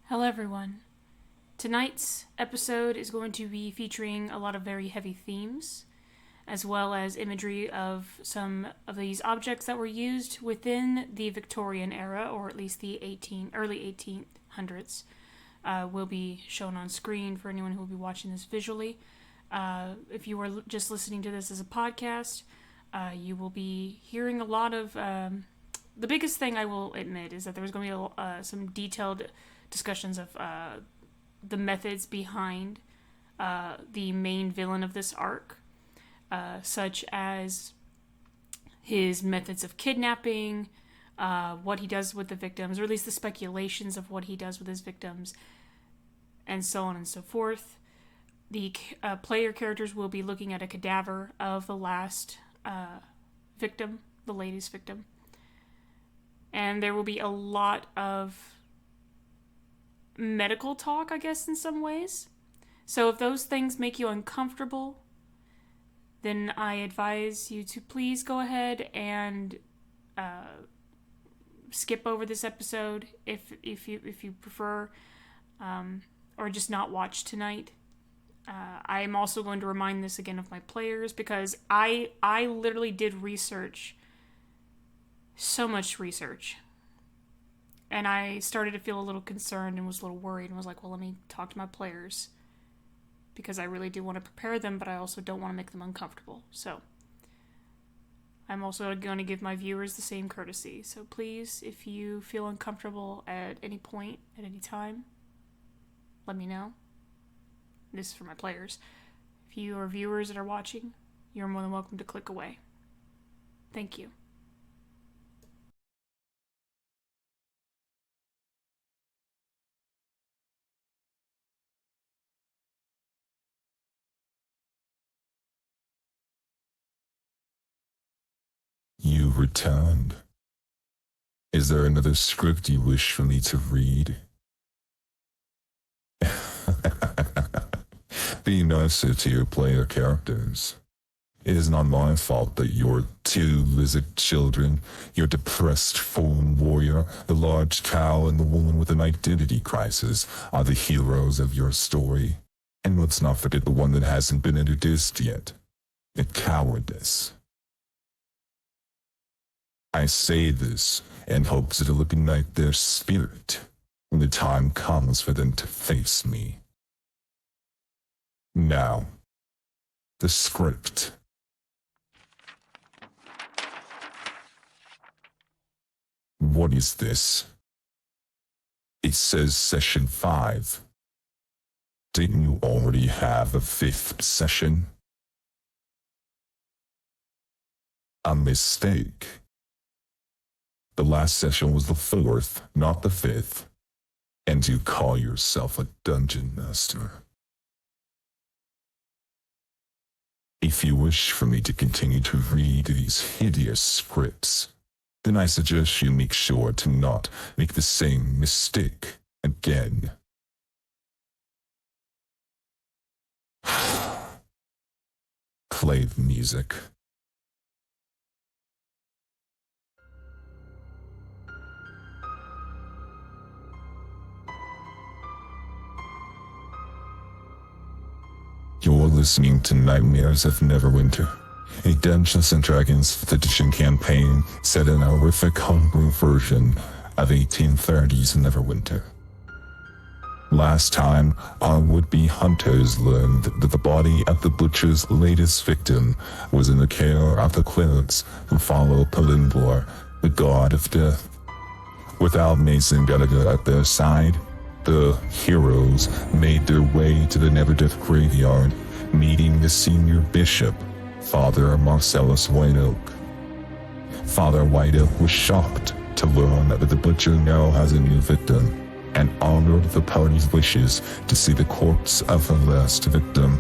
Hello, everyone. Tonight's episode is going to be featuring a lot of very heavy themes, as well as imagery of some of these objects that were used within the Victorian era, or at least the early 1800s. Will be shown on screen for anyone who will be watching this visually. If you are just listening to this as a podcast, you will be hearing a lot of. The biggest thing I will admit is that there's going to be some detailed discussions of the methods behind the main villain of this arc, such as his methods of kidnapping, what he does with the victims, or at least the speculations of what he does with his victims, and so on and so forth. The player characters will be looking at a cadaver of the last victim, the latest victim. And there will be a lot of medical talk, I guess, in some ways. So if those things make you uncomfortable, then I advise you to please go ahead and skip over this episode if you prefer, or just not watch tonight. I am also going to remind this again of my players, because I literally did research, so much research. And I started to feel a little concerned and was a little worried and was like, well, let me talk to my players, because I really do want to prepare them, but I also don't want to make them uncomfortable. So I'm also going to give my viewers the same courtesy. So please, if you feel uncomfortable at any point, at any time, let me know. This is for my players. If you are viewers that are watching, you're more than welcome to click away. Thank you. You returned. Is there another script you wish for me to read? Be nicer to your player characters. It is not my fault that your two lizard children, your depressed fallen warrior, the large cow, and the woman with an identity crisis are the heroes of your story. And let's not forget the one that hasn't been introduced yet. The cowardice. I say this in hopes it'll ignite their spirit when the time comes for them to face me. Now, the script. What is this? It says session 5. Didn't you already have a 5th session? A mistake. The last session was the 4th, not the 5th. And you call yourself a dungeon master. If you wish for me to continue to read these hideous scripts, then I suggest you make sure to not make the same mistake again. Play the music. You're listening to Nightmares of Neverwinter, a Dungeons & Dragons 5th edition campaign set in a horrific homebrew version of 1830s Neverwinter. Last time, our would-be hunters learned that the body of the butcher's latest victim was in the care of the clerics who follow Palimbor, the god of death. Without Mason Gallagher at their side, the heroes made their way to the Neverdeath graveyard, meeting the senior bishop, Father Marcellus White Oak. Father White Oak was shocked to learn that the butcher now has a new victim, and honored the party's wishes to see the corpse of her last victim.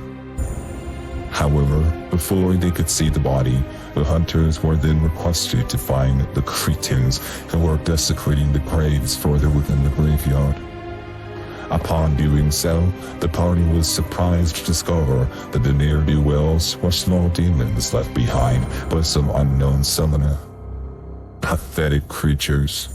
However, before they could see the body, the hunters were then requested to find the cretins who were desecrating the graves further within the graveyard. Upon doing so, the party was surprised to discover that the ne'er-do-wells were small demons left behind by some unknown summoner. Pathetic creatures.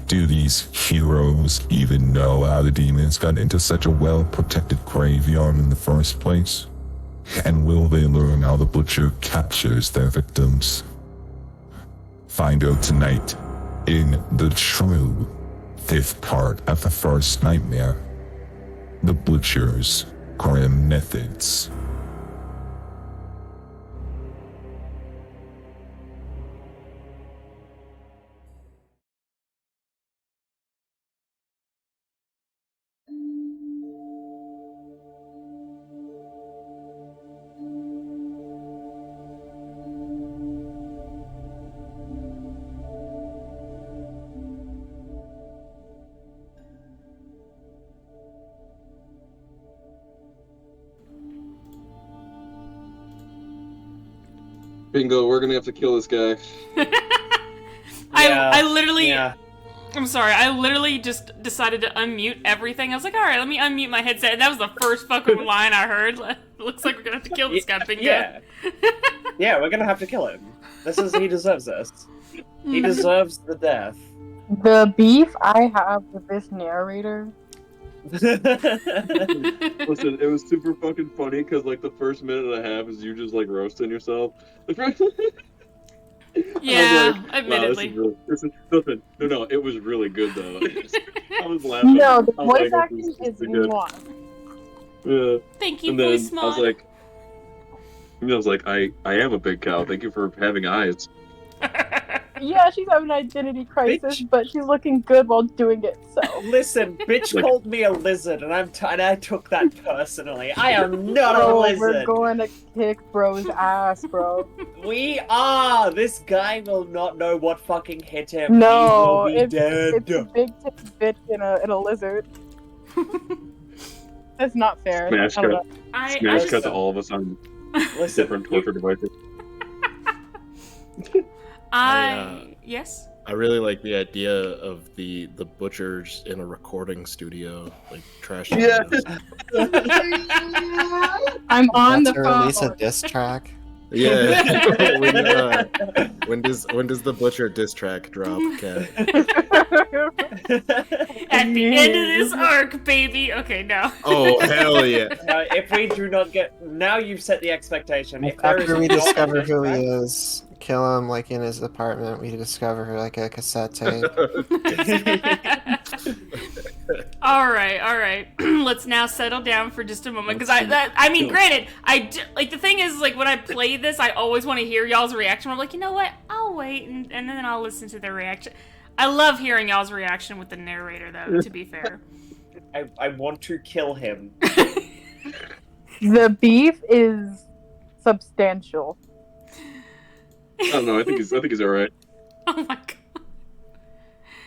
Do these heroes even know how the demons got into such a well-protected graveyard in the first place? And will they learn how the Butcher captures their victims? Find out tonight in the true 5th part of the first nightmare, The Butcher's Grim Methods. Bingo, we're gonna have to kill this guy. I literally... Yeah. I'm sorry, I literally just decided to unmute everything. I was like, alright, let me unmute my headset. And that was the first fucking line I heard. Looks like we're gonna have to kill this guy, Bingo. Yeah. Yeah, we're gonna have to kill him. He deserves this. He deserves the death. The beef I have with this narrator. Listen, it was super fucking funny because like the first minute and a half is you just like roasting yourself. Yeah, Wow, admittedly. listen, no, it was really good though. I was laughing. No, the I was voice like, acting this is good. mwah. Yeah. Thank you, And then voice I was like, I am a big cow. Thank you for having eyes. Yeah, she's having an identity crisis, but she's looking good while doing it, so. Listen, bitch Like- called me a lizard, and I took that personally. I am not a Bro, lizard. we're going to kick bro's ass, bro. We are. This guy will not know what fucking hit him. No, he will be dead. it's a big titty bitch in a lizard. That's not fair. Smash I don't cut. know. Smash I- cut to all of us on Listen, different torture devices. Yes? I really like the idea of the butchers in a recording studio, like trash. Yeah. I'm on That's the to release a phone. diss track. Yeah. when does the butcher diss track drop, Kat? At the end of this arc, baby. Okay, no. Oh hell yeah! if we do not get, now you've set the expectation. If there is After we not a discover diss who track- he is, kill him like in his apartment. We discover like a cassette tape. All right. Let's now settle down for just a moment, because I mean, granted, like the thing is, like when I play this, I always want to hear y'all's reaction. I'm like, you know what? I'll wait and then I'll listen to their reaction. I love hearing y'all's reaction with the narrator, though. To be fair, I want to kill him. The beef is substantial. I don't know. I think he's alright. oh my god.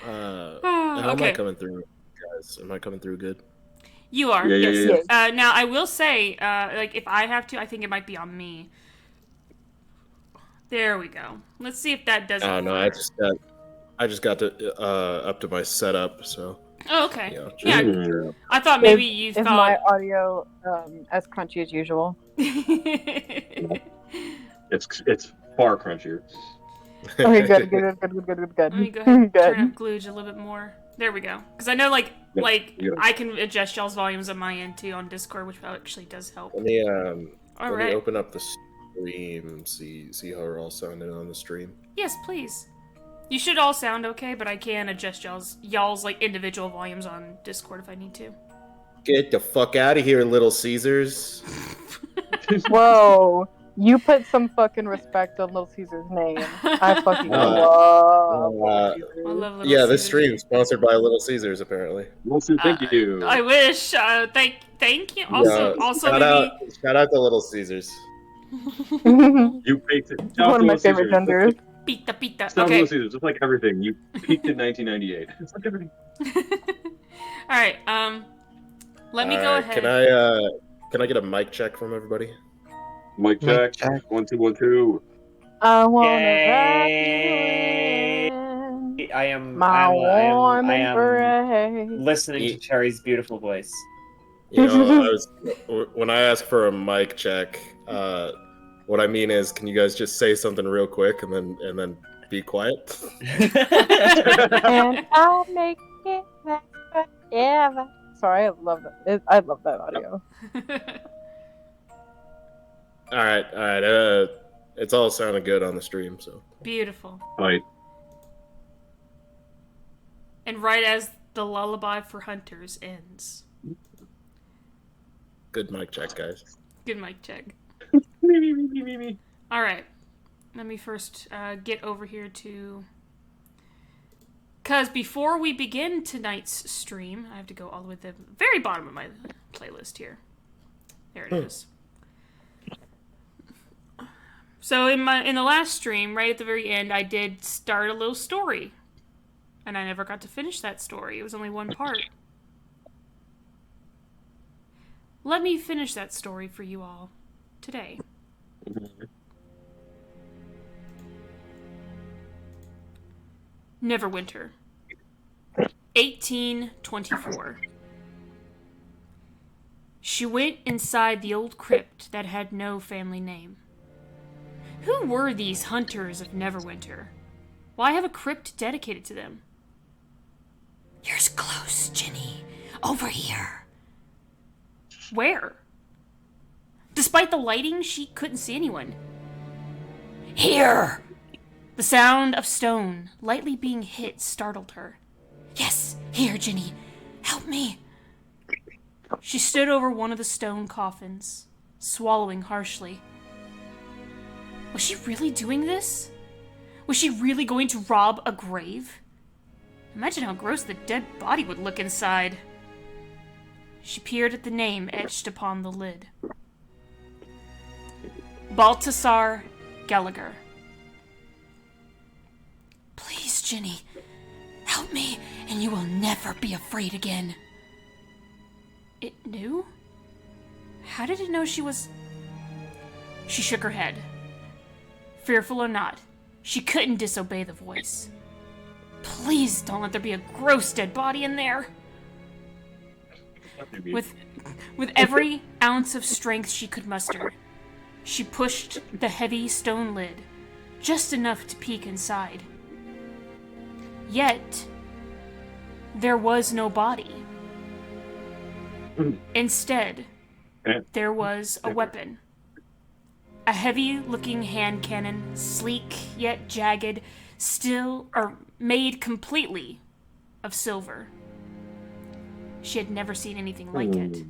How am I Okay, coming through, guys? Am I coming through good? you are. Yeah. Yes. Now I will say, like if I have to, I think it might be on me. There we go. Let's see if that doesn't. Oh no, I just got to up to my setup, so Oh, okay. you know, Yeah, Mm. I thought maybe you Is thought. my audio as crunchy as usual? It's far crunchier. Okay, good. Let me go ahead and Good. turn up Glooge a little bit more. There we go. Because I know, like, Yeah. I can adjust y'all's volumes on my end too on Discord, which actually does help. let me All let me right. open up the stream, see how we're all sounding on the stream. Yes, please. You should all sound okay, but I can adjust y'all's like individual volumes on Discord if I need to. Get the fuck out of here, Little Caesars! Whoa, you put some fucking respect on Little Caesar's name. I fucking love uh, Little I love Little Yeah, this Caesars. stream is sponsored by Little Caesars, apparently. Well, so thank you. I wish. Thank you. Also, Yeah, also shout out to Little Caesars. Caesar. You peaked it. One of my favorite genders. pita. Stop Okay. Little Caesars, just like everything. You peaked in 1998. It's like everything. All right. Let me go Alright, ahead. Can I get a mic check from everybody? Mic Mic check. check. 1 2 1 2. I wanna Yay. wrap you in I am my warm I am embrace. listening to Cherry's beautiful voice. You know, when I ask for a mic check, what I mean is, can you guys just say something real quick and then be quiet. And I'll make it last forever. Sorry, I love that. I love that audio. All right. It's all sounding good on the stream, so. Beautiful. Right. And right as the lullaby for hunters ends. Good mic check, guys. Good mic check. All right. Let me first get over here to... Because before we begin tonight's stream, I have to go all the way to the very bottom of my playlist here. There it is. So in the last stream, right at the very end, I did start a little story. And I never got to finish that story. It was only one part. Let me finish that story for you all today. Neverwinter, 1824. She went inside the old crypt that had no family name. Who were these hunters of Neverwinter? Why have a crypt dedicated to them? You're close, Ginny. Over here. Where? Despite the lighting, she couldn't see anyone. Here! The sound of stone lightly being hit startled her. Yes, here, Ginny. Help me. She stood over one of the stone coffins, swallowing harshly. Was she really doing this? Was she really going to rob a grave? Imagine how gross the dead body would look inside. She peered at the name etched upon the lid. Baltasar Gallagher. Please, Ginny, help me, and you will never be afraid again. It knew? How did it know she was... She shook her head. Fearful or not, she couldn't disobey the voice. Please don't let there be a gross dead body in there. With every ounce of strength she could muster, she pushed the heavy stone lid, just enough to peek inside. Yet, there was no body. Instead, there was a weapon. A heavy-looking hand cannon, sleek yet jagged, made completely of silver. She had never seen anything like it.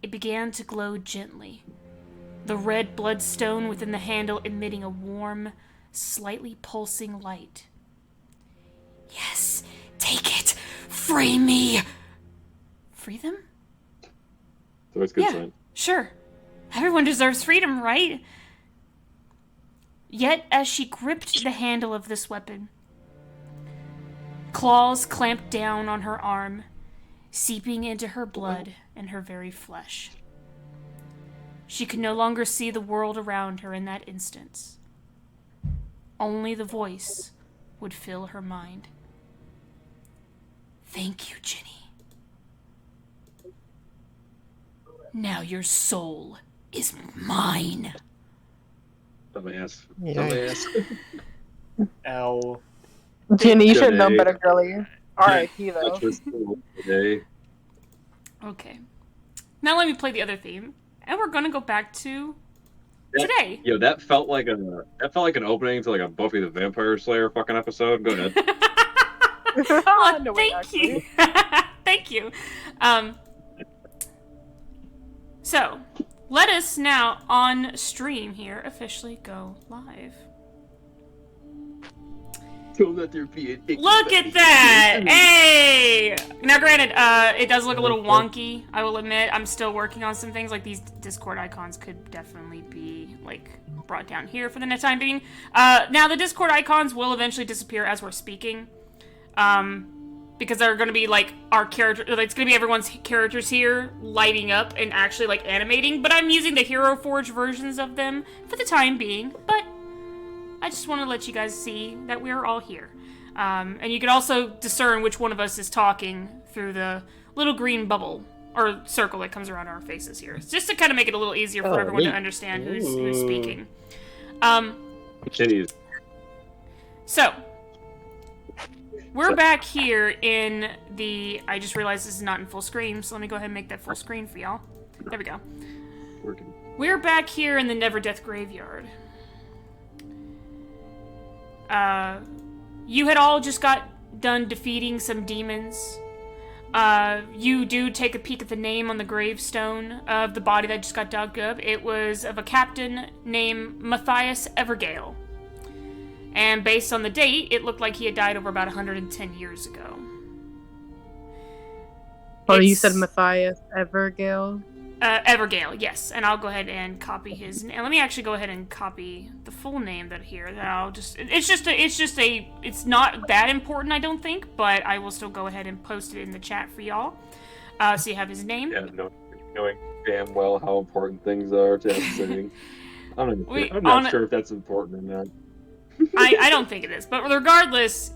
It began to glow gently, the red bloodstone within the handle emitting a warm, slightly pulsing light. Yes, take it! Free me! Free them? So it's good sign. Sure. Everyone deserves freedom, right? Yet, as she gripped the handle of this weapon, claws clamped down on her arm, seeping into her blood and her very flesh. She could no longer see the world around her in that instance. Only the voice would fill her mind. Thank you, Ginny. Now your soul is mine. Dumbass. Yikes. Ow. Ginny, you should Good know day. better, girlie. R.I.P. though. That's just cool today. Okay. Now let me play the other theme. And we're gonna go back to Yeah. today. Yo, that felt like an opening to like a Buffy the Vampire Slayer fucking episode. Go ahead. No, wait, Thank you. Thank you. So, let us now on stream here officially go live. Don't let there be an Look at that! Hey! Now, granted, it does look a little wonky, I will admit. I'm still working on some things, like these Discord icons could definitely be, like, brought down here for the time being. Now, the Discord icons will eventually disappear as we're speaking. Because they're gonna be, like, our character... It's gonna be everyone's characters here lighting up and actually, like, animating. But I'm using the Hero Forge versions of them for the time being. But I just want to let you guys see that we're all here. And you can also discern which one of us is talking through the little green bubble or circle that comes around our faces here. It's just to kind of make it a little easier for everyone to understand who's speaking. Kitties. So, we're back here in the... I just realized this is not in full screen, so let me go ahead and make that full screen for y'all. There we go. Working. We're back here in the Never Death Graveyard. You had all just got done defeating some demons. You do take a peek at the name on the gravestone of the body that just got dug up. It was of a captain named Matthias Evergale. And based on the date, it looked like he had died over about 110 years ago. Oh, you said Matthias Evergale? Evergale, yes. And I'll go ahead and copy his name. Let me actually go ahead and copy the full name that here. That I'll just... It's not that important, I don't think, but I will still go ahead and post it in the chat for y'all. So you have his name. Yeah, knowing damn well how important things are to have saying. I'm not sure if that's important or not. I don't think it is, but regardless,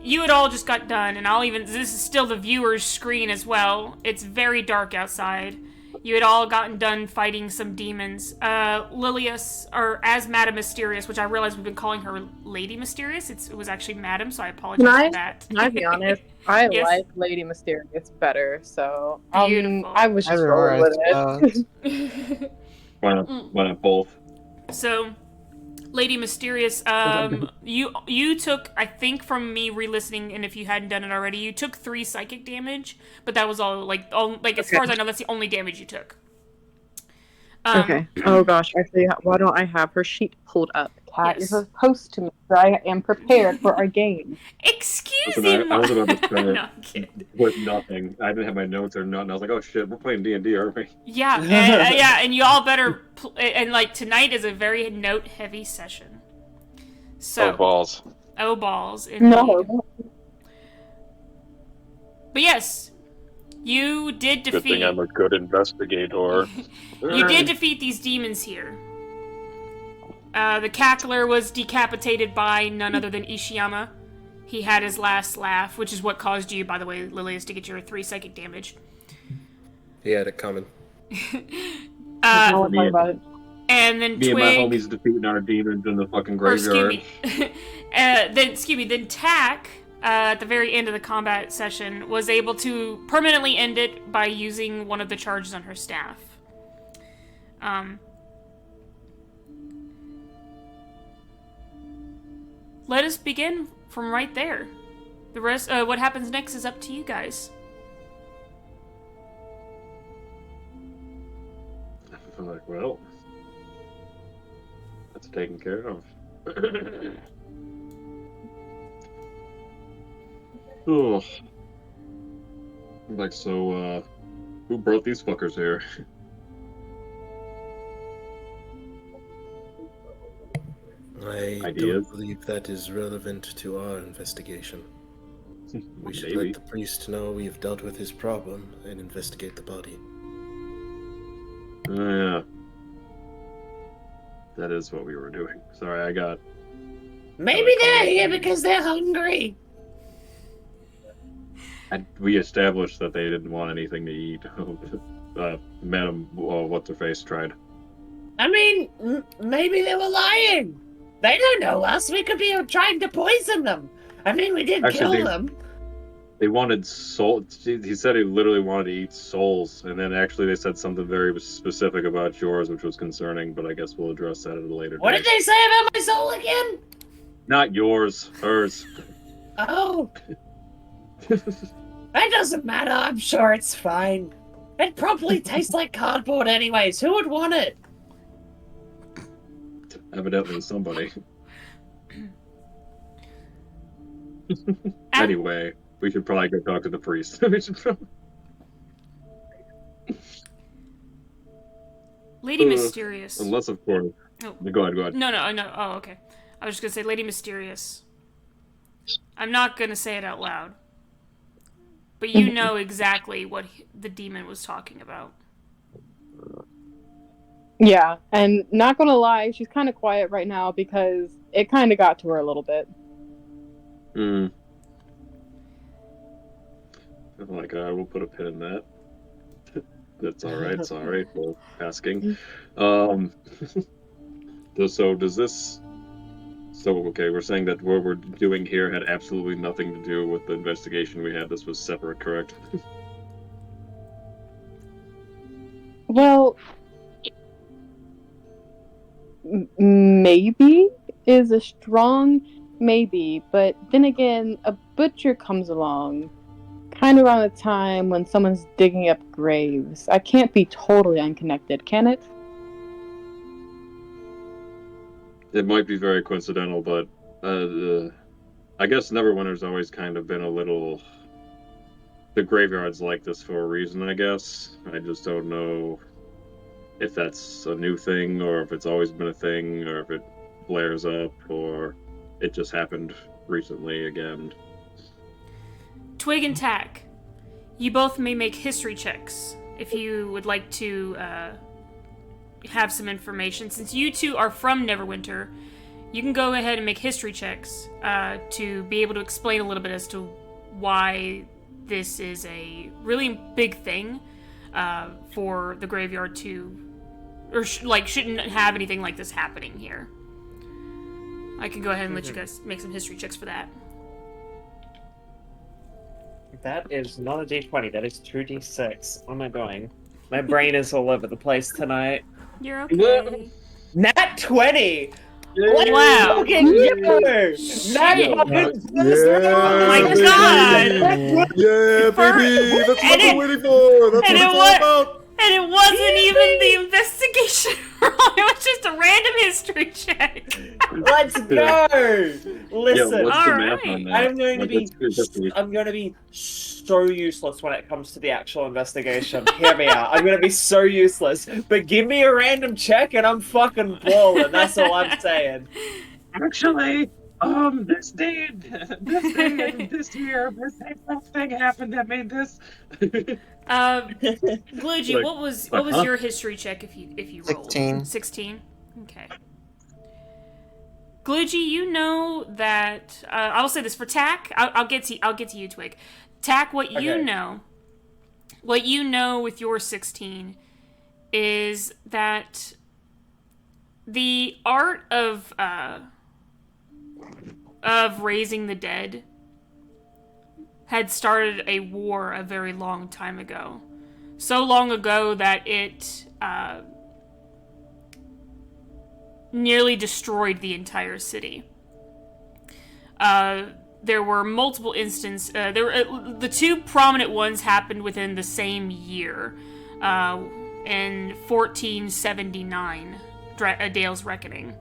you had all just got done, and this is still the viewer's screen as well. It's very dark outside. You had all gotten done fighting some demons. Lilius, or as Madame Mysterious, which I realize we've been calling her Lady Mysterious. It was actually Madame, so I apologize for that. Can I be honest? I Yes. like Lady Mysterious better, so Beautiful. I was just rolling with it. Why not both? So, Lady Mysterious, you took, I think from me re-listening, and if you hadn't done it already, you took 3 psychic damage, but that was all, as far as I know, that's the only damage you took. Okay. Oh gosh, actually, why don't I have her sheet pulled up? Kat, Yes. you're supposed to make sure I am prepared for our game. Excuse Listen, me, I was about to start No, I'm kidding. with nothing. I didn't have my notes or nothing. I was like, oh shit, we're playing D&D, aren't we? Yeah, and you all better, tonight is a very note-heavy session. So, balls. Oh, balls, indeed. No. But yes, you did defeat... Good thing I'm a good investigator. You did defeat these demons here. The cackler was decapitated by none other than Ishiyama. He had his last laugh, which is what caused you, by the way, Lilius, to get your 3 psychic damage. He had it coming. I won't talk about it. And then Me Twig... and my homies defeating our demons in the fucking Or, graveyard. then Tack, at the very end of the combat session, was able to permanently end it by using one of the charges on her staff. Let us begin from right there. The rest, what happens next is up to you guys. I'm like, well, that's taken care of. Oh. Like, so, who brought these fuckers here? I Ideas? don't believe that is relevant to our investigation. We should Maybe. let the priest know we've dealt with his problem and investigate the body. Yeah. That is what we were doing. Sorry, I got... Maybe they're here because they're hungry. we established that they didn't want anything to eat. Madam, what's-her-face tried. I mean, maybe they were lying. They don't know us. We could be trying to poison them. I mean, we did Actually, kill them. They wanted soul. He said he literally wanted to eat souls, and then actually they said something very specific about yours, which was concerning. But I guess we'll address that at a later What date. did they say about my soul again? Not yours, hers. Oh. That doesn't matter. I'm sure it's fine. It probably tastes like cardboard anyways. Who would want it? Evidently somebody. Anyway, we should probably go talk to the priest. We should probably... Lady Mysterious. Unless, of course... Oh. Go ahead. No. Oh, okay. I was just gonna say Lady Mysterious. I'm not gonna say it out loud. But you know exactly what the demon was talking about. Yeah, and not gonna lie, she's kind of quiet right now because it kind of got to her a little bit. I'm like, we'll put a pin in that. That's alright, sorry for asking. So does this So, okay, we're saying that what we're doing here had absolutely nothing to do with the investigation we had. This was separate, correct? Well, maybe is a strong maybe, but then again, a butcher comes along kind of around the time when someone's digging up graves. I can't be totally unconnected, can it? It might be very coincidental, but I guess Neverwinter's always kind of been a little. The graveyard's like this for a reason, I guess. I just don't know if that's a new thing, or if it's always been a thing, or if it flares up, or it just happened recently again. Twig and Tack, you both may make history checks if you would like to have some information. Since you two are from Neverwinter, you can go ahead and make history checks to be able to explain a little bit as to why this is a really big thing for the graveyard to, or shouldn't have anything like this happening here. I can go ahead and let you guys make some history checks for that. That is not a d20, that is 2d6. What am I doing? My brain is all over the place tonight. You're okay. Nat 20! Wow. Fucking yo! Nat fucking Oh my god! Yeah, baby! That's what and we're waiting for! That's what and it's it all wa- about! And it wasn't even the investigation roll, it was just a random history check. Let's go! Listen, Yeah, what's the all math right. on that? I'm going to Like, be it's good history. so useless when it comes to the actual investigation. Hear me out. I'm going to be so useless. But give me a random check and I'm fucking balling. That's all I'm saying. Actually, this day and this year, this thing happened that made this. Gluji, Like, what was your history check if you rolled? 16. 16? Okay. Gluji, you know that I'll say this for Tack. I'll get to you, Twig. Tack, what you know with your 16 is that the art of raising the dead had started a war a very long time ago. So long ago that it nearly destroyed the entire city. There were multiple instances. The two prominent ones happened within the same year, in 1479, A Dale's Reckoning,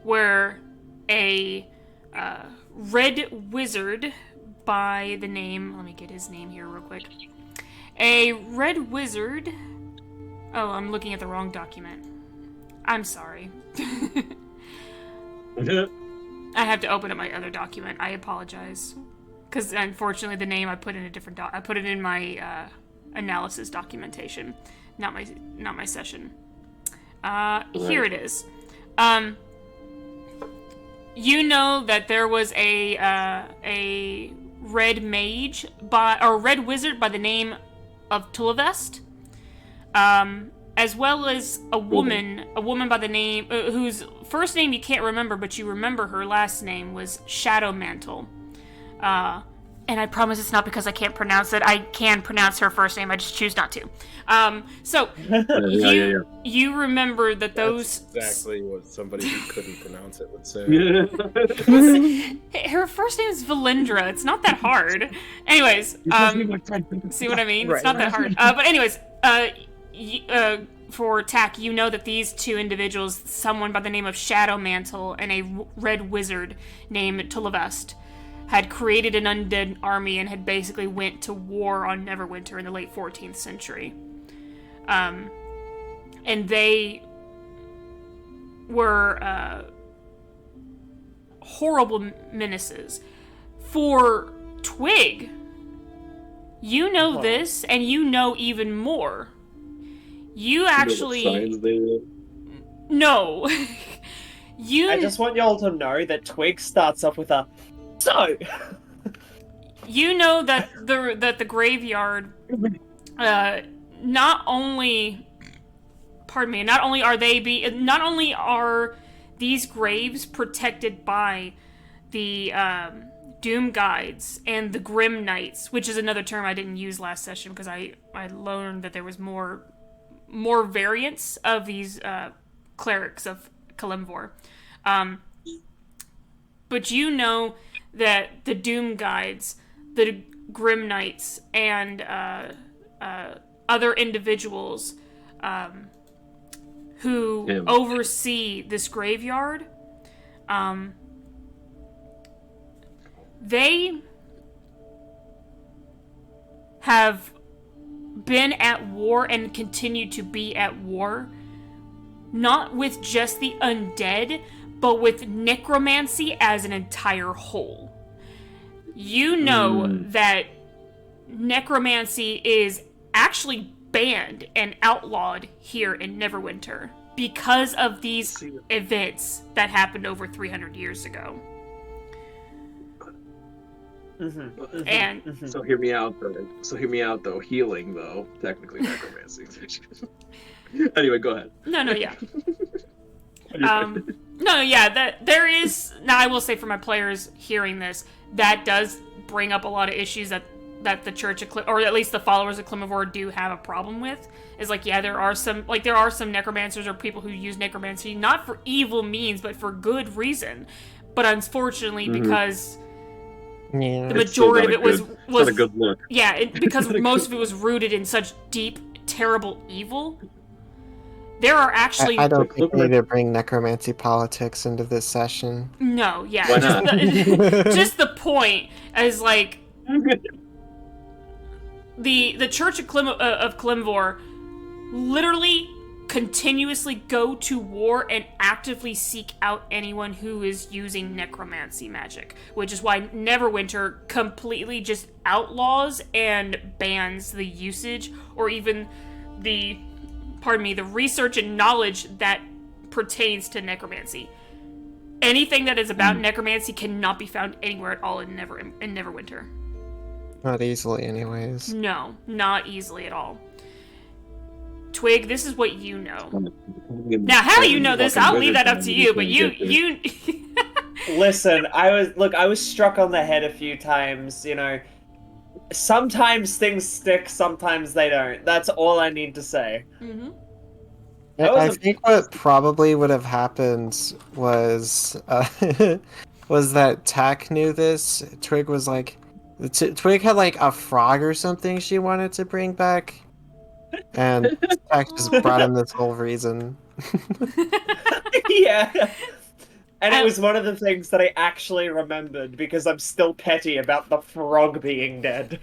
where a red wizard by the name, let me get his name here real quick. A red wizard. Oh, I'm looking at the wrong document. I'm sorry. I have to open up my other document. I apologize. Because unfortunately the name I put in a different I put it in my analysis documentation, not my session. Here it is. You know that there was a red mage red wizard by the name of Tulavest, as well as a woman by the name whose first name you can't remember, but you remember her last name was Shadowmantle. And I promise it's not because I can't pronounce it. I can pronounce her first name, I just choose not to. You remember that those... That's exactly what somebody who couldn't pronounce it would say. Her first name is Valindra. It's not that hard. Anyways, see what I mean? Right. It's not that hard. But anyways, for Tack, you know that these two individuals, someone by the name of Shadowmantle and a red wizard named Tulavest, had created an undead army and had basically went to war on Neverwinter in the late 14th century. And they were horrible menaces. For Twig, you know this, and you know even more. You actually... No. I just want y'all to know that Twig starts off with a... So... You know that the graveyard not only pardon me. Not only are these graves protected by the Doom Guides and the Grim Knights, which is another term I didn't use last session because I learned that there was more variants of these clerics of Kalimvor. But you know that the Doom Guides, the Grim Knights, and other individuals who oversee this graveyard, they have been at war and continue to be at war, not with just the undead, but with necromancy as an entire whole. You know that necromancy is actually banned and outlawed here in Neverwinter because of these events that happened over 300 years ago. And So hear me out though. Healing though, technically necromancy. Anyway, go ahead. That there is. Now, I will say for my players hearing this, that does bring up a lot of issues that the Church of or at least the followers of Kalimvor do have a problem with. Is like, yeah, there are some necromancers or people who use necromancy not for evil means, but for good reason. But unfortunately, because the majority of it was not a good look. Yeah, because most of it was rooted in such deep, terrible evil. There are actually... I don't think we need to bring necromancy politics into this session. No, yeah. Why not? Just the point is, like, the Church of Kalimvor literally continuously go to war and actively seek out anyone who is using necromancy magic, which is why Neverwinter completely just outlaws and bans the usage or even the research and knowledge that pertains to necromancy. Anything that is about necromancy cannot be found anywhere at all in Neverwinter. Not easily, anyways. No, not easily at all. Twig, this is what you know. Now, how you know this, I'll leave that up to you, but you... Listen, I was struck on the head a few times, you know. Sometimes things stick, sometimes they don't. That's all I need to say. Mm-hmm. I think what probably would have happened was that Tack knew this. Twig was like... Twig had like a frog or something she wanted to bring back. And Tack just brought him this whole reason. Yeah. And it was one of the things that I actually remembered because I'm still petty about the frog being dead.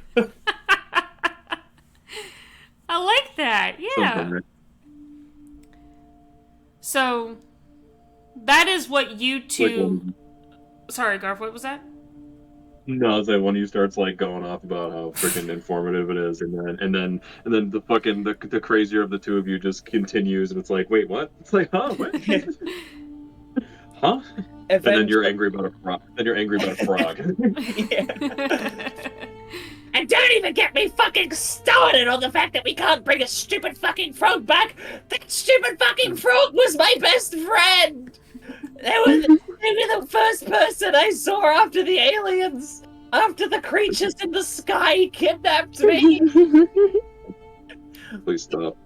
I like that, yeah. So, that is what you two... Sorry, Garf, what was that? No, it's like when he starts like going off about how freaking informative it is, and then the fucking the crazier of the two of you just continues, and it's like, wait, what? It's like, huh? What? Huh? And then you're angry about a frog. Yeah. And don't even get me fucking started on the fact that we can't bring a stupid fucking frog back. That stupid fucking frog was my best friend. They were the first person I saw after the aliens, after the creatures in the sky kidnapped me. Please stop.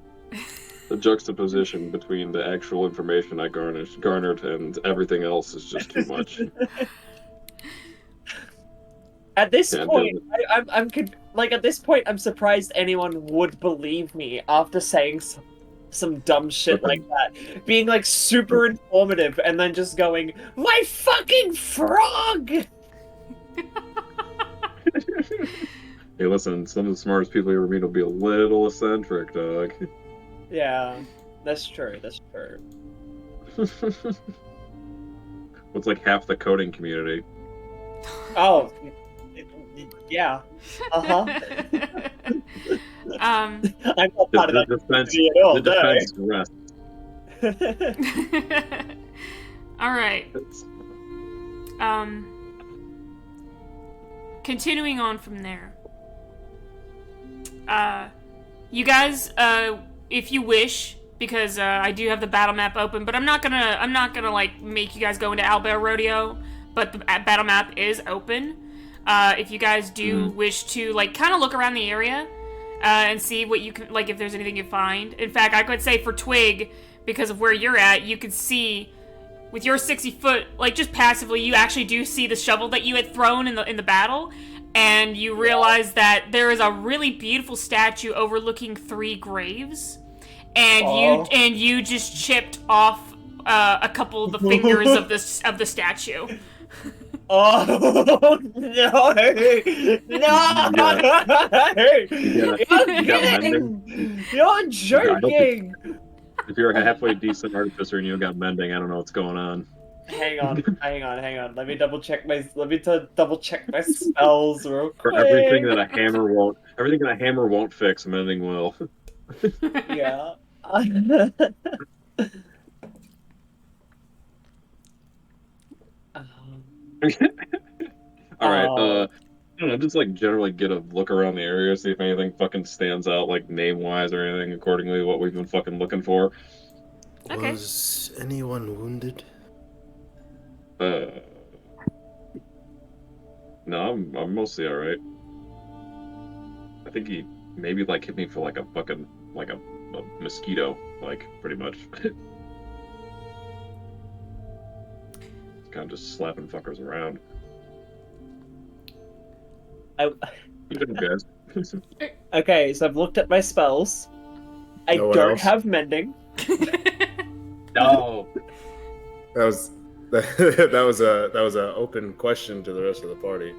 The juxtaposition between the actual information I garnered and everything else is just too much. At this point, at this point, I'm surprised anyone would believe me after saying some dumb shit like that. Being like super informative and then just going, my fucking frog! Hey, listen, some of the smartest people you ever meet will be a little eccentric, dog. Yeah, that's true. What's like half the coding community? Oh, yeah. Uh-huh. I'm not part of that community at all, the defense rests. All right. Continuing on from there. You guys, if you wish, because I do have the battle map open, but I'm not gonna like make you guys go into Owlbear Rodeo, but the battle map is open. If you guys do wish to like kind of look around the area and see what you can, like, if there's anything you find. In fact, I could say for Twig, because of where you're at, you could see with your 60 foot, like, just passively, you actually do see the shovel that you had thrown in the battle, and you realize that there is a really beautiful statue overlooking 3 graves, and you just chipped off a couple of the fingers of the statue. Oh no! You're joking! If you're a halfway decent artificer and you got mending, I don't know what's going on. Hang on. Let me double check my spells real quick. For everything that a hammer won't fix, mending will. Yeah. All right. I don't know, just like generally get a look around the area, see if anything fucking stands out, like name wise or anything, accordingly to what we've been fucking looking for. Okay. Was anyone wounded? No, I'm mostly all right. I think he maybe like hit me for like a fucking like a mosquito, like pretty much. Kind of just slapping fuckers around. Okay, so I've looked at my spells. I No one don't else? have mending. No. That was a open question to the rest of the party.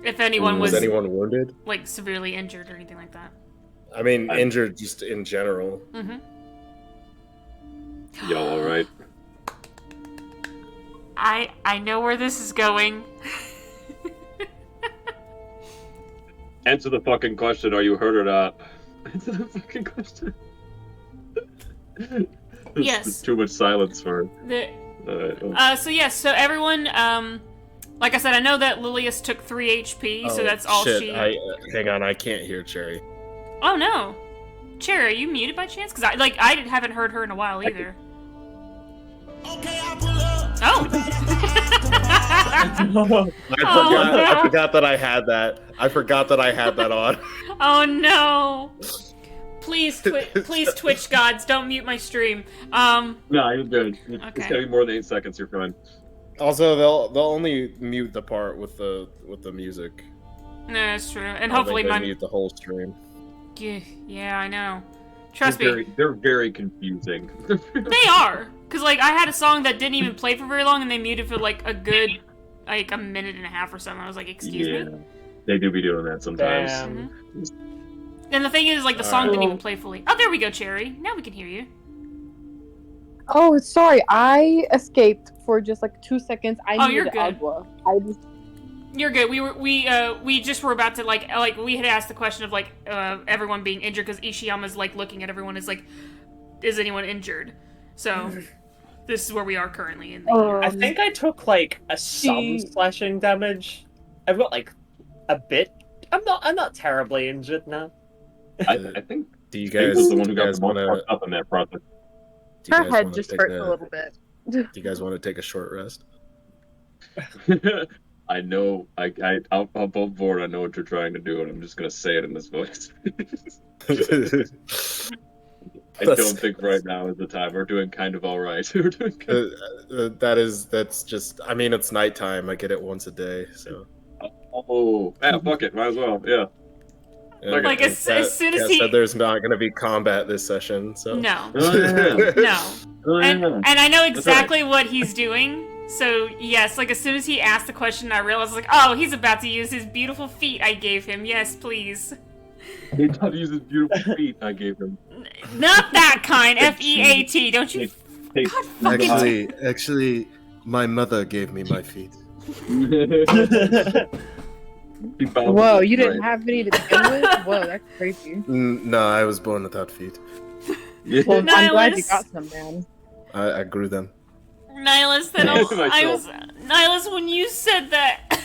If anyone Was was anyone wounded? like severely injured or anything like that. I mean, injured just in general. Mm-hmm. Y'all all right? I know where this is going. Answer the fucking question. Are you hurt or not? Answer the fucking question. Yes. Too much silence for. So everyone, like I said, I know that Lilius took 3 HP, so that's all shit. she. Hang on, I can't hear Cherry. Oh no, Cherry, are you muted by chance? Because I haven't heard her in a while either. Oh. I forgot that I had that. I forgot that I had that on. Oh no. Please, Twitch gods, don't mute my stream. No, you're good. It's Okay. gotta be more than 8 seconds. You're fine. Also, they'll only mute the part with the music. No, that's true, and I don't hopefully think they my. mute the whole stream. Yeah, I know. Trust me. They're very confusing. They are, cause like I had a song that didn't even play for very long, and they muted for like a good, like a minute and a half or something. I was like, excuse me. They do be doing that sometimes. Damn. And the thing is, like the song didn't even play fully. Oh, there we go, Cherry. Now we can hear you. Oh, sorry. I escaped for just like 2 seconds. I you're needed good. agua. I just You're good. We just were about to like we had asked the question of like everyone being injured because Ishiyama's like looking at everyone is like, is anyone injured? So this is where we are currently in the year. I think I took like some slashing damage. I've got like a bit. I'm not terribly injured now. I think Do you Hank guys, was the one do who you got guys the most want fucked up in that process. her head just hurt a little bit. Do you guys want to take a short rest? I know. I'm above board. I know what you're trying to do, and I'm just gonna say it in this voice. I don't think right now is the time. We're doing kind of all right. We're doing kind That's just. I mean, it's nighttime. I get it once a day, so. Oh, yeah, fuck it. Might as well. Yeah. Like as soon as he said there's not going to be combat this session, so. no Oh, yeah. no and I know exactly what he's doing. So yes, like as soon as he asked the question, I realized like, oh, he's about to use his beautiful feet I gave him. Yes, please. He thought he used his beautiful feet I gave him. Not that kind. FEAT. Don't you? God fucking. Actually, my mother gave me my feet. Whoa, you didn't have any to begin with? Whoa, that's crazy. No, I was born without feet. Well, I'm glad you Nihilus. got some, man. I grew them. Nihilus, then Nihilus, when you said that,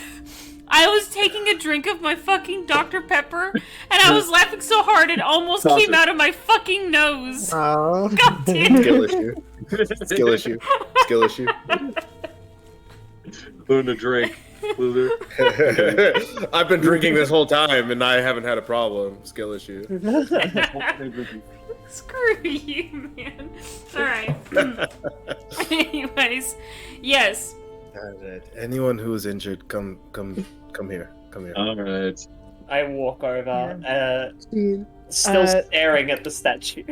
I was taking a drink of my fucking Dr. Pepper, and I was laughing so hard it almost came out of my fucking nose. Oh. God damn it. Skill issue. Skill issue. Skill issue. Learn to drink, loser. I've been drinking this whole time and I haven't had a problem. Skill issue. Screw you, man. Alright. Anyways, yes. Alright. Anyone who is injured, come here. Come here. All right. I walk over, She- still staring at the statue.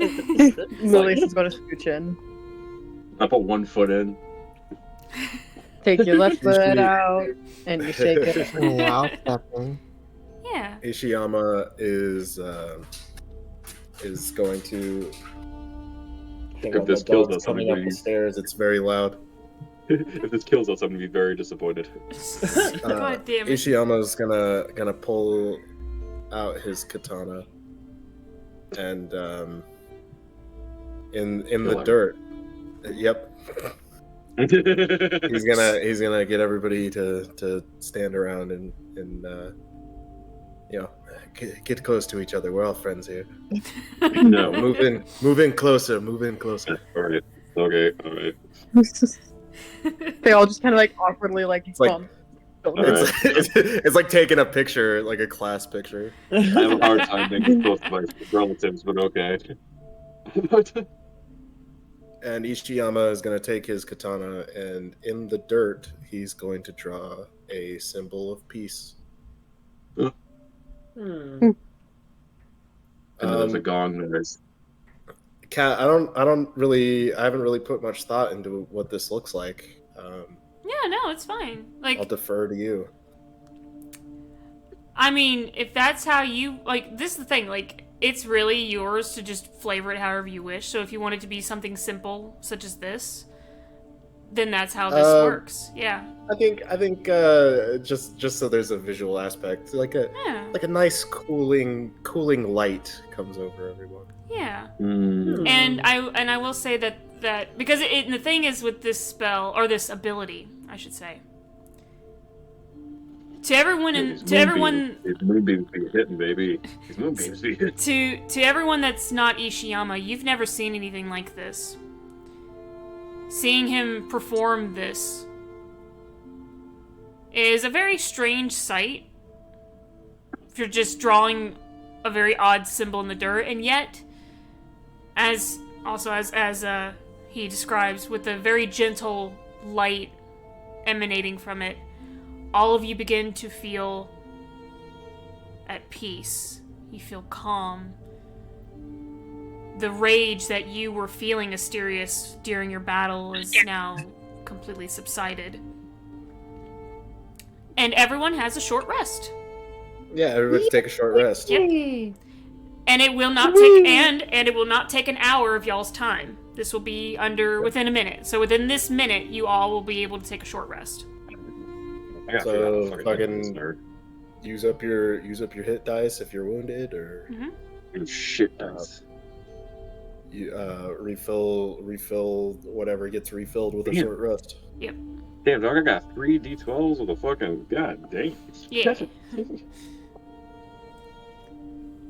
Lilius is going to scooch in. I put 1 foot in. Take your left foot out, and you shake it. Yeah, I'll step in. Yeah. Ishiyama is going to. If this kills us, I'm coming gonna up be, the stairs, it's very loud. if this kills us, I'm gonna be very disappointed. God damn it. Ishiyama's gonna pull out his katana, and in the dirt. Yep. He's gonna get everybody to stand around and get close to each other. We're all friends here. No. Move in closer. All right. Okay. All right. They all just kind of like awkwardly like like- bump. It's like taking a picture, like a class picture. I have a hard time making close to my relatives, but okay. And Ishiyama is going to take his katana, and in the dirt, he's going to draw a symbol of peace. Hmm. And there's a gong noise. Kat, I haven't really put much thought into what this looks like. Yeah, no, it's fine. Like, I'll defer to you. I mean, if that's how you like, this is the thing. Like, it's really yours to just flavor it however you wish. So if you want it to be something simple, such as this, then that's how this works. Yeah. I think just so there's a visual aspect, like a nice cooling light comes over everyone. Yeah. Mm. And I will say that because the thing is with this spell or this ability, I should say. To everyone His moonbeams be hitting, baby. His moonbeams be hitting. to everyone that's not Ishiyama, you've never seen anything like this. Seeing him perform this is a very strange sight. If you're just drawing a very odd symbol in the dirt, and yet, as he describes, with a very gentle light emanating from it, all of you begin to feel at peace. You feel calm. The rage that you were feeling, Asterius, during your battle is now completely subsided. And everyone has a short rest. Yeah, everybody take a short rest. Yep. And it will not take and it will not take an hour of y'all's time. This will be within a minute. So within this minute, you all will be able to take a short rest. I got So fucking fucking nerd. use up your hit dice if you're wounded, or You shit dice. you refill whatever gets refilled with a Damn. short rest. Damn, dog, I got 3 D12s with a fucking god dang. Yeah.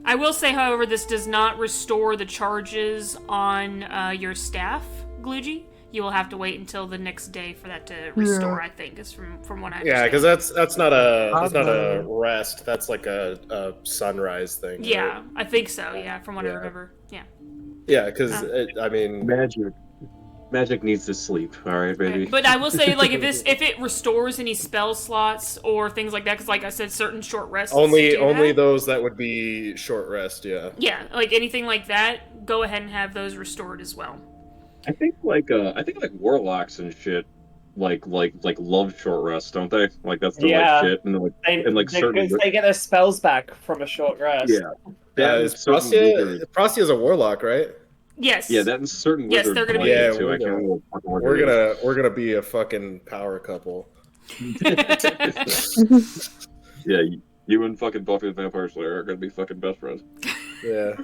I will say, however, this does not restore the charges on your staff, Glugy. You will have to wait until the next day for that to restore. I think is from what I understand. Yeah, because that's not a rest. That's like a sunrise thing. Yeah, right? I think so. Yeah, from what I Yeah. remember. Yeah. Yeah, because I mean, Magic needs to sleep, alright, baby. But I will say, like, if it restores any spell slots or things like that, because like I said, certain short rests. only do that. those that would be short rest. Yeah. Yeah, like anything like that, go ahead and have those restored as well. I think like warlocks and shit like love short rests, don't they? Like that's the Yeah. like shit and like certain they get their spells back from a short rest. yeah. Yeah, and is certain wizards- Prastia's a warlock, right? Yes. Yeah, that and certain Yes, wizards they're gonna play be- it, Yeah, too. I can't remember what fucking word it is. We're gonna be a fucking power couple. Yeah, you and fucking Buffy the Vampire Slayer are gonna be fucking best friends. Yeah.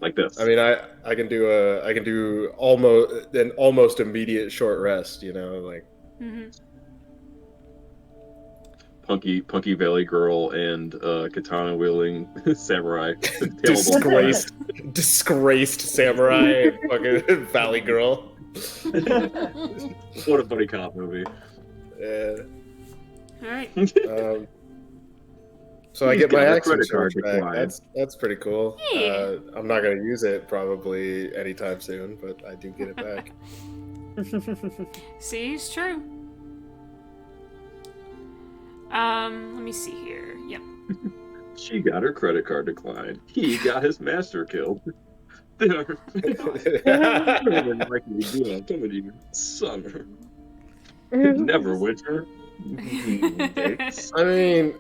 Like this. I mean, I can do almost immediate short rest. You know, like. hmm punky Valley girl and katana wielding samurai. disgraced samurai and fucking Valley girl. What a buddy cop movie. Yeah. All right. So I get my accent credit card charge back. declined. That's pretty cool. Yeah. I'm not gonna use it probably anytime soon, but I do get it back. See, it's true. Let me see here. Yep. She got her credit card declined. He got his master killed. Summer. Neverwinter.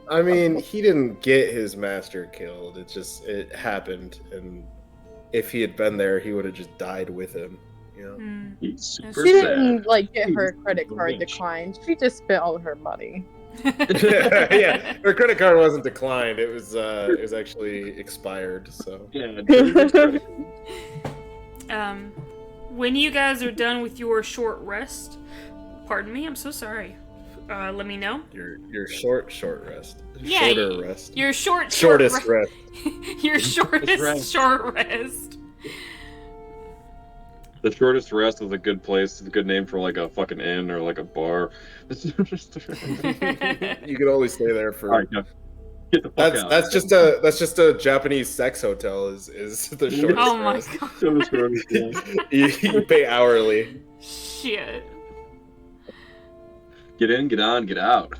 I mean, he didn't get his master killed. It happened, and if he had been there, he would have just died with him. You know. He's super She sad. didn't get her credit card declined. She just spent all her money. Yeah, her credit card wasn't declined. It was actually expired. So Yeah. When you guys are done with your short rest, pardon me, I'm so sorry. Let me know. your short rest. Yeah, Shorter rest. Your Shortest rest. Your shortest rest. short rest. The shortest rest is a good place. It's a good name for like a fucking inn or like a bar. You can only stay there for. All right, no. Get the fuck out. That's just a Japanese sex hotel. Is the shortest? Oh my rest. god. You pay hourly. Shit. Get in, get on, get out.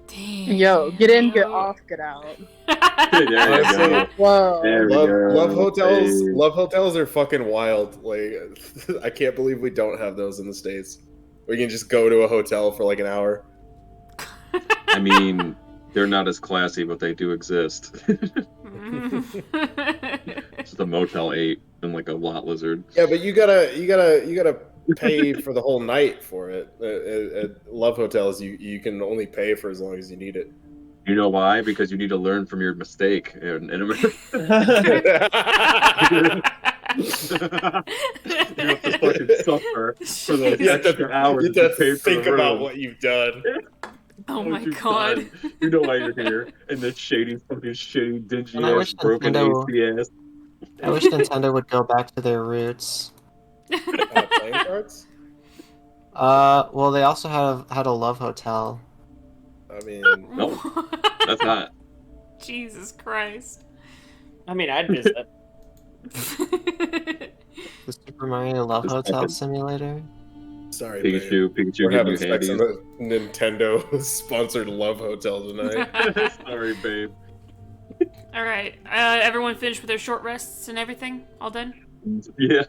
Damn. Yo, get in, get off, get out. There you go. Whoa. There we go. Love hotels. Hey. Love hotels are fucking wild. Like, I can't believe we don't have those in the States. We can just go to a hotel for like an hour. I mean, they're not as classy, but they do exist. It's the Motel 8 and like a lot lizard. Yeah, but you gotta pay for the whole night for it. At love hotels, you can only pay for as long as you need it. You know why? Because you need to learn from your mistake. And you have to fucking suffer for those extra hours. You have to think about what you've done. Oh my You've god. done. You know why you're here. And the shady, dingy And I ass, wish broken Nintendo- AC ass. I wish Nintendo would go back to their roots. Playing cards? Well, they also had a love hotel. I mean, Nope, that's not. Jesus Christ. I mean, I'd visit. The Super Mario Love This Hotel fucking- Simulator. sorry, babe. Pikachu We're give having you sex in handies. a Nintendo-sponsored love hotel tonight. Sorry, babe. Alright, everyone finished with their short rests and everything? All done? Yeah.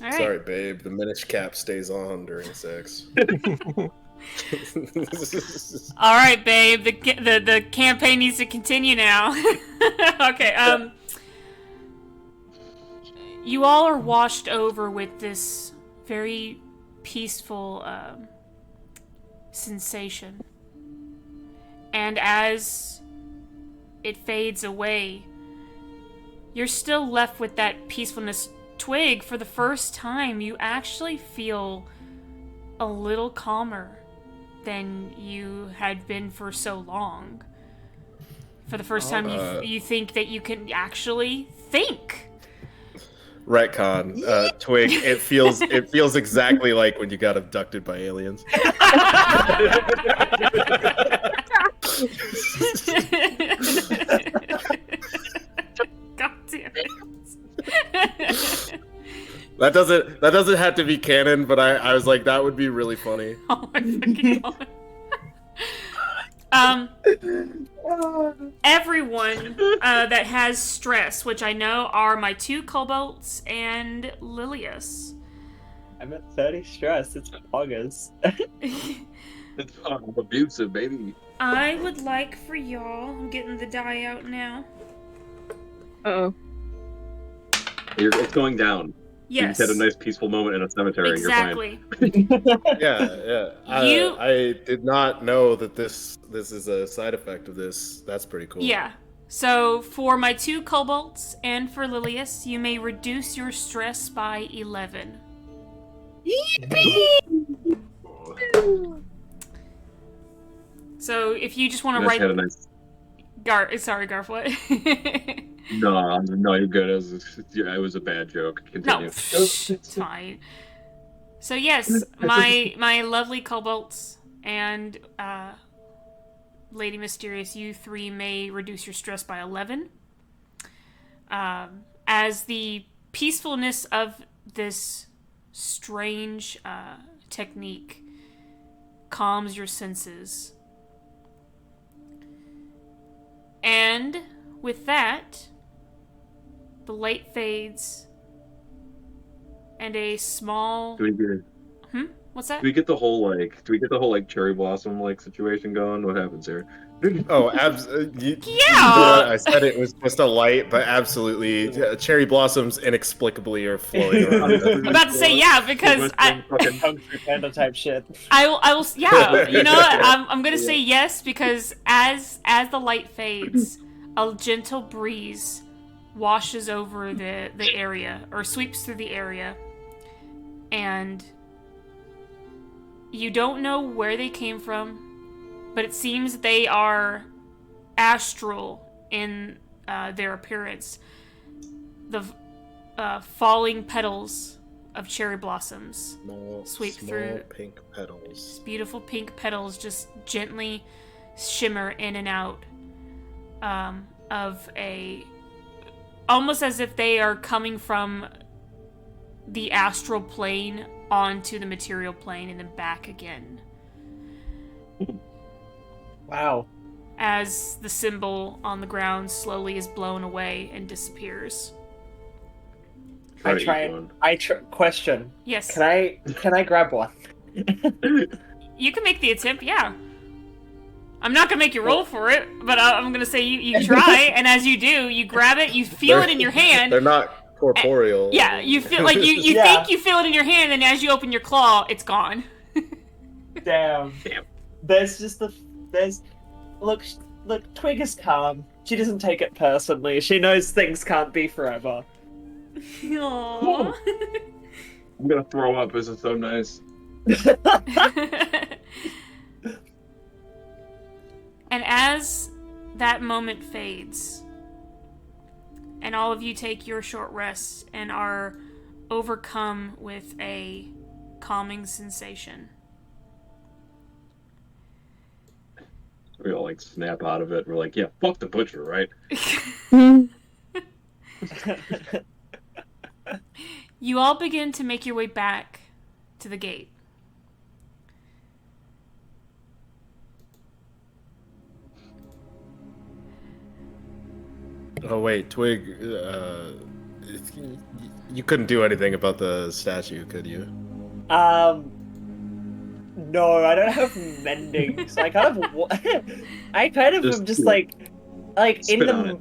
Alright. Sorry, babe. The Minish cap stays on during sex. Alright, babe, the campaign needs to continue now. Okay, you all are washed over with this very peaceful sensation. And as it fades away, you're still left with that peacefulness. Twig, for the first time, you actually feel a little calmer than you had been for so long. For the first time, you think that you can actually think. Retcon, Twig. It feels exactly like when you got abducted by aliens. God damn it. That doesn't have to be canon, but I was like, that would be really funny. Oh my fucking god. Everyone that has stress, which I know are my two kobolds and Lilius. I'm at 30 stress. It's August. It's abusive, baby. I would like for y'all, I'm getting the die out now. Uh-oh. It's going down. You Yes. just had a nice peaceful moment in a cemetery. Exactly. And you're fine. Yeah. I did not know that this is a side effect of this. That's pretty cool. Yeah. So for my two kobolds and for Lilius, you may reduce your stress by 11. So So if you just want to I write... had a nice... Sorry, Garf, what? No, you're good. It was a bad joke. No, Continue. it's fine. So yes, my lovely kobolds and Lady Mysterious, you three may reduce your stress by 11. As the peacefulness of this strange technique calms your senses. And with that, the light fades, and a small... What's that? Do we get the whole cherry blossom situation going? What happens here? Oh, Yeah! You know what? I said it was just a light, but absolutely, cherry blossoms inexplicably are flowing around. I'm about to say yeah, because fucking country panda type shit. I will, yeah. You know what? I'm gonna say yes because as the light fades, a gentle breeze washes over the area, or sweeps through the area, and you don't know where they came from, but it seems they are astral in their appearance. The falling petals of cherry blossoms sweep through. Pink petals. Beautiful pink petals just gently shimmer in and out of a... almost as if they are coming from the astral plane onto the material plane and then back again. Wow. As the symbol on the ground slowly is blown away and disappears. Question. Yes. Can I grab one? You can make the attempt, yeah. I'm not gonna make you roll for it, but I'm gonna say you try, and as you do, you grab it, you feel it in your hand. They're not corporeal. Yeah, you feel like you think you feel it in your hand, and as you open your claw, it's gone. Damn. Look, Twig is calm. She doesn't take it personally. She knows things can't be forever. Aww. I'm gonna throw up. This is so nice. And as that moment fades, and all of you take your short rests and are overcome with a calming sensation. We all snap out of it. We're like, yeah, fuck the butcher, right? You all begin to make your way back to the gate. Oh wait, Twig, you couldn't do anything about the statue, could you? No, I don't have mending, so I kind of am just like in the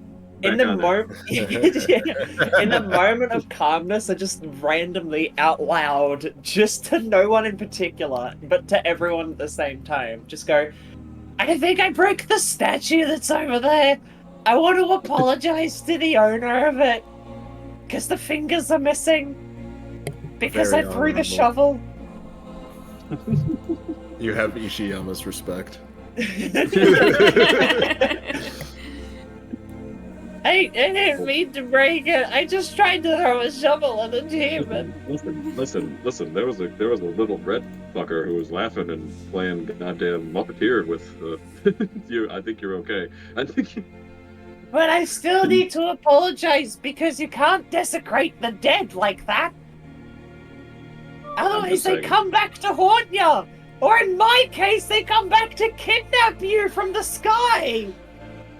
moment of calmness, I just randomly out loud, just to no one in particular, but to everyone at the same time, just go, I think I broke the statue that's over there. I want to apologize to the owner of it, because the fingers are missing, because Very I threw the honorable. shovel. You have Ishiyama's respect. I didn't mean to break it. I just tried to throw a shovel at a demon. Listen. There was a little red fucker who was laughing and playing goddamn Muppeteer with you. I think you're okay. But I still need to apologize because you can't desecrate the dead like that. Otherwise they come back to haunt you. Or in my case, they come back to kidnap you from the sky.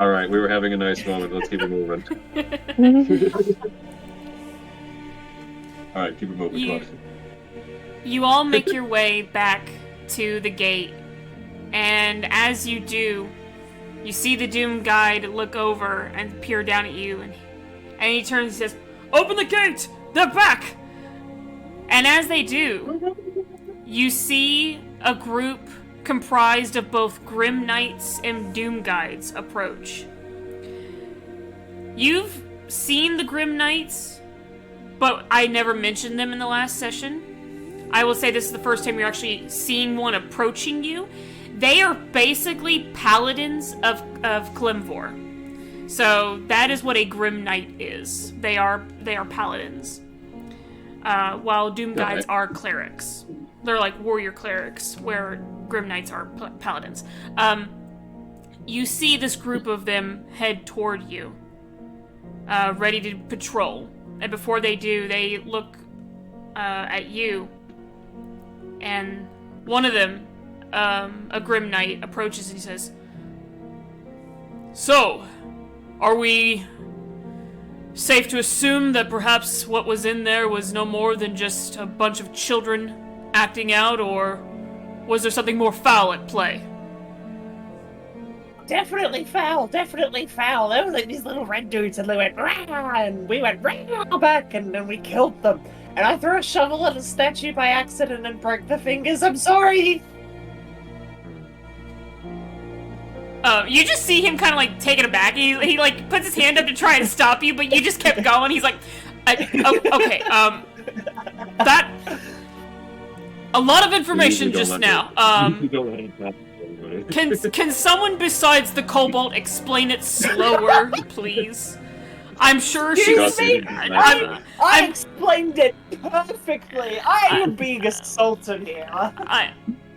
All right, we were having a nice moment. Let's keep it moving. All right, keep it moving. Come on. You all make your way back to the gate, and as you do, you see the Doom Guide look over and peer down at you, and he turns and says, "Open the gate! They're back!" And as they do, you see a group comprised of both Grim Knights and Doom Guides approach. You've seen the Grim Knights, but I never mentioned them in the last session. I will say this is the first time you're actually seeing one approaching you. They are basically paladins of Glimvor. So that is what a Grim Knight is. They are paladins. While Doom Guides are clerics. They're like warrior clerics, where Grim Knights are paladins. You see this group of them head toward you, ready to patrol. And before they do, they look at you, and one of them, a Grim Knight, approaches and he says, "So, are we safe to assume that perhaps what was in there was no more than just a bunch of children acting out, or was there something more foul at play?" Definitely foul, definitely foul. There were like these little red dudes and they went rah, and we went rah back and then we killed them. And I threw a shovel at a statue by accident and broke the fingers. I'm sorry. You just see him kind of like taken aback. He like puts his hand up to try and stop you, but you just kept going. He's like, okay, that a lot of information just now. Can someone besides the Cobalt explain it slower, please? I'm sure she's. I explained it perfectly. I am being assaulted here.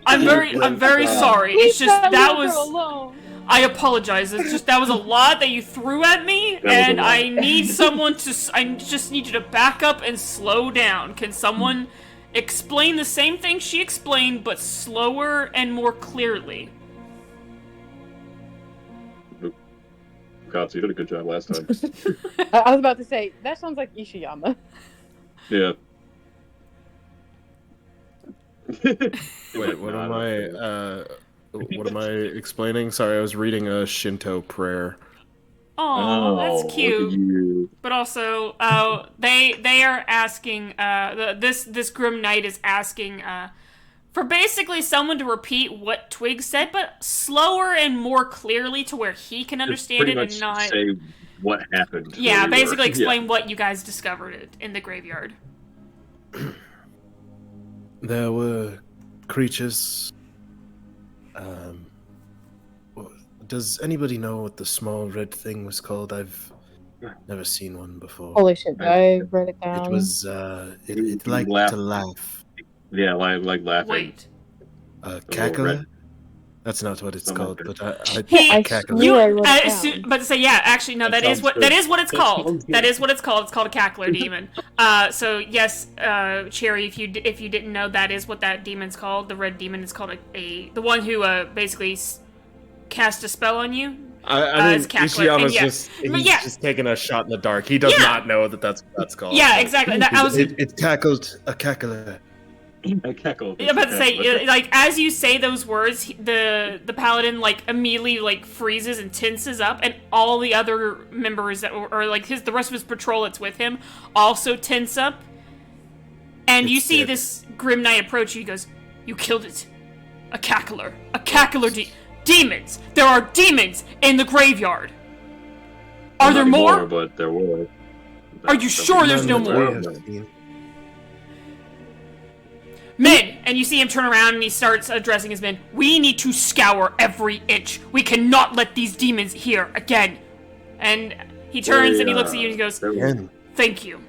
I'm very sorry. It's just that was. I apologize. It's just that was a lot that you threw at me, and I need someone to. I just need you to back up and slow down. Can someone explain the same thing she explained, but slower and more clearly? Katsu, you did a good job last time. I was about to say, that sounds like Ishiyama. Yeah. Wait, what am I explaining? Sorry, I was reading a Shinto prayer. Oh, that's cute. But also, they are asking. This Grim Knight is asking for basically someone to repeat what Twig said, but slower and more clearly to where he can understand it and not say what happened. Yeah, basically explain what you guys discovered in the graveyard. There were creatures. Does anybody know what the small red thing was called? I've never seen one before. Holy shit, I read it down. It was, it liked to laugh. Yeah, like laughing. Wait. Cackler? That's not what it's called, but I cackler. But to say, yeah, actually, no, that is what it's called. That is what it's called. It's called a cackler demon. So yes, Cherry, if you didn't know, that is what that demon's called. The red demon is called the one who basically cast a spell on you. I mean, Ishiyama's just taking a shot in the dark. He does not know that's what that's called. Yeah, exactly. It cackled a cackler. I cackled. I'm about to say, like, as you say those words, the paladin like immediately like freezes and tenses up, and all the other members that or like the rest of his patrol that's with him also tense up. And you see this Grim Knight approach you. He goes, "You killed it, a cackler demons. There are demons in the graveyard. Are there more? But there were. Are you sure there's no more?" Men! And you see him turn around and he starts addressing his men. "We need to scour every inch. We cannot let these demons here again." And he turns and he looks at you and he goes, "Thank you."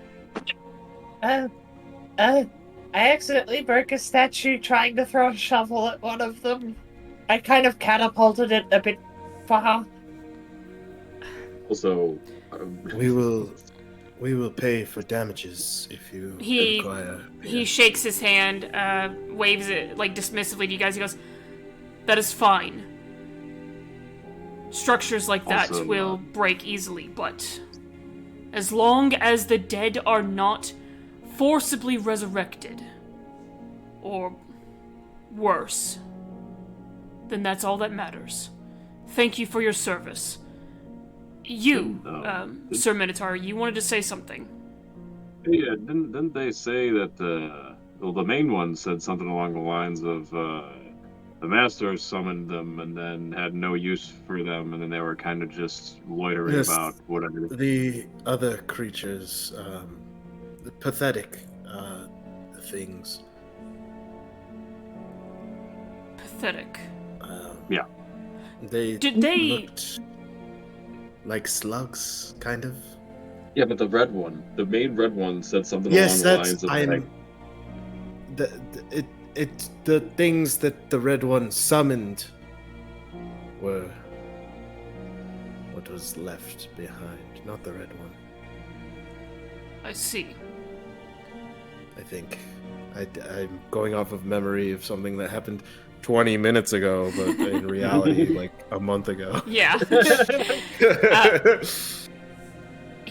I accidentally broke a statue trying to throw a shovel at one of them. I kind of catapulted it a bit far. Also, we will pay for damages if you require. He shakes his hand, waves it like dismissively to you guys. He goes, "That is fine. Structures like that will break easily, but as long as the dead are not forcibly resurrected, or worse, then that's all that matters. Thank you for your service. You, Sir Minotaur, you wanted to say something." Yeah, didn't they say that the main one said something along the lines of the master summoned them and then had no use for them, and then they were kind of just loitering about whatever. The other creatures, the pathetic things. Pathetic. Yeah. They Did they... looked like slugs, kind of. Yeah, but the main red one said something Yes, along the that's lines of I'm. The things that the red one summoned were what was left behind, not the red one. I see. I think I'm going off of memory of something that happened 20 minutes ago, but in reality, like a month ago. Yeah.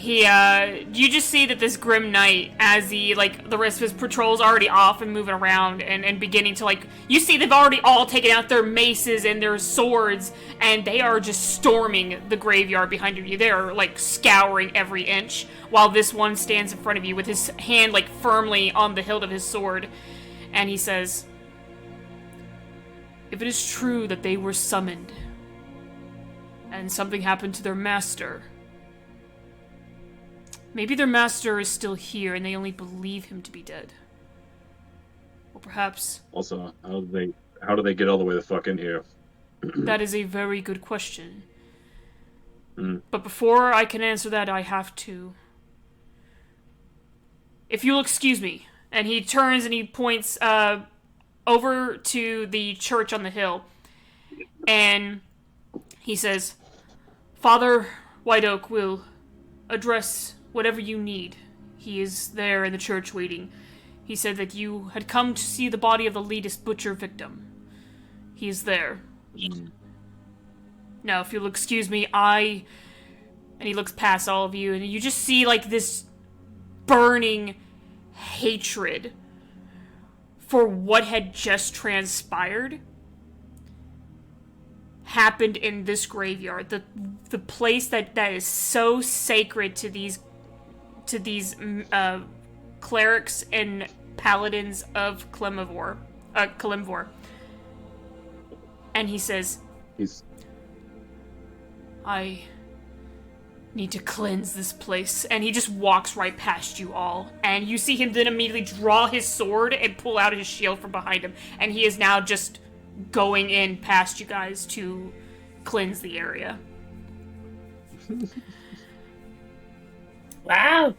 You just see that this grim knight, as the rest of his patrol's already off and moving around and beginning to, you see they've already all taken out their maces and their swords, and they are just storming the graveyard behind you. They are, scouring every inch, while this one stands in front of you with his hand, firmly on the hilt of his sword, and he says, "If it is true that they were summoned, and something happened to their master, maybe their master is still here and they only believe him to be dead. Or perhaps..." Also, how do they get all the way the fuck in here? That is a very good question. Mm. But before I can answer that, I have to... If you'll excuse me. And he turns and he points over to the church on the hill. And he says, "Father White Oak will address whatever you need. He is there in the church waiting. He said that you had come to see the body of the latest butcher victim. He is there. Now, if you'll excuse me, And he looks past all of you, and you just see, this burning hatred for what had just transpired happened in this graveyard. The place that is so sacred to these clerics and paladins of Kalimvor. And he says, "I need to cleanse this place." And he just walks right past you all. And you see him then immediately draw his sword and pull out his shield from behind him. And he is now just going in past you guys to cleanse the area. Wow.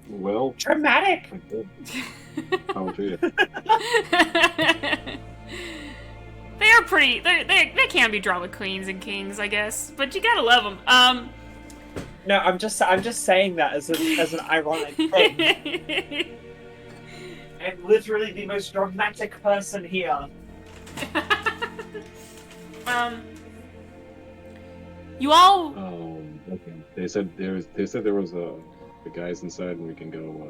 Well, dramatic. How would you? They are pretty. They can be drama queens and kings, I guess, but you gotta love them. No, I'm just saying that as an ironic thing. I'm literally the most dramatic person here. You all. Okay. They said there was the guys inside, and we can go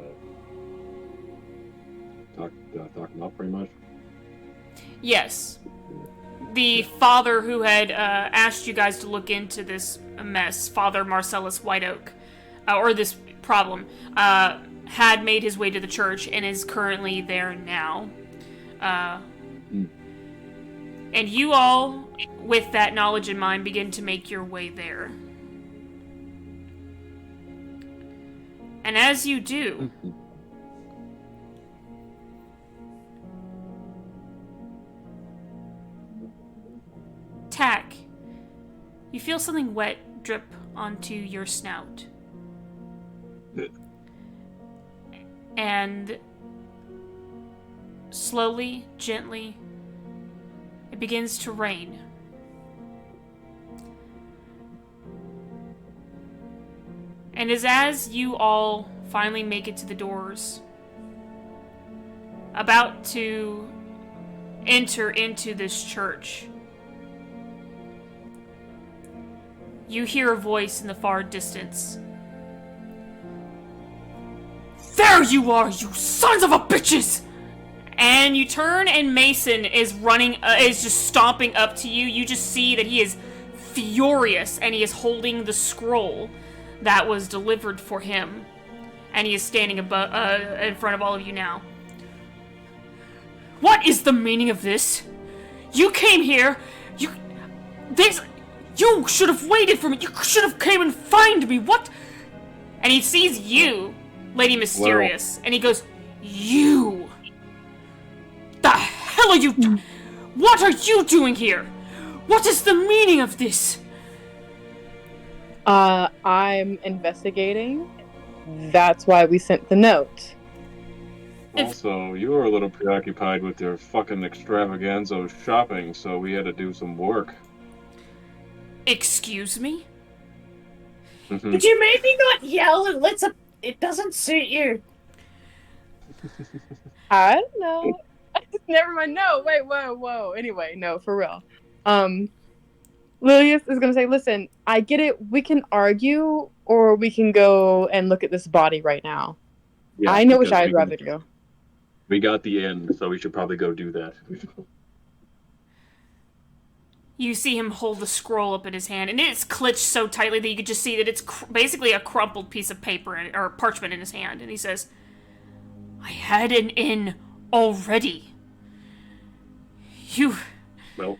talk them up, pretty much. Yes. The father who had asked you guys to look into this mess, Father Marcellus Whiteoak, or this problem, had made his way to the church and is currently there now. And you all, with that knowledge in mind, begin to make your way there. And as you do, Tack, you feel something wet drip onto your snout. And slowly, gently, it begins to rain. And as you all finally make it to the doors, about to enter into this church, you hear a voice in the far distance. "There you are, you sons of a bitches!" And you turn, and Mason is running, is just stomping up to you. You just see that he is furious, and he is holding the scroll that was delivered for him. And he is standing above, in front of all of you now. "What is the meaning of this? You came here, you should have waited for me, you should have came and find me, what?" And he sees you, Lady Mysterious, and he goes, "You! The hell are you? What are you doing here? What is the meaning of this? I'm investigating. That's why we sent the note. Also, you were a little preoccupied with your fucking extravaganza shopping, so we had to do some work. Excuse me? Could you maybe not yell and it doesn't suit you. I don't know. Never mind. No, wait, whoa. Anyway, no, for real. Lilius is gonna say, listen, I get it. We can argue, or we can go and look at this body right now. Yeah, I know which because I'd rather do. We got the end, so we should probably go do that. You see him hold the scroll up in his hand, and it's clinched so tightly that you could just see that it's basically a crumpled piece of paper or parchment in his hand. And he says, I had an inn already. Well,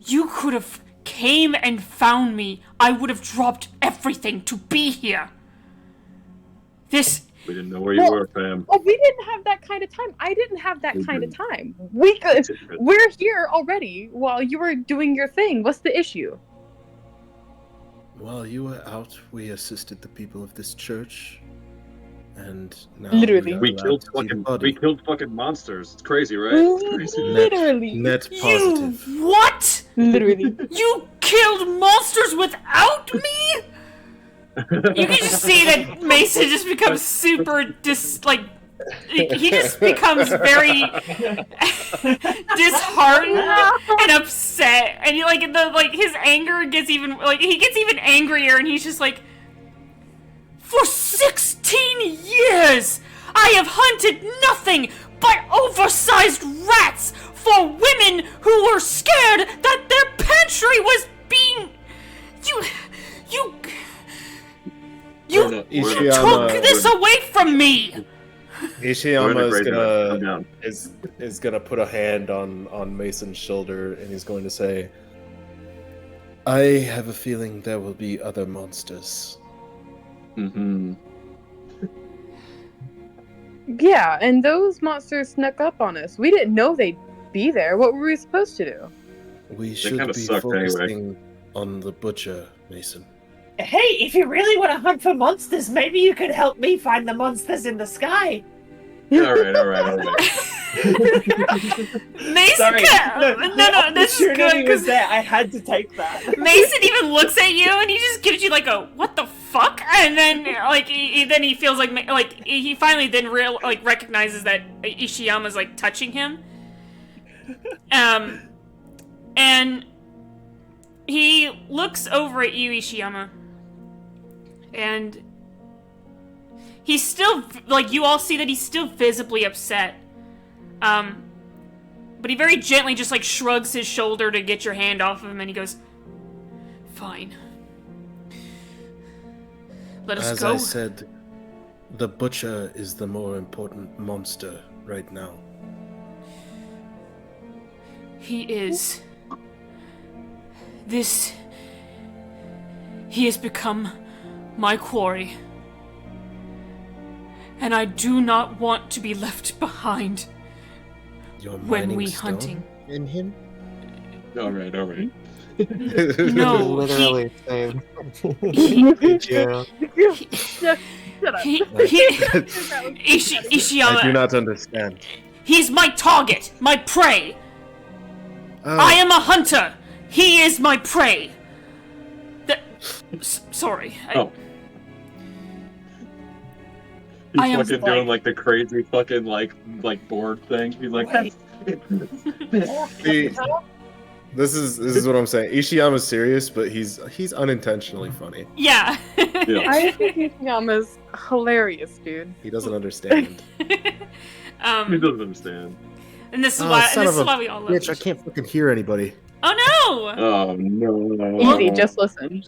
You could have came and found me. I would have dropped everything to be here. we didn't know where you were, fam. Oh, we didn't have that kind of time. I didn't have that kind of time. We're here already while you were doing your thing. What's the issue? While you were out, we assisted the people of this church, and now Literally. We killed fucking monsters. It's crazy, right? It's crazy. Literally. Net positive. You what? Literally. You killed monsters without me? You can just see that Mason just becomes super he just becomes very disheartened and upset, and his anger gets even angrier, and he's just like, for 16 years, I have hunted nothing but oversized rats for women who were scared that their pantry was being... You took this away from me! Ishiyama is gonna put a hand on Mason's shoulder, and he's going to say, I have a feeling there will be other monsters. Mm-hmm. Yeah, and those monsters snuck up on us. We didn't know they'd be there. What were we supposed to do? We should be focusing on the butcher, Mason. Hey, if you really want to hunt for monsters, maybe you could help me find the monsters in the sky. All right. Mason, Sorry. No, this is good because I had to take that. Mason even looks at you and he just gives you like a what the fuck, and then he feels like he finally then recognizes that Ishiyama's like touching him, and he looks over at you, Ishiyama, and he's still, you all see that he's still visibly upset. But he very gently just, shrugs his shoulder to get your hand off of him, and he goes, fine. Let us go. As I said, the butcher is the more important monster right now. He is. He has become my quarry. And I do not want to be left behind when we hunting. In him? All right. No, Literally same. Yeah. Shut up. Ishiyama, I do not understand. he's my target, my prey. I am a hunter. He is my prey. Sorry. He's I am fucking doing the crazy fucking board thing. He's like, See, this is what I'm saying. Ishiyama's serious, but he's unintentionally funny. Yeah. I think Ishiyama's hilarious, dude. He doesn't understand. he doesn't understand. And this is why we all love Bitch, I can't fucking hear anybody. Oh no! Oh no. Easy, just listen.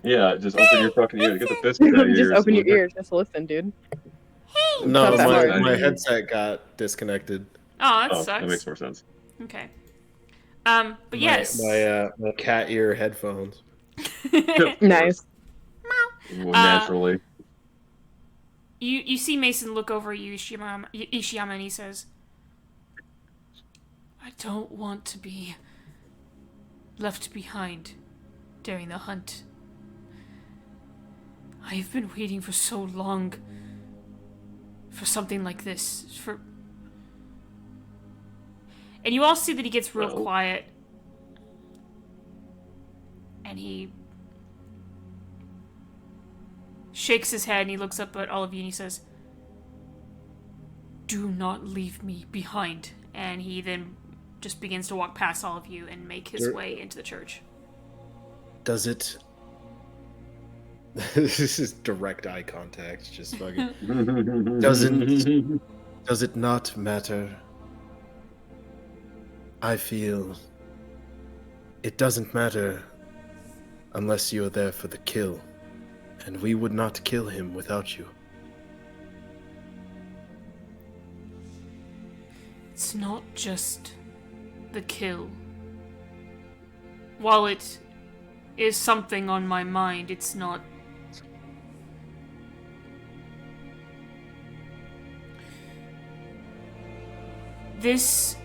Yeah, just open your fucking ears. Get the biscuit out of your ears. Just open your ears, just listen, dude. No, Not that hard. my headset got disconnected. Oh, that Oh, sucks. that makes more sense. Okay. But yes. My cat ear headphones. Nice. Well, naturally. You see Mason look over at you, Ishiyama, and he says, I don't want to be left behind during the hunt. I've been waiting for so long for something like this. And you all see that he gets real quiet. And he shakes his head and he looks up at all of you and he says, "Do not leave me behind." And he then just begins to walk past all of you and make his way into the church. Does it... This is direct eye contact, just fucking... Does it not matter? I feel... It doesn't matter unless you're there for the kill. And we would not kill him without you. It's not just the kill. While it is something on my mind, it's not... This...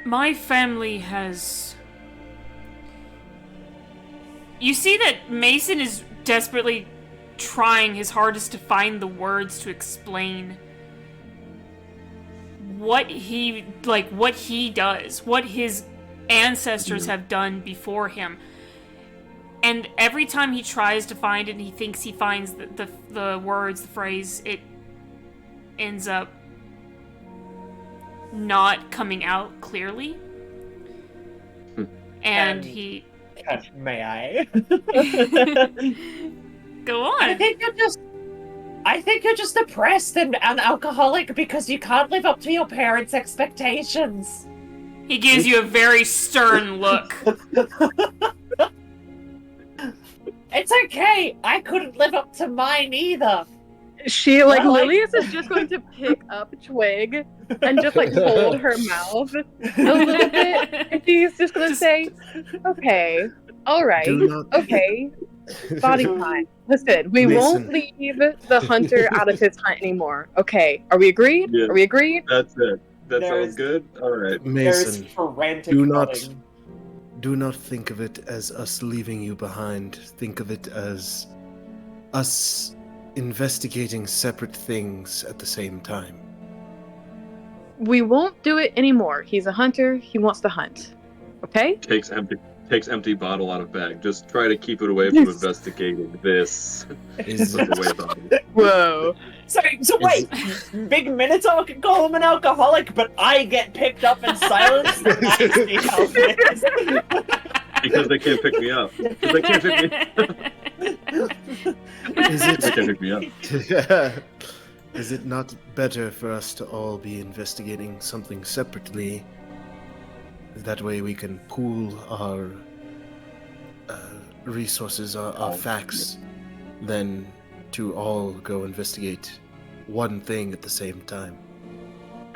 My family has... You see that Mason is desperately trying his hardest to find the words to explain what he does, what his ancestors have done before him. And every time he tries to find it and he thinks he finds the words, the phrase, it ends up not coming out clearly. And he... May I? Go on. I think you're just depressed and an alcoholic because you can't live up to your parents' expectations. He gives you a very stern look. It's okay. I couldn't live up to mine either. Lilius is just going to pick up Twig and just hold her mouth a little bit, and she's just going to say, "Okay, all right, okay, body time. Listen, we won't leave the hunter out of his hunt anymore. Okay, are we agreed? Yeah. Are we agreed? That's it. That sounds good. All right, Mason. Frantic Do not think of it as us leaving you behind. Think of it as us investigating separate things at the same time. We won't do it anymore. He's a hunter. He wants to hunt. Okay? Takes empty bottle out of bag. Just try to keep it away from investigating this. Is Away from it. Whoa. So wait, Big Minotaur can call him an alcoholic, but I get picked up and silenced? I see how it is. Because they can't pick me up. Because they can't pick me up. They can't pick me up. Is it not better for us to all be investigating something separately? That way we can pool our resources, our facts, than to all go investigate one thing at the same time.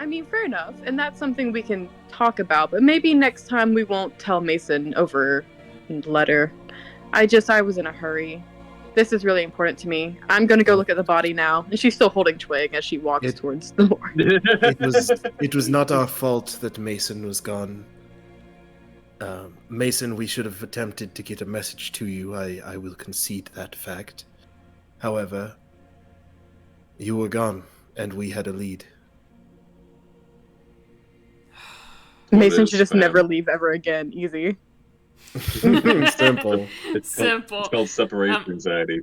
I mean, fair enough, and that's something we can talk about, but maybe next time we won't tell Mason over letter. I was in a hurry. This is really important to me. I'm gonna go look at the body now. And she's still holding Twig as she walks towards the door. It was not our fault that Mason was gone. Mason, we should have attempted to get a message to you. I will concede that fact. However, you were gone, and we had a lead. Mason should just never leave ever again. Easy. Simple. Simple. It's called separation anxiety.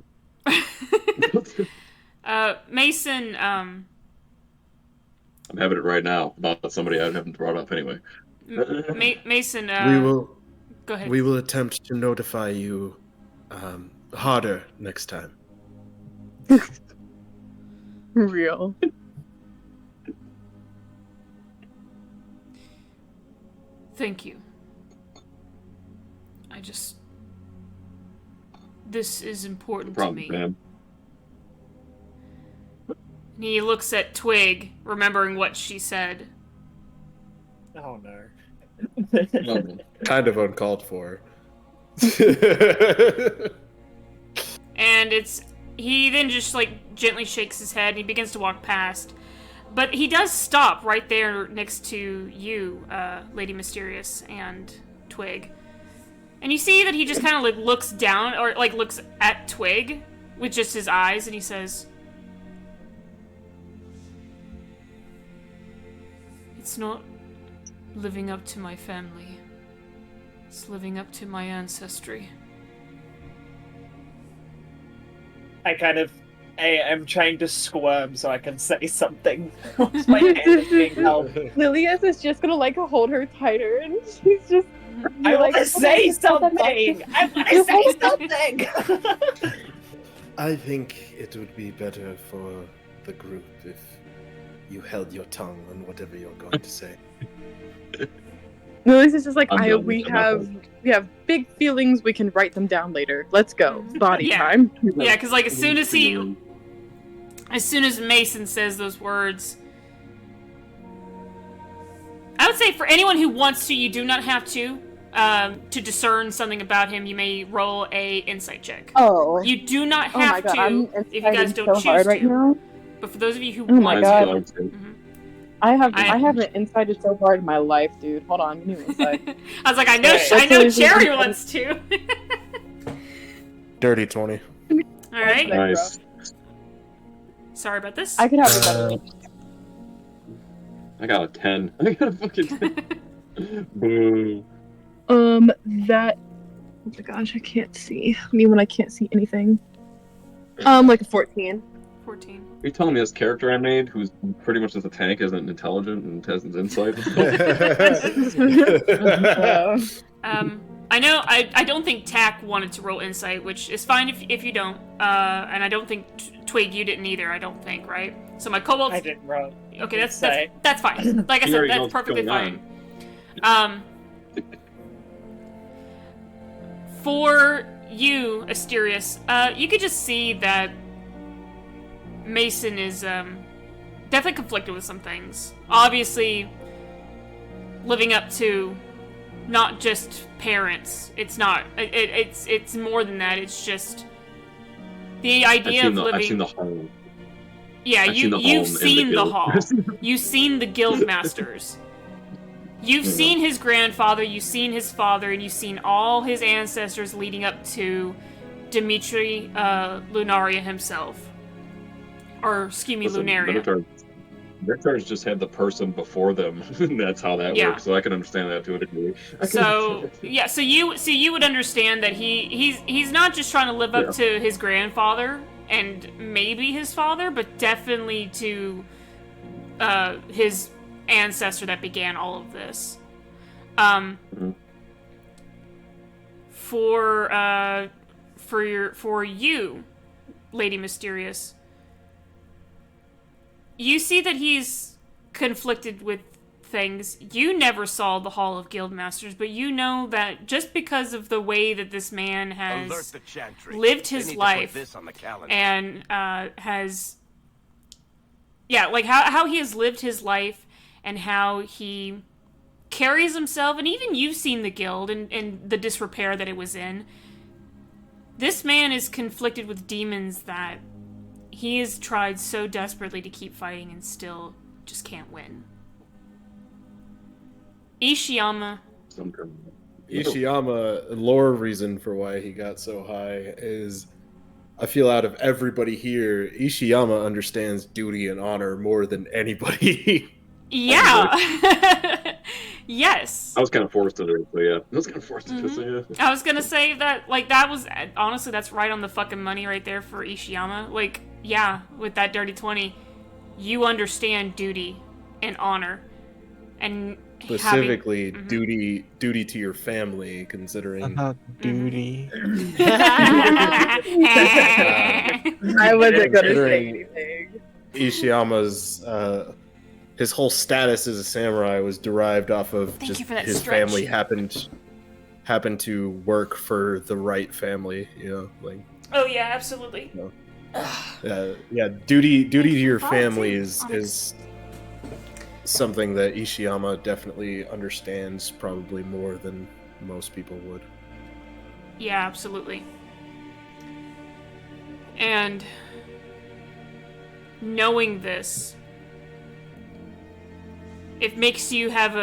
Mason, I'm having it right now about somebody I haven't brought up anyway. Mason, go ahead. We will attempt to notify you harder next time. Real. Thank you. This is important to me. Man. And he looks at Twig, remembering what she said. Oh no. Kind of uncalled for. And he then just gently shakes his head and he begins to walk past. but he does stop right there next to you, Lady Mysterious and Twig. And you see that he just kind of like looks down, or like looks at Twig with just his eyes, and he says, "It's not living up to my family. It's living up to my ancestry." I am trying to squirm so I can say something. My hand is being held. Lilias is just gonna like hold her tighter, and she's just. I want to say something. I want to say something. I think it would be better for the group if you held your tongue on whatever you're going to say. Lilias is just like, I'm done. we I'm have big feelings. We can write them down later. Let's go. Body Yeah. time. Yeah, because like as soon as Mason says those words, I would say for anyone who wants to, you do not have to discern something about him. You may roll a insight check. Oh. You do not Oh my have god, to I'm if you guys don't so choose hard to. right now. But for those of you who Oh my want god. to, I haven't incited so hard in my life, dude. Hold on, give me one sec. I was like, I know Let's Cherry do- wants to. Dirty 20. All right. Nice. Sorry about this. I could have a better. I got a 10. I got a fucking 10. Boo. That. Oh my gosh, I can't see. Me when I can't see anything. Like a 14. 14. Are you telling me this character I made, who's pretty much just a tank, isn't intelligent and hasn't insight? I know. I don't think Tack wanted to roll insight, which is fine if you don't. And I don't think Twig, you didn't either. I don't think, right? So my kobolds. I didn't roll. Okay, that's fine. Like I You said, already know that's what's perfectly going fine. For you, Asterius, you could just see that Mason is definitely conflicted with some things. Obviously, living up to not just parents. It's not. It's more than that. It's just the idea of living. I've seen the home. Yeah, you've seen the hall. guild. You've seen the guild masters. You've seen his grandfather, you've seen his father, and you've seen all his ancestors leading up to Dimitri Lunaria himself. Or, excuse me, Lunaria. Minotaurs just had the person before them, and that's how that works, so I can understand that to a degree. So you would understand that he's not just trying to live up to his grandfather and maybe his father, but definitely to his ancestor that began all of this. For you, Lady Mysterious, you see that he's conflicted with things. You never saw the Hall of Guildmasters, but you know that just because of the way that this man has lived his life and has like how he has lived his life and how he carries himself, and even you've seen the guild and the disrepair that it was in. This man is conflicted with demons that he has tried so desperately to keep fighting and still just can't win. Ishiyama, lore reason for why he got so high is, I feel out of everybody here, Ishiyama understands duty and honor more than anybody. Yeah. Yes. I was kind of forced into it, so yeah. I was kind of forced into it, so yeah. I was gonna say that, like, that was, honestly, that's right on the fucking money right there for Ishiyama. Like, yeah, with that dirty 20, you understand duty and honor. And specifically duty to your family, considering about duty. I wasn't gonna say anything. Ishiyama's his whole status as a samurai was derived off of just his family happened to work for the right family, you know, like. Oh yeah, absolutely. You know, duty to your family is something that Ishiyama definitely understands, probably more than most people would. Yeah, absolutely. And knowing this, it makes you have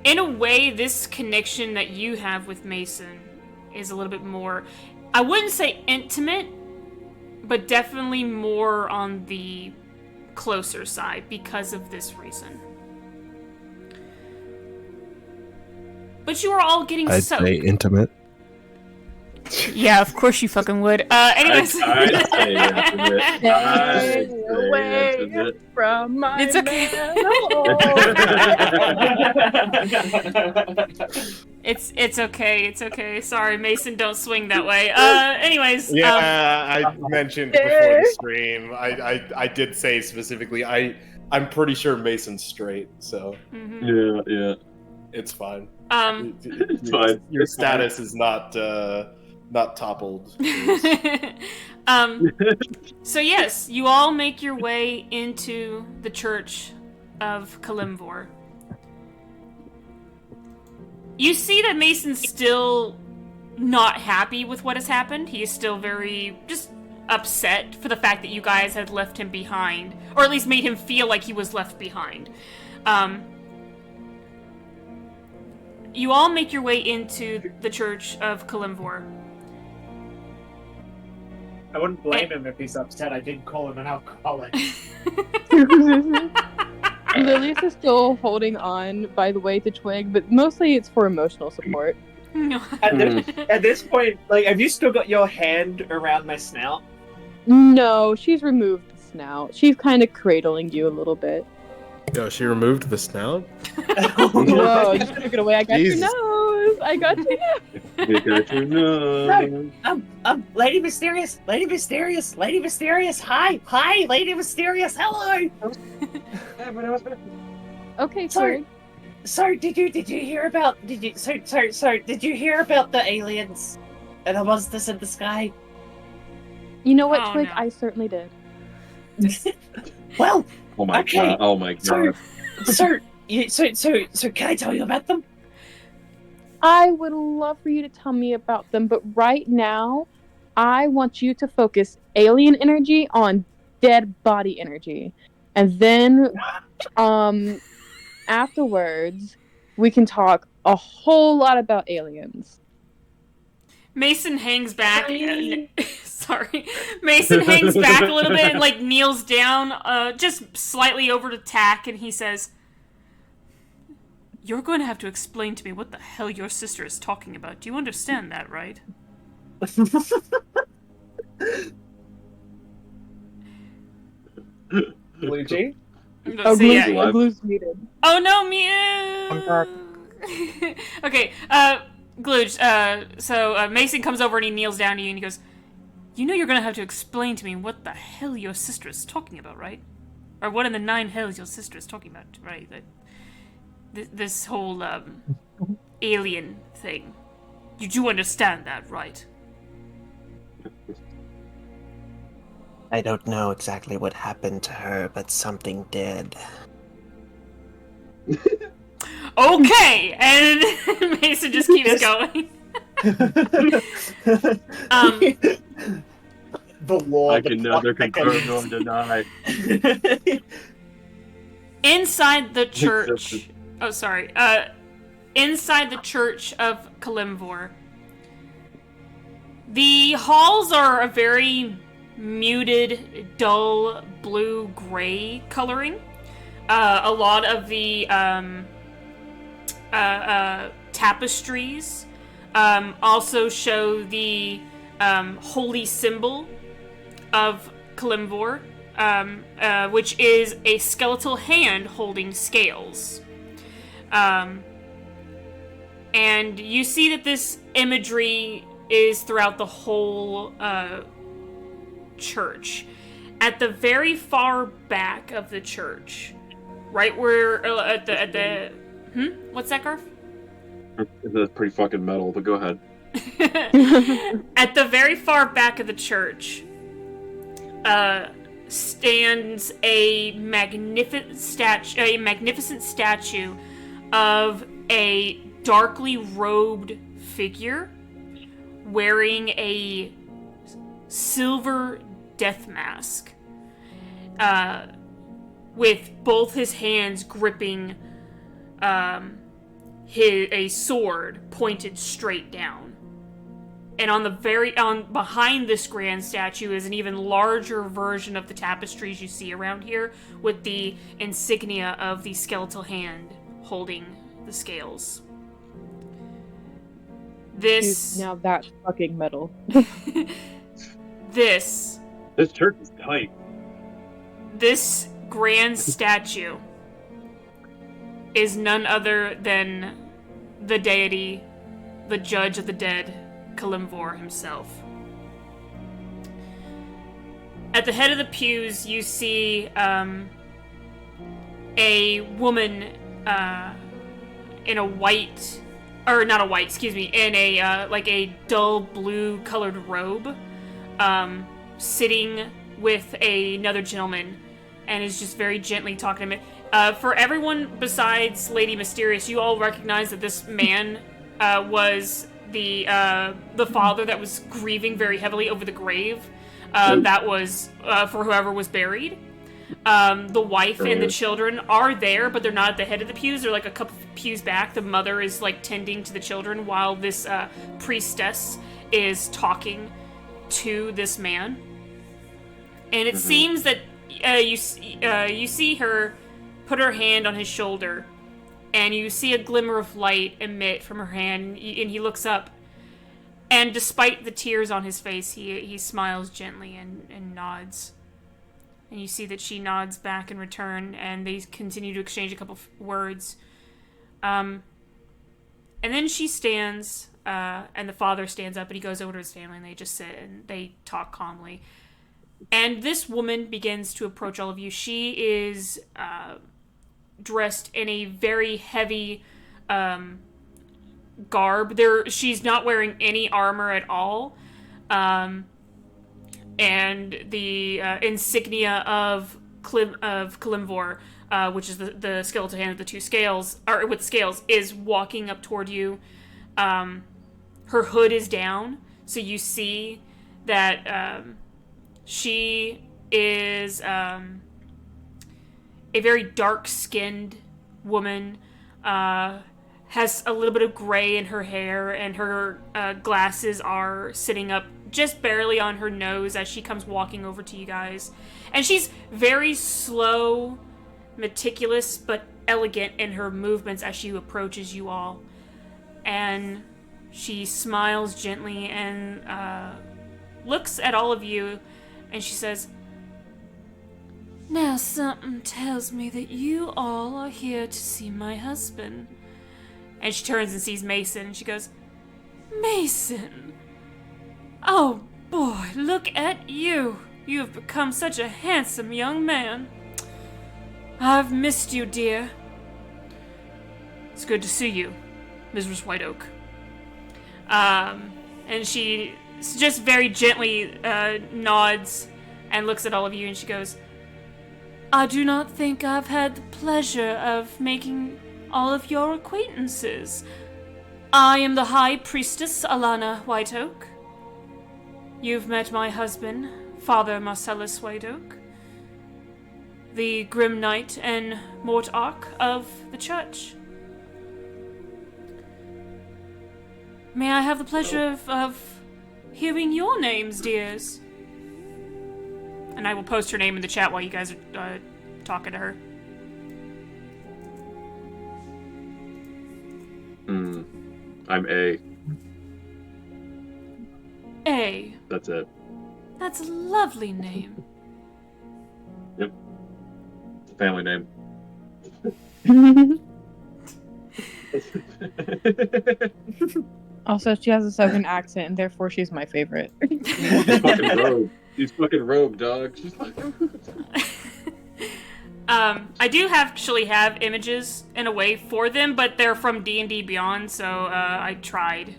in a way, this connection that you have with Mason is a little bit more, I wouldn't say intimate, but definitely more on the closer side because of this reason. But you are all getting I'd soaked. say intimate. Yeah, of course you fucking would. Anyways. I'd say intimate. I'd Stay say away intimate. from my It's okay. It's okay. It's okay. Sorry, Mason, don't swing that way. Anyways. Yeah, I mentioned before the stream. I did say specifically. I'm pretty sure Mason's straight, so Yeah. it's fine. It's fine. Your status is not toppled. So yes, you all make your way into the church of Kalimvor. You see that Mason's still not happy with what has happened. He is still very just upset for the fact that you guys had left him behind, or at least made him feel like he was left behind. You all make your way into the church of Kalimvor. I wouldn't blame him if he's upset. I did call him an alcoholic. Lilius is still holding on, by the way, to Twig, but mostly it's for emotional support. No. At this point, like, have you still got your hand around my snout? No, she's removed the snout. She's kind of cradling you a little bit. Yo, she removed the snout? Whoa, you took it away. I got Jesus. your nose. I got you. You got your nose. Lady Mysterious, Lady Mysterious, Lady Mysterious, hi, Lady Mysterious, hello. Okay, Sorry. Twig. So did you hear about did you hear about the aliens and the monsters in the sky? You know what, Oh, Twig? no. I certainly did. Well, Oh my okay. god. Oh my god. So can I tell you about them? I would love for you to tell me about them, but right now, I want you to focus alien energy on dead body energy. And then, afterwards, we can talk a whole lot about aliens. Mason hangs back. Sorry. Mason hangs back a little bit and, like, kneels down, just slightly over to Tack, and he says, "You're going to have to explain to me what the hell your sister is talking about. Do you understand that, right?" Luigi? Glue's muted. Oh no, Mew! I'm back. Okay, Glooge, so Mason comes over and he kneels down to you and he goes, "You know you're gonna have to explain to me what the hell your sister is talking about, right? Or what in the nine hells your sister is talking about, right? This whole, alien thing. You do understand that, right?" I don't know exactly what happened to her, but something did. Okay! And Mason just keeps going. The law. I can neither confirm nor deny. Inside the church... Oh, sorry. Inside the church of Kalimvor, the halls are a very muted, dull blue-gray coloring. A lot of the tapestries also show the holy symbol of Kalimvor, which is a skeletal hand holding scales. And you see that this imagery is throughout the whole church. At the very far back of the church, right where at the what's that, Garf? That's pretty fucking metal, but go ahead. At the very far back of the church stands a magnificent statue of a darkly robed figure wearing a silver death mask. with both his hands gripping a sword pointed straight down. And behind this grand statue is an even larger version of the tapestries you see around here, with the insignia of the skeletal hand holding the scales. This... Dude, now that's fucking metal. This church is tight. This grand statue is none other than the deity, the judge of the dead, Kalimvor himself. At the head of the pews, you see a woman in a white, or not a white, excuse me, in a like a dull blue colored robe, sitting with another gentleman, and is just very gently talking to him. For everyone besides Lady Mysterious, you all recognize that this man was the father that was grieving very heavily over the grave that was for whoever was buried. The wife and the children are there, but they're not at the head of the pews. They're like a couple pews back. The mother is like tending to the children while this priestess is talking to this man. And it seems that you see her put her hand on his shoulder, and you see a glimmer of light emit from her hand, and he looks up. And despite the tears on his face, he smiles gently and nods. And you see that she nods back in return, and they continue to exchange a couple of words. And then she stands, and the father stands up, and he goes over to his family, and they just sit, and they talk calmly. And this woman begins to approach all of you. She is dressed in a very heavy garb. She's not wearing any armor at all. And the insignia of Kalimvor, which is the skeletal hand with the two scales, or with scales, is walking up toward you. Her hood is down, so you see that she is a very dark-skinned woman, has a little bit of gray in her hair, and her glasses are sitting up just barely on her nose as she comes walking over to you guys. And she's very slow, meticulous, but elegant in her movements as she approaches you all. And she smiles gently and looks at all of you, and she says, "Now something tells me that you all are here to see my husband." And she turns and sees Mason, and she goes, "Mason! Oh boy, look at you! You have become such a handsome young man. I've missed you, dear." "It's good to see you, Mrs. White Oak." And she just very gently nods and looks at all of you, and she goes, "I do not think I've had the pleasure of making all of your acquaintances. I am the High Priestess Alana White Oak. You've met my husband, Father Marcellus White Oak, the Grim Knight and Mortarch of the church. May I have the pleasure of hearing your names, dears?" And I will post her name in the chat while you guys are talking to her. I'm A. A. That's it. That's a lovely name. Yep. It's a family name. Also, she has a southern accent, and therefore she's my favorite. She's fucking rogue. She's fucking rogue, dog. She's fucking I do actually have images in a way for them, but they're from D&D Beyond, so I tried.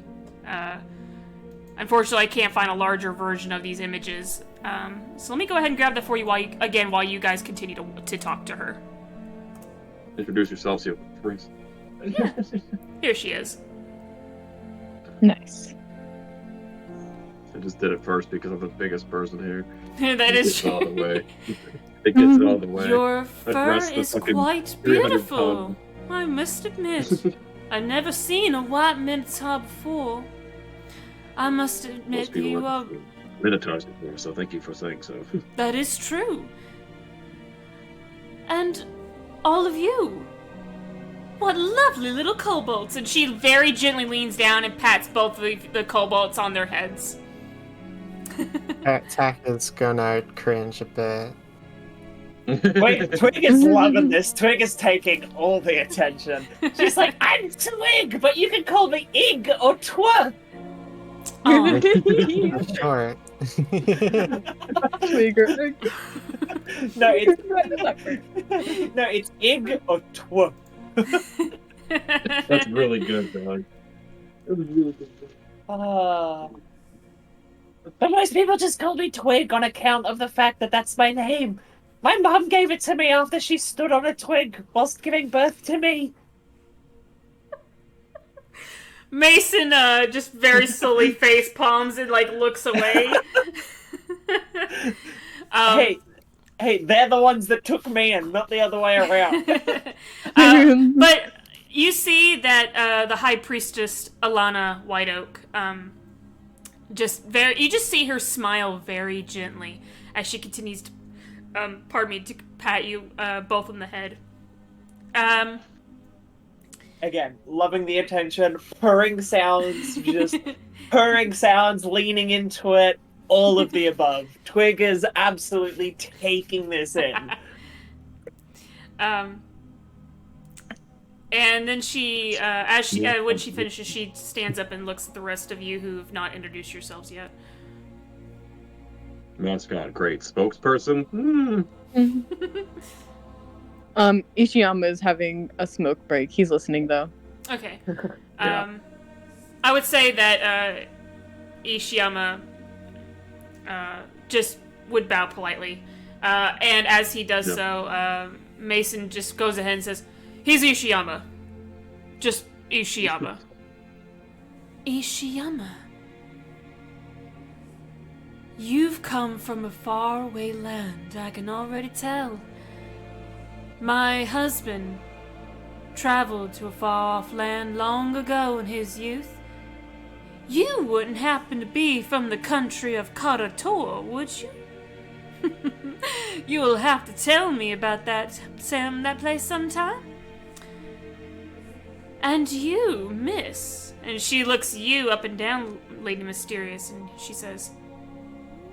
Unfortunately, I can't find a larger version of these images. So let me go ahead and grab that for you while you guys continue to talk to her. Introduce yourselves, you freaks. Yeah. Here she is. Nice. I just did it first because I'm the biggest person here. That is true. It gets it all the way. Your fur is quite beautiful, I must admit. I've never seen a white minotaur before. I must admit that you are... Minotaurs before, so thank you for saying so. That is true. And all of you. What lovely little kobolds. And she very gently leans down and pats both of the kobolds on their heads. Tak is gonna cringe a bit. Wait, Twig is loving this. Twig is taking all the attention. She's like, I'm Twig, but you can call me Ig or Twa. Oh. Short. Twig or Ig. No, it's Ig or Twa. That's really good, dog. That was really good. But most people just call me Twig on account of the fact that that's my name. My mom gave it to me after she stood on a twig whilst giving birth to me. Mason just very slowly face palms and like looks away. Hey, they're the ones that took me and not the other way around. But you see that the High Priestess Alana Whiteoak, you just see her smile very gently as she continues to, to pat you both on the head. Again, loving the attention, purring sounds, leaning into it, all of the above. Twig is absolutely taking this in. And then she, when she finishes, she stands up and looks at the rest of you who have not introduced yourselves yet. Mascot, great spokesperson. Ishiyama is having a smoke break. He's listening though. Okay. Yeah. I would say that Ishiyama just would bow politely. And as he does so, Mason just goes ahead and says, "He's Ishiyama. Just Ishiyama." Ishiyama. You've come from a faraway land, I can already tell. My husband traveled to a far-off land long ago in his youth. You wouldn't happen to be from the country of Karator, would you? You'll have to tell me about that place sometime. And you, miss. And she looks you up and down, Lady Mysterious, and she says,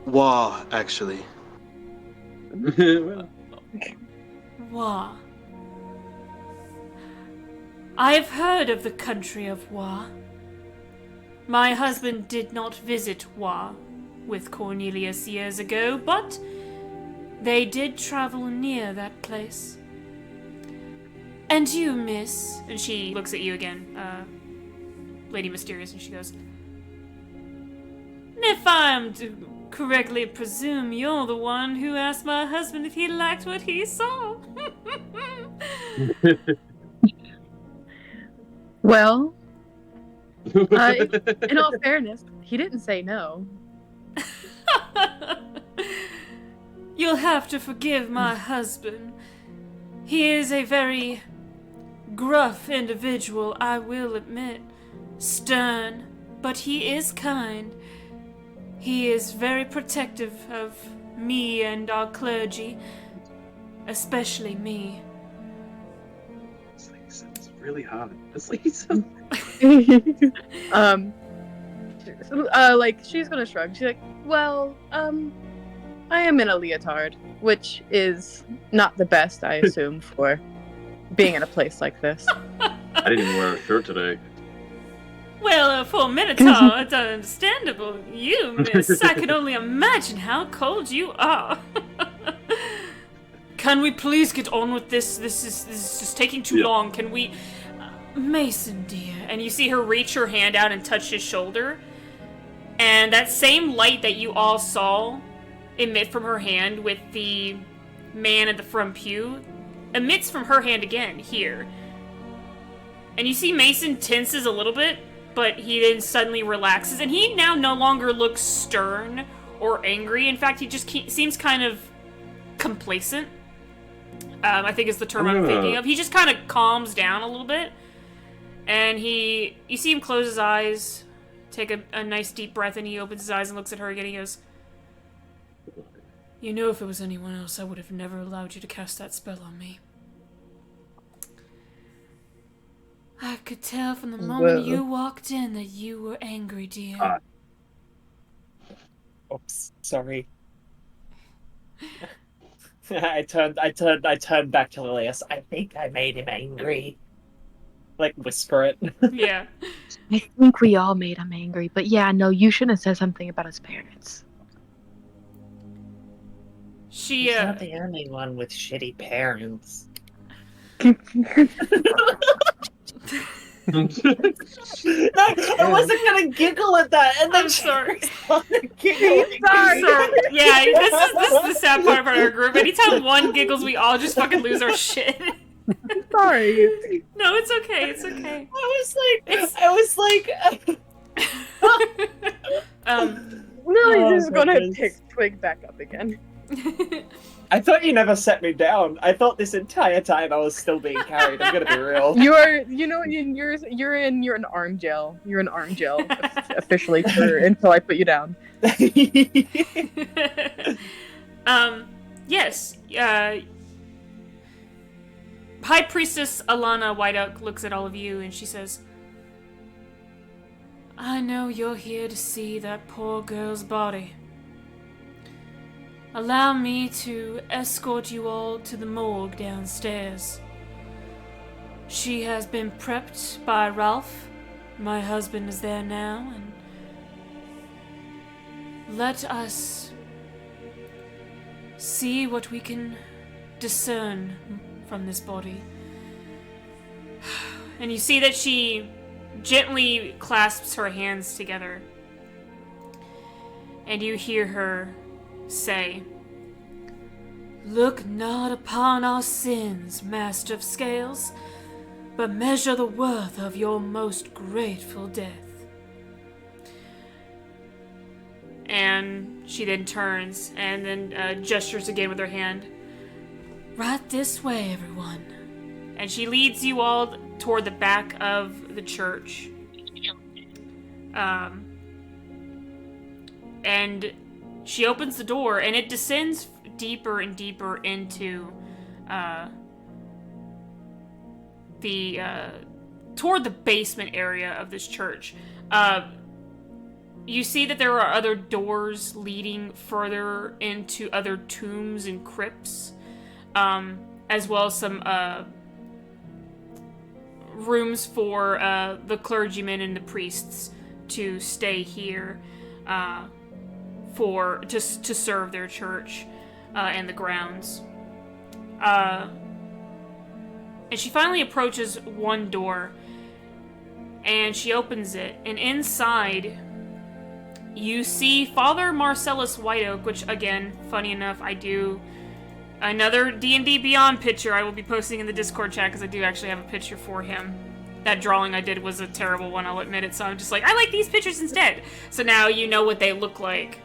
Wah, actually. Wah. I've heard of the country of Wah. My husband did not visit Wah with Cornelius years ago, but they did travel near that place. And you, miss, and she looks at you again, Lady Mysterious, and she goes, if I'm to correctly presume, you're the one who asked my husband if he liked what he saw. Well, in all fairness, he didn't say no. You'll have to forgive my husband. He is a very gruff individual, I will admit. Stern, but he is kind. He is very protective of me and our clergy, especially me. It's really hot. It's like she's gonna shrug. She's like, well, I am in a leotard, which is not the best, I assume, for being in a place like this. I didn't even wear a shirt today. Well, for a Minotaur, it's understandable. You, miss, I can only imagine how cold you are. Can we please get on with this? This is just taking too long. Can we... Mason, dear. And you see her reach her hand out and touch his shoulder. And that same light that you all saw emit from her hand with the man at the front pew emits from her hand again, here. And you see Mason tenses a little bit, but he then suddenly relaxes, and he now no longer looks stern or angry. In fact, he just seems kind of complacent. I think is the term I'm thinking of. He just kind of calms down a little bit. And you see him close his eyes, take a nice deep breath, and he opens his eyes and looks at her again. He goes, "You know, if it was anyone else, I would have never allowed you to cast that spell on me. I could tell from the moment you walked in that you were angry, dear." Oops, sorry. I turned back to Lilius. I think I made him angry. Like, whisper it. Yeah. I think we all made him angry, but yeah, no, you shouldn't have said something about his parents. He's not the only one with shitty parents. No, I wasn't gonna giggle at that, and then I'm sorry. Giggling. Sorry. Yeah, this is the sad part of our group. Anytime one giggles, we all just fucking lose our shit. Sorry. No, it's okay. It's okay. I was like. Lily's just gonna pick Twig back up again. I thought you never set me down. I thought this entire time I was still being carried. I'm gonna be real. You're in arm jail. You're in arm jail officially until I put you down. Yes. High Priestess Alana White Oak looks at all of you and she says, "I know you're here to see that poor girl's body. Allow me to escort you all to the morgue downstairs. She has been prepped by Ralph. My husband is there now, and let us see what we can discern from this body." And you see that she gently clasps her hands together. And you hear her say, "Look not upon our sins, Master of Scales, but measure the worth of your most grateful death." And she then turns and then gestures again with her hand. "Right this way, everyone." And she leads you all toward the back of the church. And she opens the door, and it descends deeper and deeper into toward the basement area of this church. You see that there are other doors leading further into other tombs and crypts, as well as some rooms for the clergymen and the priests to stay here to serve their church and the grounds. And she finally approaches one door, and she opens it, and inside you see Father Marcellus Whiteoak, which, again, funny enough, I do another D&D Beyond picture I will be posting in the Discord chat, because I do actually have a picture for him. That drawing I did was a terrible one, I'll admit it, so I'm just like, I like these pictures instead. So now you know what they look like.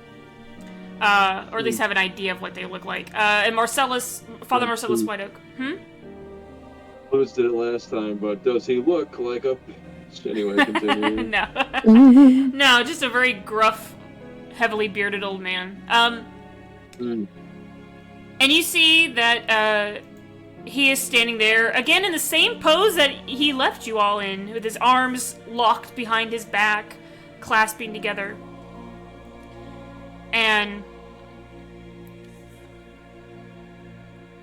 Or at least have an idea of what they look like. And Father Marcellus Whiteoak. Posted it last time, but does he look like a... Anyway, continue. No. No, just a very gruff, heavily bearded old man. And you see that he is standing there, again in the same pose that he left you all in, with his arms locked behind his back, clasping together. And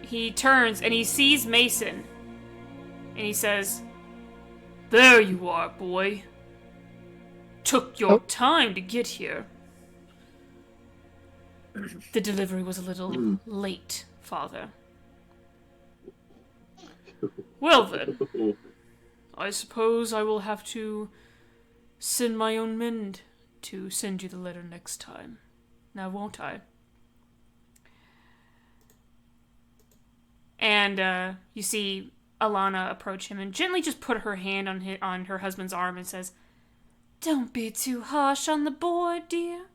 he turns and he sees Mason, and he says, "There you are, boy. Took your time to get here. The delivery was a little late, Father. Well then, I suppose I will have to send my own men to send you the letter next time. Now won't I?" And you see Alana approach him and gently just put her hand on her husband's arm and says, "Don't be too harsh on the boy, dear.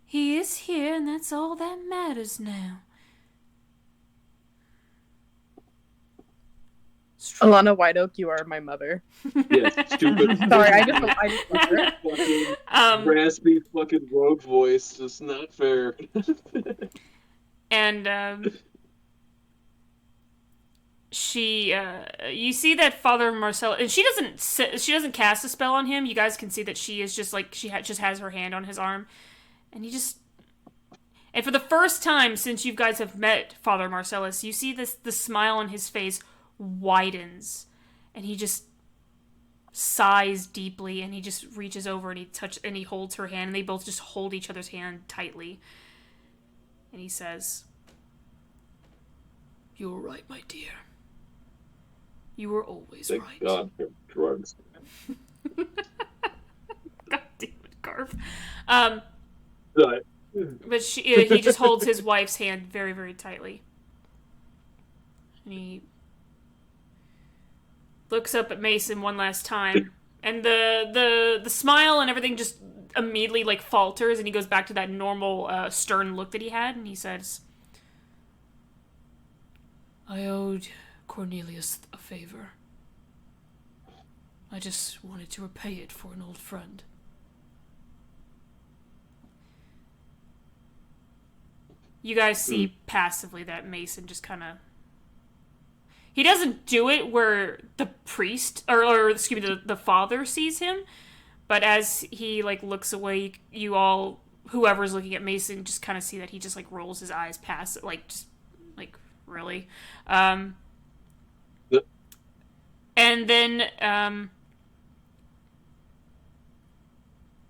He is here, and that's all that matters now. Alana White Oak, you are my mother. Yeah, stupid. Sorry, I just fucking raspy fucking rogue voice. Just not fair. And you see that Father Marcella, and she doesn't cast a spell on him. You guys can see that she is just like just has her hand on his arm, and and for the first time since you guys have met Father Marcellus, you see the smile on his face widens, and he just sighs deeply, and he just reaches over and he holds her hand, and they both just hold each other's hand tightly, and he says, "You were right, my dear. You were always Thank right." God for drugs. God damn it, Garf. But he just holds his wife's hand very, very tightly. And he looks up at Mason one last time. And the smile and everything just immediately like falters, and he goes back to that normal stern look that he had, and he says, "I owed Cornelius a favor. I just wanted to repay it for an old friend." You guys see passively that Mason just kind of... He doesn't do it where the priest, or excuse me, the father sees him, but as he, like, looks away, you all, whoever's looking at Mason, just kind of see that he just, like, rolls his eyes past it, like, just, like, really? And then,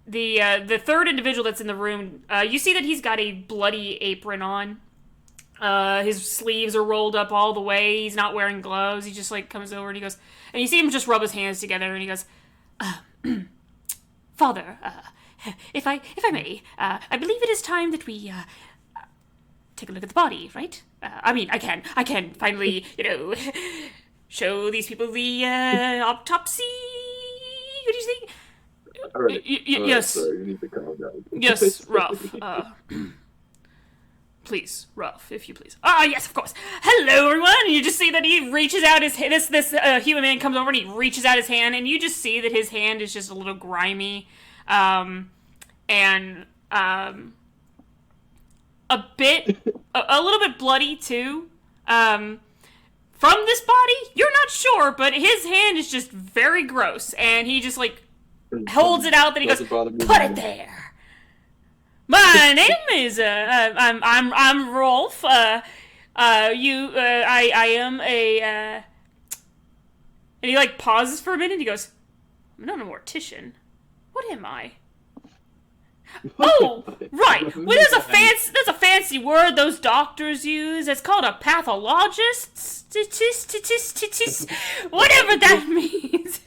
the third individual that's in the room, you see that he's got a bloody apron on. His sleeves are rolled up all the way. He's not wearing gloves. He just, like, comes over and he goes... And you see him just rub his hands together and he goes, "Father, if I may, I believe it is time that we, take a look at the body, right? I mean, I can finally, show these people the, autopsy. What do you think?" All right. Yes. Sorry, you need to calm down. Yes, Ruff. Please, Ruff, if you please. Yes, of course. Hello, everyone. And you just see that he reaches out his this human man comes over and he reaches out his hand, and you just see that his hand is just a little grimy, and a little bit bloody too. From this body, you're not sure, but his hand is just very gross, and he just like holds it out. Then he goes, "Put it there. My name is I'm Rolf. I am a and he like pauses for a minute. He goes, "I'm not a mortician. What am I?" Oh, right. Well, there's a fancy word those doctors use. It's called a pathologist. Whatever that means.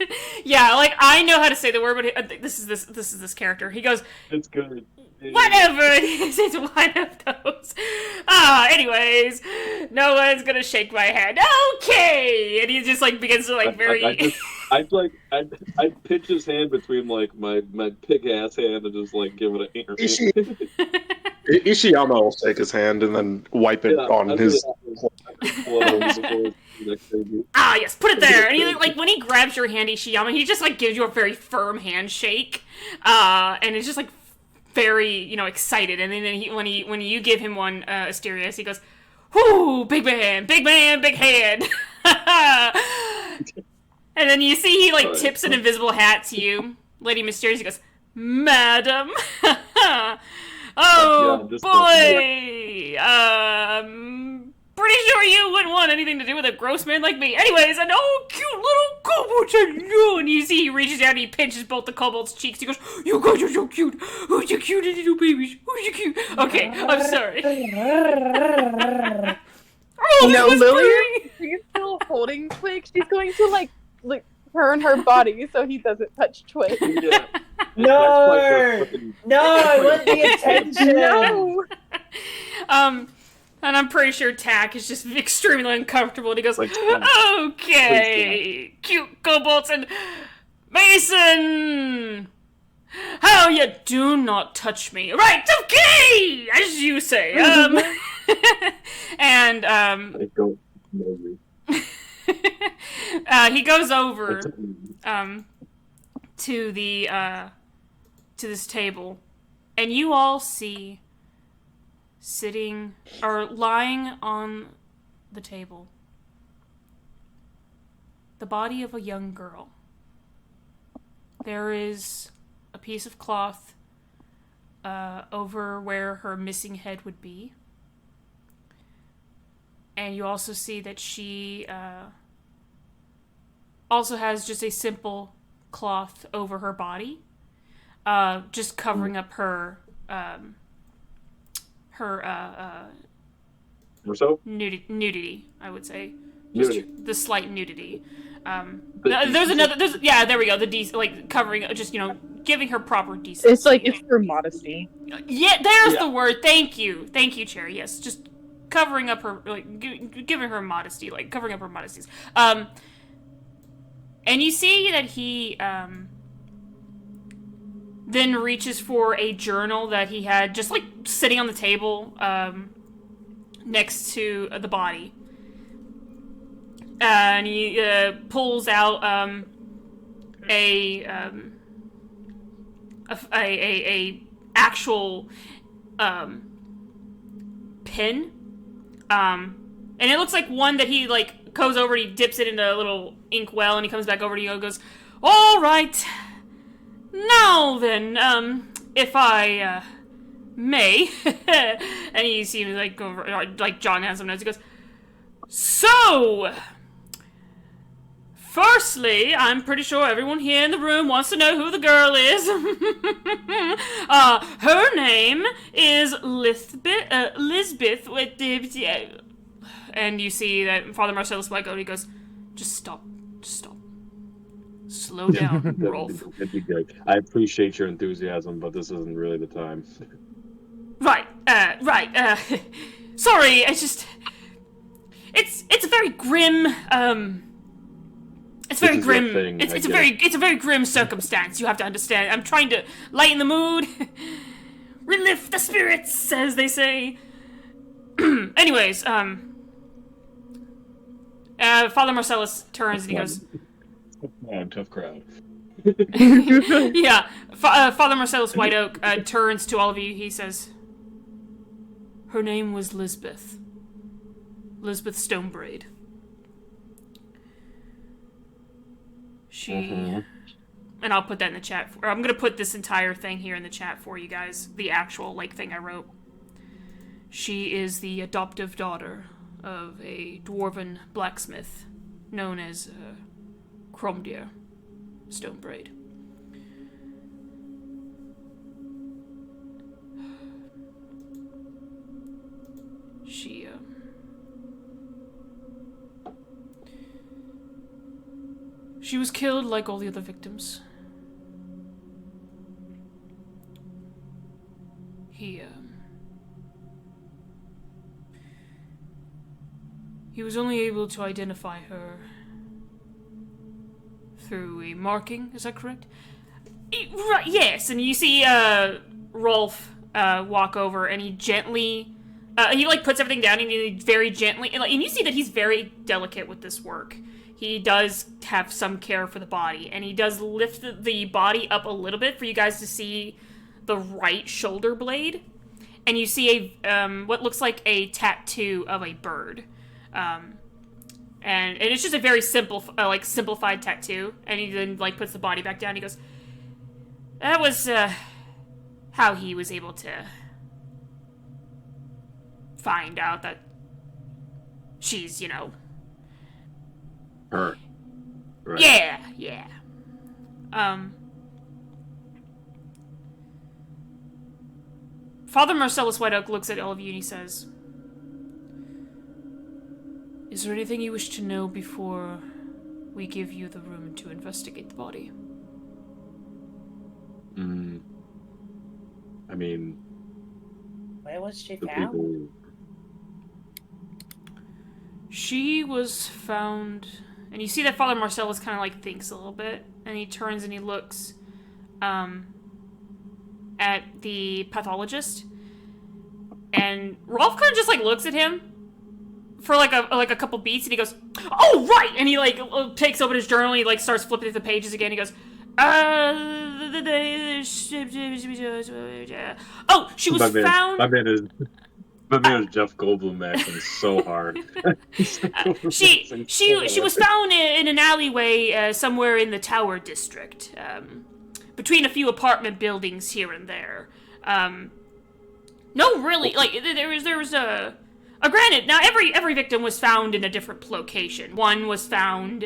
Yeah, like I know how to say the word, but this is this character. He goes, "It's good. Whatever it is, it's one of those." Anyways, no one's gonna shake my hand. Okay, and he just like begins to like very. I'd pitch his hand between like my pig ass hand and just like give it a. Ishiyama will shake his hand and then wipe it on his. Yes, put it there. And he like when he grabs your hand, Ishiyama, he just like gives you a very firm handshake, and it's just like very excited. And then when you give him one, Asterius, he goes, "Whoo, big man, big hand." And then you see he like tips an invisible hat to you, Lady Mysterious. He goes, "Madam." Oh boy. Pretty sure you wouldn't want anything to do with a gross man like me. Anyways, an old cute little kobold, and you see he reaches out and he pinches both the kobold's cheeks. He goes, "You guys are so cute. Who's your cute little babies? Who's your cute?" Okay, I'm sorry. Lily, she's still holding Twig. She's going to like turn her body so he doesn't touch Twig. Yeah. No, I want the attention. No. And I'm pretty sure Tack is just extremely uncomfortable, and he goes, "Okay, cute kobolds and Mason, how you do not touch me. Right, okay, as you say." And I don't know you. He goes over to this table, and you all see sitting or lying on the table the body of a young girl. There is a piece of cloth over where her missing head would be. And you also see that she also has just a simple cloth over her body, just covering up her nudity, I would say. Just the slight nudity. There we go. The covering, just, giving her proper decency. It's for modesty. Yeah, there's the word. Thank you, Cherry. Yes, just covering up her, giving her modesty, covering up her modesties. And you see that he then reaches for a journal that he had just sitting on the table next to the body. And he pulls out a actual pen, and it looks like one that he goes over and he dips it into a little ink well, and he comes back over to you and goes, "All right, now then, if I may," and he seems John has some notes. He goes, "So, firstly, I'm pretty sure everyone here in the room wants to know who the girl is. Her name is Lisbeth with the..." And you see that Father Marcellus White Goat, he goes, just stop. Slow down, Rolf. I appreciate your enthusiasm, but this isn't really the time. Right. Sorry, it's a very grim, it's very grim. It's a very grim circumstance. You have to understand. I'm trying to lighten the mood, relift the spirits, as they say. Anyways, Father Marcellus turns and he goes, tough crowd. Yeah, Father Marcellus White Oak turns to all of you. He says, "Her name was Lisbeth Stonebraid. She," and I'll put that in the chat. I'm gonna put this entire thing here in the chat for you guys. The actual thing I wrote. "She is the adoptive daughter of a dwarven blacksmith known as Cromdeer Stonebraid. She was killed like all the other victims. He was only able to identify her through a marking, is that correct?" Right, yes, and you see Rolf walk over, and he gently, he puts everything down, and he very gently, and you see that he's very delicate with this work. He does have some care for the body, and he does lift the body up a little bit for you guys to see the right shoulder blade, and you see a what looks like a tattoo of a bird. And it's just a very simple, simplified tattoo. And he then, puts the body back down. He goes, "That was, how he was able to find out that she's, her. Right. Yeah. Father Marcellus White Oak looks at all of you and he says, "Is there anything you wish to know before we give you the room to investigate the body?" I mean... Where was she found? She was found... And you see that Father Marcellus kind of, thinks a little bit. And he turns and he looks at the pathologist. And Rolf kind of just, looks at him. for like a couple beats, and he goes, "Oh right!" And he like takes open his journal, and he like starts flipping through the pages again. He goes, "Oh, she was found." My man is Jeff Goldblum acting so hard. She was found in an alleyway somewhere in the Tower District, between a few apartment buildings here and there. No, really, like there was a granted. Now every victim was found in a different location. One was found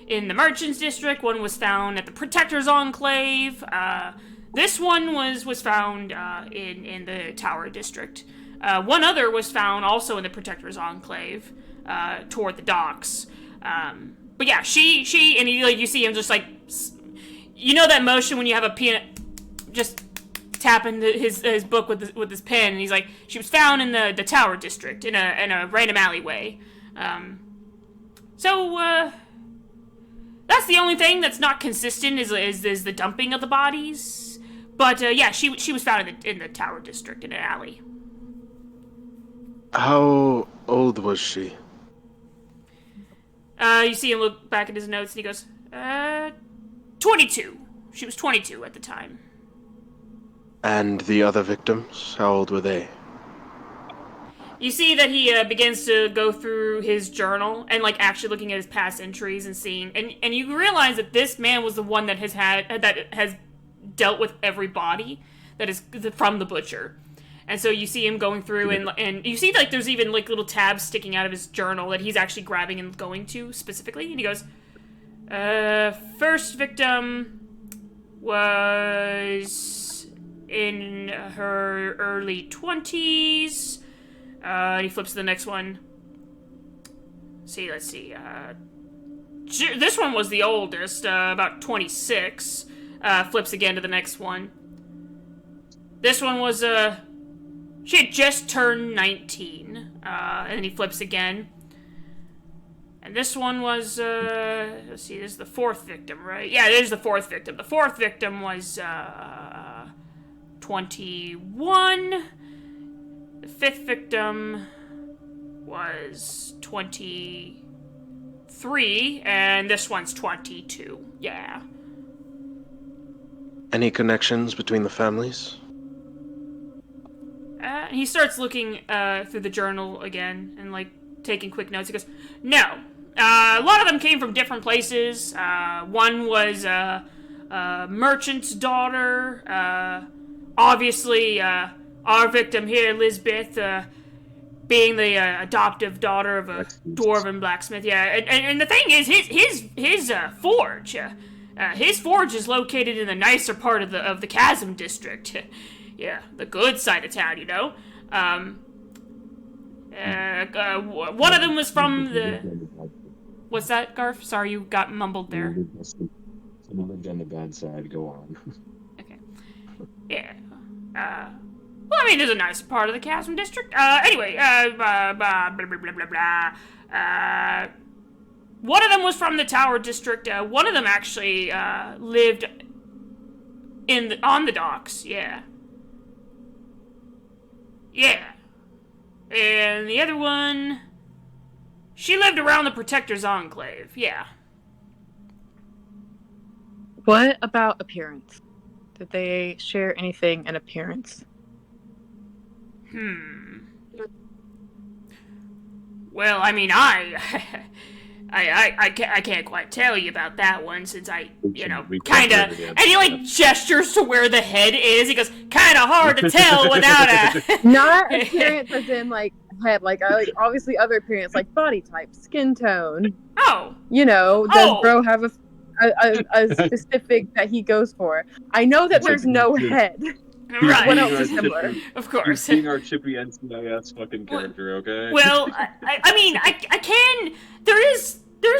in the Merchants District. One was found at the Protector's Enclave. This one was found in the Tower District. One other was found also in the Protector's Enclave, toward the docks. But yeah, she, and he, like, you see him just like, you know that motion when you have a peanut, just tapping his book with his pen, and he's like, she was found in the Tower District in a random alleyway. So that's the only thing that's not consistent is the dumping of the bodies. But yeah, she was found in the Tower District in an alley. How old was she? You see him look back at his notes, and he goes, 22. She was 22 at the time. And the other victims, how old were they? You see that he begins to go through his journal and like actually looking at his past entries and seeing, and you realize that this man was the one that has dealt with every body that is from the butcher. And so you see him going through, and you see like there's even like little tabs sticking out of his journal that he's actually grabbing and going to specifically. And he goes, first victim was in her early 20s. He flips to the next one. Let's see. This one was the oldest, about 26. Flips again to the next one. This one was, she had just turned 19. And he flips again. And this one was, let's see, this is the fourth victim, right? Yeah, this is the fourth victim. The fourth victim was, 21. The fifth victim was 23. And this one's 22. Yeah. Any connections between the families? He starts looking through the journal again and like taking quick notes. He goes, "No, a lot of them came from different places. One was a merchant's daughter. Obviously, our victim here, Lisbeth, being the adoptive daughter of a dwarven blacksmith. Yeah, and the thing is, his forge. His forge is located in the nicer part of the Chasm District." Yeah, the good side of town, you know. One of them was from the... What's that, Garf? Sorry, you got mumbled there. Someone lived on the bad side. Go on. Okay. Yeah. Well, I mean, there's a nicer part of the Chasm District. Anyway, blah, blah, blah, blah, blah, blah. One of them was from the Tower District. One of them actually lived on the docks. Yeah. Yeah. And the other one, she lived around the Protector's Enclave. Yeah. What about appearance? Did they share anything in appearance? Well, I mean, I can't quite tell you about that one since I, kind of, and he like gestures to where the head is. He goes, kind of hard to tell without a not appearance as in like head, like obviously other appearance like body type, skin tone. Oh, does bro have a specific that he goes for? I know that there's no head. Right. What else is similar? Of course. Being our chippy NCIS fucking character, okay? Well, I mean, I can. There is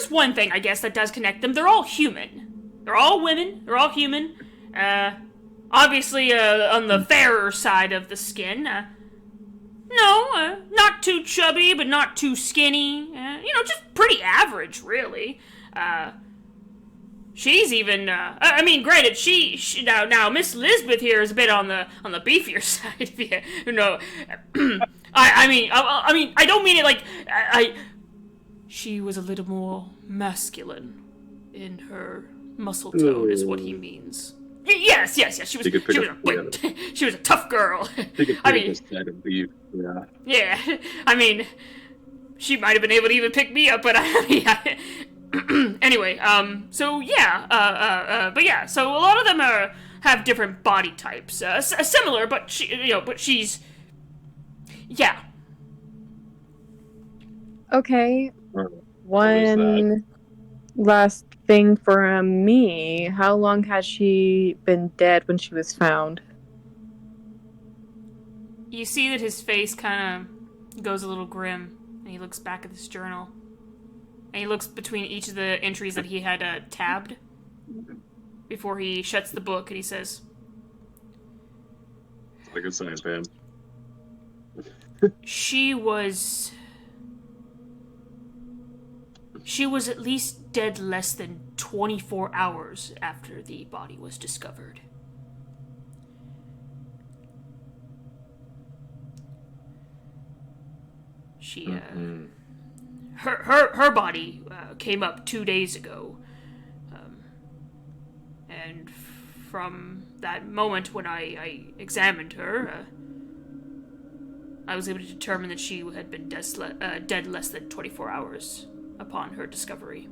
one thing, I guess, that does connect them. They're all human. They're all women. They're all human. Obviously, on the fairer side of the skin. Not too chubby, but not too skinny. Just pretty average, really. She's even, I mean, granted, she now Miss Lisbeth here is a bit on the beefier side, I mean, I don't mean it like she was a little more masculine in her muscle tone, is what he means. Yes. She was she was a tough girl. I mean, yeah. I mean, she might have been able to even pick me up, but anyway. So yeah. But yeah. So a lot of them have different body types, similar, but she's yeah. Okay. One last thing for me. How long has she been dead when she was found? You see that his face kind of goes a little grim, and he looks back at this journal. And he looks between each of the entries that he had tabbed before he shuts the book, and he says, "It's like a science fan." She was at least dead less than 24 hours after the body was discovered. She, her body came up 2 days ago. And from that moment when I examined her, I was able to determine that she had been dead less than 24 hours upon her discovery.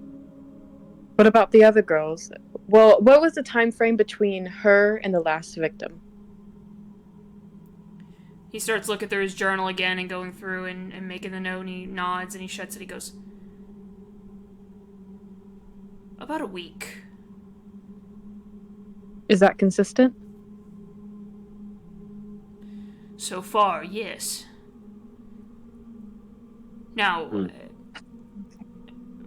What about the other girls? Well, what was the time frame between her and the last victim? He starts looking through his journal again and going through and making the note, and he nods and he shuts it. He goes, about a week. Is that consistent? So far, yes. Now,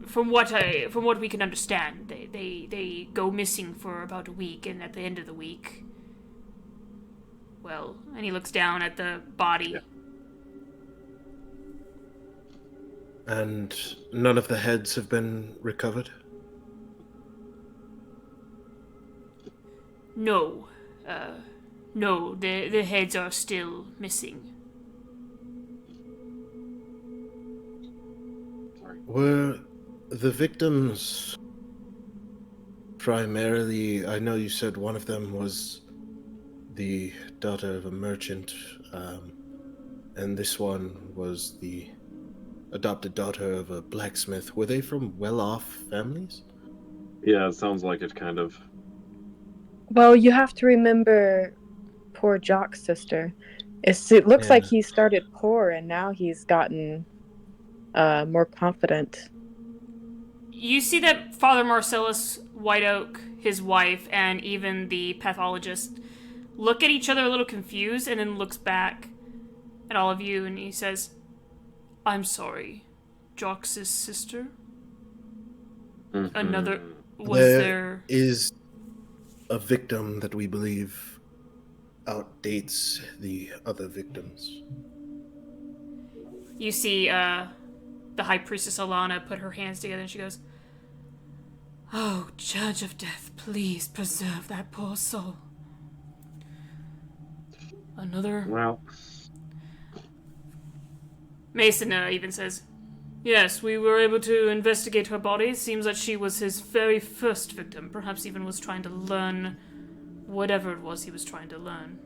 from what we can understand, they go missing for about a week, and at the end of the week, well, and he looks down at the body. Yeah. And none of the heads have been recovered? No. No, the heads are still missing. Were the victims primarily, I know you said one of them was the daughter of a merchant, and this one was the adopted daughter of a blacksmith. Were they from well-off families? Yeah, it sounds like it, kind of. Well, you have to remember poor Jock's sister. It looks like he started poor and now he's gotten more confident. You see that Father Marcellus White Oak, his wife, and even the pathologist look at each other a little confused, and then looks back at all of you and he says, I'm sorry, Jock's sister? Mm-hmm. Another... There is a victim that we believe outdates the other victims. You see the High Priestess Alana put her hands together and she goes, Oh, Judge of Death, please preserve that poor soul. Another... Well... Mason even says, Yes, we were able to investigate her body. Seems that she was his very first victim. Perhaps even was trying to learn whatever it was he was trying to learn.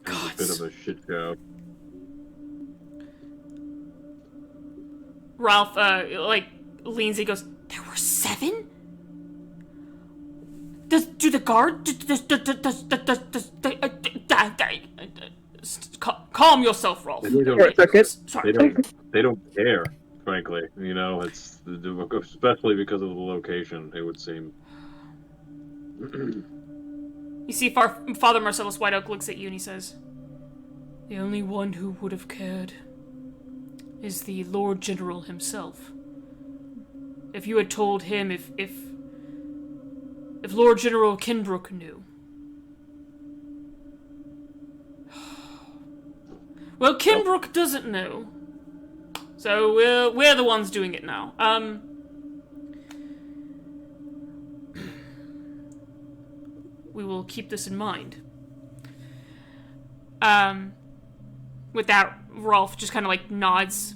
God. A bit of a shit show. Ralph, leans, he goes, There were 7? Do the guard... Calm yourself, Rolf. They don't care, frankly. You know, it's especially because of the location, it would seem. You see Father Marcellus White Oak looks at you and he says, The only one who would have cared is the Lord General himself. If you had told him, if Lord General Kinbrook knew. Well, Kinbrook doesn't know. So we're the ones doing it now. We will keep this in mind. With that, Rolf just kind of like nods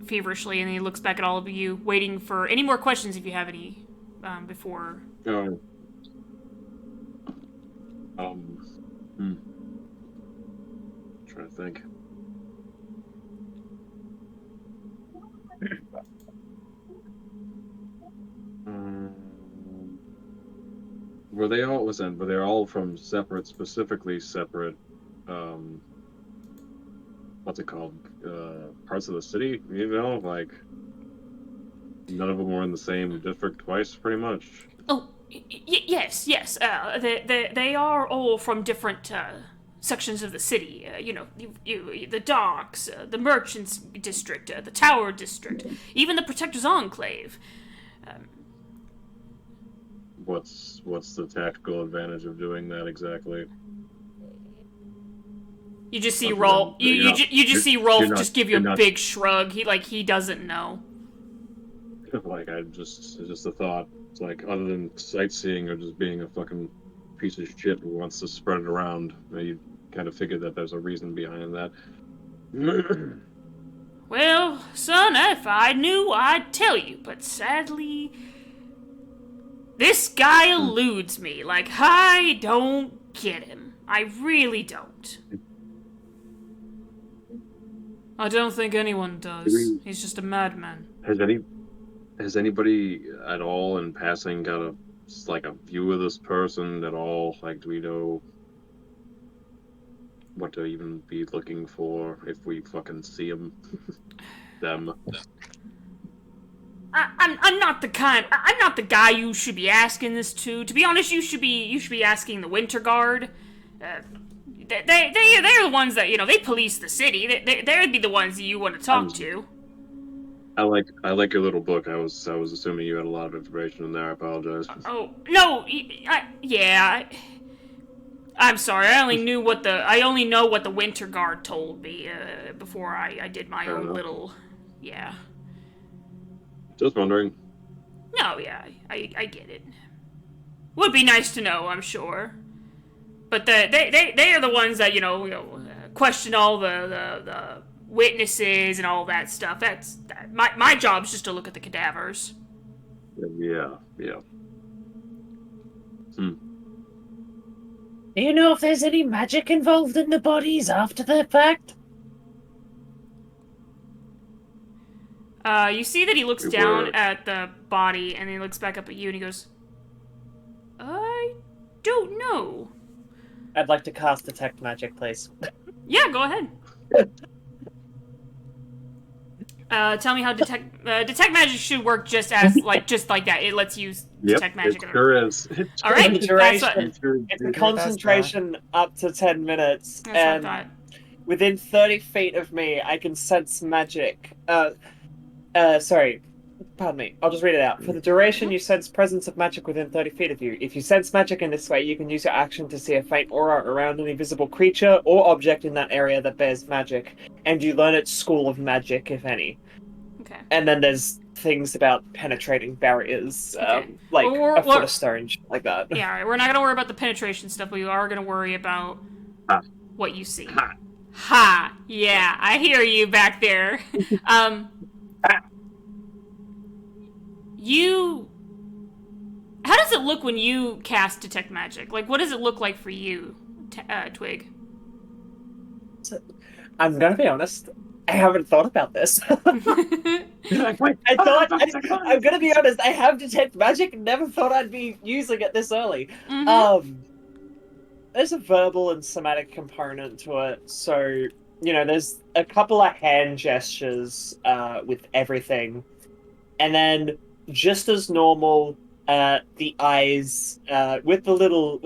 feverishly, and he looks back at all of you, waiting for any more questions if you have any before. Trying to think. Were they all from specifically separate, what's it called? Parts of the city, you know? Like, none of them were in the same district twice, pretty much. Oh, yes. They are all from different sections of the city. The docks, the merchants district, the tower district, even the protector's enclave. What's the tactical advantage of doing that exactly? You just see Rolf. You just see Rolf just give you a big shrug. He doesn't know. Like it's just a thought. It's like, other than sightseeing or just being a fucking piece of shit who wants to spread it around, you kind of figured that there's a reason behind that. Well, son, if I knew, I'd tell you, but sadly, this guy eludes me. Like, I don't get him. I really don't. I don't think anyone does. He's just a madman. Has anybody at all in passing got a view of this person at all? Like, do we know what to even be looking for if we fucking see them? I'm not the guy you should be asking this to. To be honest, you should be asking the Winter Guard. They're the ones that, they police the city. They'd be the ones that you want to talk to. I like your little book. I was assuming you had a lot of information in there. I apologize. Oh no, I'm sorry. I only know what the Winter Guard told me before I did my own little. Yeah. Just wondering. No, yeah, I get it. Would be nice to know, I'm sure. But they are the ones that question all the witnesses and all that stuff. My job's just to look at the cadavers. Yeah. Do you know if there's any magic involved in the bodies after the fact? You see that he looks down at the body, and he looks back up at you, and he goes, I don't know. I'd like to cast Detect Magic, please. Yeah, go ahead. Tell me how Detect Magic should work just like that. It lets you Detect Magic. It sure is. All right, it's a concentration up to 10 minutes, and within 30 feet of me, I can sense magic. Sorry, pardon me. I'll just read it out. For the duration, you sense presence of magic within 30 feet of you. If you sense magic in this way, you can use your action to see a faint aura around any visible creature or object in that area that bears magic, and you learn its school of magic, if any. Okay. And then there's things about penetrating barriers, like a foot of stone, like that. Yeah, all right. We're not going to worry about the penetration stuff, but we are going to worry about what you see. Ha! Yeah, I hear you back there. How does it look when you cast Detect Magic? Like, what does it look like for you, Twig? I'm gonna be honest, I haven't thought about this. I'm gonna be honest, I have Detect Magic, never thought I'd be using it this early. Mm-hmm. There's a verbal and somatic component to it, so, there's a couple of hand gestures with everything, and then just as normal, the eyes with the little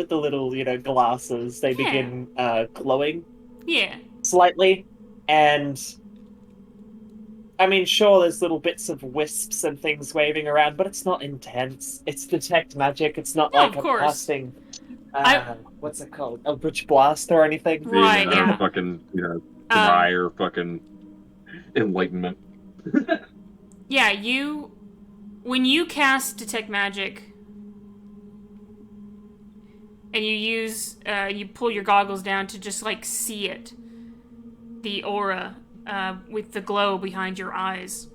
glasses, they begin glowing. Yeah. Slightly, and I mean, sure, there's little bits of wisps and things waving around, but it's not intense. It's Detect Magic. It's not like a casting. What's it called? Eldritch Blast or anything? Right. Yeah. Fucking fire, fucking enlightenment. Yeah, when you cast Detect Magic, and you pull your goggles down to just like see it, the aura with the glow behind your eyes.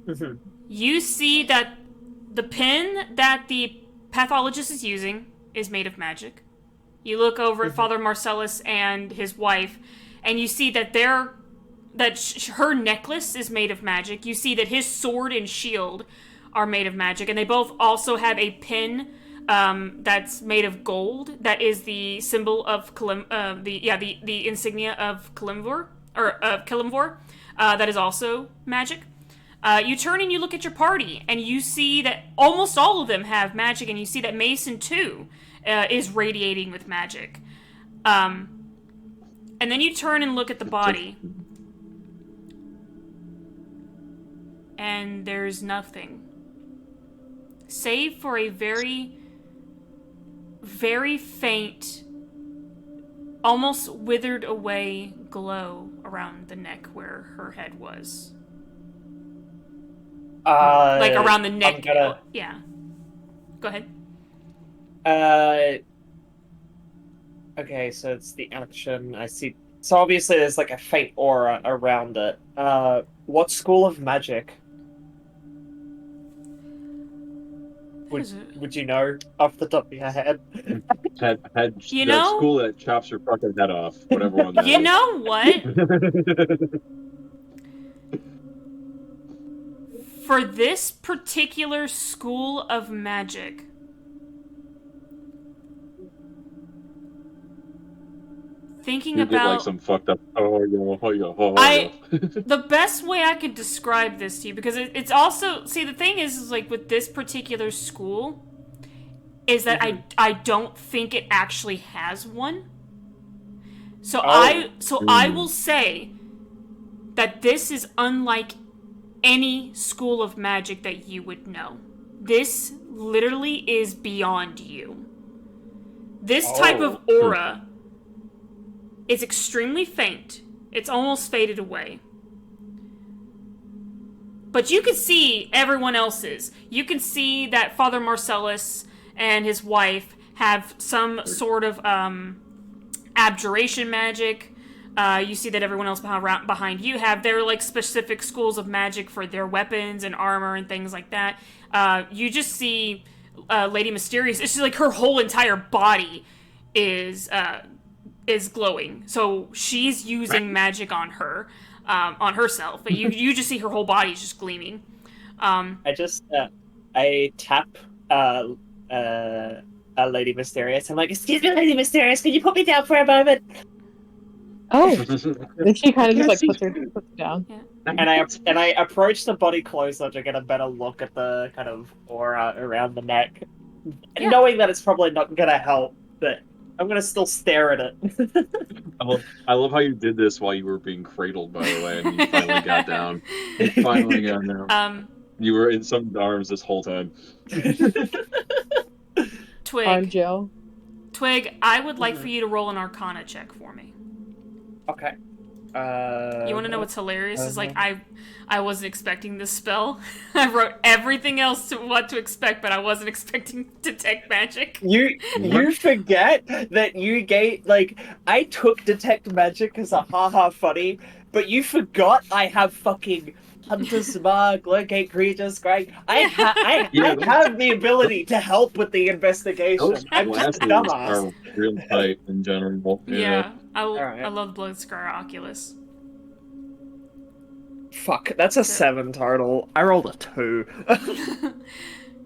Mm-hmm. You see that the pin that the pathologist is using is made of magic. You look over at Father Marcellus and his wife, and you see that her necklace is made of magic. You see that his sword and shield are made of magic, and they both also have a pin that's made of gold. That is the symbol of the insignia of Kalimvor, or of Kalimvor. That is also magic. You turn and you look at your party, and you see that almost all of them have magic, and you see that Mason too is radiating with magic. And then you turn and look at the body, and there's nothing, save for a very, very faint, almost withered away glow around the neck where her head was. Like around the neck. Yeah. Go ahead. Okay, so it's the action. I see. So obviously there's like a faint aura around it. What school of magic? Would you know off the top of your head? You that know? School that chops your fucking head off. Whatever one that You is. know what? For this particular school of magic, thinking you about get like some fucked up. the best way I could describe this to you, because it's also, see, the thing is like with this particular school, is that I don't think it actually has one. So I will say that this is unlike any school of magic that you would know. This literally is beyond you. This type of aura is extremely faint. It's almost faded away. But you can see everyone else's. You can see that Father Marcellus and his wife have some sort of abjuration magic. You see that everyone else behind you have their like specific schools of magic for their weapons and armor and things like that. You just see Lady Mysterious. It's just like her whole entire body is glowing. So she's using magic on her, on herself. But you just see her whole body is just gleaming. I tap Lady Mysterious. I'm like, excuse me, Lady Mysterious, can you put me down for a moment? Oh, then she kind of just like puts her down. Yeah. And I approach the body closer to get a better look at the kind of aura around the neck, knowing that it's probably not gonna help, but I'm gonna still stare at it. I love how you did this while you were being cradled, by the way, and you finally got down. You finally got down. You were in someone's arms this whole time. Twig, I would like for you to roll an Arcana check for me. Okay. You want to know what's hilarious? Is like I wasn't expecting this spell. I wrote everything else to what to expect, but I wasn't expecting detect magic. You forget that you gave, like, I took detect magic as a haha funny, but you forgot I have fucking Hunter's Mark, Locate Creatures, Greg. I have the ability to help with the investigation. I'm just a dumbass. Are real tight in general. Yeah. I love Bloodscar Oculus. Fuck, that's a 7 total. I rolled a 2.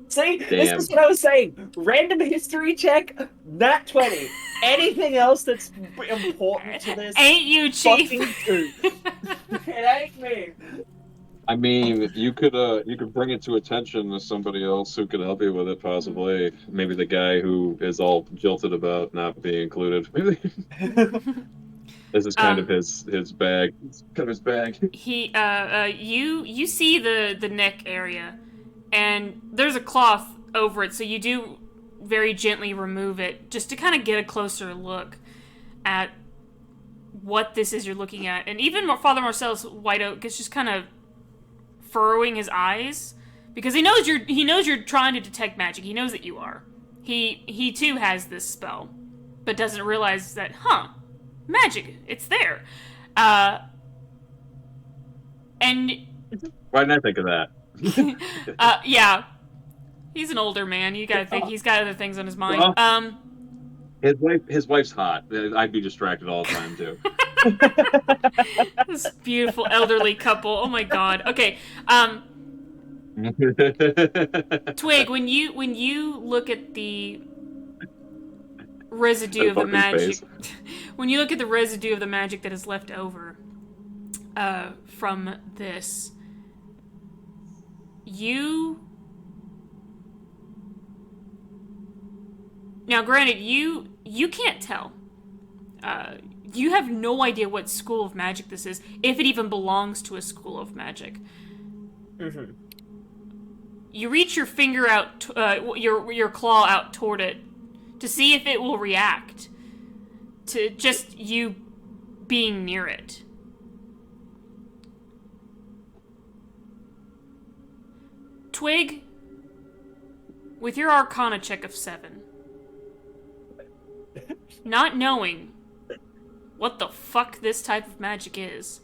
See? Damn. This is what I was saying. Random history check, nat 20. Anything else that's important to this? Ain't you, Chief? Fucking 2. It ain't me. I mean, you could bring it to attention to somebody else who could help you with it, possibly. Maybe the guy who is all jilted about not being included. This is kind of his bag. It's kind of his bag. You see the neck area, and there's a cloth over it, so you do very gently remove it, just to kind of get a closer look at what this is you're looking at. And even Father Marcellus White Oak is just kind of furrowing his eyes, because he knows you're trying to detect magic. He knows that you are. He too has this spell, but doesn't realize that, magic, it's there. And why didn't I think of that? yeah, he's an older man. You gotta think he's got other things on his mind. Well, his wife's hot. I'd be distracted all the time too. This beautiful elderly couple. Oh my god. Okay. Twig, when you look at the residue of the magic, when you look at the residue of the magic that is left over from this, now granted, you can't tell. You have no idea what school of magic this is, if it even belongs to a school of magic. Mm-hmm. You reach your finger out, your claw out toward it, to see if it will react to just you being near it. Twig, with your Arcana check of 7, not knowing what the fuck this type of magic is,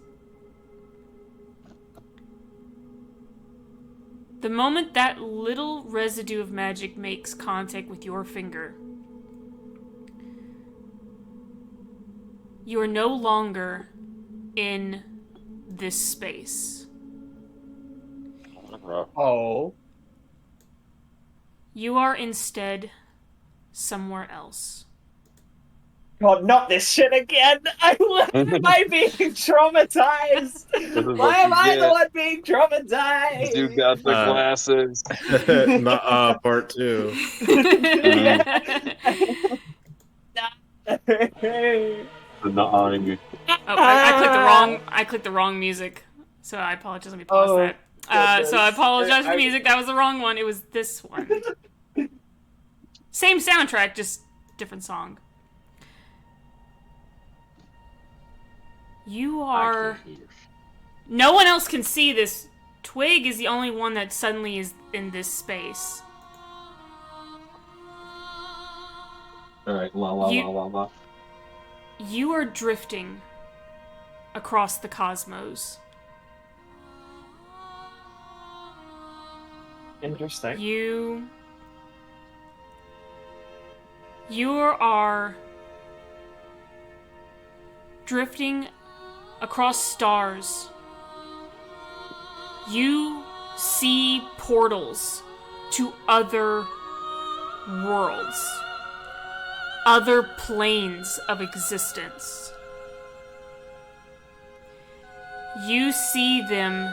the moment that little residue of magic makes contact with your finger, you are no longer in this space. Oh. You are instead somewhere else. God, not this shit again! Am I being traumatized? Why am I the one being traumatized? You got the glasses. Part 2. I clicked the wrong music. So I apologize. Let me pause that. So I apologize for the music. That was the wrong one. It was this one. Same soundtrack, just different song. You are... No one else can see this. Twig is the only one that suddenly is in this space. Alright, la la la la la. You are drifting across the cosmos. Interesting. You are drifting across stars. You see portals to other worlds, other planes of existence. You see them,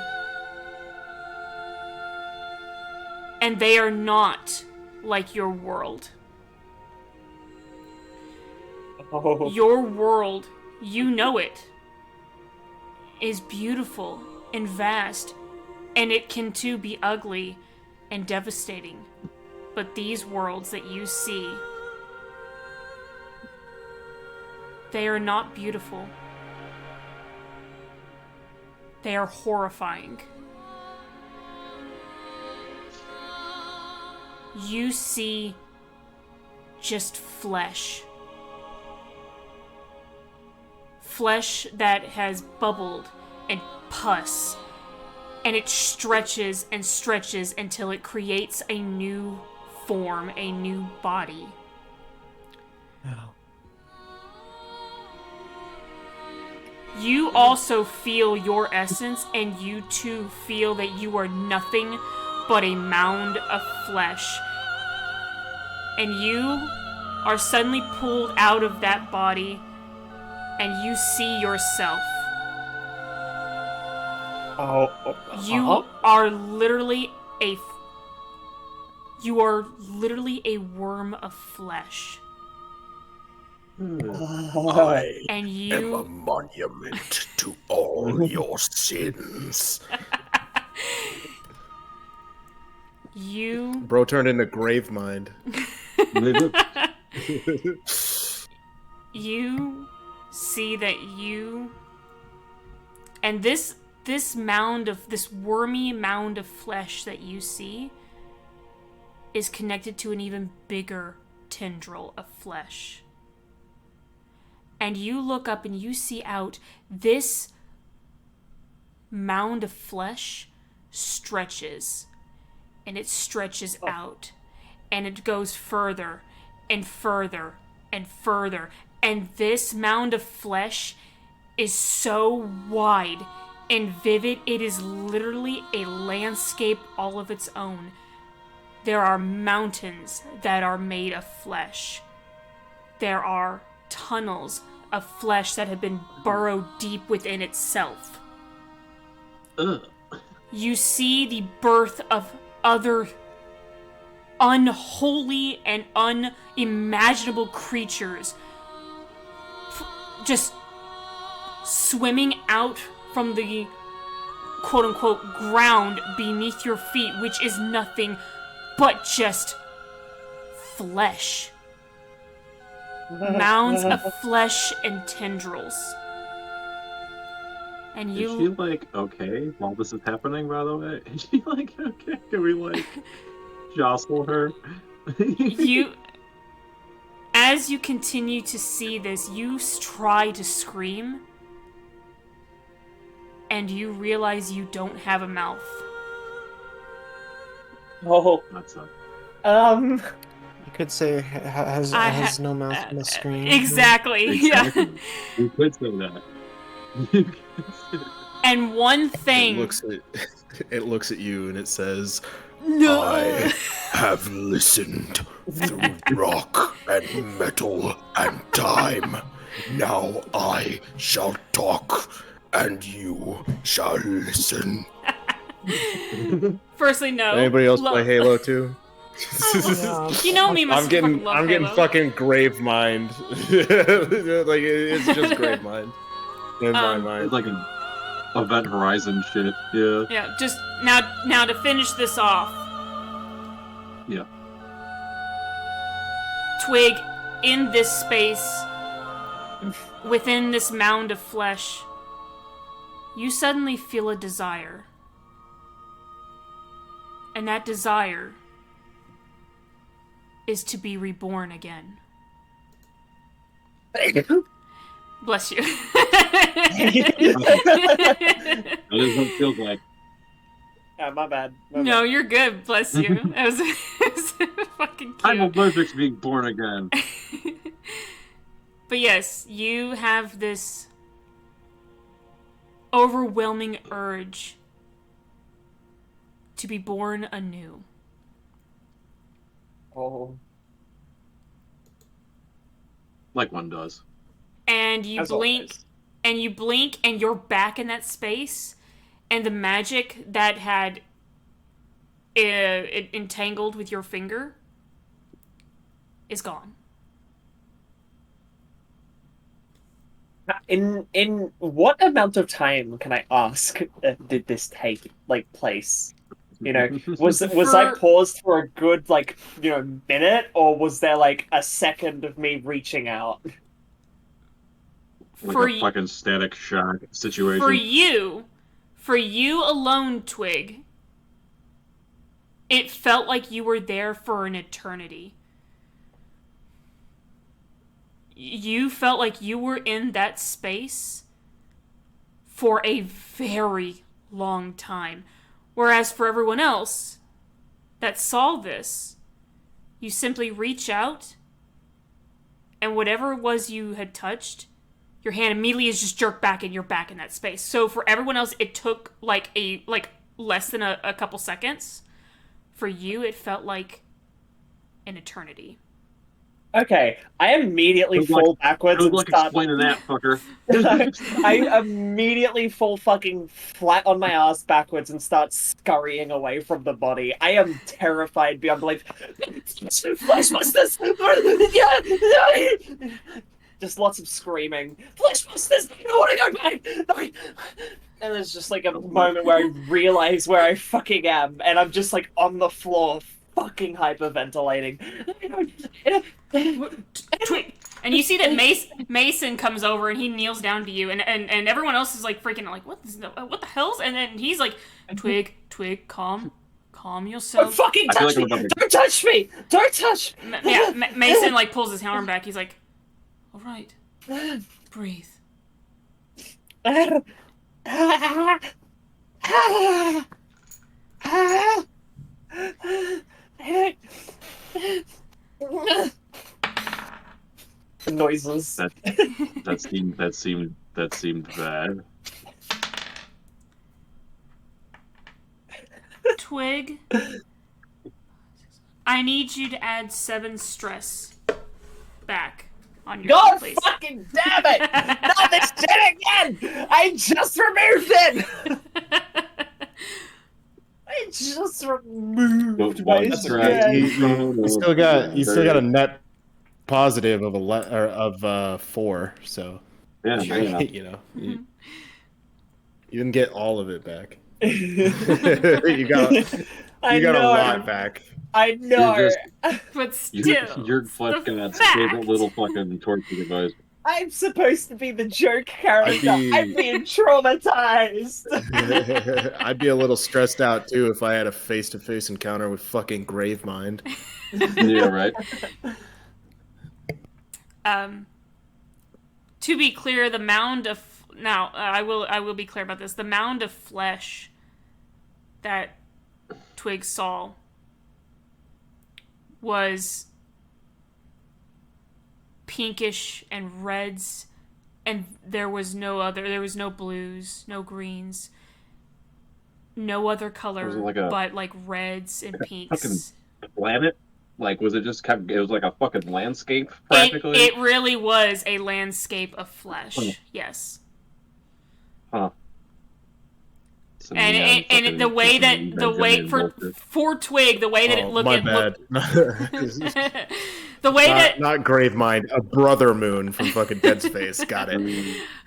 and they are not like your world. Oh. Your world, you know it, is beautiful and vast, and it can too be ugly and devastating. But these worlds that you see, they are not beautiful. They are horrifying. You see just flesh. Flesh that has bubbled and pus, and it stretches and stretches until it creates a new form, a new body. Oh. You also feel your essence, and you too feel that you are nothing but a mound of flesh. And you are suddenly pulled out of that body, and you see yourself. You are literally a worm of flesh. I and am a monument to all your sins. Bro turned into grave mind. You see that you and this wormy mound of flesh that you see is connected to an even bigger tendril of flesh. And you look up and you see out this mound of flesh stretches. And it stretches out. And it goes further and further and further. And this mound of flesh is so wide and vivid, it is literally a landscape all of its own. There are mountains that are made of flesh. There are tunnels of flesh that have been burrowed deep within itself. Ugh. You see the birth of other unholy and unimaginable creatures just swimming out from the quote-unquote ground beneath your feet, which is nothing but just flesh. Mounds of flesh and tendrils. And Is she, like, okay while this is happening, by the way? Is she, like, okay? Can we, like, jostle her? As you continue to see this, you try to scream, and you realize you don't have a mouth. Oh. That's not... You could say has no mouth on the screen. Exactly. Yeah. You could say that. And one thing... It looks at you and it says, No! I have listened through rock and metal and time. Now I shall talk, and you shall listen. Firstly, no. Anybody else play Halo 2? You know me, I'm getting Halo. fucking grave mind. Like it's just grave mind in my mind. It's like an Event Horizon shit. Yeah. Yeah. Just now to finish this off. Yeah. Twig, in this space, within this mound of flesh, you suddenly feel a desire. And that desire is to be reborn again. Bless you. That is what it feels like. Yeah, my bad. No, you're good. Bless you. It was fucking cute. I'm allergic to being born again. But yes, you have this overwhelming urge to be born anew. Oh. Like one does. And you blink, and you're back in that space, and the magic that had it entangled with your finger is gone. In what amount of time, can I ask, did this take place? You know, was I paused for a good minute, or was there like a second of me reaching out? Like a fucking static shock situation. For you alone, Twig, it felt like you were there for an eternity. You felt like you were in that space for a very long time. Whereas for everyone else that saw this, you simply reach out, and whatever it was you had touched, your hand immediately is just jerked back and you're back in that space. So for everyone else, it took less than a couple seconds. For you, it felt like an eternity. Okay, I immediately fall backwards and start... explaining that, fucker. I immediately fall fucking flat on my ass backwards and start scurrying away from the body. I am terrified beyond belief. Fleshbusters! Just lots of screaming. Fleshbusters! I don't want to go back! And there's just like a moment where I realize where I fucking am, and I'm just like on the floor, fucking hyperventilating. And you see that Mason comes over and he kneels down to you, and everyone else is like freaking out, like what the hell's? And then he's like, Twig, calm Calm yourself. Fucking touch me! Don't touch me! Don't touch! Yeah, Mason like pulls his arm back. He's like, "All right, breathe." Noises. That seemed bad. Twig, I need you to add 7 stress back on your God please. fucking damn it! Not this shit again! I just removed it! I just removed my stress. You still got a net positive of 4, so yeah. you know, you didn't get all of it back. you got a lot back. I know. But still, you're fucking that favorite little fucking torture device. I'm supposed to be the jerk character. I'm being traumatized. I'd be a little stressed out too if I had a face-to-face encounter with fucking Gravemind. Yeah, right. To be clear, the mound of I will be clear about this. The mound of flesh that Twig saw was pinkish and reds, and there was no blues, no greens, no other color but like reds and pinks. Fucking planet? Like, was it just it was like a fucking landscape, practically? It really was a landscape of flesh, yes. Huh. And the way for Twig, the way that it looked. My bad. The way not Gravemind, a brother moon from fucking Dead Space. Got it.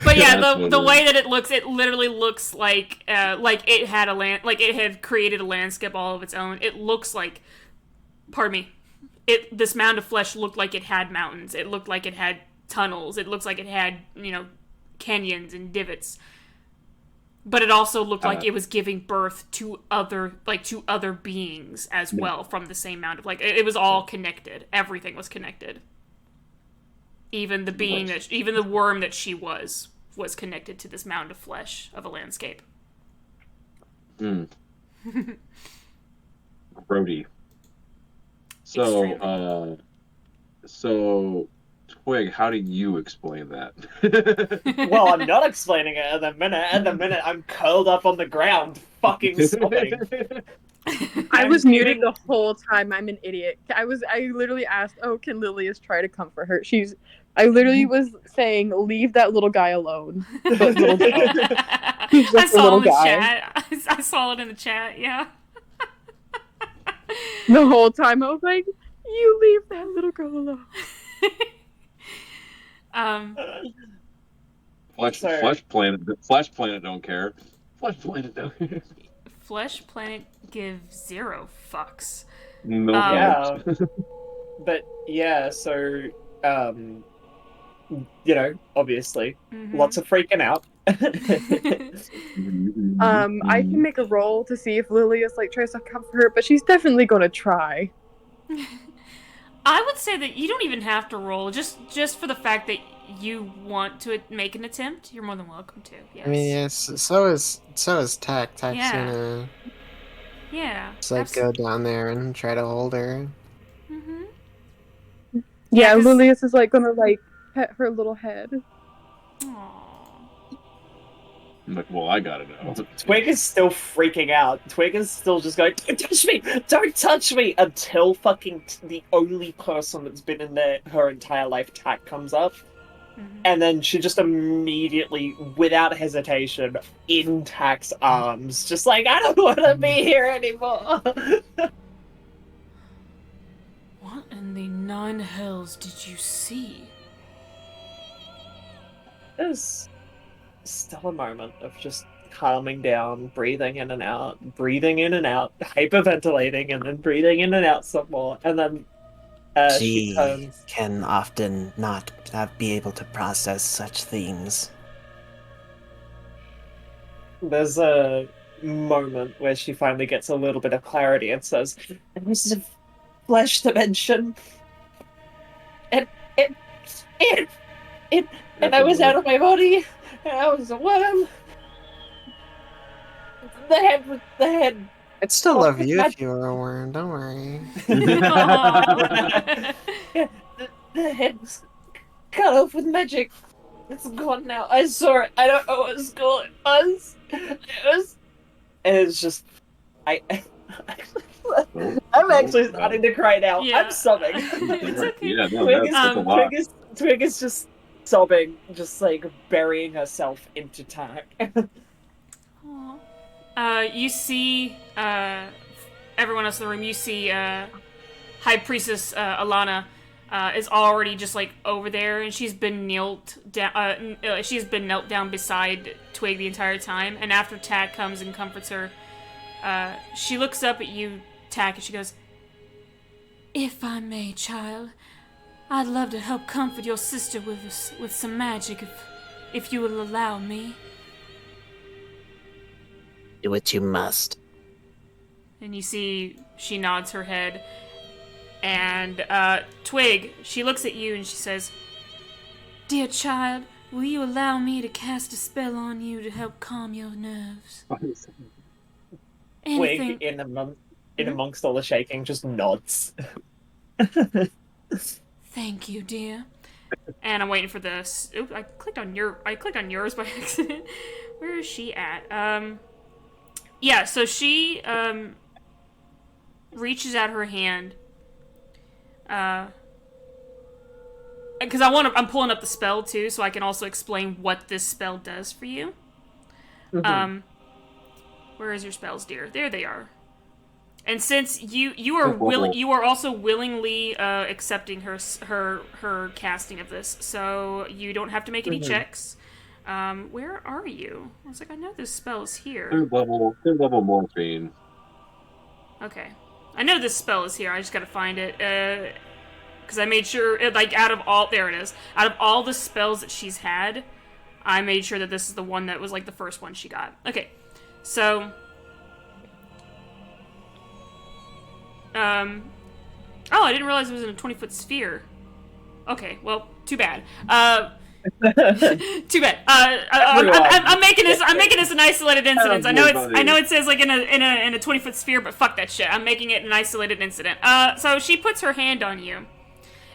But yeah, the way that it looks, it literally looks like it had it had created a landscape all of its own. It looks like, pardon me, this mound of flesh looked like it had mountains. It looked like it had tunnels. It looks like it had canyons and divots. But it also looked like it was giving birth to other beings as well from the same mound of it was all connected. Everything was connected. Even the worm that she was connected to this mound of flesh of a landscape. Brody. So Twig, how do you explain that? Well, I'm not explaining it at the minute. At the minute, I'm curled up on the ground, fucking sobbing. I was muted the whole time. I'm an idiot. I literally asked, "Oh, can Lilius try to comfort her?" I literally was saying, "Leave that little guy alone." But little guy. He's just a little guy. Chat. I saw it in the chat. Yeah. The whole time I was like, "You leave that little girl alone." Flesh Planet don't care. Flesh Planet don't care. Flesh Planet give 0 fucks. No. Yeah. But yeah, so obviously, lots of freaking out. I can make a roll to see if Lilius tries to comfort her, but she's definitely gonna try. I would say that you don't even have to roll, just for the fact that you want to make an attempt. You're more than welcome to. Yes. I mean, yes. So is Tack. Tack's gonna just go down there and try to hold her. Mm-hmm. Yeah, Lilius is gonna pet her little head. Aww. I'm like, well, I gotta know. Twig is still freaking out. Twig is still just going, "Don't touch me! Don't touch me!" Until fucking the only person that's been in there her entire life, Tack, comes up. And then she just immediately, without hesitation, in Tack's arms, just I don't want to be here anymore. What in the 9 hells did you see? There's still a moment of just calming down, breathing in and out, hyperventilating, and then breathing in and out some more, and then she turns. Can often not be able to process such things. There's a moment where she finally gets a little bit of clarity and says, "This is a flesh dimension. It, it, it, and I was out of my body, and I was a worm. The head. I'd still love you if you were a worm. Don't worry. Yeah, the head's cut off with magic. It's gone now. I saw it. I don't know what school it was. And it's just, I'm actually starting to cry now. Yeah. I'm sobbing. It's okay. Yeah, no, that's a lot. Twig is just sobbing, just like burying herself into Tak. You see, everyone else in the room, you see, High Priestess, Alana, is already just, like, over there, and she's been knelt down beside Twig the entire time, and after Tak comes and comforts her, she looks up at you, Tak, and she goes, "If I may, child, I'd love to help comfort your sister with some magic, if you will allow me." Do what you must. And you see she nods her head. And Twig, she looks at you and she says, "Dear child, will you allow me to cast a spell on you to help calm your nerves?" Twig, in amongst all the shaking, just nods. "Thank you, dear." And I'm waiting for this. Oops, I clicked on yours by accident. Where is she at? Yeah, so she reaches out her hand. Because I'm pulling up the spell too, so I can also explain what this spell does for you. Mm-hmm. Where is your spells, dear? There they are. And since you are also willingly accepting her casting of this, so you don't have to make any checks. Where are you? I was like, I know this spell is here. Third level morphine. Okay. I know this spell is here, I just gotta find it. Because I made sure, there it is. Out of all the spells that she's had, I made sure that this is the one that was, like, the first one she got. Okay. So... Oh, I didn't realize it was in a 20-foot sphere. Okay, well, too bad. Too bad. I'm making this an isolated incident. I know it says like in a 20-foot sphere, but fuck that shit. I'm making it an isolated incident. So she puts her hand on you,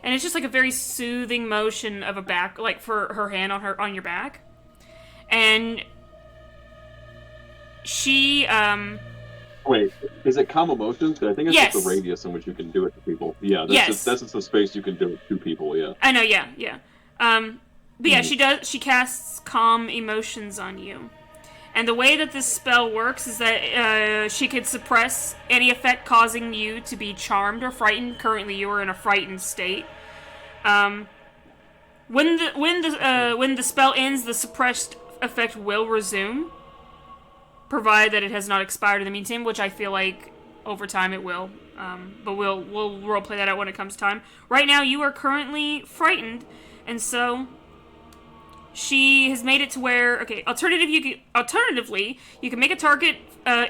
and it's just like a very soothing motion of a back, like for her hand on your back, and she Wait, is it calm emotions? I think it's Yes. just the radius in which you can do it to people. Yeah, that's Yes. that's just the space you can do it to people. Yeah. I know, yeah. But yeah, she casts calm emotions on you. And the way that this spell works is that she could suppress any effect causing you to be charmed or frightened. Currently, you are in a frightened state. When the spell ends, the suppressed effect will resume, provided that it has not expired in the meantime, which I feel like over time it will. But we'll roleplay that out when it comes time. Right now, you are currently frightened, and so she has made it to where, okay, alternatively, you can make a target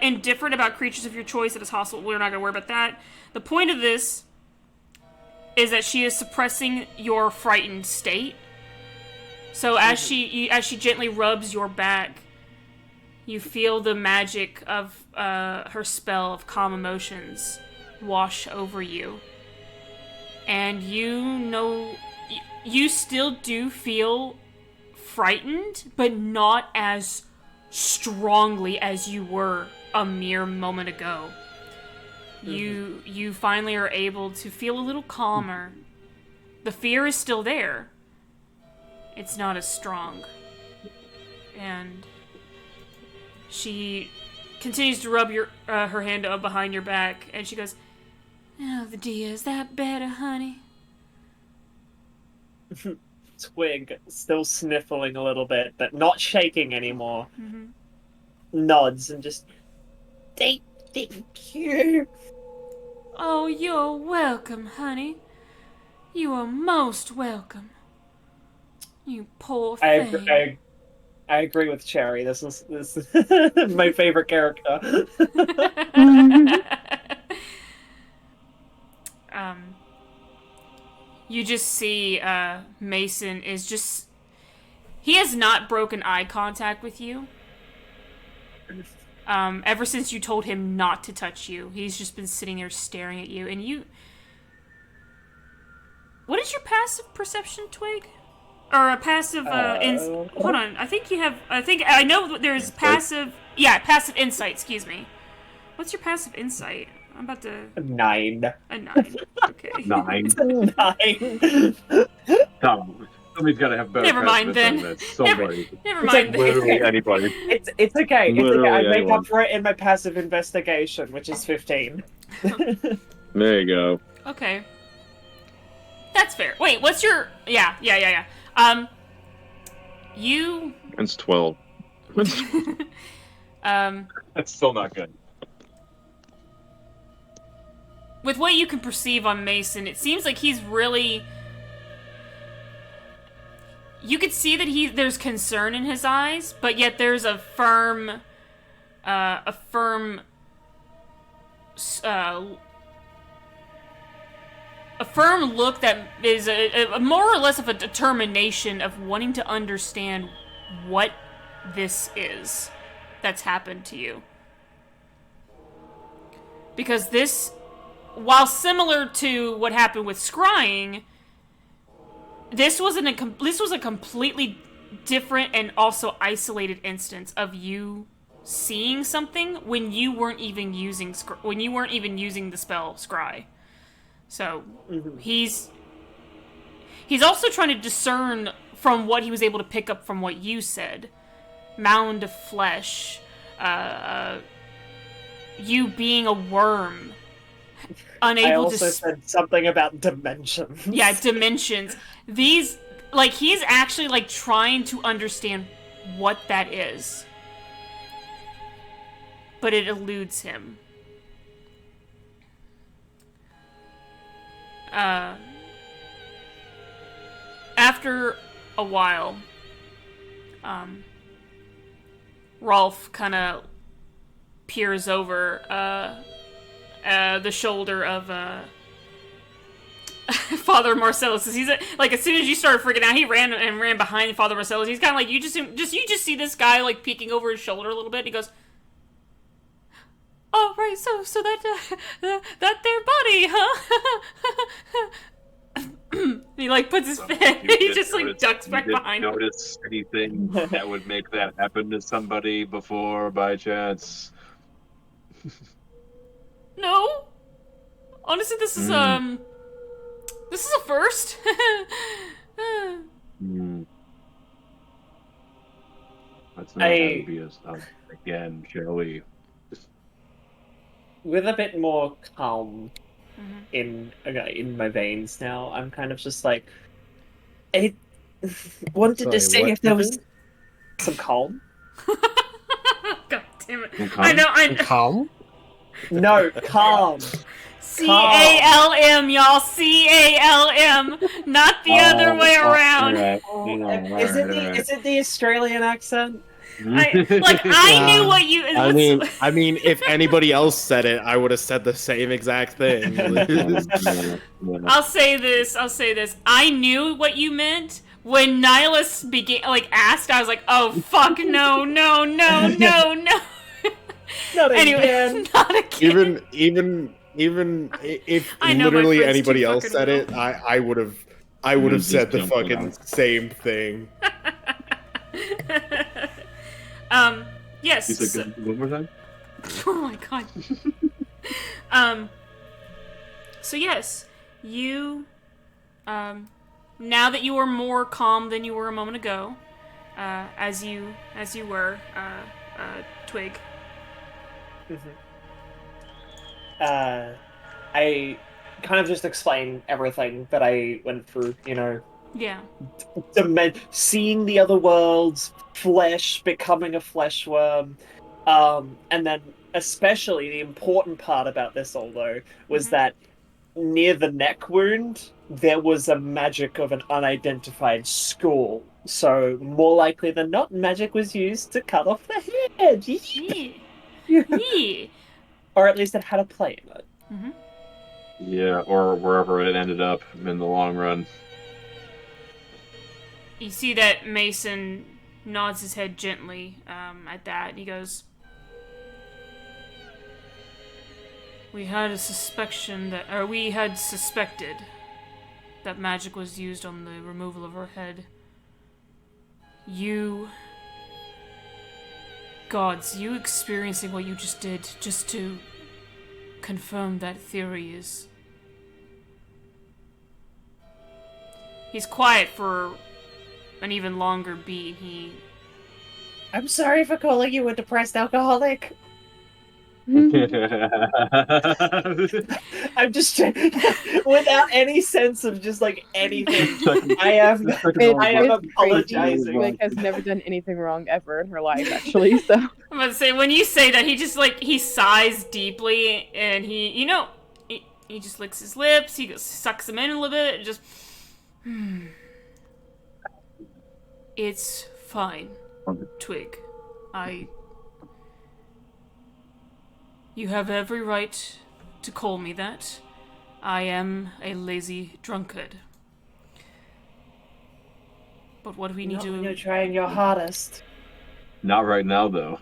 indifferent about creatures of your choice that is hostile. We're not going to worry about that. The point of this is that she is suppressing your frightened state. So as she gently rubs your back, you feel the magic of her spell of calm emotions wash over you. And you still do feel frightened, but not as strongly as you were a mere moment ago. You finally are able to feel a little calmer. The fear is still there. It's not as strong. And she continues to rub her hand up behind your back, and she goes, "Oh, the dear, is that better, honey?" Twig, still sniffling a little bit, but not shaking anymore, nods and just, thank you. "Oh, you're welcome, honey. You are most welcome. You poor thing." I agree with Cherry. This is my favorite character. You just see Mason is just... He has not broken eye contact with you. Ever since you told him not to touch you. He's just been sitting there staring at you. And you... What is your passive perception, Twig? Or a passive, hold on. I think you have... I know there's passive... Yeah, passive insight, excuse me. What's your passive insight? I'm about to... A 9. A 9. Okay. 9. 9. Somebody's got to have better. Never mind then. Somebody. Never mind then. Literally anybody. It's okay. It's okay. I make anyone. up for it in my passive investigation, which is 15. There you go. Okay. That's fair. Wait, what's your... Yeah. You... It's 12. That's still not good. With what you can perceive on Mason, it seems like he's really... You could see that there's concern in his eyes, but yet there's a firm look that is a more or less of a determination of wanting to understand what this is that's happened to you. Because this, while similar to what happened with scrying, this was a completely different and also isolated instance of you seeing something when you weren't even using the spell scry. So he's also trying to discern from what he was able to pick up from what you said, mound of flesh, you being a worm, unable to. I also said something about dimensions. Yeah, dimensions. These, like, he's actually, like, trying to understand what that is. But it eludes him. After a while, Rolf kind of peers over the shoulder of Father Marcellus. He's like, as soon as you started freaking out, he ran behind Father Marcellus. He's kind of like, you just see this guy like peeking over his shoulder a little bit. And he goes, "Oh right, so that their body, huh?" He like puts his he just like ducks back behind. Notice anything that would make that happen to somebody before, by chance? No. Honestly, this is a first. That's not going to be us again, shall we? With a bit more calm in my veins now, I'm kind of just like, I wanted to see if there was some calm. God damn it! I know. Calm? No, calm. CALM, y'all. CALM, not the other way around. Is it the Australian accent? I knew what you. I mean, if anybody else said it, I would have said the same exact thing. I'll say this. I knew what you meant when Nihilus asked. I was like, oh fuck, no. Not again. Not again. Even if literally anybody else said it, I would have said the fucking same thing. Yes. He's like, one more time? Oh my god. So yes, you, now that you are more calm than you were a moment ago, as you were, Twig. I kind of just explain everything that I went through, Yeah. Seeing the other worlds, flesh, becoming a flesh worm, and then especially the important part about this, although, was that near the neck wound, there was a magic of an unidentified skull. So, more likely than not, magic was used to cut off the head. Yeah. Or at least it had a play in it. Mm-hmm. Yeah, or wherever it ended up in the long run. You see that Mason nods his head gently at that, and he goes, we had suspected that magic was used on the removal of her head. You experiencing what you just did, just to confirm that theory is... He's quiet for an even longer beat. I'm sorry for calling you a depressed alcoholic. I'm just without any sense of just like anything. I am apologizing. Twig has never done anything wrong ever in her life, actually. So I'm about to say, when you say that, he just he sighs deeply, and he just licks his lips. He sucks them in a little bit, and just. It's fine, Twig. You have every right to call me that. I am a lazy drunkard. But what we need to... You're trying your hardest. Not right now, though.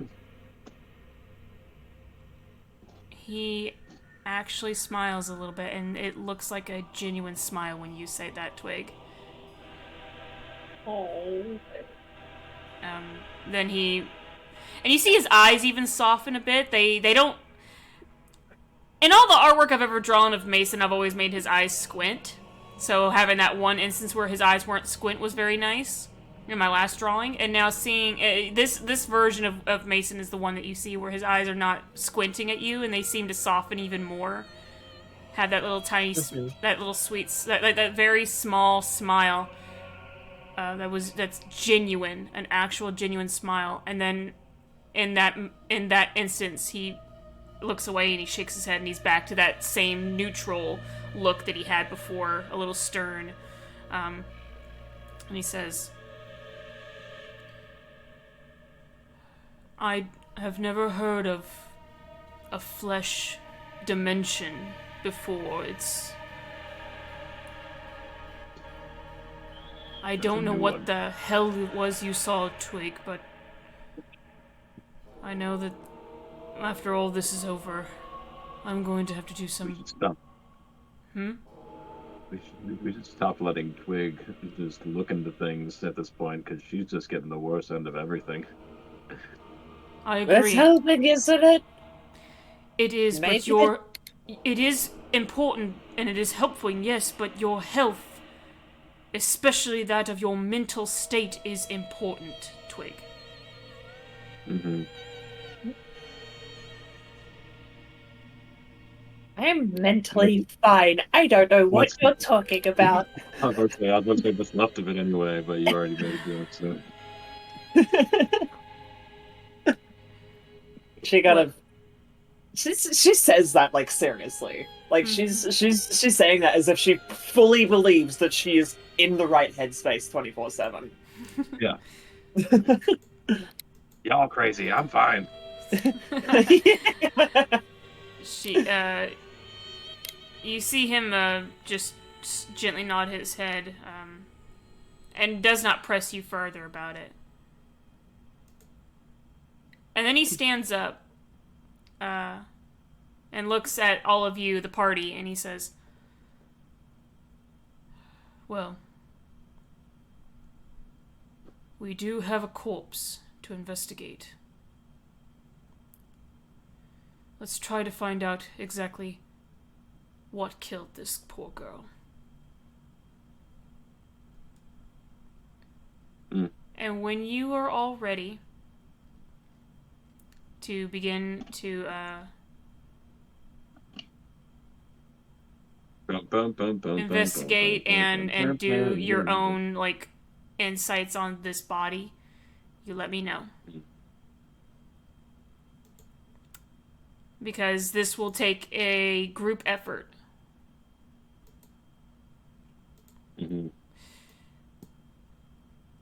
He actually smiles a little bit, and it looks like a genuine smile when you say that, Twig. Oh. Then he... And you see his eyes even soften a bit. They don't... In all the artwork I've ever drawn of Mason, I've always made his eyes squint. So having that one instance where his eyes weren't squint was very nice in my last drawing. And now seeing... this version of Mason is the one that you see where his eyes are not squinting at you, and they seem to soften even more. Have that little tiny... that little sweet... that very small smile. That's genuine, an actual genuine smile. And then in that instance, he looks away and he shakes his head, and he's back to that same neutral look that he had before, a little stern. And he says, I have never heard of a flesh dimension before. I don't know what the hell it was you saw, Twig, but I know that after all this is over, I'm going to have to do some... We should stop. We should stop letting Twig just look into things at this point, because she's just getting the worst end of everything. I agree. That's helping, isn't it? It is, but it is important, and it is helpful, yes, but your health, especially that of your mental state, is important, Twig. Mm-hmm. I'm mentally fine. I don't know what you're talking about. I was going to say what's left of it anyway, but you already made a joke, so... She says that like seriously. Like she's saying that as if she fully believes that she is in the right headspace 24/7. Yeah. Y'all crazy. I'm fine. You see him just gently nod his head, and does not press you further about it. And then he stands up, and looks at all of you, the party, and he says, well, we do have a corpse to investigate. Let's try to find out exactly what killed this poor girl. And when you are all ready to begin to investigate and do your own like insights on this body, you let me know. Because this will take a group effort.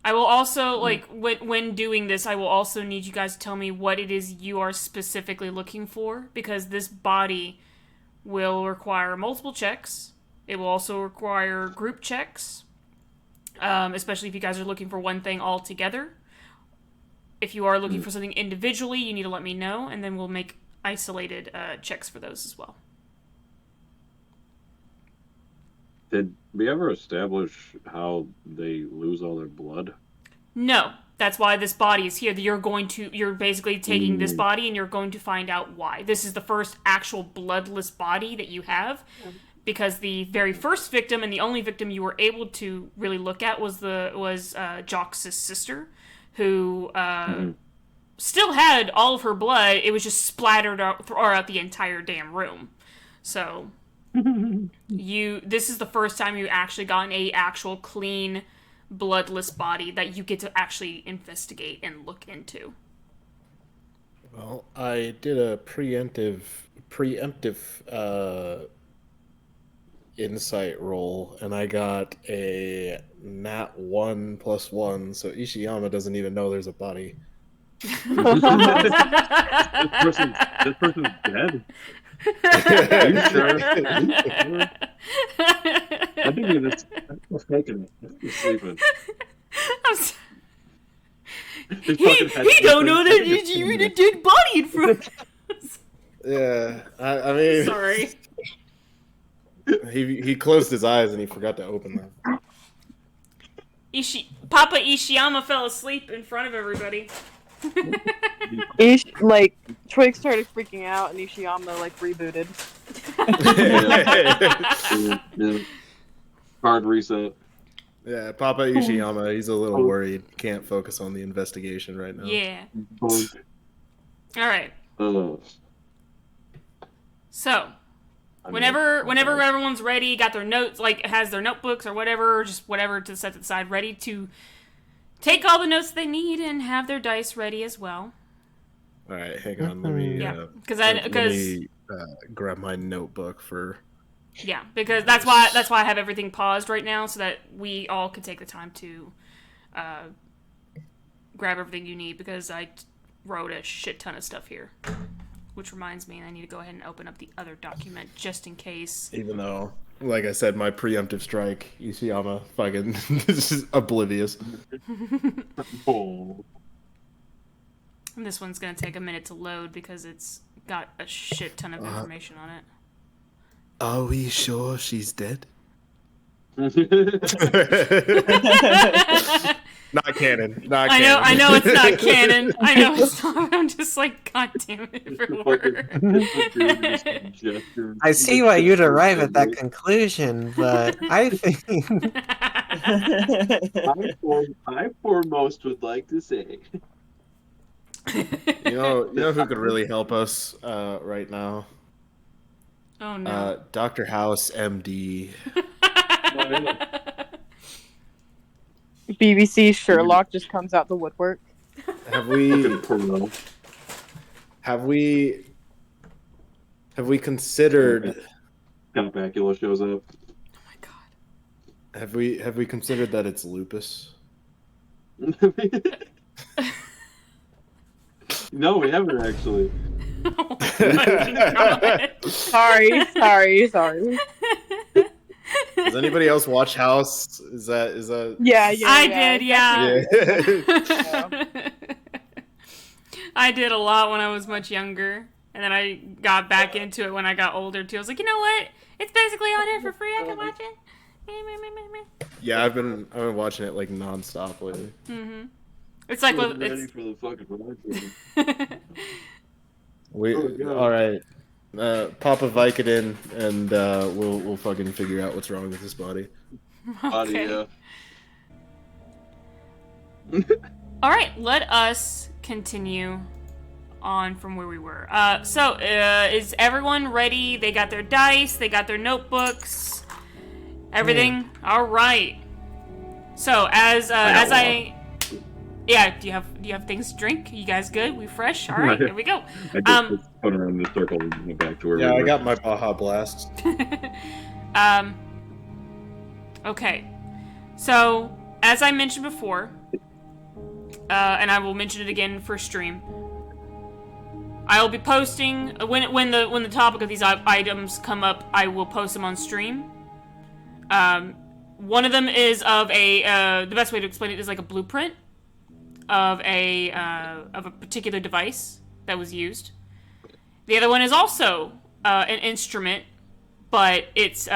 I will also, like, when doing this, I will also need you guys to tell me what it is you are specifically looking for, because this body will require multiple checks. It will also require group checks, especially if you guys are looking for one thing all together. If you are looking for something individually, you need to let me know, and then we'll make isolated checks for those as well. Did we ever establish how they lose all their blood? No. That's why this body is here. You're basically taking this body and you're going to find out why. This is the first actual bloodless body that you have, because the very first victim and the only victim you were able to really look at was Jox's sister, who still had all of her blood. It was just splattered throughout the entire damn room. So this is the first time you actually gotten a actual clean, bloodless body that you get to actually investigate and look into. Well, I did a preemptive insight roll, and I got a nat 1+1, so Ishiyama doesn't even know there's a body. This person's dead? Are you sure? I think he was taking it. He's sleeping. He don't know that there's even a dead body in front of us. Yeah, I mean... Sorry. He closed his eyes and he forgot to open them. Papa Ishiyama fell asleep in front of everybody. Twig started freaking out and Ishiyama rebooted. Yeah. Hard reset. Yeah, Papa Ishiyama, he's a little worried. Can't focus on the investigation right now. Yeah. Alright. So, whenever everyone's ready, got their notes, has their notebooks or whatever, just whatever to set to the side, ready to take all the notes they need and have their dice ready as well. All right, hang on. Let me grab my notebook for. Yeah, because that's why I have everything paused right now, so that we all can take the time to grab everything you need, because I wrote a shit ton of stuff here. Which reminds me, I need to go ahead and open up the other document just in case. Even though, like I said, my preemptive strike, Ishiyama fucking this is oblivious. And this one's gonna take a minute to load because it's got a shit ton of information on it. Are we sure she's dead? Not canon. Not canon. I know it's not canon. I know it's not. I'm just like, God damn it, I see why you'd arrive at that conclusion, but I think I foremost would like to say. You know who could really help us right now? Oh no. Dr. House, MD. BBC Sherlock just comes out the woodwork. Have we considered? Count Bakula shows up. Oh my god. Have we considered that it's lupus? No, we haven't actually. Oh my god. Sorry. Does anybody else watch House? Is that? Yeah. I did, yeah. I did a lot when I was much younger, and then I got back into it when I got older too. I was like, you know what? It's basically on here for free. I can watch it. Yeah, I've been watching it nonstop lately. Mm-hmm. It's like ready for the fucking ride. All right. Pop a Vicodin, and we'll fucking figure out what's wrong with this body. Okay. All right, let us continue on from where we were. So is everyone ready? They got their dice, they got their notebooks, everything. All right. So yeah, do you have things to drink? You guys good? We fresh? All right, here we go. I just put around the circle and went back to where we were. I got my Baja Blast. Okay. So, as I mentioned before, and I will mention it again for stream. I will be posting when the topic of these items come up. I will post them on stream. One of them is of a the best way to explain it is like a blueprint of a particular device that was used. The other one is also an instrument, but it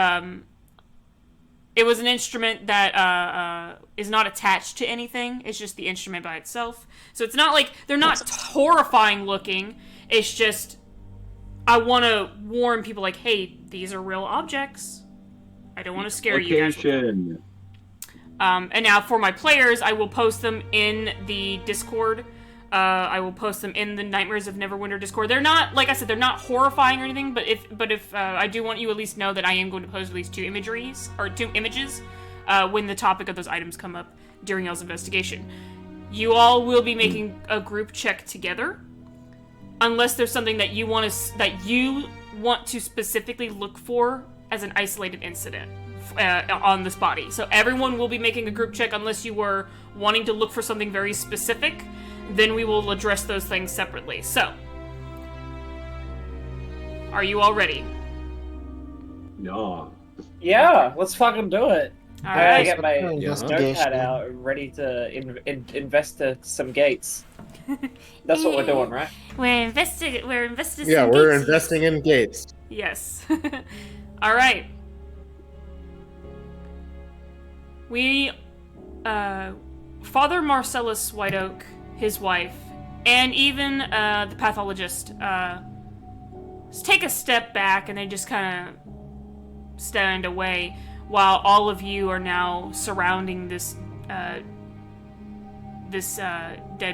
was an instrument that is not attached to anything. It's just the instrument by itself. So it's not like they're not horrifying looking. It's just I want to warn people like, hey, these are real objects. I don't want to scare you guys with them. And now for my players, I will post them in the Discord. I will post them in the Nightmares of Neverwinter Discord. They're not, like I said, they're not horrifying or anything. But if I do want you at least know that I am going to post at least two images when the topic of those items come up during y'all's investigation. You all will be making a group check together, unless there's something that you want to specifically look for as an isolated incident on this body. So everyone will be making a group check unless you were wanting to look for something very specific. Then we will address those things separately. So, are you all ready? Yeah. Yeah, let's fucking do it. All right. I get my notepad out ready to invest some gates. That's what we're doing, right? We're investing. Yeah, we're investing in gates. Yes. All right. We, Father Marcellus White Oak, his wife, and even the pathologist take a step back and they just kind of stand away while all of you are now surrounding this dead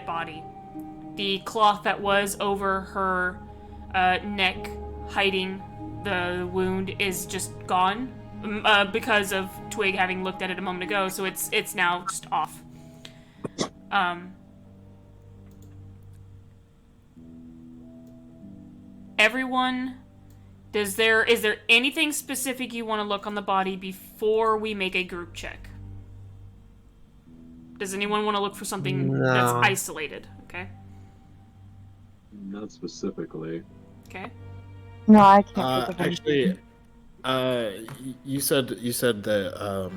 body. The cloth that was over her neck hiding the wound is just gone because of Twig having looked at it a moment ago, so it's now just off. Everyone, is there anything specific you want to look on the body before we make a group check? Does anyone want to look for something that's isolated? Okay. Not specifically. Okay. No, I can't think of anything. Actually, you said that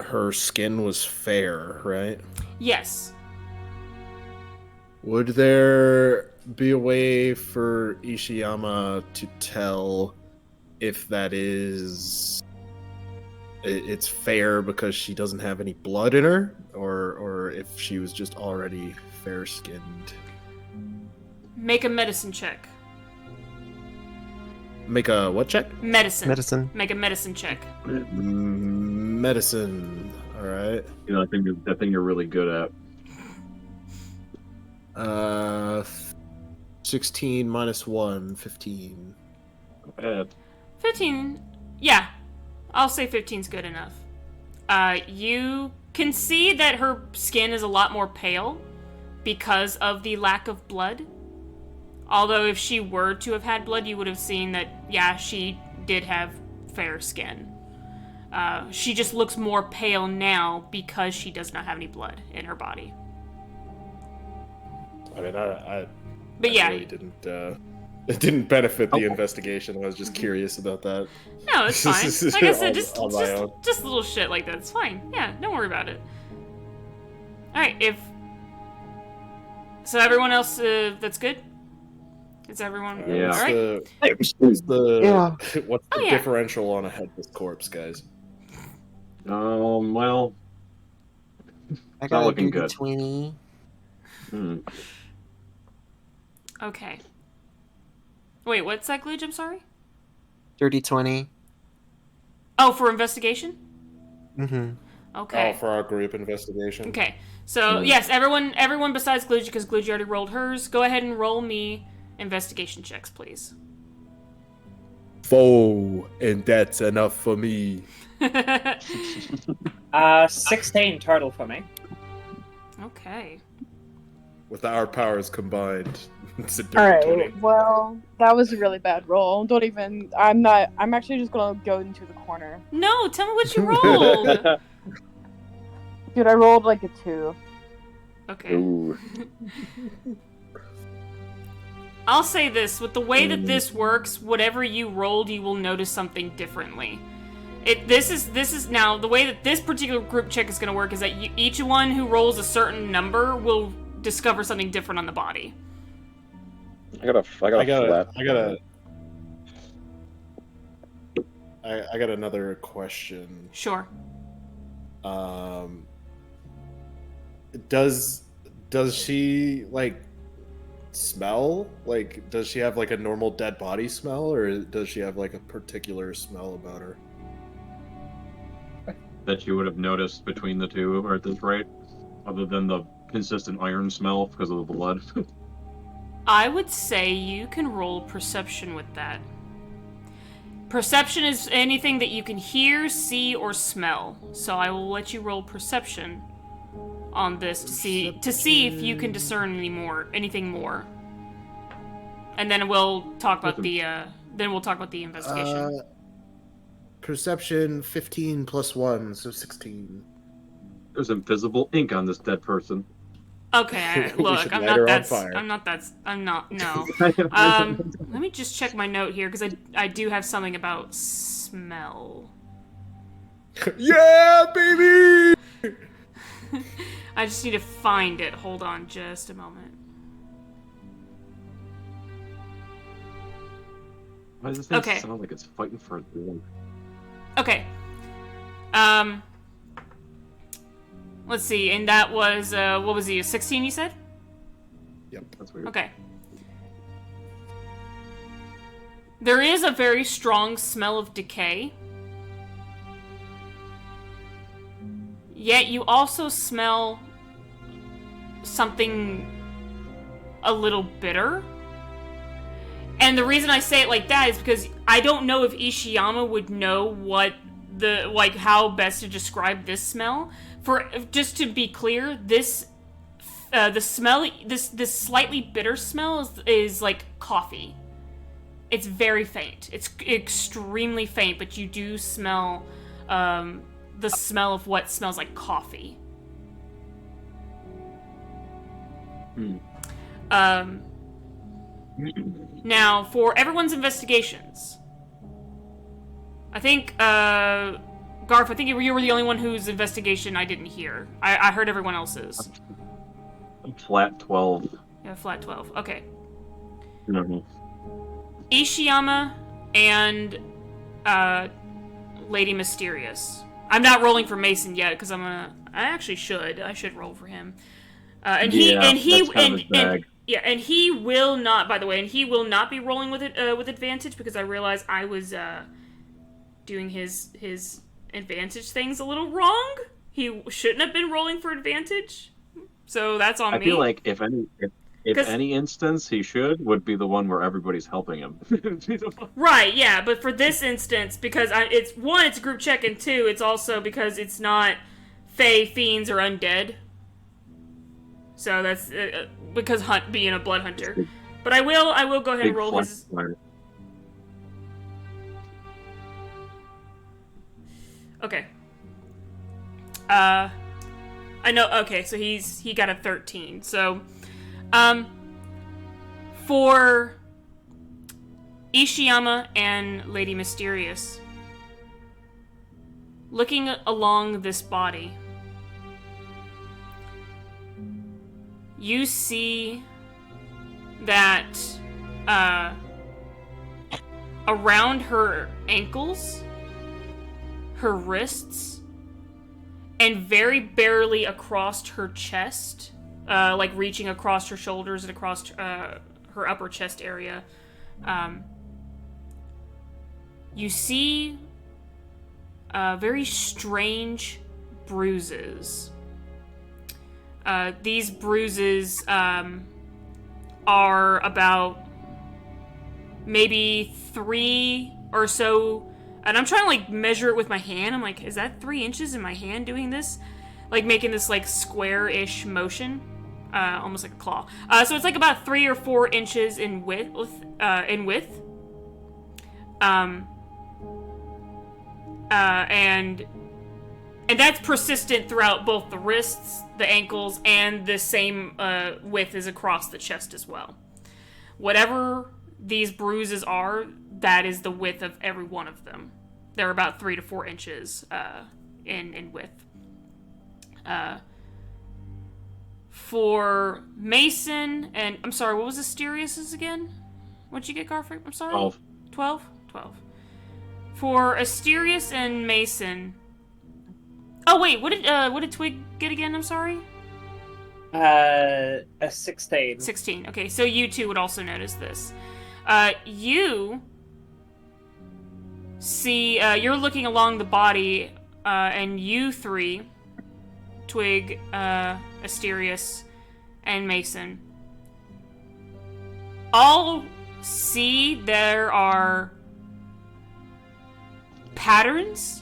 her skin was fair, right? Yes. Would there be a way for Ishiyama to tell if that is it's fair because she doesn't have any blood in her, or if she was just already fair-skinned? Make a medicine check. Make a what check? Medicine. Make a medicine check. Medicine. All right. You know, that thing you're really good at. 16 minus 1, 15. Not bad. 15. Yeah, I'll say 15's good enough. You can see that her skin is a lot more pale because of the lack of blood. Although if she were to have had blood, you would have seen that, yeah, she did have fair skin. She just looks more pale now because she does not have any blood in her body. I mean, I yeah, really didn't. It didn't benefit the investigation. I was just curious about that. No, it's fine. Like I said, just little shit like that. It's fine. Yeah, don't worry about it. All right, so everyone else, that's good. Is everyone all right? What's the differential on a headless corpse, guys? Well, I got looking a good. 20. Okay. Wait, what's that glitch? I'm sorry? Dirty 20. Oh, for investigation? Mm-hmm. Okay. Oh, for our group investigation. Okay. So, yes, everyone besides Gloogie, because Gloogie already rolled hers, go ahead and roll me investigation checks, please. 4, and that's enough for me. 16 total for me. Okay. With our powers combined, it's a dirty Alright, 20. well, that was a really bad roll. I'm actually just gonna go into the corner. No, tell me what you rolled! Dude, I rolled like a 2. Okay. Ooh. I'll say this, with the way that this works, whatever you rolled, you will notice something differently. This is now, the way that this particular group check is going to work is that each one who rolls a certain number will discover something different on the body. I got another question. Sure. Does she like smell? Like, does she have like a normal dead body smell, or does she have like a particular smell about her? That you would have noticed between the two or at this rate, other than the consistent iron smell because of the blood. I would say you can roll perception with that. Perception is anything that you can hear, see, or smell. So I will let you roll perception on this to see if you can discern anything more. And then we'll talk about the investigation. Perception 15 plus 1, so 16. There's invisible ink on this dead person. Okay, look, I'm not, no. Let me just check my note here, because I do have something about smell. Yeah, baby! I just need to find it. Hold on just a moment. Why does this thing sound like it's fighting for its life? Okay. Let's see, and that was, what was he, a 16 you said? Yep, that's weird. Okay. There is a very strong smell of decay. Yet you also smell something a little bitter. And the reason I say it like that is because I don't know if Ishiyama would know what how best to describe this smell. Just to be clear, this slightly bitter smell is like coffee. It's very faint. It's extremely faint, but you do smell the smell of what smells like coffee. Now, for everyone's investigations, I think, Garf, I think you were the only one whose investigation I didn't hear. I heard everyone else's. Flat 12. Yeah, flat 12. Okay. Mm-hmm. Ishiyama and Lady Mysterious. I'm not rolling for Mason yet because I should roll for him. And he will not. By the way, and he will not be rolling with advantage because I realized I was doing his advantage things a little wrong. He shouldn't have been rolling for advantage, so that's on me. I feel like if any instance he would be the one where everybody's helping him. Right, yeah, but for this instance, because it's a group check, and two, it's also because it's not Fae, Fiends, or Undead. So that's because being a blood hunter. But I will go ahead and roll his. Okay. I know. Okay, so he got a 13. So, for Ishiyama and Lady Mysterious, looking along this body, you see that around her ankles, her wrists, and very barely across her chest, like reaching across her shoulders and across her upper chest area, you see very strange bruises. These bruises are about maybe 3 or so, and I'm trying to like measure it with my hand. I'm like, is that 3 inches in my hand doing this? Like making this like square-ish motion, almost like a claw. So it's like about 3 or 4 inches in width. And And that's persistent throughout both the wrists, the ankles, and the same width is across the chest as well. Whatever these bruises are, that is the width of every one of them. They're about 3 to 4 inches in width. For Mason and... I'm sorry, what was Asterius's again? What'd you get, Garfield? I'm sorry? 12. 12? 12. For Asterius and Mason... Oh, wait, what did Twig get again? I'm sorry? A 16. 16. Okay, so you two would also notice this. You see, you're looking along the body, and you three, Twig, Asterius, and Mason, all see there are patterns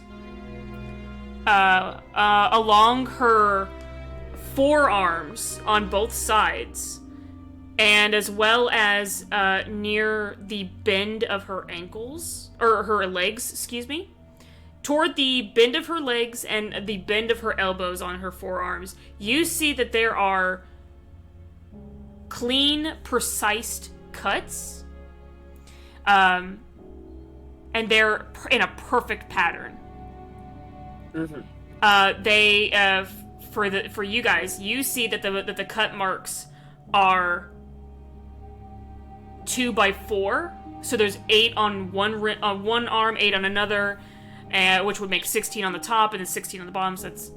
along her forearms on both sides, and as well as near the bend of her ankles, or her legs, excuse me. Toward the bend of her legs and the bend of her elbows on her forearms, you see that there are clean, precise cuts, and they're in a perfect pattern. For you guys, you see that the cut marks are 2 by 4. So there's 8 on one arm, 8 on another, which would make 16 on the top and then 16 on the bottom. So that's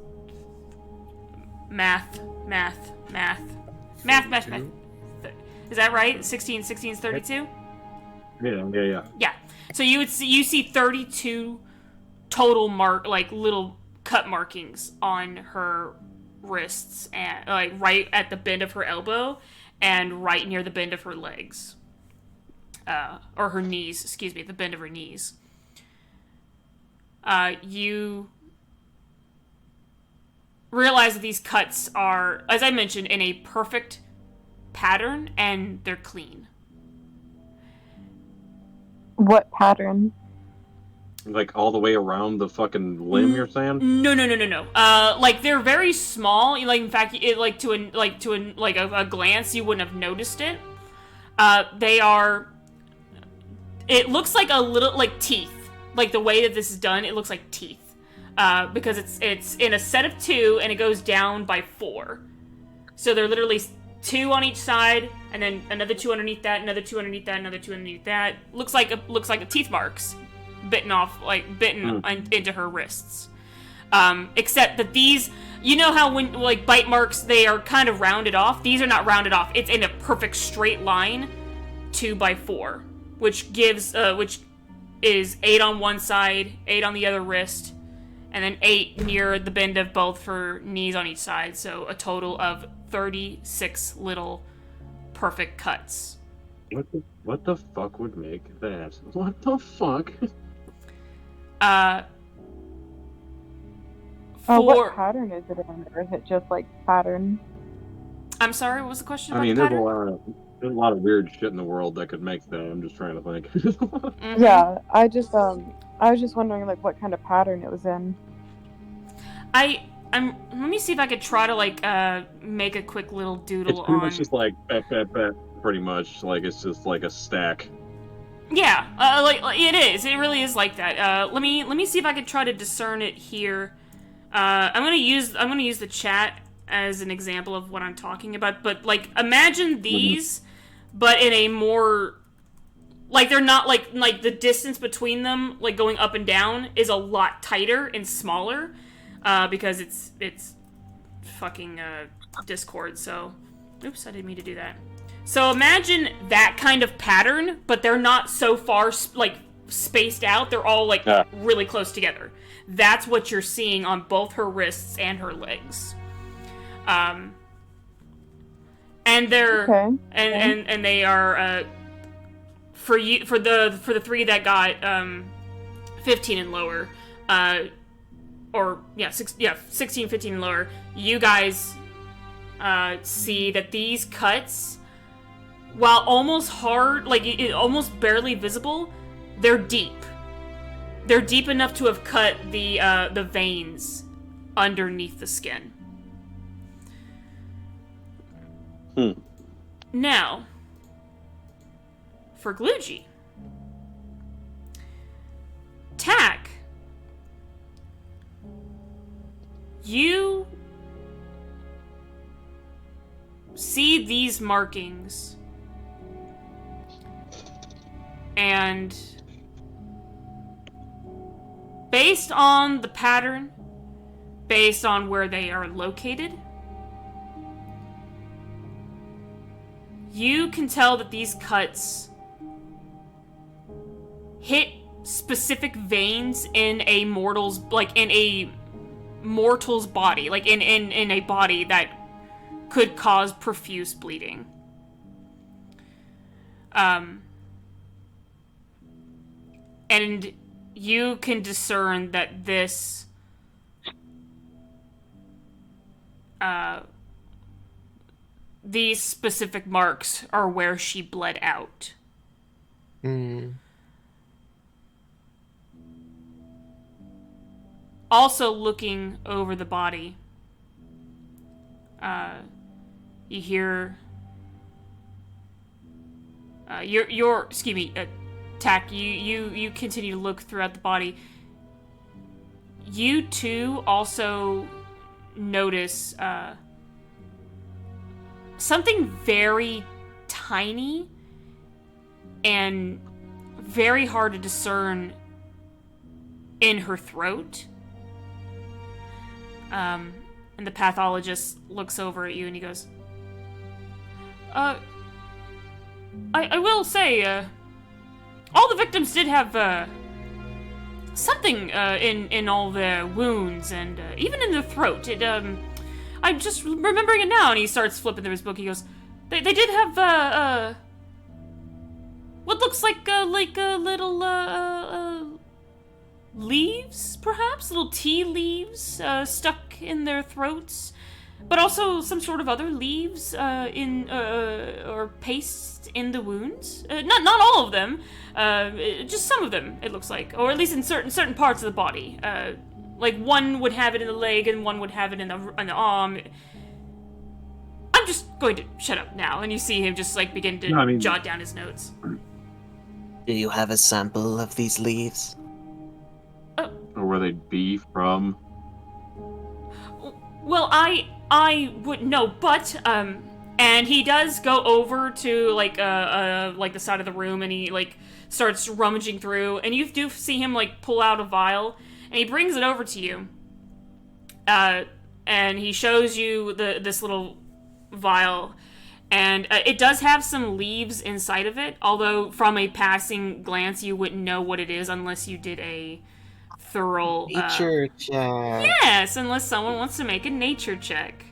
math. Is that right? 16 is 32. Yeah. So you see 32 total little cut markings on her wrists, and right at the bend of her elbow and right near the bend of her legs, or her knees, excuse me, the bend of her knees. You realize that these cuts are, as I mentioned, in a perfect pattern, and they're clean. What pattern? Like all the way around the fucking limb, you're saying? No. They're very small. In fact, to a glance, you wouldn't have noticed it. They are. It looks like a little like teeth. Like the way that this is done, it looks like teeth. Because it's in a set of 2 and it goes down by 4. So they're literally 2 on each side, and then another 2 underneath that, another 2 underneath that, another 2 underneath that. Looks like a teeth marks. Bitten into her wrists. Except that these, you know how when bite marks, they are kind of rounded off. These are not rounded off. It's in a perfect straight line, 2 by 4, which gives which is 8 on one side, 8 on the other wrist, and then 8 near the bend of both her knees on each side. So a total of 36 little perfect cuts. What the fuck would make that? What the fuck? What pattern is it in, or is it just pattern? I'm sorry, what was the question about I mean, the pattern? there's a lot of weird shit in the world that could make that. I'm just trying to think. Mm-hmm. Yeah, I was just wondering what kind of pattern it was in. Let me see if I could try to make a quick little doodle it's pretty much just bet, pretty much. It's just like a stack. Yeah, it is. It really is like that. Let me see if I can try to discern it here. I'm gonna use the chat as an example of what I'm talking about. But imagine these, but in a more they're not like the distance between them going up and down is a lot tighter and smaller, because it's fucking Discord. So, oops, I didn't mean to do that. So imagine that kind of pattern, but they're not so far spaced out. They're all really close together. That's what you're seeing on both her wrists and her legs. And they're and they are for the 3 that got 15 and lower, 16, 15 and lower. You guys see that these cuts, while almost hard, almost barely visible, they're deep. They're deep enough to have cut the veins underneath the skin. Now, for Gluji. Tack. You see these markings, and based on the pattern, based on where they are located, you can tell that these cuts hit specific veins in a mortal's, like in a mortal's body, like in a body that could cause profuse bleeding. And you can discern that this these specific marks are where she bled out. Also looking over the body, you hear excuse me, Tack, you continue to look throughout the body. You too also notice something very tiny and very hard to discern in her throat. And the pathologist looks over at you and he goes, I will say, all the victims did have, something, in all their wounds and, even in their throat. I'm just remembering it now. And he starts flipping through his book. He goes, they did have, what looks like little, leaves, perhaps? Little tea leaves, stuck in their throats. But also some sort of other leaves, or paste in the wounds. Not all of them, just some of them, it looks like. Or at least in certain parts of the body. Like one would have it in the leg and one would have it in the arm. I'm just going to shut up now. And you see him just like begin to jot down his notes. Do you have a sample of these leaves? Or where they'd be from? Well, I wouldn't know, but, and he does go over to, like the side of the room, and he, like, starts rummaging through, and you do see him, like, pull out a vial, and he brings it over to you, and he shows you this little vial, and it does have some leaves inside of it, although from a passing glance you wouldn't know what it is unless you did a thorough nature check. Yes, unless someone wants to make a nature check.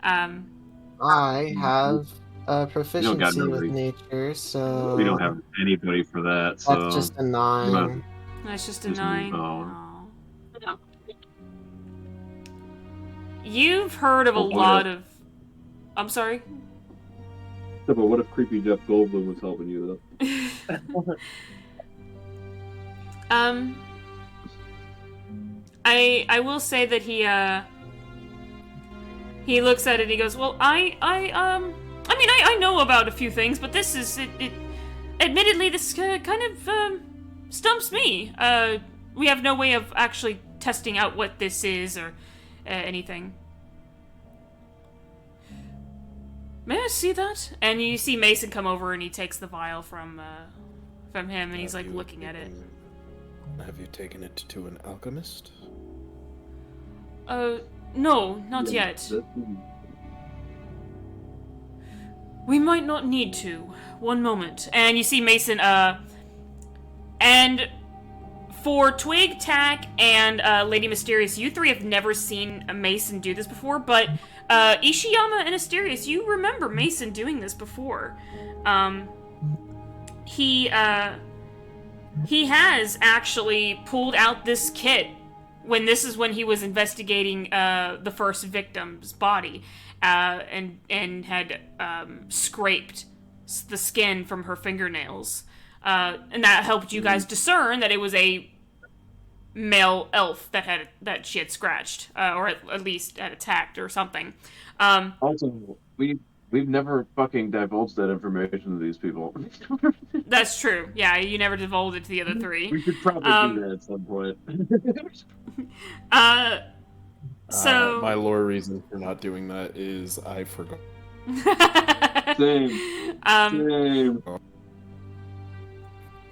I have a proficiency with nature, so we don't have anybody for that. So that's just a 9. That's just a 9. Oh. You've heard of a lot of. I'm sorry. Yeah, but what if creepy Jeff Goldblum was helping you though? I will say that he looks at it and he goes, well, I know about a few things, but this is, admittedly, this kind of, stumps me. We have no way of actually testing out what this is or anything. May I see that? And you see Mason come over and he takes the vial from him and he's like looking at it. Have you taken it to an alchemist? No, not yet. We might not need to. One moment. And you see Mason, and for Twig, Tack, and Lady Mysterious, you three have never seen Mason do this before, but Ishiyama and Asterius, you remember Mason doing this before. He has actually pulled out this kit when he was investigating the first victim's body, and had scraped the skin from her fingernails, and that helped you guys discern that it was a male elf that she had scratched, or at least had attacked or something. Also, we've never fucking divulged that information to these people. That's true. Yeah, you never divulged it to the other three. We should probably do that at some point. So my lore reason for not doing that is I forgot. Same. Same.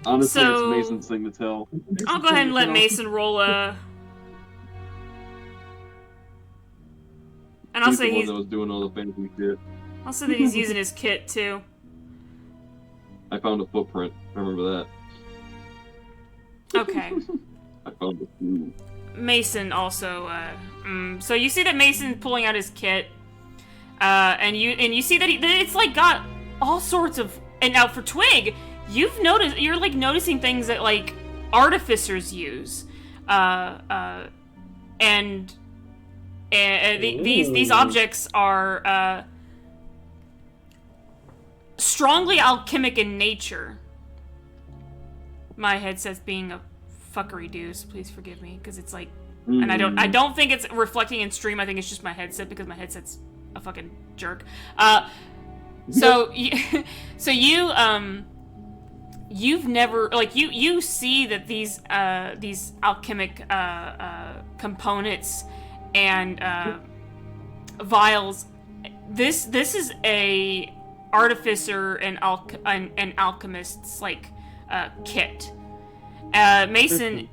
Honestly, it's Mason's thing to tell. I'll go ahead and let Mason roll a. And I'll say he's the one that was doing all the fancy shit. I'll say that he's using his kit too. I found a footprint. I remember that. Okay. I found a few. Mason also. So you see that Mason's pulling out his kit, and you see that it's like got all sorts of. And now for Twig, you're like noticing things that like artificers use, and these objects are strongly alchemic in nature. My headset's being a fuckery deuce. Please forgive me, because it's like, and I don't think it's reflecting in stream. I think it's just my headset, because my headset's a fucking jerk. So you've never like you see that these alchemic components and vials. This is a artificer and alchemist's like kit. Mason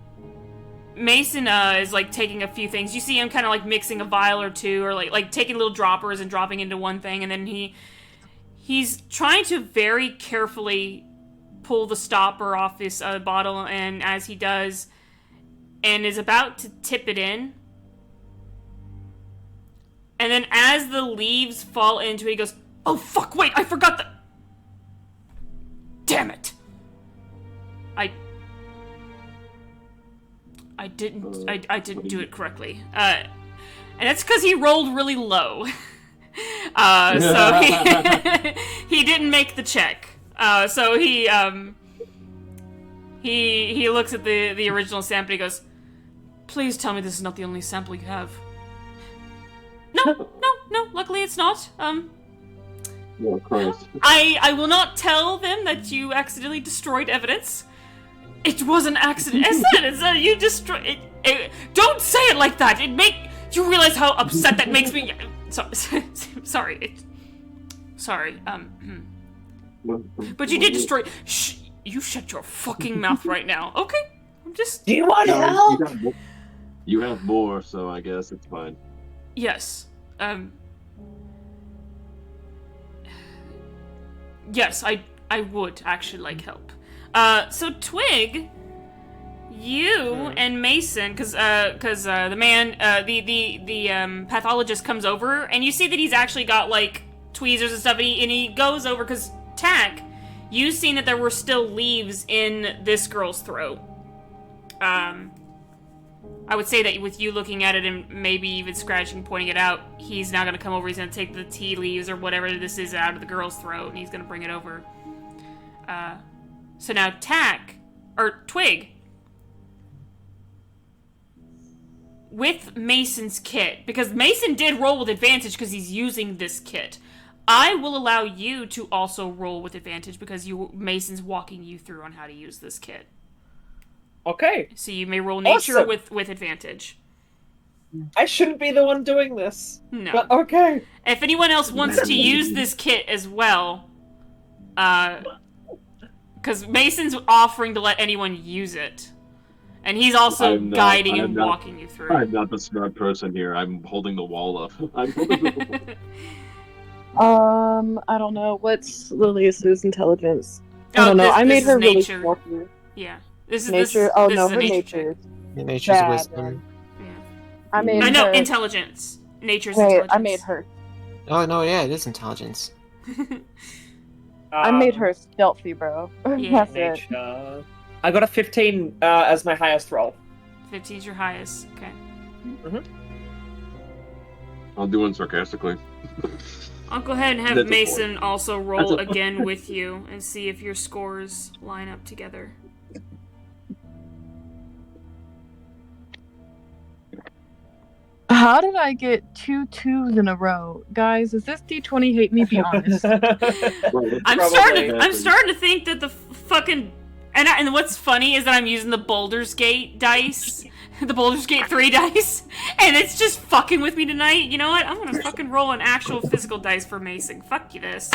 is like taking a few things. You see him kind of like mixing a vial or two, or like taking little droppers and dropping into one thing, and then he's trying to very carefully pull the stopper off this bottle, and as he does, and is about to tip it in, and then as the leaves fall into it, he goes, "Oh fuck! Wait, I forgot the. Damn it! I didn't do it correctly. And that's because he rolled really low. So he didn't make the check. So he looks at the original sample and he goes, "Please tell me this is not the only sample you have." No, luckily it's not. Oh, Christ. I will not tell them that you accidentally destroyed evidence. It was an accident. It's that you destroyed it. Don't say it like that. You realize how upset that makes me. Sorry. Sorry. But you did destroy. Shh. You shut your fucking mouth right now. Okay. I'm just. Do you want help? You have more, so I guess it's fine. Yes. Yes, I would actually like help. So Twig, you and Mason, because the man, the pathologist comes over, and you see that he's actually got like tweezers and stuff, and he goes over because Tack, you've seen that there were still leaves in this girl's throat. I would say that with you looking at it and maybe even scratching, pointing it out, he's now gonna come over. He's gonna take the tea leaves or whatever this is out of the girl's throat, and he's gonna bring it over. So now Twig, with Mason's kit, because Mason did roll with advantage because he's using this kit, I will allow you to also roll with advantage because Mason's walking you through on how to use this kit. Okay. So you may roll nature awesome. with advantage. I shouldn't be the one doing this. No. But okay. If anyone else wants to use this kit as well, because Mason's offering to let anyone use it. And he's also guiding and walking you through. I'm not the smart person here. I'm holding the wall up. I don't know. What's Lilius's intelligence? I don't know. I made her really smarter. Yeah. Nature. This her nature. Nature's wisdom. Yeah. I made her. Intelligence. Nature's intelligence. I made her. Oh no, yeah, it is intelligence. I made her stealthy, bro. Yeah. That's it. I got a 15 as my highest roll. 15 is your highest. Okay. Mm-hmm. I'll do one sarcastically. I'll go ahead and have Mason also roll again with you and see if your scores line up together. How did I get 2 2s in a row? Guys, is this D20 hate me? Be honest. I'm starting to think that the fucking... And what's funny is that I'm using the Baldur's Gate dice. The Baldur's Gate 3 dice. And it's just fucking with me tonight. You know what? I'm gonna fucking roll an actual physical dice for Mason. Fuck you this.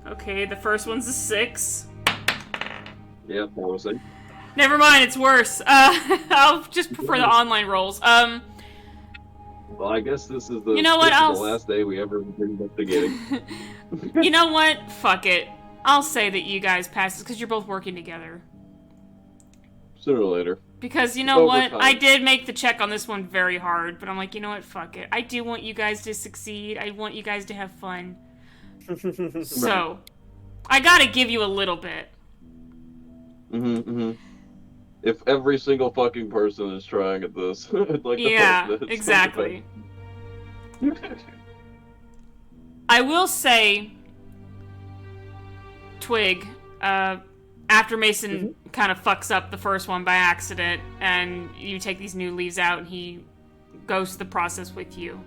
Okay, the first one's a 6. Yeah, what was it? Never mind, it's worse. I'll just prefer the online rolls. Well, I guess this is the, you know what? the last day we ever investigated. You know what? Fuck it. I'll say that you guys pass this because you're both working together. Sooner or later. Because you know what? I did make the check on this one very hard, but I'm like, you know what? Fuck it. I do want you guys to succeed. I want you guys to have fun. So, I gotta give you a little bit. If every single fucking person is trying at this, I'd like yeah, exactly. I will say, Twig, after Mason kind of fucks up the first one by accident, and you take these new leaves out, and he goes through the process with you.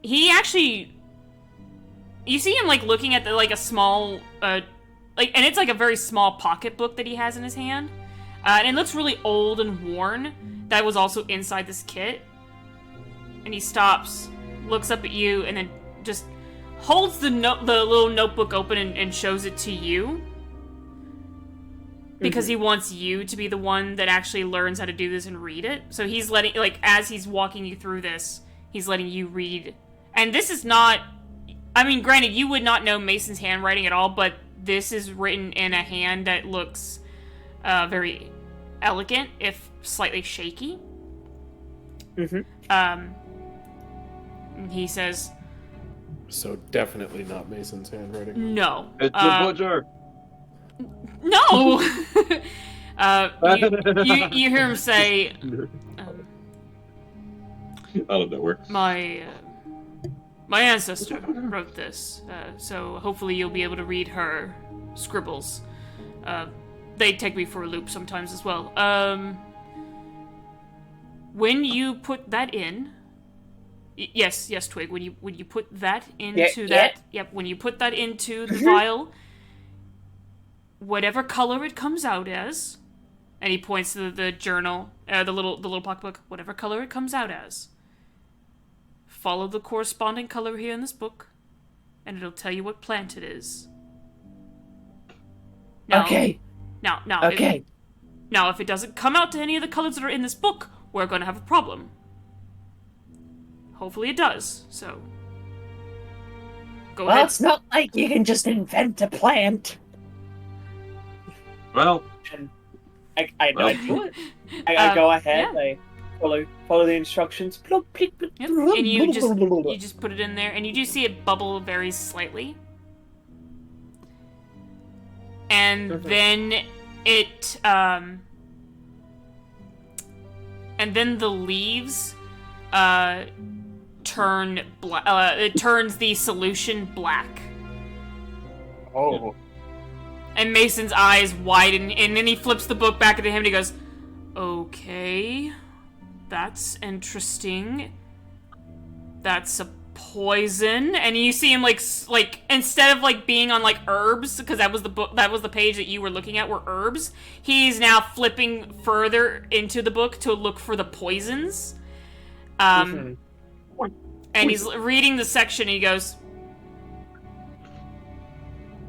He actually, you see him like looking at the, like a small, and it's like a very small pocketbook that he has in his hand, and it looks really old and worn. That was also inside this kit, and he stops, looks up at you, and then just holds the little notebook open and shows it to you. Because he wants you to be the one that actually learns how to do this and read it. So he's letting, like, as he's walking you through this, he's letting you read. And this is not, I mean, granted, you would not know Mason's handwriting at all, but this is written in a hand that looks very elegant, if slightly shaky. He says... So definitely not Mason's handwriting. No. It's a butcher! No! You hear him say... out of nowhere. My ancestor wrote this, so hopefully you'll be able to read her scribbles. They take me for a loop sometimes as well. When you put that in... Yes, Twig, when you put that into when you put that into the vial, whatever color it comes out as, and he points to the journal, the little pocketbook, whatever color it comes out as, follow the corresponding color here in this book, and it'll tell you what plant it is. Now, okay. Now, okay. If it doesn't come out to any of the colors that are in this book, we're going to have a problem. Hopefully it does, so... Go ahead. Well, it's not like you can just invent a plant. Well... I do it. I go ahead, I follow the instructions. Yep. And you just put it in there, and you do see it bubble very slightly. And then it, and then the leaves, turn black. It turns the solution black. Oh. And Mason's eyes widen, and then he flips the book back at him and he goes, "Okay, that's interesting. That's a poison." And you see him like instead of like being on like herbs, because that was the page that you were looking at were herbs. He's now flipping further into the book to look for the poisons. And he's reading the section and he goes,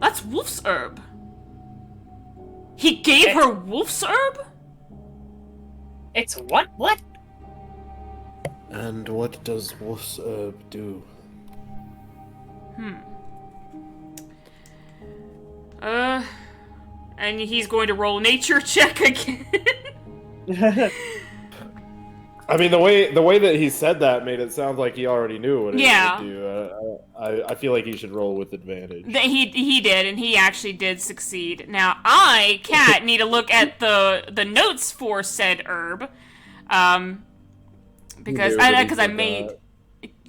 "That's wolf's herb. He gave her wolf's herb?" It's what? What? And what does wolf's herb do? And he's going to roll nature check again. I mean, the way that he said that made it sound like he already knew what it would do. I feel like he should roll with advantage. He did, and he actually did succeed. Now, I, Kat, need to look at the notes for said herb, because I made.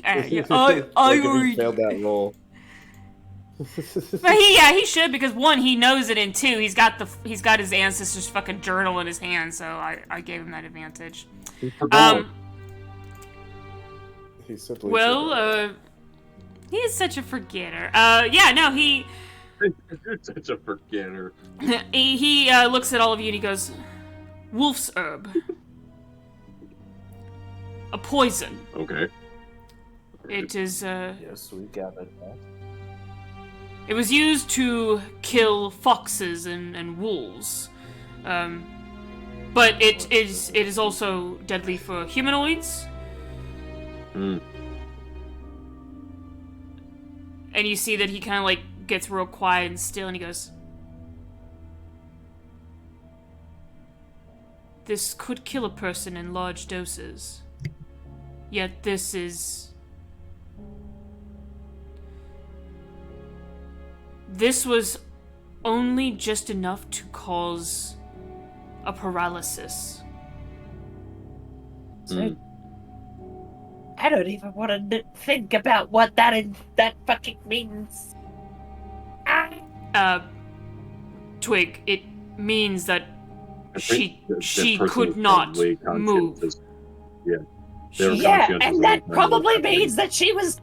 I already failed that roll. But he should, because one, he knows it, and two, he's got his ancestors' fucking journal in his hand, so I gave him that advantage. He's simply he is such a forgetter. He's such a forgetter. he looks at all of you and he goes, "Wolf's herb, a poison." Okay. It is yes, we gathered that. It was used to kill foxes and wolves, but it is also deadly for humanoids. Mm. And you see that he kind of like gets real quiet and still, and he goes, "This could kill a person in large doses. Yet this was only just enough to cause a paralysis." Mm. I don't even want to think about what that fucking means. Twig, it means that she could not move. And that probably means that she was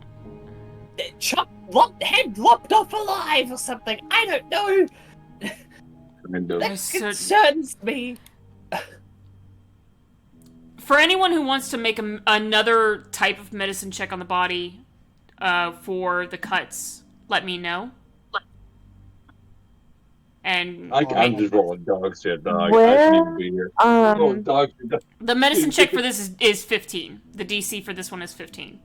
head lopped off alive or something. I don't know. That concerns me. For anyone who wants to make another type of medicine check on the body for the cuts, let me know. And I'm just rolling dog shit, dog. Where? I shouldn't even be here. Dog shit. The medicine check for this is 15. The DC for this one is 15.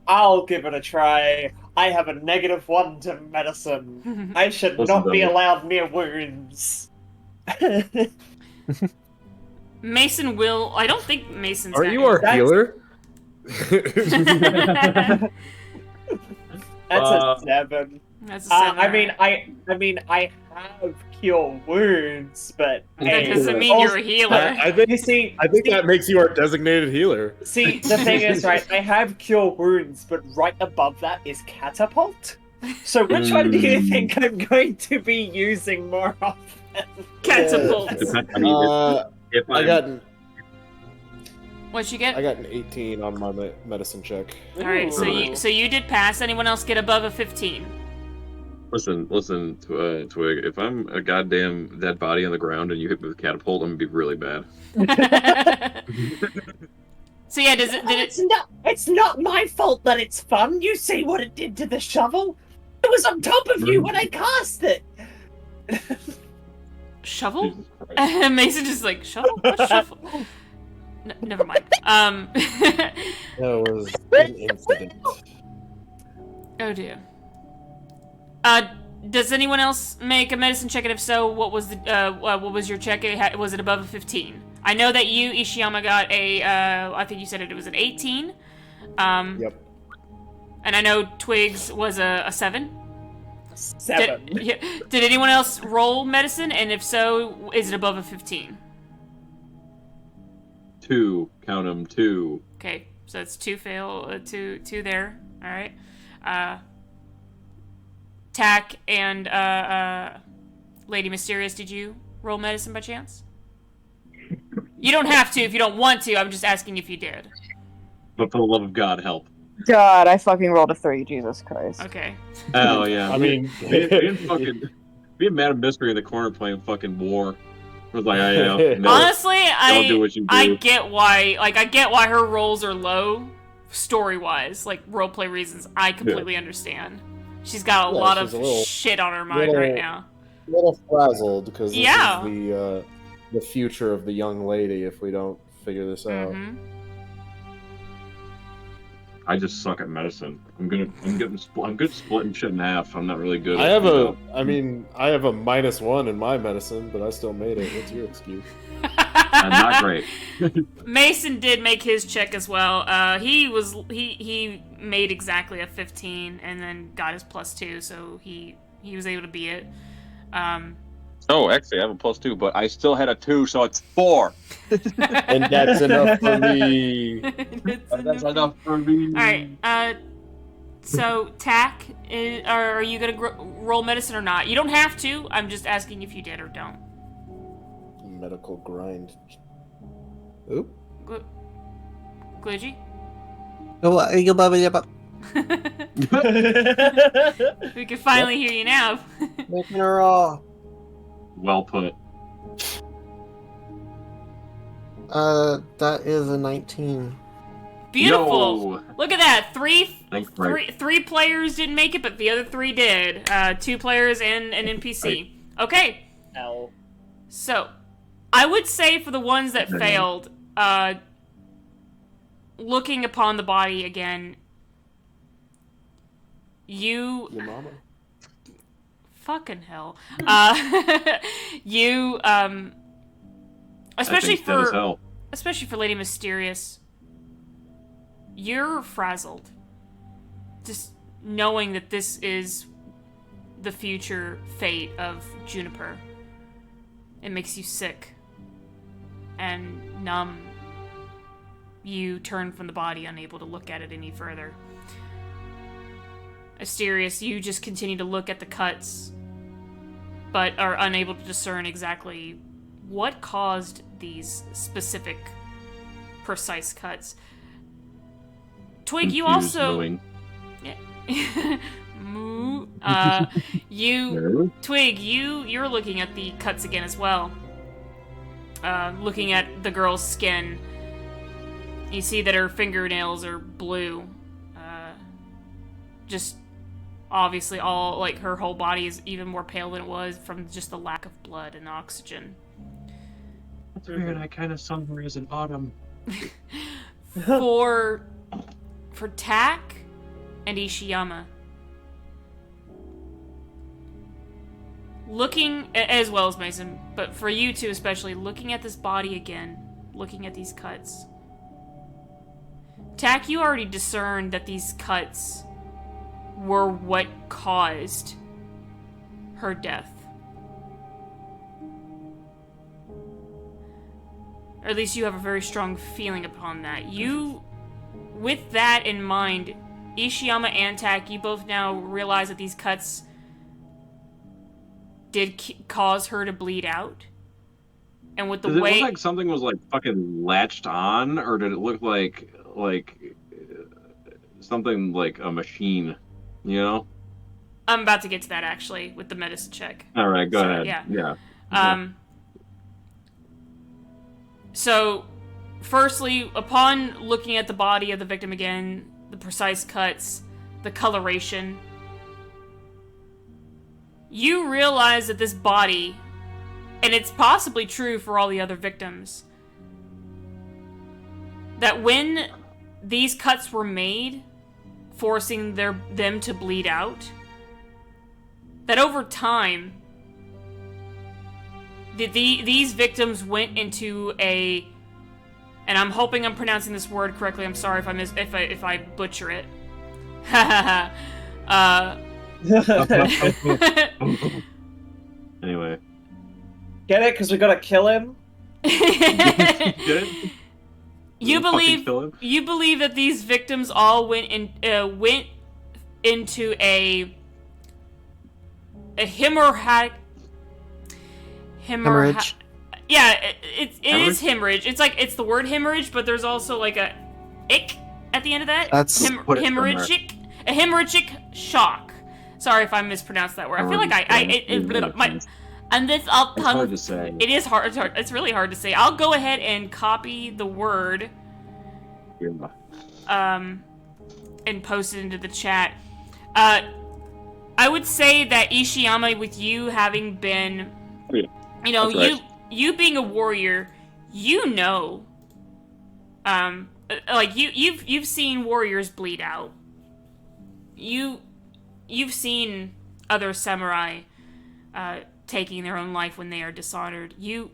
I'll give it a try. I have a -1 to medicine. I should not be allowed near wounds. Mason will... I don't think Mason's... Are you our healer? That's a 7. That's a 7. I mean, I have cure wounds, but that doesn't mean you're a healer. I think that makes you our designated healer. See, the thing is, right? I have cure wounds, but right above that is catapult. So which one do you think I'm going to be using more often? Catapult. What'd you get? I got an 18 on my medicine check. All right, so you did pass. Anyone else get above a 15? Listen, Twig. If I'm a goddamn dead body on the ground and you hit me with a catapult, I'm gonna be really bad. So yeah, It's not my fault that it's fun. You see what it did to the shovel? It was on top of you when I cast it. Shovel? Mason just like, shovel? What shovel? Never mind. That was an incident. Oh dear. Does anyone else make a medicine check? And if so, what was your check? Was it above a 15? I know that you, Ishiyama, got I think you said it was an 18. Yep. And I know Twigs was a 7. 7. Did anyone else roll medicine? And if so, is it above a 15? 2. Count them, 2. Okay, so that's 2 fail, 2 there. All right. Tack and Lady Mysterious, did you roll medicine by chance? You don't have to if you don't want to. I'm just asking if you did. But for the love of God, help. God, I fucking rolled a 3. Jesus Christ. Okay. Oh yeah. I mean, being Madam Mystery in the corner playing fucking war. I was like, honestly, I'll do what you do. I get why her rolls are low, story-wise, like roleplay reasons. I completely understand. She's got a lot of shit on her mind right now. A little frazzled because this is the future of the young lady if we don't figure this out. I just suck at medicine. I'm good splitting shit in half. I'm not really good. I have a -1 in my medicine, but I still made it. What's your excuse? Not great. Mason did make his check as well. He made exactly a 15 and then got his +2, so he was able to beat it. Oh, actually, I have a +2, but I still had a 2, so it's 4. And that's enough for me. That's enough for me. All right, So, Tack, are you gonna roll medicine or not? You don't have to. I'm just asking if you did or don't. Medical grind. Oop. Glidgy? We can finally hear you now. Making her all. Well put. That is a 19. Beautiful. Yo. Look at that. Three players didn't make it, but the other 3 did. 2 players and an NPC. Okay. L. So, I would say for the ones that failed, looking upon the body again, Your mama. fucking hell. You, especially for Lady Mysterious, you're frazzled. Just knowing that this is the future fate of Juniper. It makes you sick and numb. You turn from the body, unable to look at it any further. Asterius, you just continue to look at the cuts, but are unable to discern exactly what caused these specific, precise cuts. Twig, you also... Twig, you're looking at the cuts again as well. Looking at the girl's skin. You see that her fingernails are blue. Just obviously all, like, her whole body is even more pale than it was from just the lack of blood and oxygen. That's weird, I kind of summer as an autumn. For Tak and Ishiyama, looking, as well as Mason, but for you two especially, looking at this body again, looking at these cuts. Tak, you already discerned that these cuts were what caused her death. Or at least you have a very strong feeling upon that. You, with that in mind, Ishiyama and Tak, you both now realize that these cuts did cause her to bleed out. And with the Does way... it look like something was, like, fucking latched on? Or did it look like something like a machine, you know? I'm about to get to that, actually, with the medicine check. Alright, go ahead. Yeah. So, firstly, upon looking at the body of the victim again, the precise cuts, the coloration, you realize that this body, and it's possibly true for all the other victims, that when these cuts were made, forcing them to bleed out, that over time, these victims went into a, and I'm hoping I'm pronouncing this word correctly. I'm sorry if I butcher it. Anyway, get it? Because we gotta kill him. You believe that these victims all went into a hemorrhage. Yeah, it is hemorrhage. It's the word hemorrhage, but there's also like a ick at the end of that. That's hemorrhagic. A hemorrhagic shock. Sorry if I mispronounced that word. I feel like and this all it's hard to say. It is hard. It's really hard to say. I'll go ahead and copy the word. Yeah. And post it into the chat. I would say that Ishiyama, with you having been, you know, you being a warrior, you know, like you've seen warriors bleed out. You've seen other samurai taking their own life when they are dishonored. You're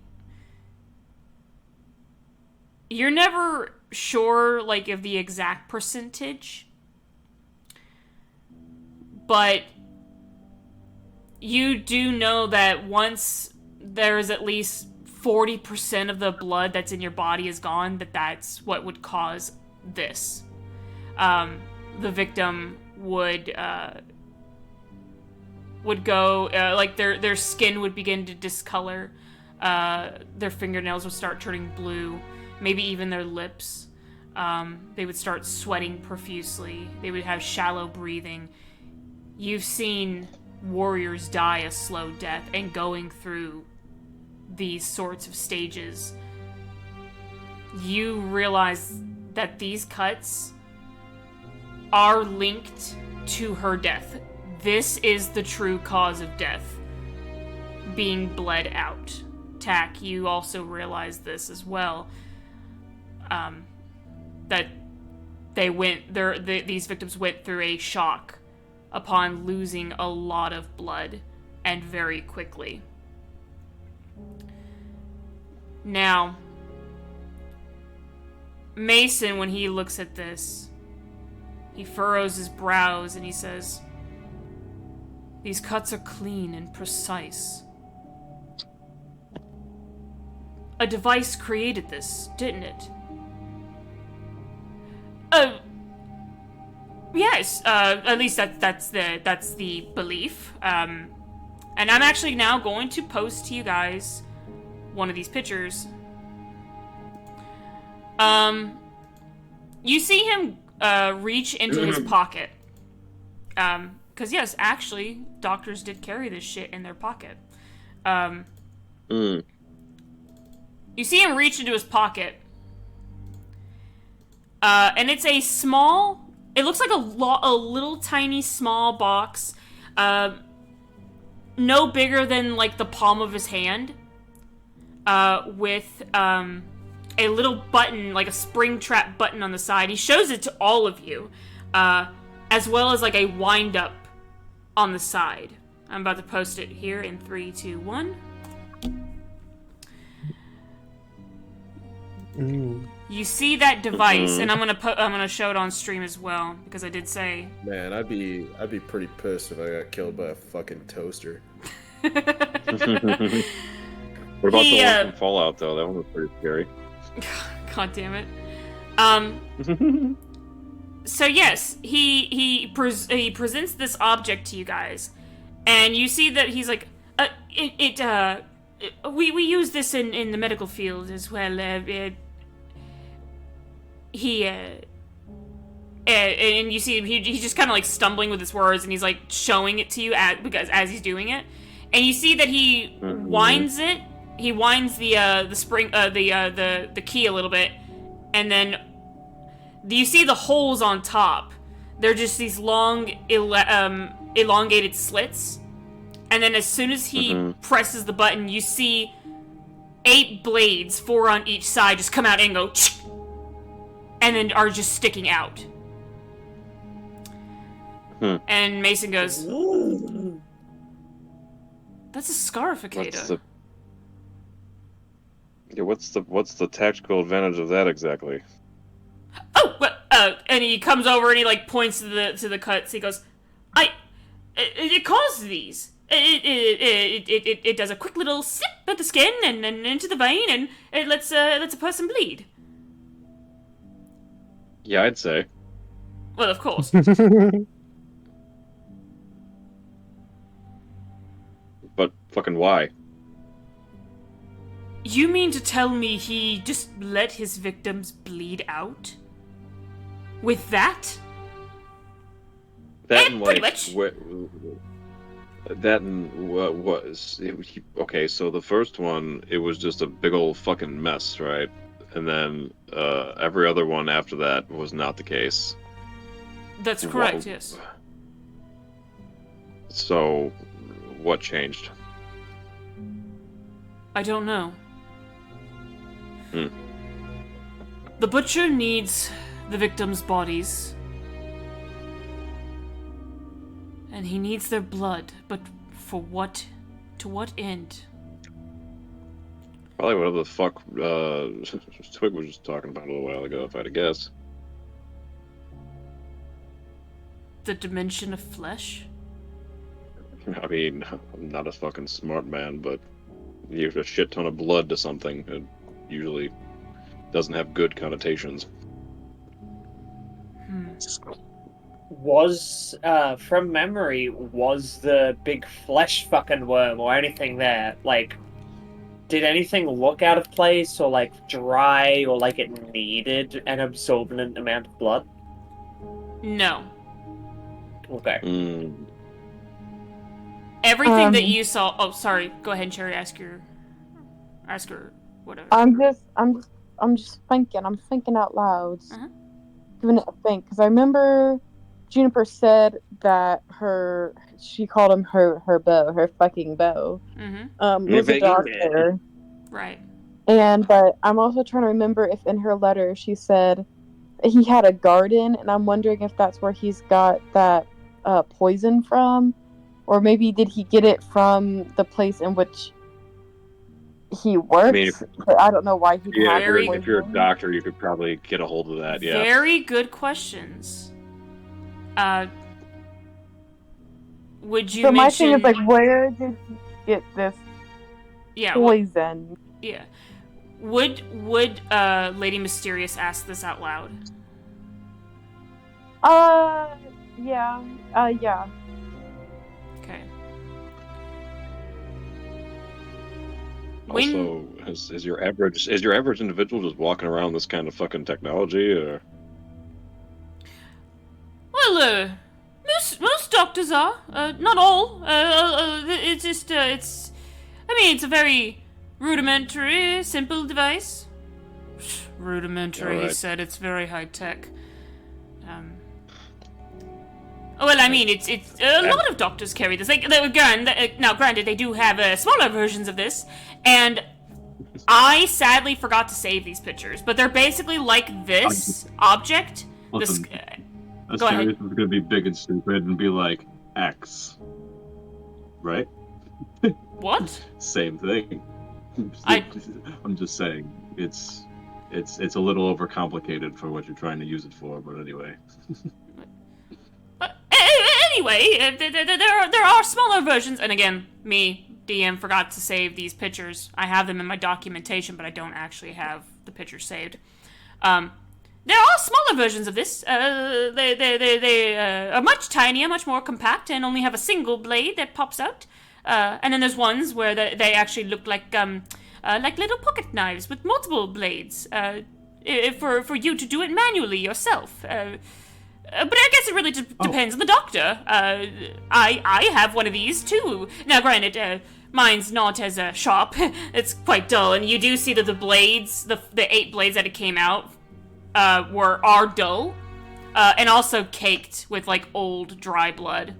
never sure, like, of the exact percentage, but you do know that once there's at least 40% of the blood that's in your body is gone, that's what would cause this. The victim would go, like their skin would begin to discolor, their fingernails would start turning blue, maybe even their lips. They would start sweating profusely. They would have shallow breathing. You've seen warriors die a slow death, and going through these sorts of stages, you realize that these cuts are linked to her death. This is the true cause of death, being bled out. Tack, you also realize this as well. That these victims went through a shock upon losing a lot of blood, and very quickly. Now, Mason, when he looks at this, he furrows his brows and he says, "These cuts are clean and precise. A device created this, didn't it?" Yes, at least that's the belief. And I'm actually now going to post to you guys one of these pictures. You see him reach into his pocket. Because yes, actually, doctors did carry this shit in their pocket. You see him reach into his pocket. And it's a small... It looks like a little tiny small box. No bigger than, like, the palm of his hand. With a little button, like a spring trap button on the side. He shows it to all of you. As well as, like, a wind-up on the side. I'm about to post it here in 3, 2, 1. You see that device, and I'm gonna show it on stream as well, because I did say. Man, I'd be pretty pissed if I got killed by a fucking toaster. What about the one from Fallout though? That one was pretty scary. God damn it. So yes, he presents this object to you guys, and you see that he's like, we use this in the medical field as well. And you see him, he's just kind of like stumbling with his words, and he's like showing it to you as he's doing it, and you see that he winds it. He winds the spring, the key a little bit, and then you see the holes on top. They're just these long, elongated slits, and then as soon as he presses the button, you see 8 blades, 4 on each side, just come out and go, and then are just sticking out. And Mason goes, "Ooh, that's a scarificator." What's the tactical advantage of that exactly? Oh, and he comes over and he like points to the cuts. He goes, it causes these. It does a quick little snip at the skin and into the vein, and it lets a person bleed. Yeah, I'd say. Well, of course. But fucking why? You mean to tell me he just let his victims bleed out? With that? That and pretty like much. That and what was okay? So the first one, it was just a big old fucking mess, right? And then every other one after that was not the case. That's correct. Yes. So, what changed? I don't know. The butcher needs the victims' bodies. And he needs their blood, but for what? To what end? Probably whatever the fuck Twig was just talking about a little while ago, if I had to guess. The dimension of flesh? I mean, I'm not a fucking smart man, but you give a shit ton of blood to something, it usually doesn't have good connotations. was, from memory, was the big flesh fucking worm or anything there, like, did anything look out of place or, like, dry or like it needed an absorbent amount of blood? No. Okay. Everything that you saw. Oh, sorry. Go ahead, Cherry. Ask her whatever. I'm just thinking. I'm thinking out loud. Giving it a think, because I remember Juniper said that she called him her beau, her fucking beau. Was a doctor. Right. But I'm also trying to remember if in her letter she said he had a garden, and I'm wondering if that's where he's got that poison from, or maybe did he get it from the place in which he works? I mean, but I don't know why he'd have it. If you're a doctor, you could probably get a hold of that. Yeah. Very good questions. Would you? So my thing is like, where did he get this poison? Yeah. Would Lady Mysterious ask this out loud? Yeah. Yeah. Okay. Also, is your average individual just walking around this kind of fucking technology, or? Well, most doctors are. Not all. It's just it's. I mean, it's a very rudimentary, simple device. Rudimentary, he said. It's very high tech. Well, I mean, it's a lot of doctors carry this. Now, granted, they do have smaller versions of this, and I sadly forgot to save these pictures, but they're basically like this object. Listen, this. Go ahead. Is going to be big and stupid and be like X, right? What? Same thing. I'm just saying it's a little overcomplicated for what you're trying to use it for, but anyway. Anyway, there are smaller versions, and again, me, DM, forgot to save these pictures. I have them in my documentation, but I don't actually have the pictures saved. There are smaller versions of this. They are much tinier, much more compact, and only have a single blade that pops out. And then there's ones where they actually look like little pocket knives with multiple blades. For you to do it manually yourself. But I guess it really depends on the doctor. I have one of these too. Now, granted, mine's not as sharp. It's quite dull, and you do see that the blades, the 8 blades that it came out, are dull, and also caked with like old dry blood.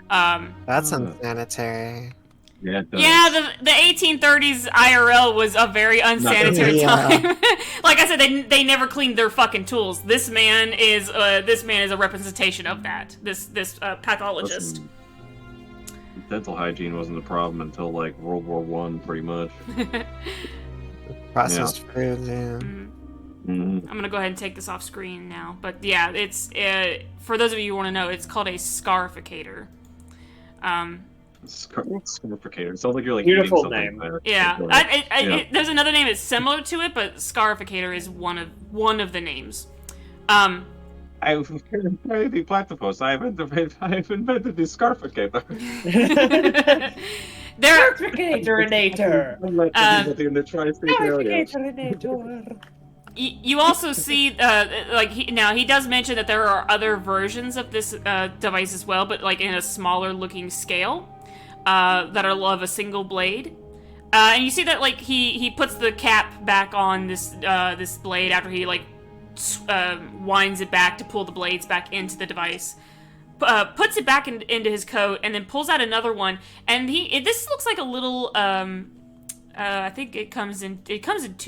That's unsanitary. Yeah, it does. Yeah, the 1830s IRL was a very unsanitary time. Like I said, they never cleaned their fucking tools. This man is a representation of that. This pathologist. Listen, dental hygiene wasn't a problem until like World War I, pretty much. Processed foods, yeah. I'm gonna go ahead and take this off screen now. But yeah, it's for those of you who want to know, it's called a scarificator. Scarificator. It sounds like you're like beautiful name. Yeah, there's another name that's similar to it, but scarificator is one of the names. I've invented the platypus. I've invented the scarificator. Scarificator. You also see, he does mention that there are other versions of this device as well, but like in a smaller looking scale. That are of a single blade, and you see that like he puts the cap back on this blade after he like winds it back to pull the blades back into the device, puts it back into his coat, and then pulls out another one. And this looks like a little I think it comes in 2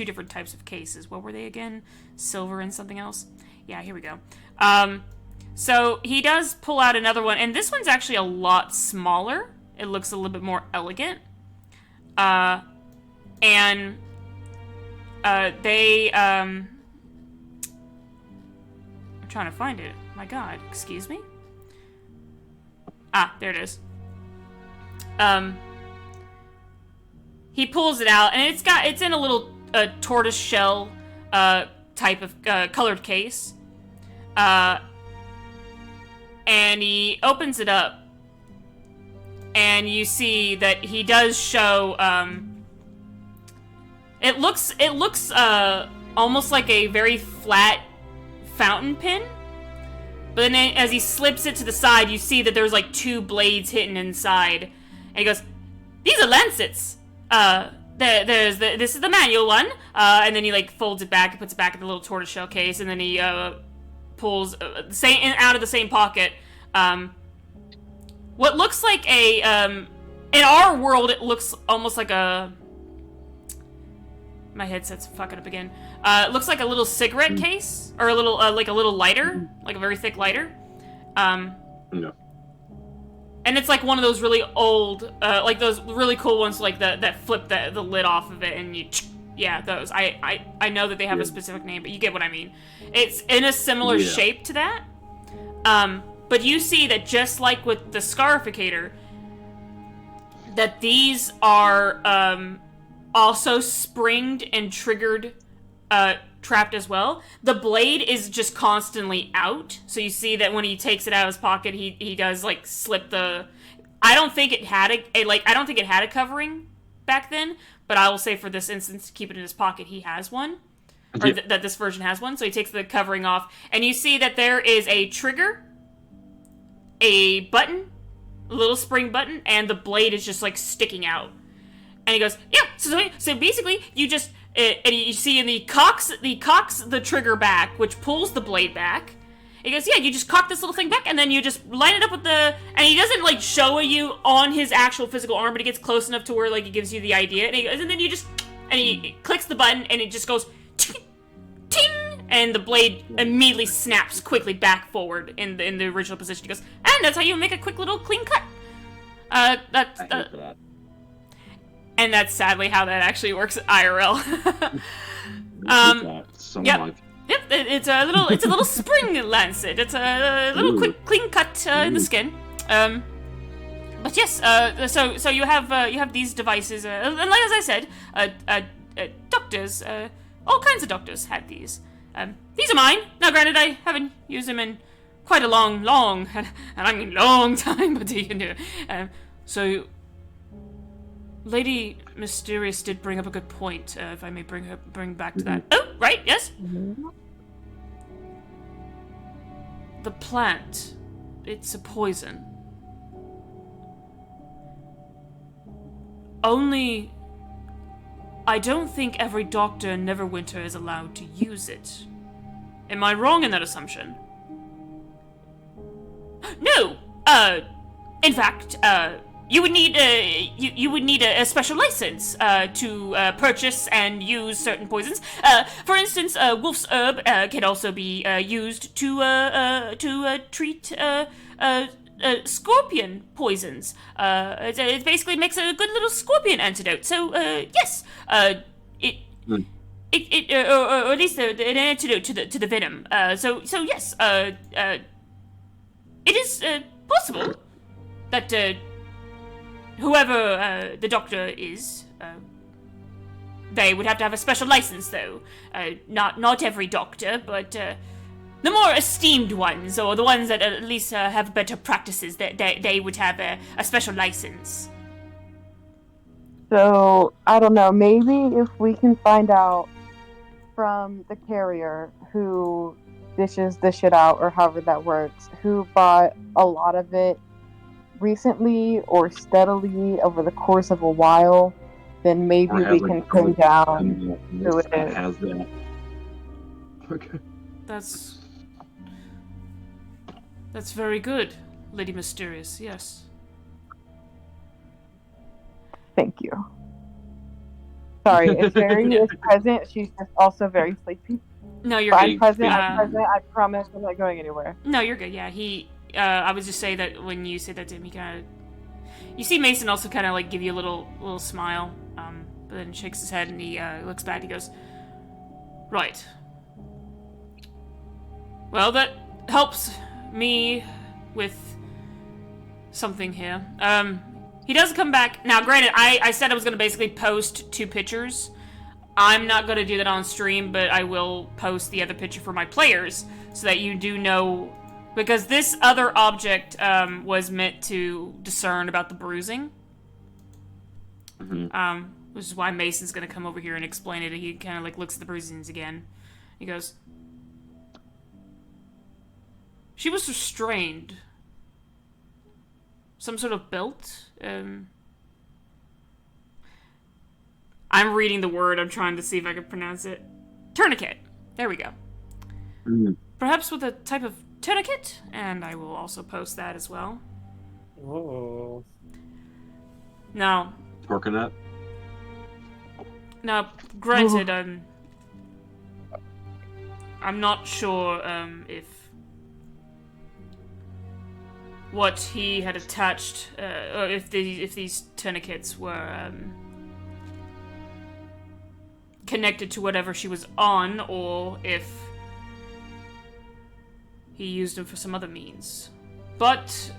different types of cases. What were they again? Silver and something else. Yeah, here we go. So he does pull out another one, and this one's actually a lot smaller. It looks a little bit more elegant. I'm trying to find it. My God, excuse me? Ah, there it is. He pulls it out, and it's in a little tortoise shell type of colored case. and he opens it up, and you see that he does show, it looks almost like a very flat fountain pen, but then as he slips it to the side, you see that there's like 2 blades hidden inside, and he goes, "These are lancets. This is the manual one," and then he like folds it back and puts it back in the little tortoiseshell case, and then he pulls out of the same pocket what looks like a in our world it looks almost like a, my headset's fucking up again. It looks like a little cigarette case, or a little like a little lighter, like a very thick lighter. No. And it's like one of those really old, like those really cool ones, like that flip the lid off of it, and you, yeah, those. I know that they have a specific name, but you get what I mean. It's in a similar shape to that. But you see that just like with the scarificator, that these are also springed and triggered, trapped as well. The blade is just constantly out, so you see that when he takes it out of his pocket, he does like slip the. I don't think it had a covering back then, but I will say for this instance, to keep it in his pocket, he has one, or that this version has one. So he takes the covering off, and you see that there is a trigger, a button, a little spring button, and the blade is just like sticking out. And he goes, yeah. So basically, you just and you see, and he cocks the trigger back, which pulls the blade back. He goes, yeah, you just cock this little thing back, and then you just line it up with the. And he doesn't like show you on his actual physical arm, but he gets close enough to where like it gives you the idea. And he goes, and then you just, and he clicks the button, and it just goes, ting, and the blade immediately snaps quickly back forward in the original position. He goes, and that's how you make a quick little clean cut. And that's sadly how that actually works IRL. Yep, it's a little spring lancet. It's a little quick clean cut in the skin. But yes, so you have these devices, and like as I said, doctors, all kinds of doctors had these. These are mine. Now, granted, I haven't used them in quite a long, and I mean long time, but you know, so. Lady Mysterious did bring up a good point, if I may bring back to that. Oh, right, yes? The plant, it's a poison. Only, I don't think every doctor in Neverwinter is allowed to use it. Am I wrong in that assumption? No! In fact, you would need a special license to purchase and use certain poisons. For instance, wolf's herb can also be used to treat scorpion poisons. It basically makes a good little scorpion antidote. So yes, or at least an antidote to the venom. So yes, it is possible that. Whoever the doctor is, they would have to have a special license, though. Not every doctor, but the more esteemed ones, or the ones that at least have better practices, they would have a special license. So, I don't know, maybe if we can find out from the carrier who dishes the shit out, or however that works, who bought a lot of it recently or steadily over the course of a while, then maybe we can pin down who it is. Has that. Okay. That's very good, Lady Mysterious, yes. Thank you. Sorry, if Mary is present, she's just also very sleepy. No, you're good. I'm present, I promise I'm not going anywhere. No, you're good, yeah, I was just saying that when you said that to him, he kind of... You see Mason also kind of, like, give you a little smile, but then shakes his head and he looks back and he goes, right. Well, that helps me with something here. He does come back... Now, granted, I said I was going to basically post 2 pictures. I'm not going to do that on stream, but I will post the other picture for my players, so that you do know Because this other object was meant to discern about the bruising. Which is why Mason's gonna come over here and explain it. He kind of like looks at the bruisings again. He goes, she was restrained. Some sort of belt? I'm reading the word. I'm trying to see if I can pronounce it. Tourniquet. There we go. Perhaps with a type of tourniquet? And I will also post that as well. Oh. Now, Torcanet? Now, granted, I'm not sure if what he had attached, or if these tourniquets were connected to whatever she was on, or if he used them for some other means. But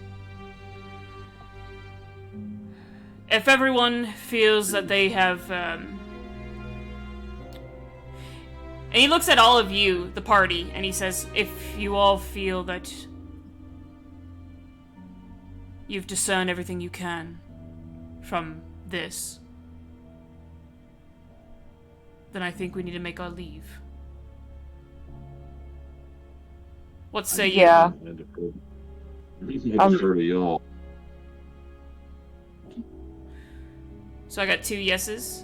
if everyone feels that they have, and he looks at all of you, the party, and he says, if you all feel that you've discerned everything you can from this, then I think we need to make our leave. What say you? Yeah. So I got 2 yeses.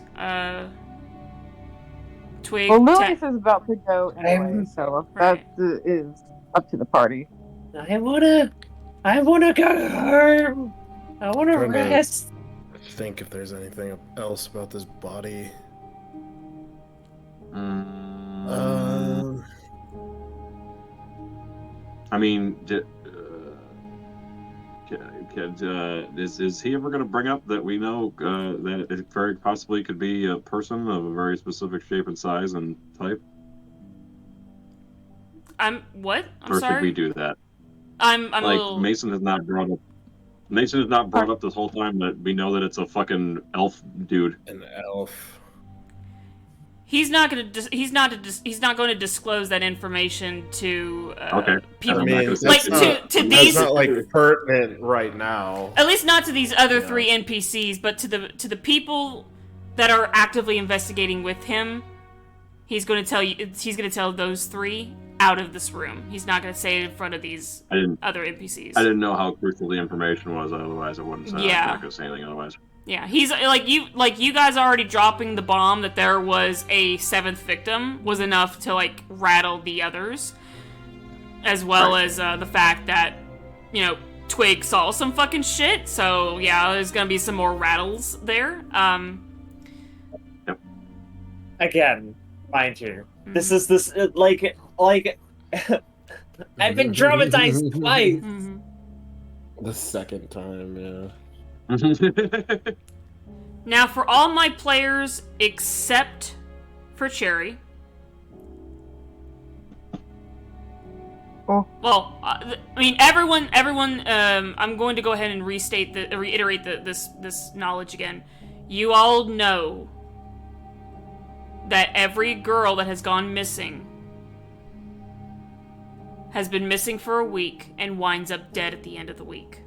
Twig. Well, Lilius is about to go anyway, so Right. that is up to the party. I wanna go home. I wanna Trying to rest. think if there's anything else about this body. I mean, is he ever going to bring up that we know that it very possibly could be a person of a very specific shape and size and type? What? I'm or sorry. should we do that? I'm like, a little. Mason has not brought up. Mason has not brought up this whole time that we know that it's a fucking elf dude. An elf. He's not going to. He's not going to disclose that information to people. I mean, like to these. That's not like pertinent right now. At least not to these other 3 NPCs, but to the people that are actively investigating with him. He's going to tell you. He's going to tell those 3 out of this room. He's not going to say it in front of these other NPCs. I didn't know how crucial the information was. Otherwise, I wouldn't say. Yeah. I'm not going to say anything otherwise. Yeah, he's like you guys already dropping the bomb that there was a 7th victim was enough to like rattle the others, as well as the fact that Twig saw some fucking shit. So yeah, there's gonna be some more rattles there. Yep. Again, mind you, this is like I've been traumatized twice. The second time, yeah. Now, for all my players except for Cherry. Oh. Well, I mean, everyone. I'm going to go ahead and reiterate this knowledge again. You all know that every girl that has gone missing has been missing for a week and winds up dead at the end of the week.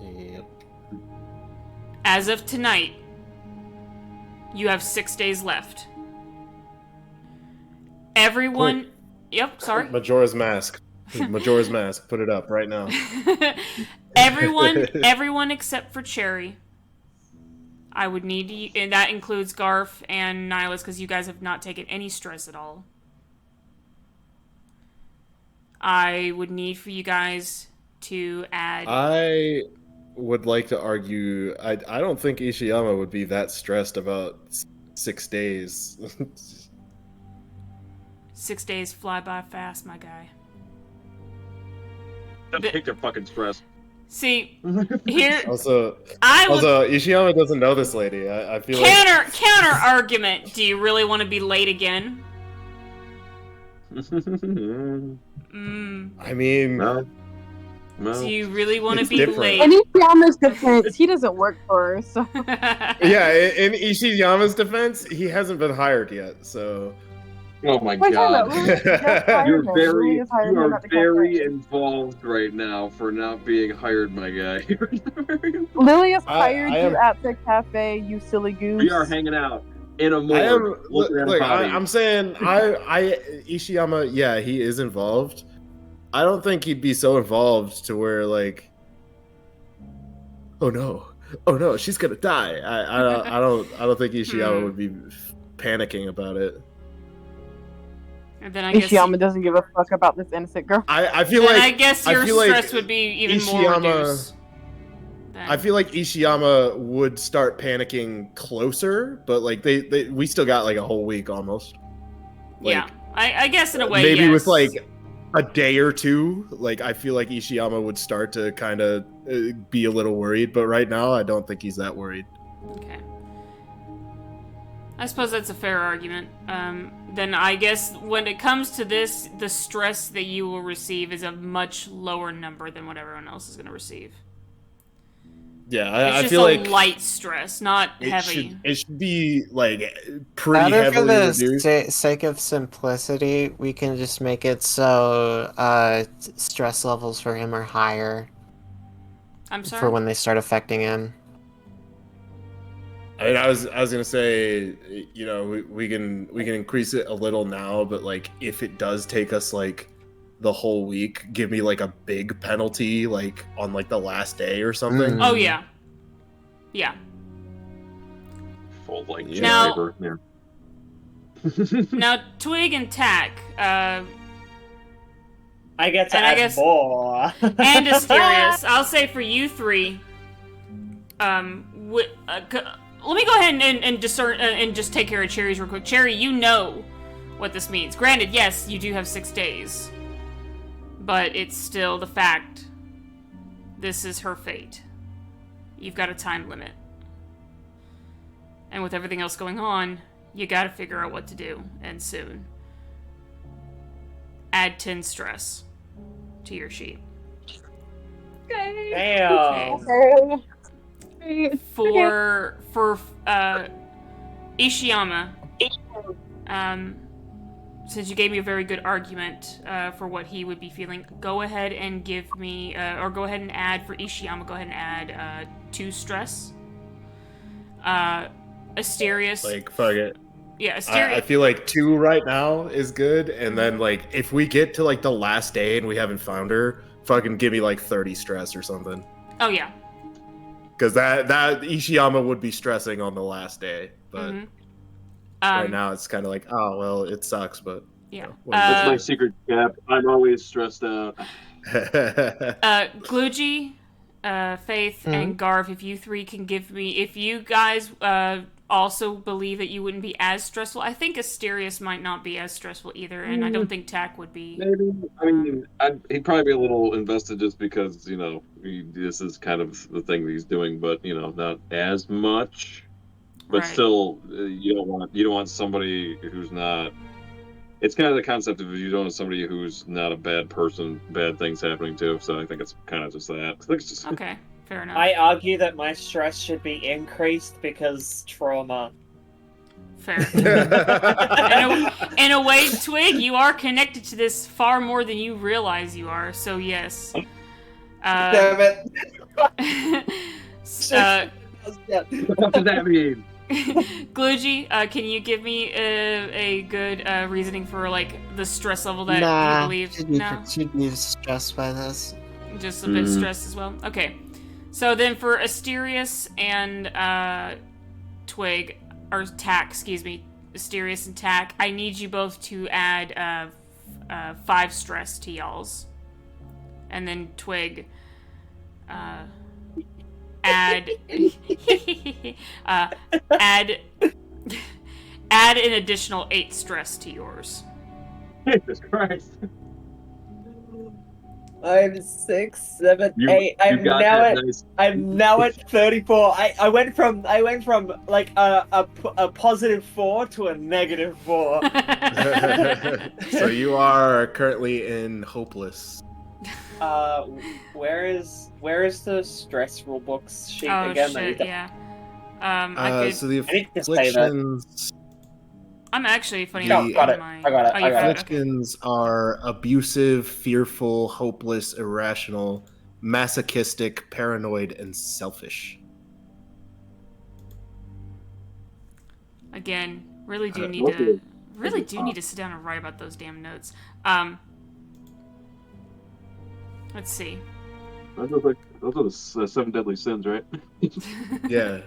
Yep. As of tonight, you have 6 days left. Everyone... Quick. Yep, sorry. Majora's Mask. Majora's Mask. Put it up right now. Everyone except for Cherry. I would need you... And that includes Garf and Nihilus, because you guys have not taken any stress at all. I would need for you guys to add... I would like to argue, I don't think Ishiyama would be that stressed about 6 days. 6 days fly by fast, my guy. Take their fucking stress. See, here... Also, Ishiyama doesn't know this lady. I feel Counter argument. Do you really want to be late again? I mean... No. Do you really want to be different. late? In Ishiyama's defense, he doesn't work for her, so... Yeah, in Ishiyama's defense, he hasn't been hired yet, so... Oh my Wait, time god. out. Lily just hired You're him. Lily very just hired you him are at the very cafe. involved right now for not being hired, my guy. Lily has hired I you am. at the cafe, you silly goose. We are hanging out in a I am. morgue looking at bodies. I'm saying Ishiyama. Yeah, he is involved. I don't think he'd be so involved to where like, oh no, she's gonna die. I don't think Ishiyama would be panicking about it. And then I guess Ishiyama doesn't give a fuck about this innocent girl. I feel like I guess your stress would be even more reduced. I feel like Ishiyama would start panicking closer, but like we still got like a whole week almost. Like, yeah, I guess in a way, maybe yes. with like a day or two, like I feel like Ishiyama would start to kind of be a little worried, but right now I don't think he's that worried. Okay. I suppose that's a fair argument. Then I guess when it comes to this, the stress that you will receive is a much lower number than what everyone else is going to receive. Yeah, it's I just feel like light stress, not heavy. It should be like pretty Rather heavily for reduced. the sake of simplicity, we can just make it so stress levels for him are higher. I'm sorry? For when they start affecting him. I mean, I was gonna say, you know, we can increase it a little now, but like if it does take us like the whole week, give me like a big penalty, like on like the last day or something. Oh yeah, yeah. Full like now, driver. Now Twig and Tack. I get to add more. And Asterius. I'll say for you three. Let me go ahead and discern and just take care of Cherry's real quick. Cherry, you know what this means. Granted, yes, you do have 6 days. But it's still the fact. This is her fate. You've got a time limit. And with everything else going on, you gotta figure out what to do, and soon. Add 10 stress to your sheet. Okay. Damn. Okay. For Ishiyama, since you gave me a very good argument for what he would be feeling, go ahead and give me, or go ahead and add for Ishiyama. Go ahead and add 2 stress. Asterius. Like fuck it. Yeah, Asterius. I feel like 2 right now is good, and then like if we get to like the last day and we haven't found her, fucking give me like 30 stress or something. Oh yeah. Because that Ishiyama would be stressing on the last day, but right now it's kind of like, oh well, it sucks, but yeah. That's my secret gap. I'm always stressed out. Gluji, Faith, and Garv, if you 3 can give me, if you guys also believe that you wouldn't be as stressful. I think Asterius might not be as stressful either, and I don't think Tack would be. Maybe. I mean, he'd probably be a little invested just because, you know, this is kind of the thing that he's doing, but, you know, not as much. But still, you don't want somebody who's not. It's kind of the concept of you don't want somebody who's not a bad person, bad things happening to. So I think it's kind of just that. Okay. Fair enough. I argue that my stress should be increased because trauma. Fair. in a way, Twig, you are connected to this far more than you realize you are. So yes. Damn it. What does that mean? Gluji, can you give me a good reasoning for like the stress level that you believe? She'd be stressed by this. Just a bit stressed as well. Okay. So then for Asterius and Twig, or Tack, excuse me, Asterius and Tack, I need you both to add 5 stress to y'all's. And then Twig, add add an additional 8 stress to yours. Jesus Christ. I'm 6, 7, 8. I'm now at 34. I went from like a positive 4 to a negative 4. So you are currently in hopeless. Where is the stress rule books sheet again? Shit, yeah. So the afflictions. I'm actually funny. I got it. I got it. Oh, you got it. Afflictions are abusive, fearful, hopeless, irrational, masochistic, paranoid, and selfish. Again, really do need to sit down and write about those damn notes. Let's see. Those are the 7 deadly sins, right? Yeah.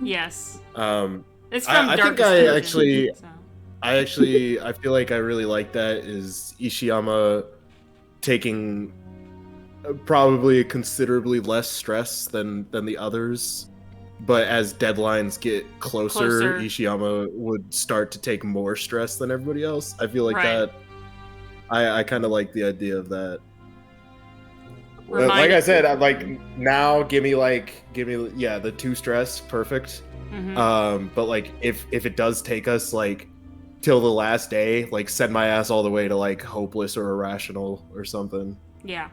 Yes. It's from I think I feel like I really like that is Ishiyama taking probably considerably less stress than the others. But as deadlines get closer, Ishiyama would start to take more stress than everybody else. I feel like that. I kind of like the idea of that. Like I said, I'm like now. Give me the 2 stress, perfect. Mm-hmm. But like if it does take us like till the last day, like send my ass all the way to like hopeless or irrational or something. Yeah.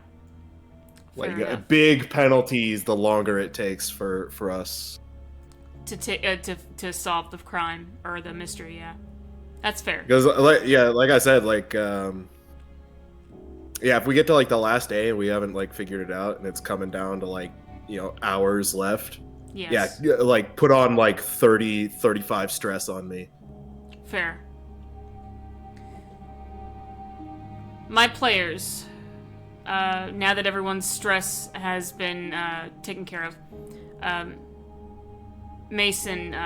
Like big penalties the longer it takes for us to solve the crime or the mystery. Yeah, that's fair. Because like I said, if we get to like the last day and we haven't like figured it out and it's coming down to like hours left. Yes. Yeah, like put on like 35 stress on me. Fair. My players, now that everyone's stress has been taken care of, Mason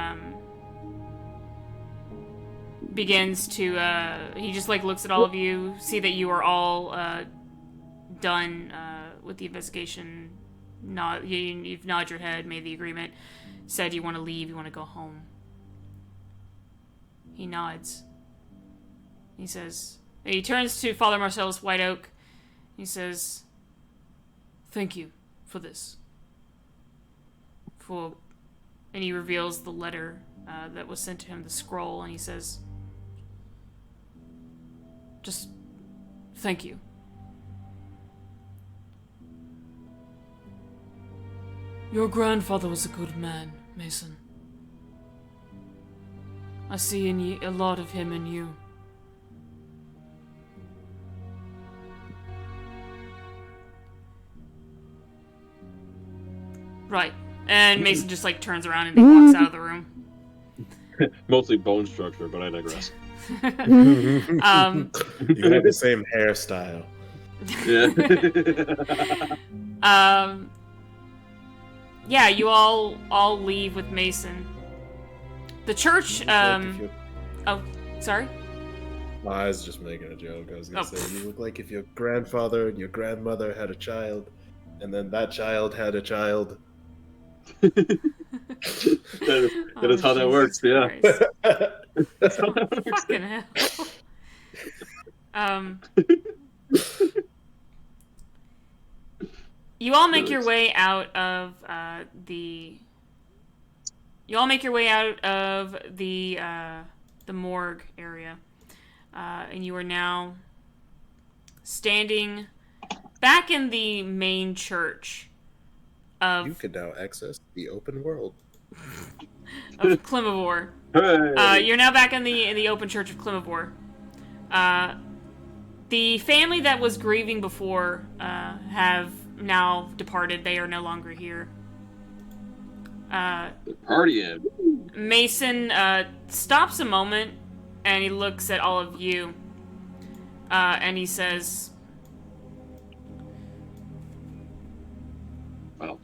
begins to he just like looks at all of you, see that you are all done with the investigation. You've nodded your head, made the agreement, said you want to leave, you want to go home. He nods. He says, he turns to Father Marcellus White Oak. He says, "Thank you for this." And he reveals the letter that was sent to him, the scroll, and he says, "Just thank you." Your grandfather was a good man, Mason. I see a lot of him in you. Right. And Mason just like turns around and he walks out of the room. Mostly bone structure, but I digress. You have the same hairstyle. Yeah. Yeah, you all leave with Mason. The church, oh, sorry? I was just making a joke. I was gonna say, you look like if your grandfather and your grandmother had a child, and then that child had a child. that is how that works, yeah. That's how that works. Fucking hell. You all make your way out of the morgue area, and you are now standing back in the main church of. You can now access the open world of Climavor. Hey. You're now back in the open church of Climavor. The family that was grieving before have now departed. They are no longer here. Partying. Mason stops a moment and he looks at all of you and he says, "Well,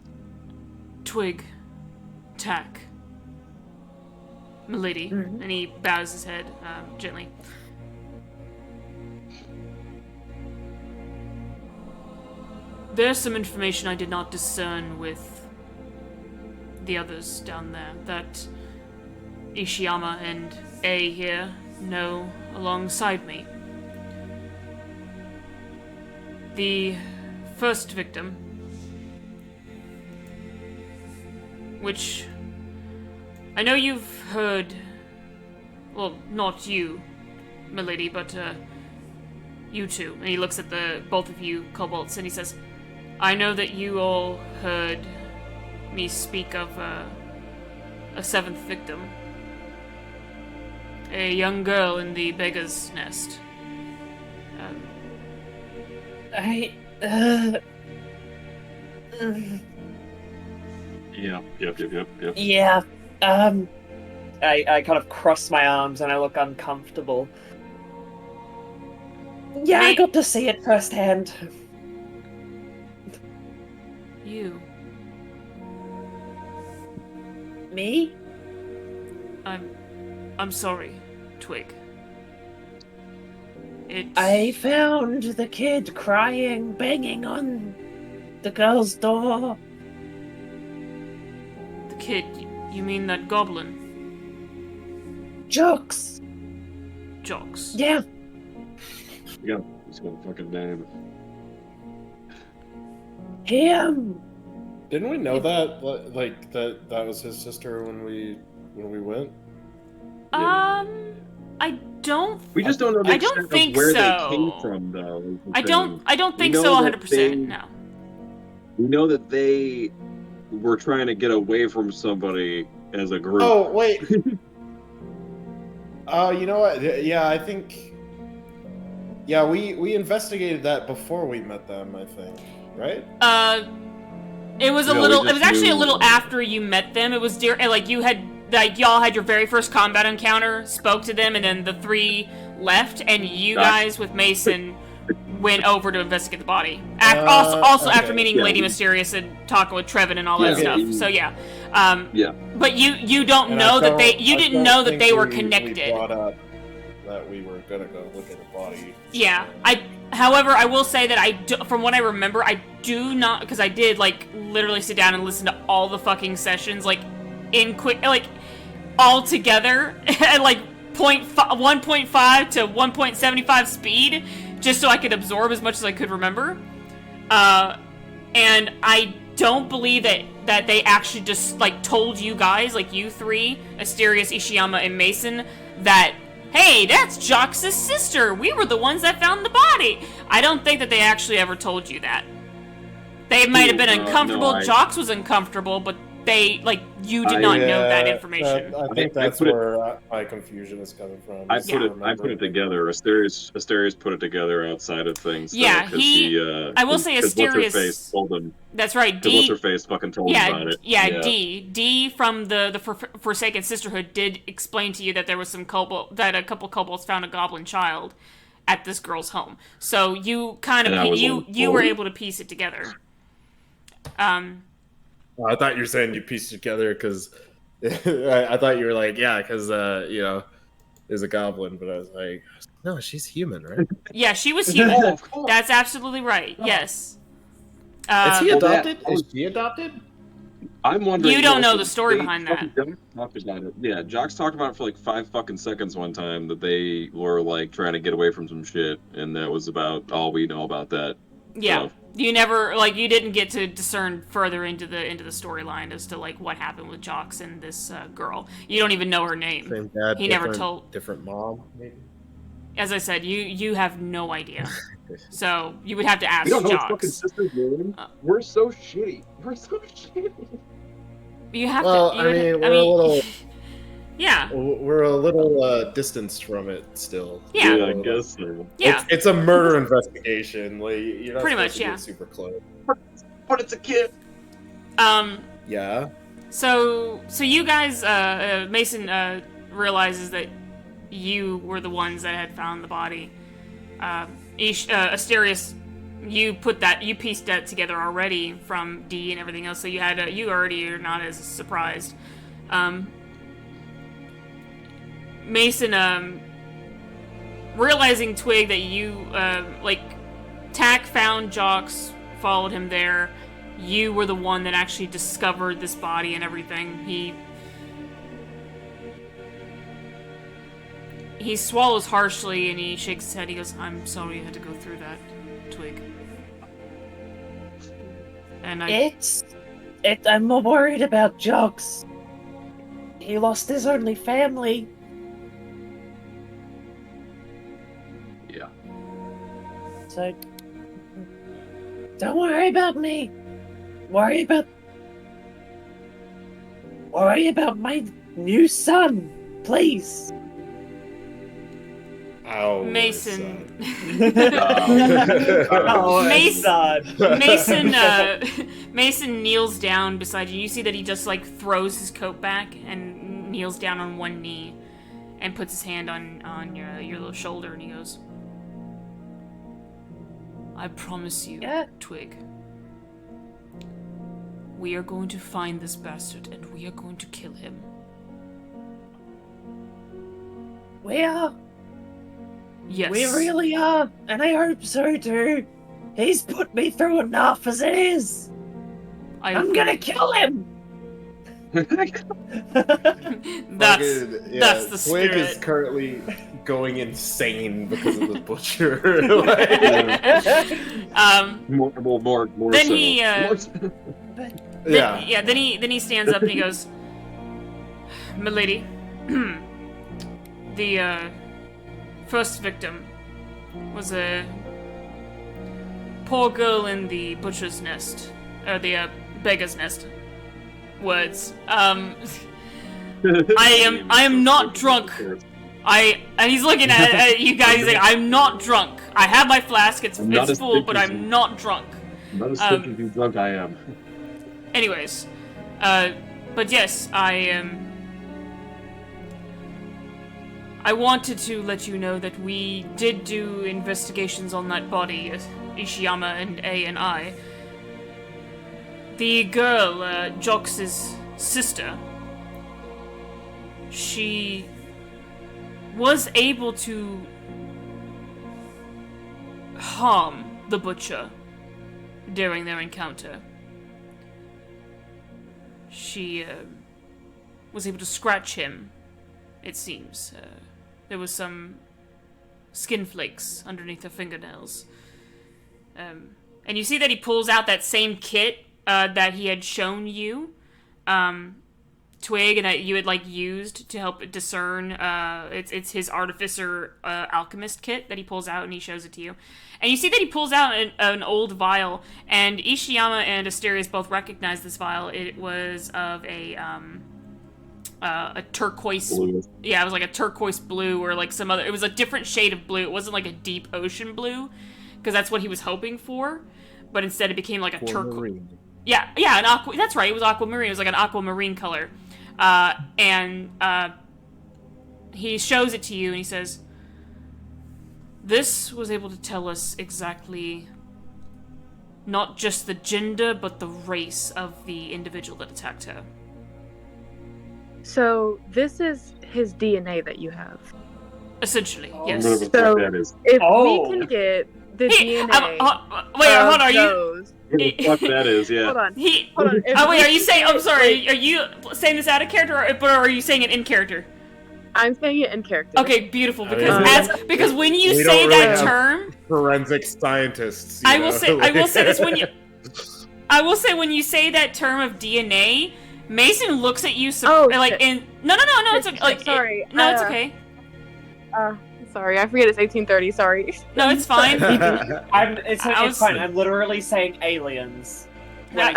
Twig, Tack, Milady," and he bows his head gently. There's some information I did not discern with the others down there that Ishiyama and A here know alongside me. The first victim, which I know you've heard, well, not you, milady, but you two. And he looks at both of you kobolds and he says, I know that you all heard me speak of a seventh victim. a young girl in the beggar's nest. Yep. Yeah. I kind of cross my arms and I look uncomfortable. Yeah, I got to see it firsthand. You. Me? I'm sorry, Twig. I found the kid crying, banging on the girl's door. The kid, you mean that goblin? Jocks. Jocks. Yeah. Yeah, he's got a fucking name. Him. Didn't we know that? Like that was his sister when we went? I don't. We just don't know the I don't extent think of where so. they came from, though. I don't think so 100%. No. We know that they were trying to get away from somebody as a group. Oh wait. You know what? Yeah, I think. Yeah, we investigated that before we met them. I think, right? It was a little. It was actually a little after you met them. It was like you had. Like, y'all had your very first combat encounter, spoke to them, and then the three left, and you guys with Mason went over to investigate the body. Also after meeting Lady Mysterious and talking with Trevin and all that stuff. So yeah. But you don't know that you didn't know that they were connected. We brought up that we were gonna go look at the body. Yeah. However, I will say that from what I remember, I do not, because I did like literally sit down and listen to all the fucking sessions all together at like 1.5 to 1.75 speed, just so I could absorb as much as I could remember. And I don't believe that they actually just like told you guys, like you three, Asterius, Ishiyama, and Mason, that, hey, that's Jocks' sister. We were the ones that found the body. I don't think that they actually ever told you that. They might have been uncomfortable. No, Jocks was uncomfortable, but you did not know that information. I think that's where my confusion is coming from. I put it together. Asterius put it together outside of things. Yeah, I will say Asterius. What's-her-face told him. That's right. What's-her-face fucking told him about it. Yeah. D from the Forsaken Sisterhood did explain to you that there was a couple kobolds found a goblin child at this girl's home. So you kind of you were able to piece it together. I thought you were saying you pieced it together because I thought you were like, yeah, because there's a goblin, but I was like, no, she's human, right? Yeah, she was human. That's absolutely right. Yes. Is he adopted? Is she adopted? I'm wondering. You don't know the story behind that. Yeah, Jocks talked about it for like 5 fucking seconds one time that they were like trying to get away from some shit, and that was about all we know about that. Yeah. So. You never you didn't get to discern further into the storyline as to like what happened with Jocks and this girl. You don't even know her name. Same dad, he never told. Different mom, maybe. As I said, you have no idea. So you would have to ask Jocks. We don't know Jocks. fucking sister's name. We're so shitty. You have to. We're a little. Yeah. We're a little distanced from it still. Yeah, I guess so. Yeah. It's a murder investigation. Like, you're not pretty much, to yeah. get super close. But it's a kid. Yeah. So you guys, Mason realizes that you were the ones that had found the body. Asterius, you pieced that together already from D and everything else. So you already are not as surprised. Mason, realizing Twig that you, Tack found Jocks, followed him there. You were the one that actually discovered this body and everything. He swallows harshly and he shakes his head. He goes, "I'm sorry you had to go through that, Twig." And I'm more worried about Jocks. He lost his only family. Yeah. So, don't worry about me. Worry about my new son, please. Mason. Mason kneels down beside you. You see that he just like throws his coat back and kneels down on one knee and puts his hand on your little shoulder, and he goes, "I promise you, Twig. We are going to find this bastard, and we are going to kill him." We are. Yes. We really are, and I hope so too. He's put me through enough as it is. I'm gonna kill him. That's the spirit. Twig is currently going insane because of the butcher. More then so. he then he stands up and he goes, "Milady, the first victim was a poor girl in the butcher's nest, or the beggar's nest. Words. I am not drunk. And he's looking at you guys. He's like, I'm not drunk. I have my flask. It's full, but I'm not drunk. Not as quick as you drunk I am. Anyways, but yes, I wanted to let you know that we did do investigations on that body, Ishiyama and A and I. The girl, Jox's sister, she was able to harm the butcher during their encounter. She was able to scratch him, it seems. There was some skin flakes underneath her fingernails. And you see that he pulls out that same kit that he had shown you, Twig, and that you had like used to help discern. It's his artificer alchemist kit that he pulls out and he shows it to you. And you see that he pulls out an old vial, and Ishiyama and Asterius both recognize this vial. It was of a turquoise blue. Yeah, it was like a turquoise blue, or like some other, it was a different shade of blue. It wasn't like a deep ocean blue, because that's what he was hoping for, but instead it became like a turquoise. Yeah, an aqua, that's right, it was aquamarine. It was like an aquamarine color. And he shows it to you and he says, "This was able to tell us exactly not just the gender, but the race of the individual that attacked her." So this is his DNA that you have? Essentially, yes. So if we can get the DNA wait, hold on, are you... Fuck that is, yeah. Hold on. Wait, are you saying... I'm sorry, are you saying this out of character, or are you saying it in character? I'm saying it in character. Okay, beautiful, because when you say that term... Forensic scientists. I will say this when you... I will say when you say that term of DNA, Mason looks at you like in... No, it's okay. Like, sorry. It's okay. Sorry, I forget it's 1830, sorry. No, it's fine. It's fine. I'm literally saying aliens. And I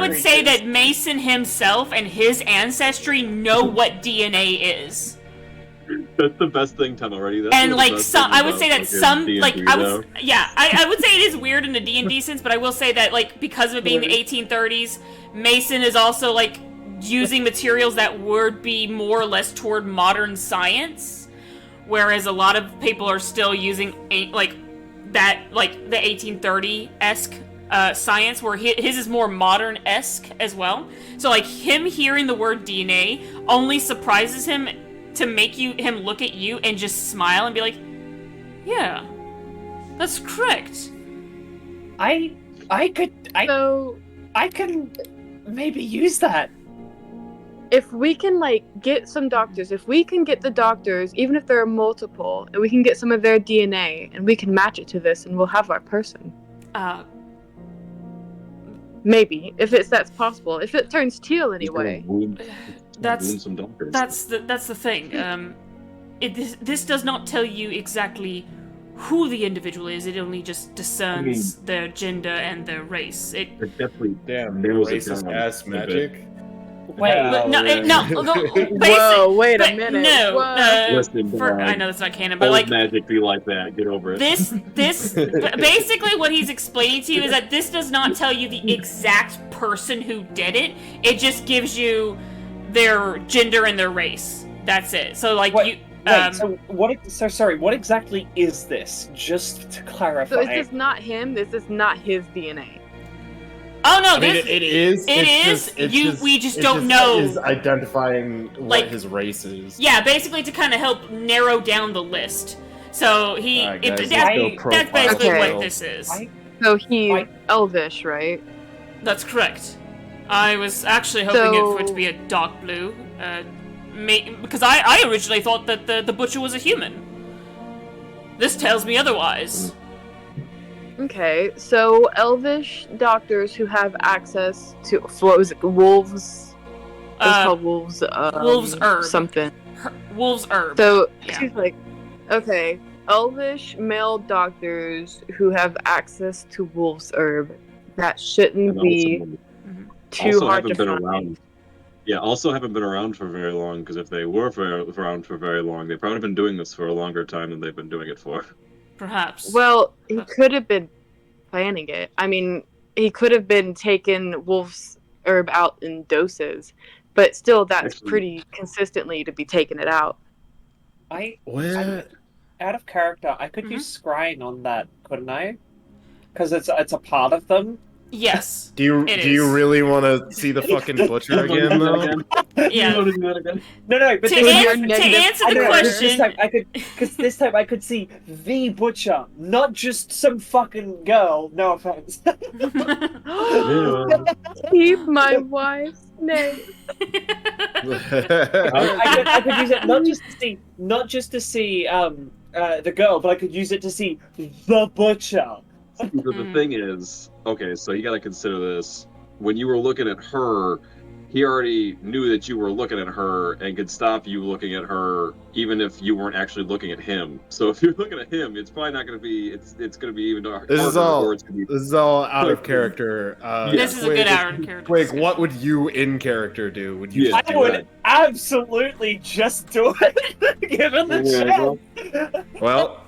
would say that Mason himself and his ancestry know what DNA is. That's the best thing done already. And like some, I would say that some, like I would say it is weird in the D&D sense, but I will say that like because of it being the 1830s, Mason is also like using materials that would be more or less toward modern science, whereas a lot of people are still using like that, like the 1830-esque science, where his is more modern-esque as well. So like him hearing the word DNA only surprises him to make him look at you and just smile and be like, "Yeah, that's correct." I can maybe use that. If we can, like, get some doctors, if we can get the doctors, even if there are multiple, and we can get some of their DNA, and we can match it to this, and we'll have our person. Maybe, if that's possible. If it turns teal anyway. That's the thing. This does not tell you exactly who the individual is. It only just discerns their gender and their race. Damn, racist ass magic. Wait, Whoa, wait a minute. No, Listen, I know that's not canon, but old like magic be like that. Get over it. this basically what he's explaining to you is that this does not tell you the exact person who did it. It just gives you their gender and their race. That's it. So like sorry, what exactly is this? Just to clarify. So is this not him? This is not his DNA. Oh no, I mean, it is. We just don't know. Is identifying what his race is. Yeah, basically to kind of help narrow down the list. So that's basically what this is. So he's Elvish, right? That's correct. I was actually hoping for it to be a dark blue, because I originally thought that the butcher was a human. This tells me otherwise. Okay, so Elvish doctors who have access to what was it? Wolves. It's called wolves. Wolves herb. Something. Wolves herb. So she's like, okay, Elvish male doctors who have access to wolves herb. That shouldn't be too hard to find. Around. Yeah, also haven't been around for very long, because if they were around for very long, they've probably been doing this for a longer time than they've been doing it for. Perhaps. Well, he could have been planning it. I mean, he could have been taking wolf's herb out in doses, but still, that's pretty consistently to be taking it out. Out of character, I could use scrying on that, couldn't I? Because it's a part of them. Yes. Do you really want to see the fucking butcher again, though? Yeah. No, but to answer the question, this time I could see the butcher, not just some fucking girl. No offense. Keep my wife's name. I could use it not just to see the girl, but I could use it to see the butcher. The thing is, okay, so you got to consider this. When you were looking at her, he already knew that you were looking at her and could stop you looking at her, even if you weren't actually looking at him. So if you're looking at him, it's probably not going to be. It's going to be even harder. This is all out of character. This is a good out of character. Wait, what would you in character do? Would you? I would absolutely just do it, given the chance. Well,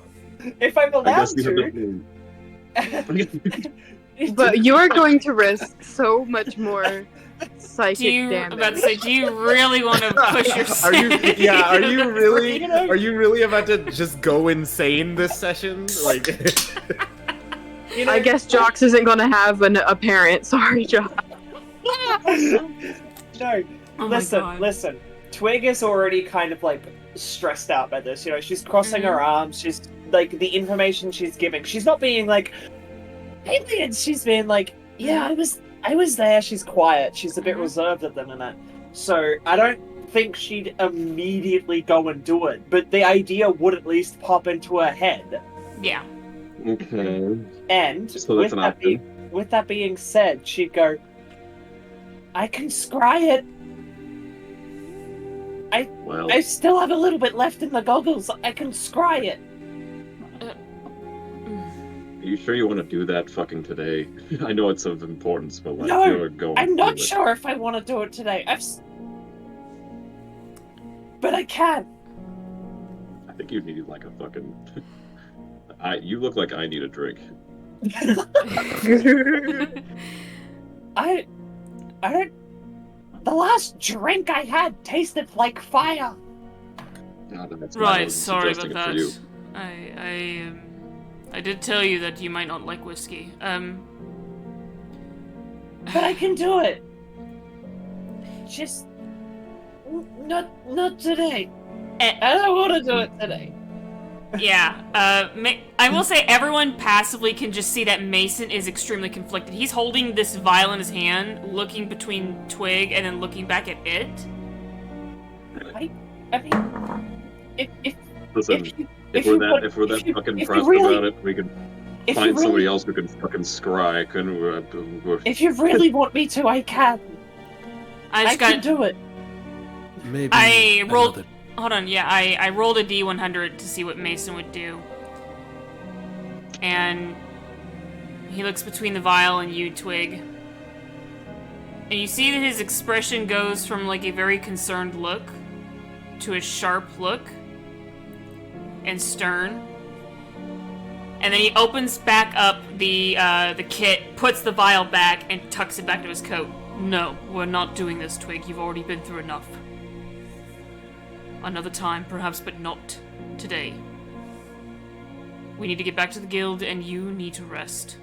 if I'm allowed to. But you're going to risk so much more psychic damage. I'm about to say, do you really want to push yourself? Are you really about to just go insane this session? Like, I guess Jox isn't going to have a parent. Sorry, Jox. No, listen. Twig is already kind of like stressed out by this. You know, she's crossing her arms. She's like, the information she's giving. She's not being like, aliens. She's being like, yeah, I was there. She's quiet. She's a bit reserved at the minute. So I don't think she'd immediately go and do it. But the idea would at least pop into her head. Yeah. Okay. And so that's with that being said, she'd go, I can scry it. I still have a little bit left in the goggles. I can scry it. Are you sure you want to do that fucking today? I know it's of importance, but like, no, you're going. I'm not sure if I want to do it today. But I can. I think you need like a fucking. You look like I need a drink. I don't. The last drink I had tasted like fire. Right, sorry about that. I did tell you that you might not like whiskey. But I can do it. Just not today. I don't want to do it today. Yeah. I will say everyone passively can just see that Mason is extremely conflicted. He's holding this vial in his hand, looking between Twig and then looking back at it. I mean, if we're that fucking pressed about it, we can find somebody else who can fucking scry. Couldn't we? If you really want me to, I can. I can do it. Maybe I rolled. Hold on, yeah, I rolled a D100 to see what Mason would do. And he looks between the vial and you, Twig. And you see that his expression goes from like a very concerned look to a sharp look and stern. And then he opens back up the kit, puts the vial back, and tucks it back to his coat. No, we're not doing this, Twig. You've already been through enough. Another time, perhaps, but not today. We need to get back to the guild, and you need to rest.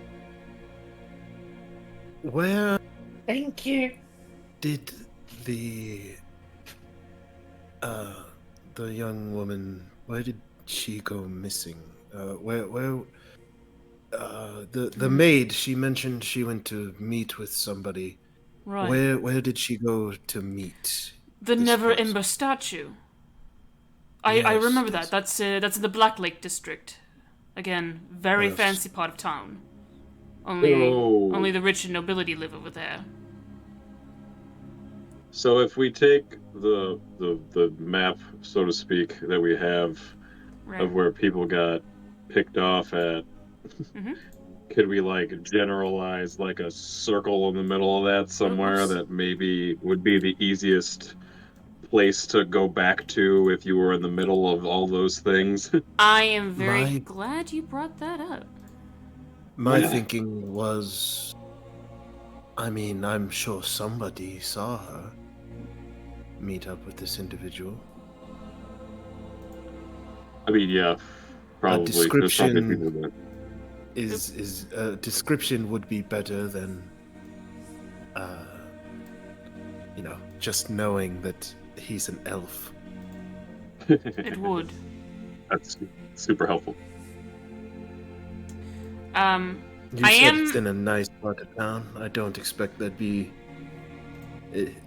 Where Thank you. did the young woman, where did she go missing? The maid, she mentioned she went to meet with somebody. Right. Where did she go to meet? The Neverwinter statue. I remember yes. that. That's in the Black Lake district. Again, very Yes. fancy part of town. Only the rich and nobility live over there. So if we take the map, so to speak, that we have of where people got picked off at, could we like generalize like a circle in the middle of that somewhere that maybe would be the easiest place to go back to if you were in the middle of all those things? I am very glad you brought that up. My thinking was, I mean, I'm sure somebody saw her meet up with this individual. I mean, yeah, probably. A description description would be better than, just knowing that he's an elf. It would. That's super helpful. You said it's in a nice part of town. I don't expect there'd be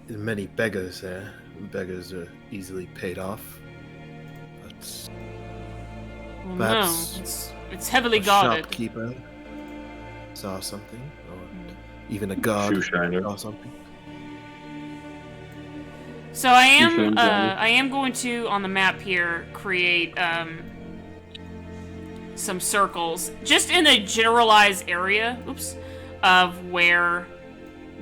many beggars there. Beggars are easily paid off. Well, perhaps it's heavily a guarded. Shopkeeper saw something, or even a guard saw something. So I am going to, on the map here, create some circles, just in a generalized area, of where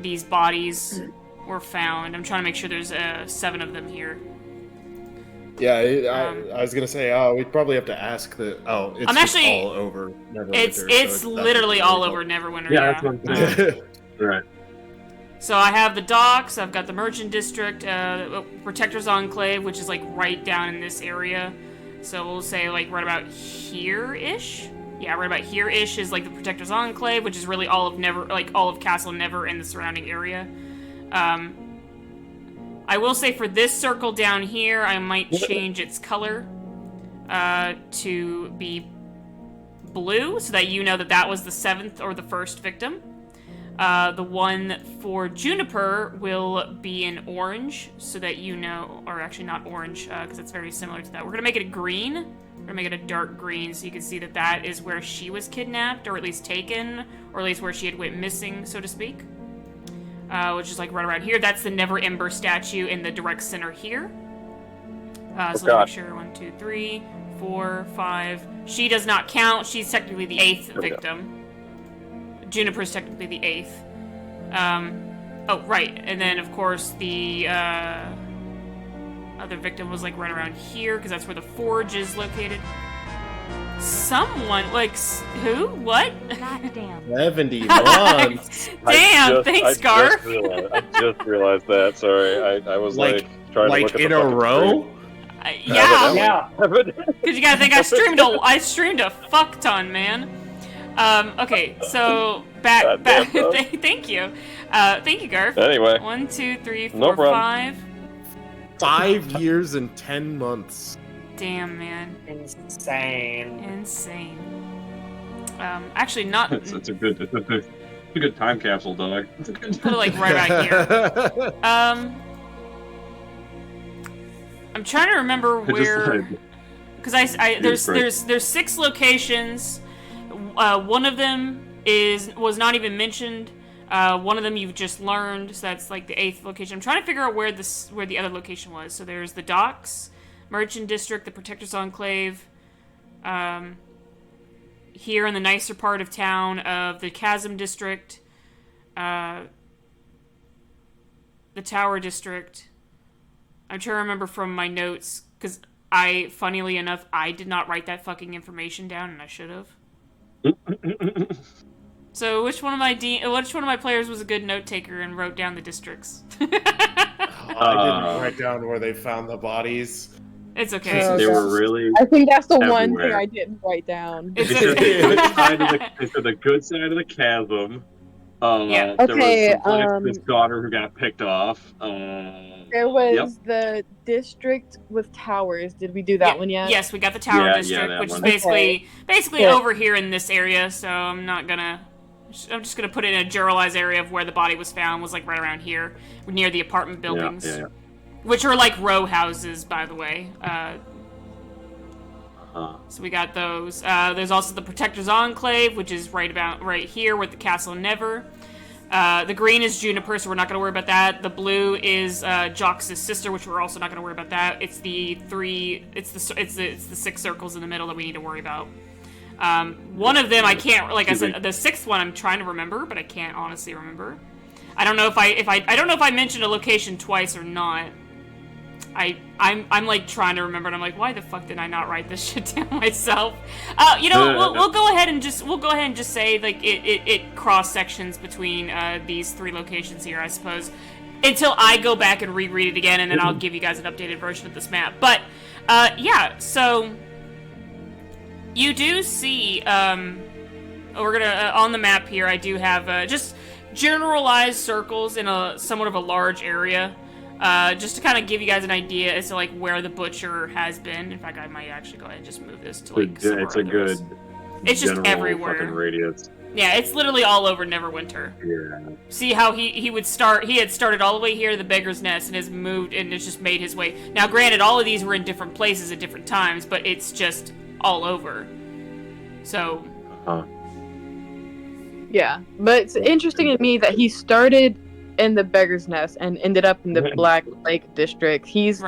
these bodies were found. I'm trying to make sure there's 7 of them here. Yeah, I was gonna say, we'd probably have to ask the. Oh, it's actually all over Neverwinter. It's literally all over Neverwinter. Yeah, that's what I'm saying. Right. So I have the docks, I've got the merchant district, Protector's Enclave, which is like right down in this area. So we'll say like right about here-ish. Yeah, right about here-ish is like the Protector's Enclave, which is really all of Castle Never and the surrounding area. I will say for this circle down here, I might change its color to be blue, so that you know that that was the 7th or the 1st victim. The one for Juniper will be in orange, so that you know, or actually not orange, because it's very similar to that. We're going to make it a green. We're going to make it a dark green, so you can see that that is where she was kidnapped, or at least taken, or at least where she had went missing, so to speak. Which is like right around here. That's the Neverwinter statue in the direct center here. So let's make sure, 1, 2, 3, 4, 5. She does not count. She's technically the 8th victim. Juniper's technically the 8th. Oh, right. And then, of course, the other victim was, like, right around here, because that's where the forge is located. Someone, like, who? What? Goddamn. 71. Damn, thanks, Garth. I just realized that. Sorry. I was, trying to look at in a row? Yeah. Because you gotta think, I streamed a fuck ton, man. Okay, so back. Thank you. Thank you, Garth. Anyway. 1, 2, 3, 4, No problem. 5. 5 years and 10 months. Damn, man. Insane. Actually, not. It's a good time capsule, dog. Put it like right about here. I'm trying to remember where, because there's 6 locations. One of them was not even mentioned. One of them you've just learned, so that's like the 8th location. I'm trying to figure out where the other location was. So there's the docks, merchant district, the Protector's Enclave. Here in the nicer part of town of the Chasm district. the Tower District. I'm trying to remember from my notes, because funnily enough, I did not write that fucking information down, and I should have. So which one of my players was a good note taker and wrote down the districts? I didn't write down where they found the bodies. It's okay. They were really. I think that's the everywhere. one thing I didn't write down. It's the good side of the chasm. Yeah. Okay. There was his daughter who got picked off. There was the district with towers. Did we do that one yet? Yes, we got the Tower District, which is basically over here in this area. So I'm just gonna put it in a generalized area of where the body was found. Was like right around here, near the apartment buildings, which are like row houses, by the way. So we got those. There's also the Protector's Enclave, which is right here with the Castle Never. The green is Juniper, so we're not going to worry about that. The blue is Jox's sister, which we're also not going to worry about that. It's the six circles in the middle that we need to worry about. One of them I can't, like I said, the sixth one I'm trying to remember, but I can't honestly remember. I don't know if I don't know if I mentioned a location twice or not. I'm like trying to remember, and I'm like, why the fuck did I not write this shit down myself? We'll go ahead and just say like it cross sections between these three locations here, I suppose, until I go back and reread it again, and then I'll give you guys an updated version of this map. But so you do see we're gonna on the map here. I do have just generalized circles in a somewhat of a large area. Just to kind of give you guys an idea as to like where the butcher has been. In fact, I might actually go ahead and just move this to like somewhere. It's just everywhere. Radius. Yeah, it's literally all over Neverwinter. Yeah. See how he had started all the way here to the Beggar's Nest and has moved and it's just made his way. Now, granted, all of these were in different places at different times, but it's just all over. So. Yeah, but it's interesting to me that he started in the Beggar's Nest and ended up in the Black Lake District. He's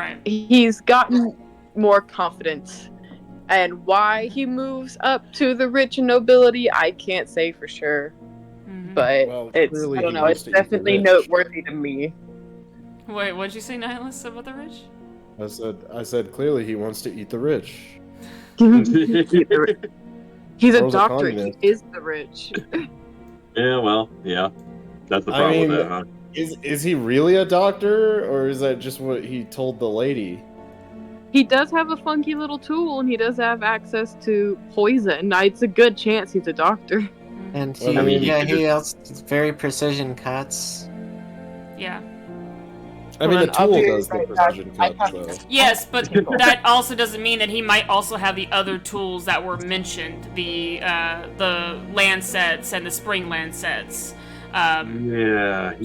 gotten more confidence, and why he moves up to the rich and nobility, I can't say for sure. But I don't know, it's definitely noteworthy to me. Wait, what'd you say, Nihilus, about the rich? I said clearly he wants to eat the rich. He's a doctor. He is the rich. That's the problem with that, huh? Is he really a doctor, or is that just what he told the lady? He does have a funky little tool, and he does have access to poison. It's a good chance he's a doctor. And he also very precision cuts. Yeah. I mean, the tool does the precision cuts, though. Yes, but that also doesn't mean that he might also have the other tools that were mentioned, the Lancets and the Spring Lancets. He at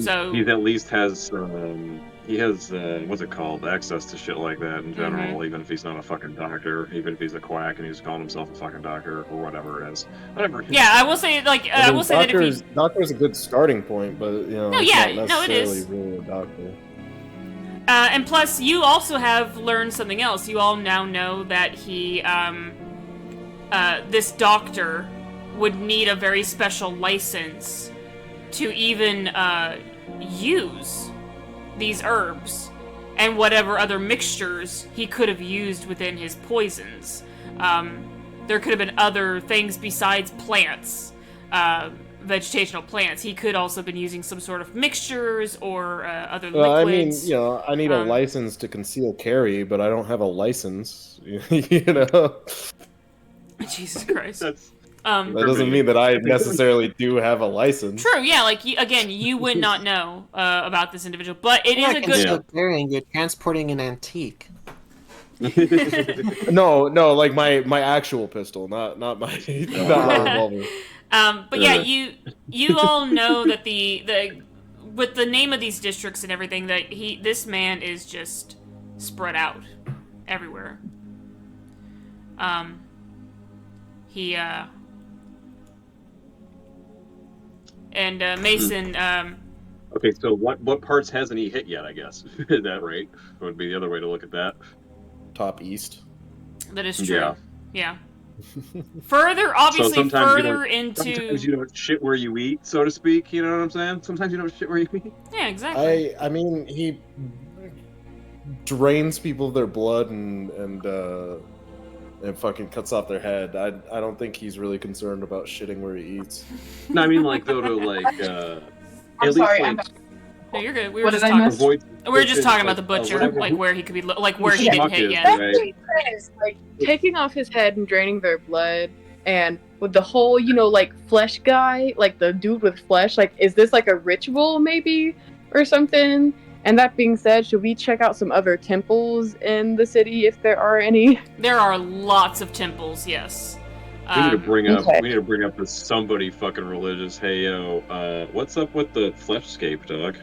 least has what's it called, access to shit like that in general, even if he's not a fucking doctor, even if he's a quack and he's calling himself a fucking doctor or whatever it is. Whatever. Yeah, I will say that if doctor's a good starting point, but not necessarily it is. Really a doctor. And plus, you also have learned something else. You all now know that he, this doctor would need a very special license to even use these herbs and whatever other mixtures he could have used within his poisons. There could have been other things besides plants, vegetational plants. He could also have been using some sort of mixtures or other liquids. I mean, I need a license to conceal carry, but I don't have a license. Jesus Christ. That doesn't mean that I necessarily do have a license. True, yeah, like, you would not know about this individual, but it is a good... carrying, you're transporting an antique. No, like my actual pistol, not my revolver. But yeah, you all know that the with the name of these districts and everything, that this man is just spread out everywhere. Mason. Okay, so what parts hasn't he hit yet? I guess is that right? Would be the other way to look at that. Top east. That is true. Yeah. Obviously further sometimes you don't shit where you eat, so to speak. You know what I'm saying? Sometimes you don't shit where you eat. Yeah, exactly. I mean, he drains people of their blood and fucking cuts off their head. I don't think he's really concerned about shitting where he eats. No, I mean like though to like I'm sorry, no, you're good. We were just talking about the butcher, like where he could be, like where he didn't hit yet. Like taking off his head and draining their blood, and with the whole, like flesh guy, like the dude with flesh. Like, is this like a ritual maybe or something? And that being said, should we check out some other temples in the city if there are any? There are lots of temples, yes. We need to bring up to somebody fucking religious. Hey yo, what's up with the fleshscape, dog?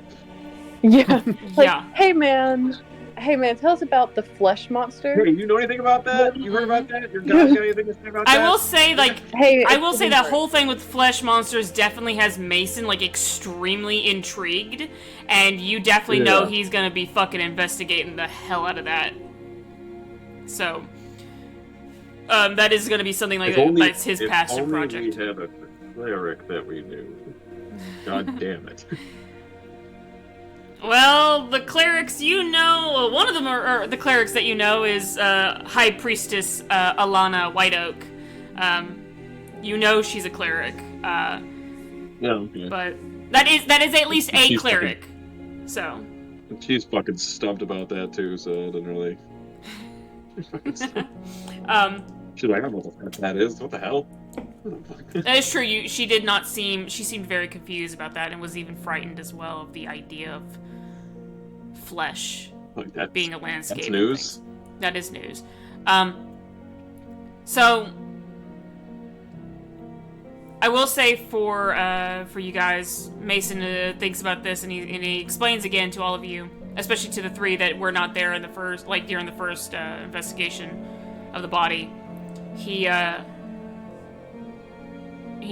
Yeah. Hey man, tell us about the flesh monster. Hey, you know anything about that? You heard about that? Your guys got anything to say about that? I will say, that whole thing with flesh monsters definitely has Mason, like, extremely intrigued, and you definitely know he's gonna be fucking investigating the hell out of that. So, that is gonna be something like that's his passion project. If only we had a cleric that we knew. God damn it. Well, the clerics one of them are the clerics that you know is High Priestess Alana White Oak. You know she's a cleric. Okay. But that is at least a cleric. So. She's fucking stumped about that too, so I didn't really. She's like, I don't know what the fuck that is. What the hell? That is true. She did not seem. She seemed very confused about that, and was even frightened as well of the idea of flesh being a landscape. That's news. That is news. So I will say for you guys, Mason thinks about this, and he explains again to all of you, especially to the three that were not there in the first, during the first investigation of the body. He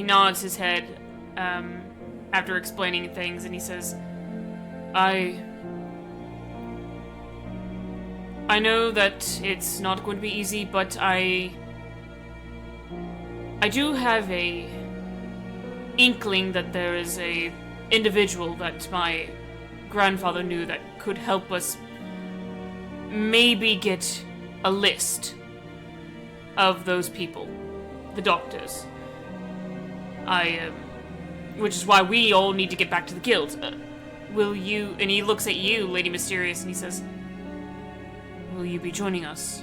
nods his head after explaining things, and he says, I know that it's not going to be easy, but I do have a inkling that there is a individual that my grandfather knew that could help us maybe get a list of those people, the doctors. Which is why we all need to get back to the guild. Will you, and he looks at you, Lady Mysterious, and he says, will you be joining us?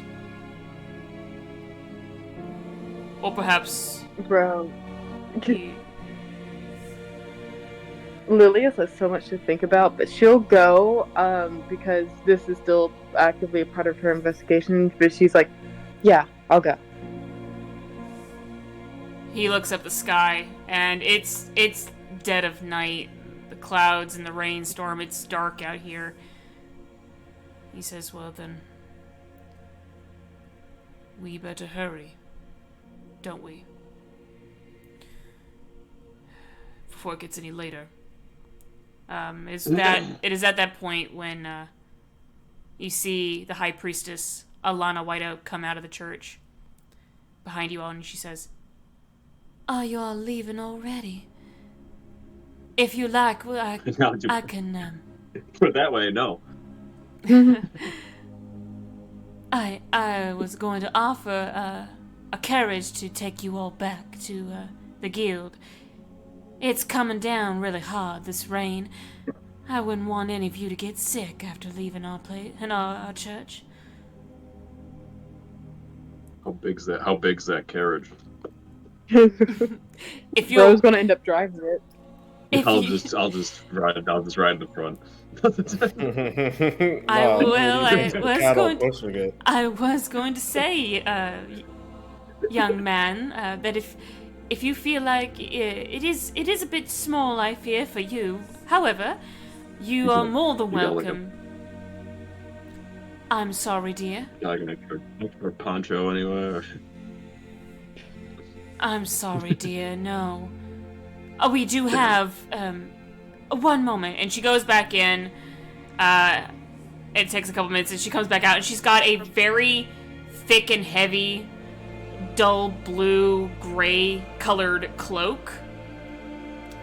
Or perhaps... Bro. Lilius has so much to think about, but she'll go, because this is still actively a part of her investigation, but she's like, yeah, I'll go. He looks up the sky, and it's dead of night. The clouds and the rainstorm, it's dark out here. He says, well then, we better hurry, don't we? Before it gets any later. It is at that point when you see the High Priestess Alana White Oak come out of the church behind you all, and she says, are you all leaving already? If you like, I can... Put it that way, no. I was going to offer a carriage to take you all back to the guild. It's coming down really hard, this rain. I wouldn't want any of you to get sick after leaving our church. How big's that carriage? If you're gonna end up driving it. I'll just ride in the front. I was going to say, young man, that if you feel like it is a bit small, I fear, for you. However, you are more than welcome. I'm sorry, dear. Like an extra poncho anyway. I'm sorry, dear. No. Oh, we do have one moment, and she goes back in. It takes a couple minutes, and she comes back out, and she's got a very thick and heavy dull blue, gray colored cloak.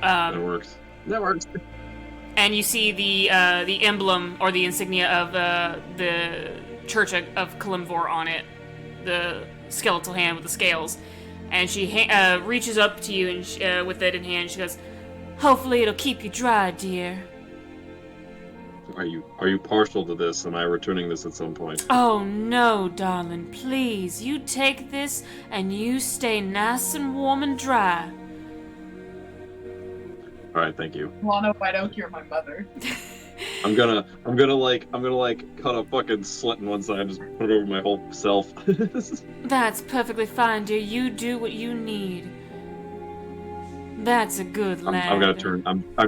That works. That works. And you see the emblem or the insignia of the Church of Kalimvor on it, the skeletal hand with the scales. And she reaches up to you and with it in hand. She goes, "Hopefully it'll keep you dry, dear." Are you partial to this? Am I returning this at some point? Oh no, darling, please. You take this and you stay nice and warm and dry. All right, thank you. Lana, why don't you're my mother? I'm gonna cut a fucking slit in one side and just put it over my whole self. That's perfectly fine, dear. You do what you need. That's a good lad. I'm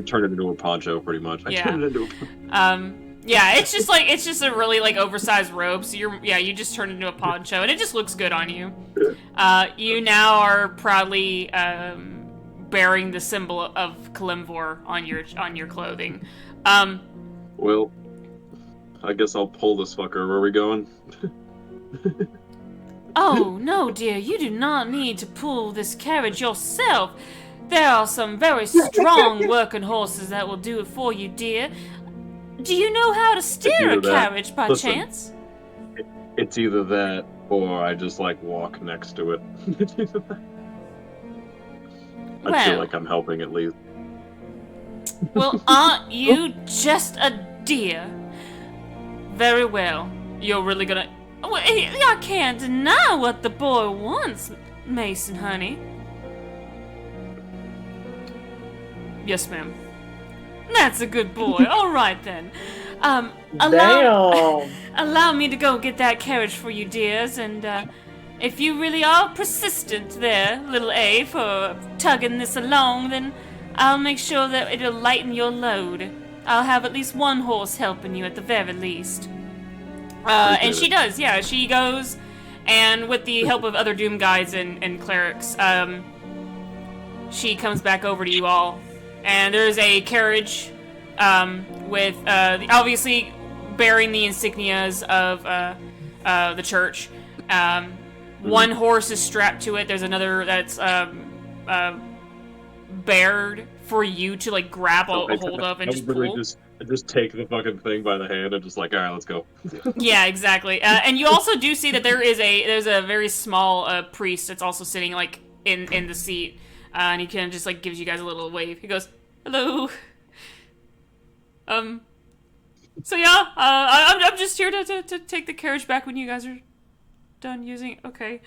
turning it into a poncho pretty much. I turned it into a poncho. Yeah, it's just a really like oversized robe. So you just turn it into a poncho, and it just looks good on you. You now are proudly bearing the symbol of Kalimvor on your clothing. Well, I guess I'll pull this fucker. Where are we going? Oh, no, dear. You do not need to pull this carriage yourself. There are some very strong working horses that will do it for you, dear. Do you know how to steer a carriage by chance? It's either that or I just like walk next to it. I feel like I'm helping at least. Well, aren't you just a dear? Very well. You're really gonna... Well, I can't deny what the boy wants, Mason, honey. Yes, ma'am. That's a good boy. All right, then. Allow me to go get that carriage for you, dears, and, if you really are persistent there, little A, for tugging this along, then I'll make sure that it'll lighten your load. I'll have at least one horse helping you at the very least. And she does, yeah. She goes, and with the help of other Doom guides and clerics, she comes back over to you all. And there's a carriage with, obviously, bearing the insignias of the church. One horse is strapped to it. There's another that's bared for you to like grab a hold of and just pull. Just take the fucking thing by the hand and just like, all right, let's go. Yeah, exactly. And you also do see that there's a very small priest that's also sitting like in the seat, and he kind of just like gives you guys a little wave. He goes, "Hello." So yeah, I'm just here to take the carriage back when you guys are done using it. Okay.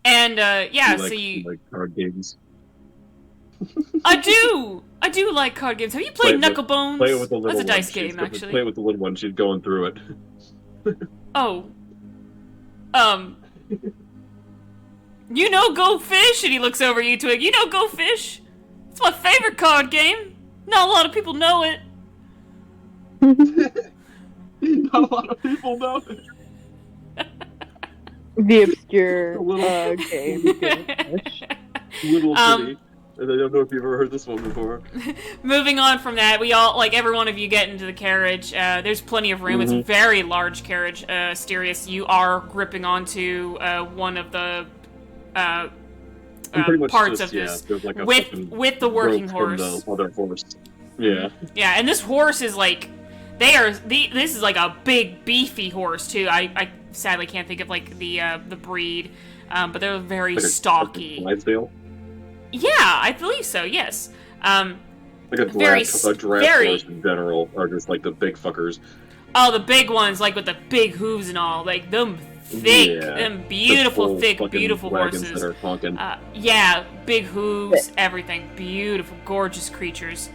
And yeah, so you like card games. I do like card games. Have you played Knucklebones? Play it with the little That's a dice one. game, actually. Play it with the little one. She's going through it. Oh. You know Go Fish? And he looks over at you, Twig. You know Go Fish? It's my favorite card game. Not a lot of people know it. Not a lot of people know it. The obscure game. Little City. And I don't know if you've ever heard this one before. Moving on from that, we all, like, every one of you get into the carriage. There's plenty of room. It's a very large carriage. Asterius, you are gripping onto one of the parts of this like with the working horse. The other horse. Yeah. Yeah, and this horse is like, this is like a big, beefy horse too. I sadly can't think of like the breed, but they're very like stocky. Clydesdale? Yeah, I believe so. Yes. Like a giraffe horse in general are just like the big fuckers. Oh, the big ones, like with the big hooves and all, like them thick, them beautiful, thick, beautiful horses. That are honking. Yeah, big hooves, everything, beautiful, gorgeous creatures.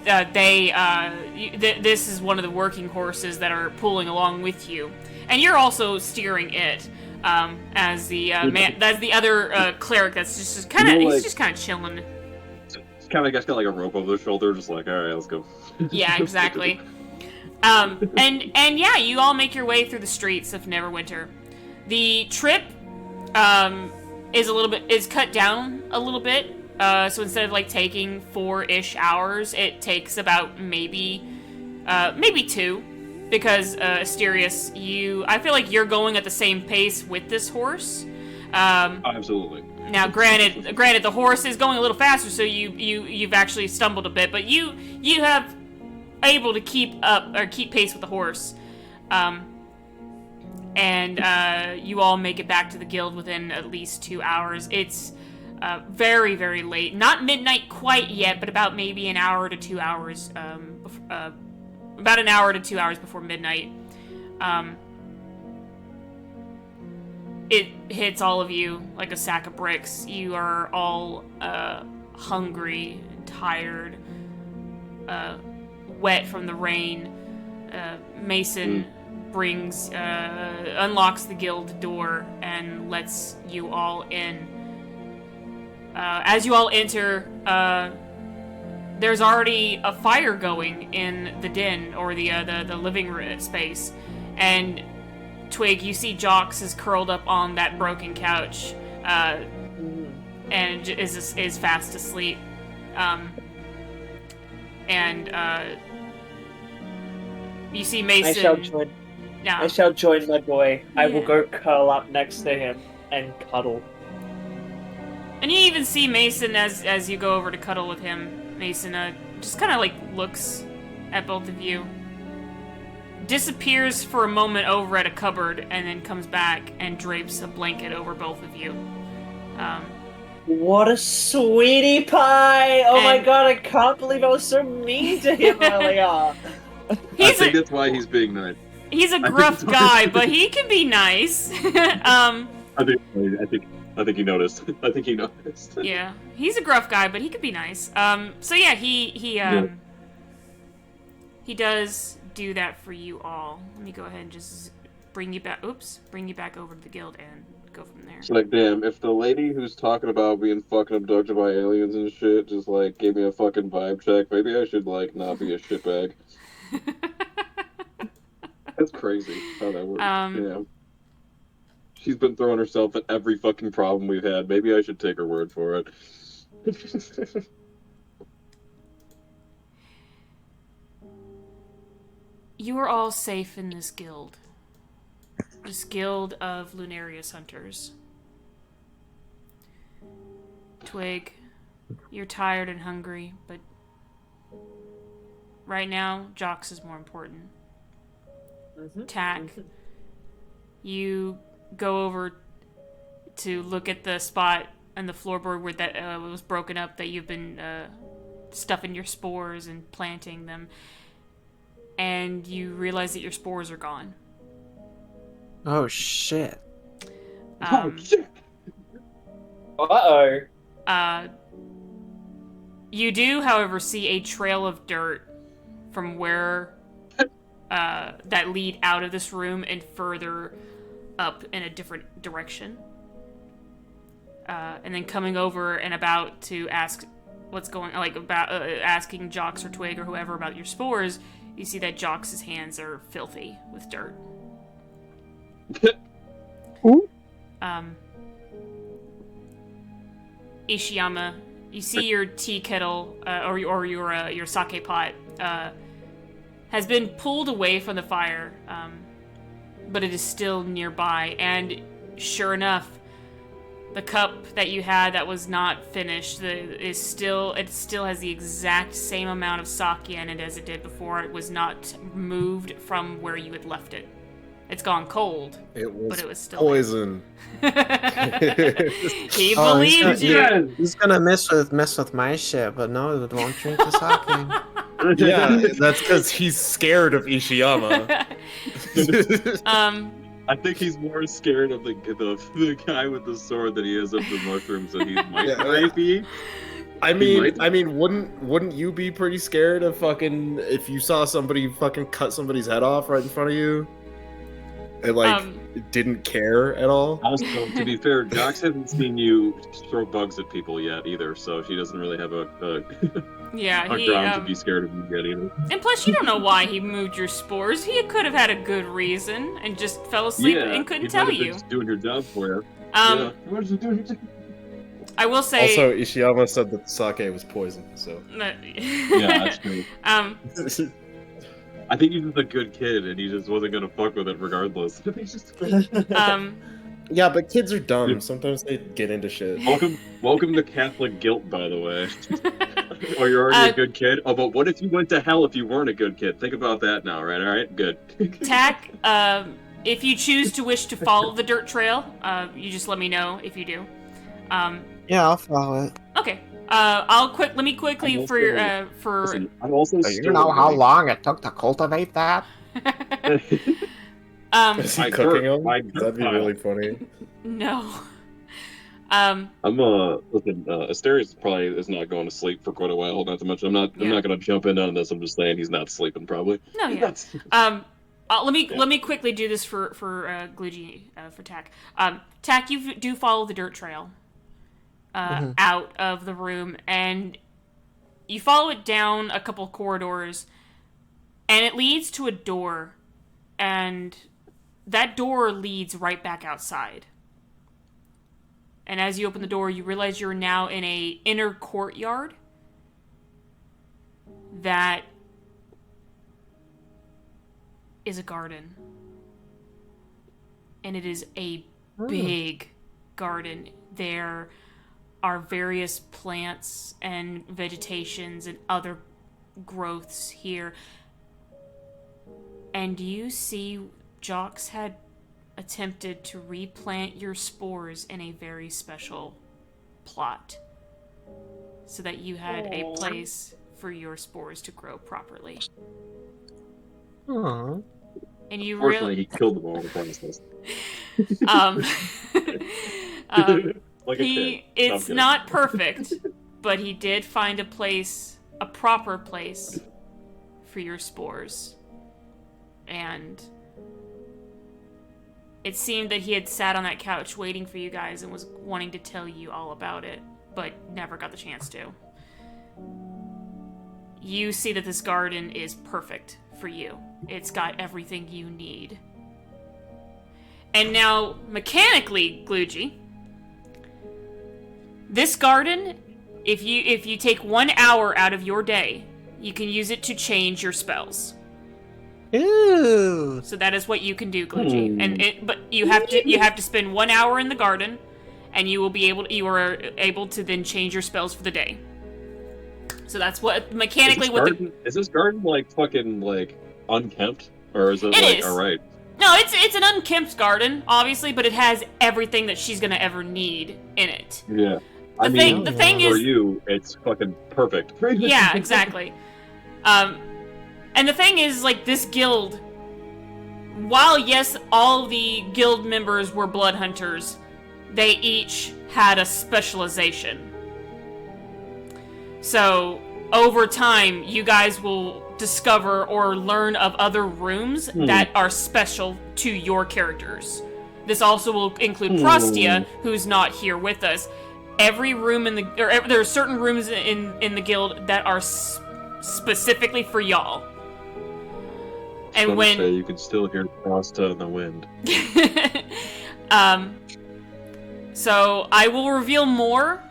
This is one of the working horses that are pulling along with you, and you're also steering it. As the other cleric that's just kind of he's just kind of chilling. It's kind of got like a rope over their shoulder, just like, all right, let's go. Yeah, exactly. And yeah, you all make your way through the streets of Neverwinter. The trip is cut down a little bit. So instead of like taking 4-ish hours, it takes about maybe 2. because Asterius, I feel like you're going at the same pace with this horse. Absolutely. Now, granted, the horse is going a little faster, so you've actually stumbled a bit, but you have able to keep pace with the horse, and you all make it back to the guild within at least 2 hours. It's very, very late, not midnight quite yet, but about maybe an hour to 2 hours, about an hour to 2 hours before midnight. It hits all of you like a sack of bricks. You are all hungry, tired, wet from the rain. Mason unlocks the guild door and lets you all in. As you all enter, there's already a fire going in the den, or the living room space, and Twig, you see Jox is curled up on that broken couch, and is fast asleep. You see Mason. I shall join my boy. Yeah. I will go curl up next to him and cuddle. And you even see Mason as you go over to cuddle with him. Mason just kind of like looks at both of you. Disappears for a moment over at a cupboard, and then comes back and drapes a blanket over both of you. What a sweetie pie! Oh my god, I can't believe I was so mean to him earlier. I think that's why he's being nice. He's a gruff guy, but he can be nice. I think he noticed. I think he noticed. Yeah, he's a gruff guy, but he could be nice. So yeah, he does do that for you all. Let me go ahead and just bring you back over to the guild and go from there. It's like, damn, if the lady who's talking about being fucking abducted by aliens and shit just like gave me a fucking vibe check, maybe I should like not be a shitbag. That's crazy how that works. Yeah. She's been throwing herself at every fucking problem we've had. Maybe I should take her word for it. You are all safe in this guild. This guild of Lunarius hunters. Twig, you're tired and hungry, but right now, Jox is more important. Tack, you go over to look at the spot on the floorboard where that was broken up, that you've been stuffing your spores and planting them, and you realize that your spores are gone. Oh shit. Oh shit. Uh-oh. You do, however, see a trail of dirt from where that lead out of this room and further up in a different direction. And then coming over and about to ask what's going, like about asking Jox or Twig or whoever about your spores, you see that Jox's hands are filthy with dirt. Ishiyama, you see your tea kettle or your sake pot has been pulled away from the fire, but it is still nearby. And sure enough, the cup that you had that was not finished it still has the exact same amount of sake in it as it did before. It was not moved from where you had left it. It's gone cold, but it was still poison. He believed you. He's gonna mess with my shit, but no, it won't drink the sake. Yeah, that's because he's scared of Ishiyama. I think he's more scared of the guy with the sword than he is of the mushrooms that he might be. I mean, wouldn't you be pretty scared of fucking if you saw somebody fucking cut somebody's head off right in front of you? It didn't care at all. Also, to be fair, Jox hasn't seen you throw bugs at people yet either, so she doesn't really have a ground to be scared of you yet either. And plus, you don't know why he moved your spores. He could have had a good reason and just fell asleep and couldn't tell you. Just doing your job for you. I will say. Also, Ishiyama said that the sake was poison, so. Yeah, that's true. I think he's just a good kid, and he just wasn't gonna fuck with it regardless. Yeah, but kids are dumb. Sometimes they get into shit. Welcome to Catholic guilt, by the way. Oh, you're already a good kid? Oh, but what if you went to hell if you weren't a good kid? Think about that now, right? Alright, good. Tack, if you choose to wish to follow the dirt trail, you just let me know if you do. Yeah, I'll follow it. Okay. Let me quickly Listen, I'm also Do you know how long it took to cultivate that? Is he cooking them? That'd be really funny. No. Listen, Asterius probably is not going to sleep for quite a while, not to mention I'm not gonna jump in on this, I'm just saying he's not sleeping probably. No, yeah. Let me quickly do this for Glugy, for Tack. Tack, you do follow the dirt trail out of the room, and you follow it down a couple corridors, and it leads to a door, and that door leads right back outside. And as you open the door, you realize you're now in a inner courtyard that is a garden. And it is a big garden. There are various plants and vegetations and other growths here. And you see Jox had attempted to replant your spores in a very special plot so that you had a place for your spores to grow properly. Aww. And you Fortunately, he killed them all in the process. It's not perfect, but he did find a proper place for your spores. And it seemed that he had sat on that couch waiting for you guys and was wanting to tell you all about it, but never got the chance to. You see that this garden is perfect for you. It's got everything you need. And now, mechanically, Glugy, this garden, if you take 1 hour out of your day, you can use it to change your spells. Ooh. So that is what you can do, Glugy. But you have to spend 1 hour in the garden, and you are able to then change your spells for the day. So that's what mechanically is this garden like fucking like unkempt, or is it alright? No, it's an unkempt garden, obviously, but it has everything that she's gonna ever need in it. Yeah. The thing is, for you, it's fucking perfect. Yeah, exactly. And the thing is, like, this guild, while yes, all the guild members were blood hunters, they each had a specialization. So, over time, you guys will discover or learn of other rooms that are special to your characters. This also will include Prostia, who's not here with us. Every room there are certain rooms in the guild that are specifically for y'all. And when you can still hear Prosta in the wind. So I will reveal more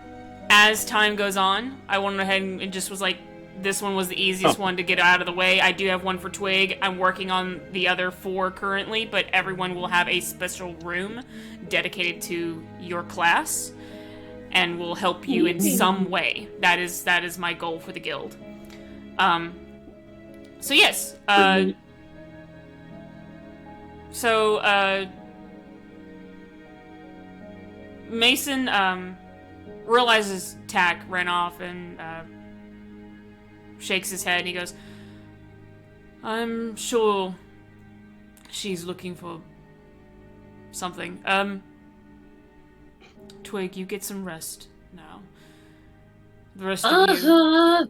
as time goes on. I went ahead and just was like, this one was the easiest one to get out of the way. I do have one for Twig. I'm working on the other 4 currently, but everyone will have a special room dedicated to your class and will help you in some way. That is my goal for the guild. So yes. Mason realizes Tack ran off and shakes his head and he goes, I'm sure she's looking for something. Twig, you get some rest now. The rest of you...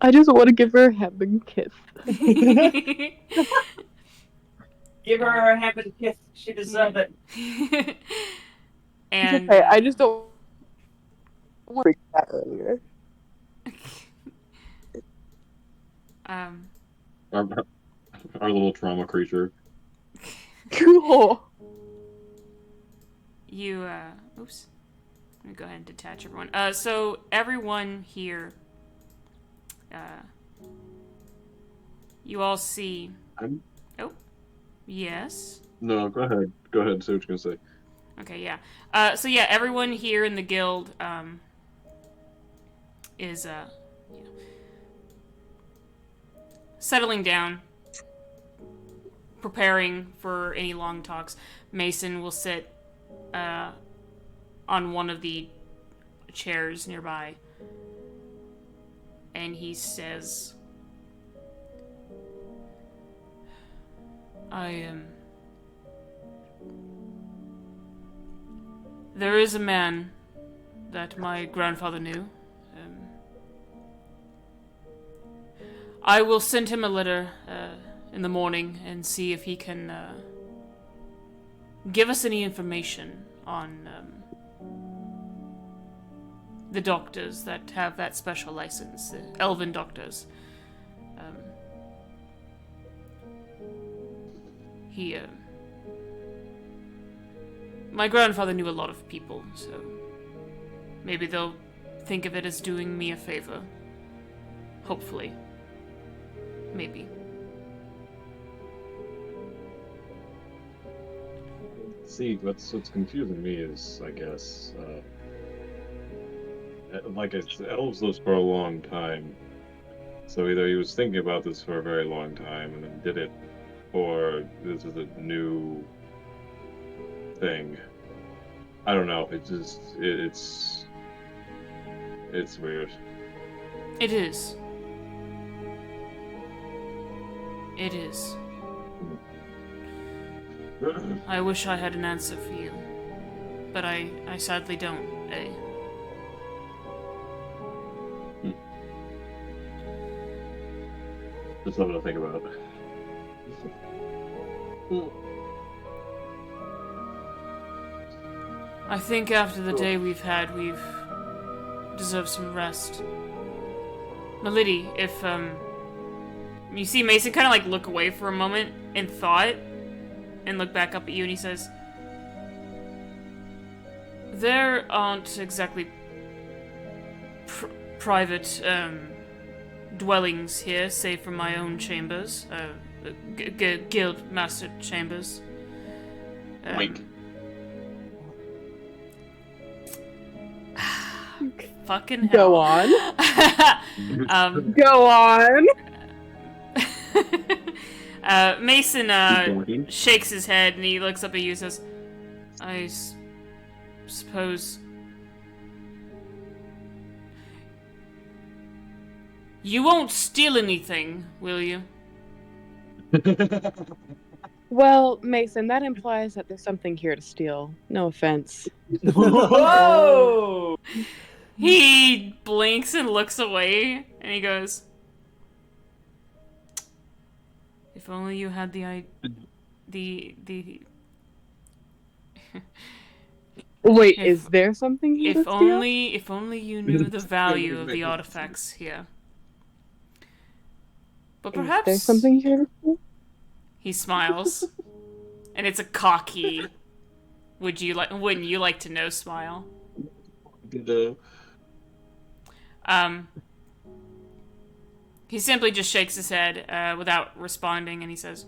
I just want to give her a heaven kiss. Give her a heaven kiss. She deserves it. And okay, I just don't want to that earlier. Our little trauma creature. Cool. You, oops. Let me go ahead and detach everyone. So everyone here, You all see... I'm... Oh. Yes? No, go ahead. Go ahead and say what you're going to say. Okay, yeah. So yeah, everyone here in the guild, is, settling down, preparing for any long talks. Mason will sit, on one of the chairs nearby, and he says, there is a man that my grandfather knew. I will send him a letter in the morning and see if he can give us any information on the doctors that have that special license, the elven doctors. My grandfather knew a lot of people, so maybe they'll think of it as doing me a favor. Hopefully. Maybe. See, what's confusing me is, I guess, like I said, elves live for a long time. So either he was thinking about this for a very long time and then did it, or this is a new thing. I don't know. It just it's weird. It is. It is. I wish I had an answer for you, but I sadly don't, eh? Just something to think about. I think after the day we've had, we've deserved some rest. Melody, if, you see Mason kind of, like, look away for a moment in thought, and look back up at you, and he says, there aren't exactly private, dwellings here, save for my own chambers, guild master chambers. Wink. Fucking hell. Go on. Go on. Mason shakes his head and he looks up at you and says, I suppose you won't steal anything, will you? Well, Mason, that implies that there's something here to steal. No offense. Whoa! He blinks and looks away, and he goes, if only you had the Wait, is there something here to steal? If only you knew the value of the artifacts here. But perhaps... Is there something here to steal? He smiles, and it's a cocky, wouldn't you like to know smile? He simply just shakes his head without responding, and he says,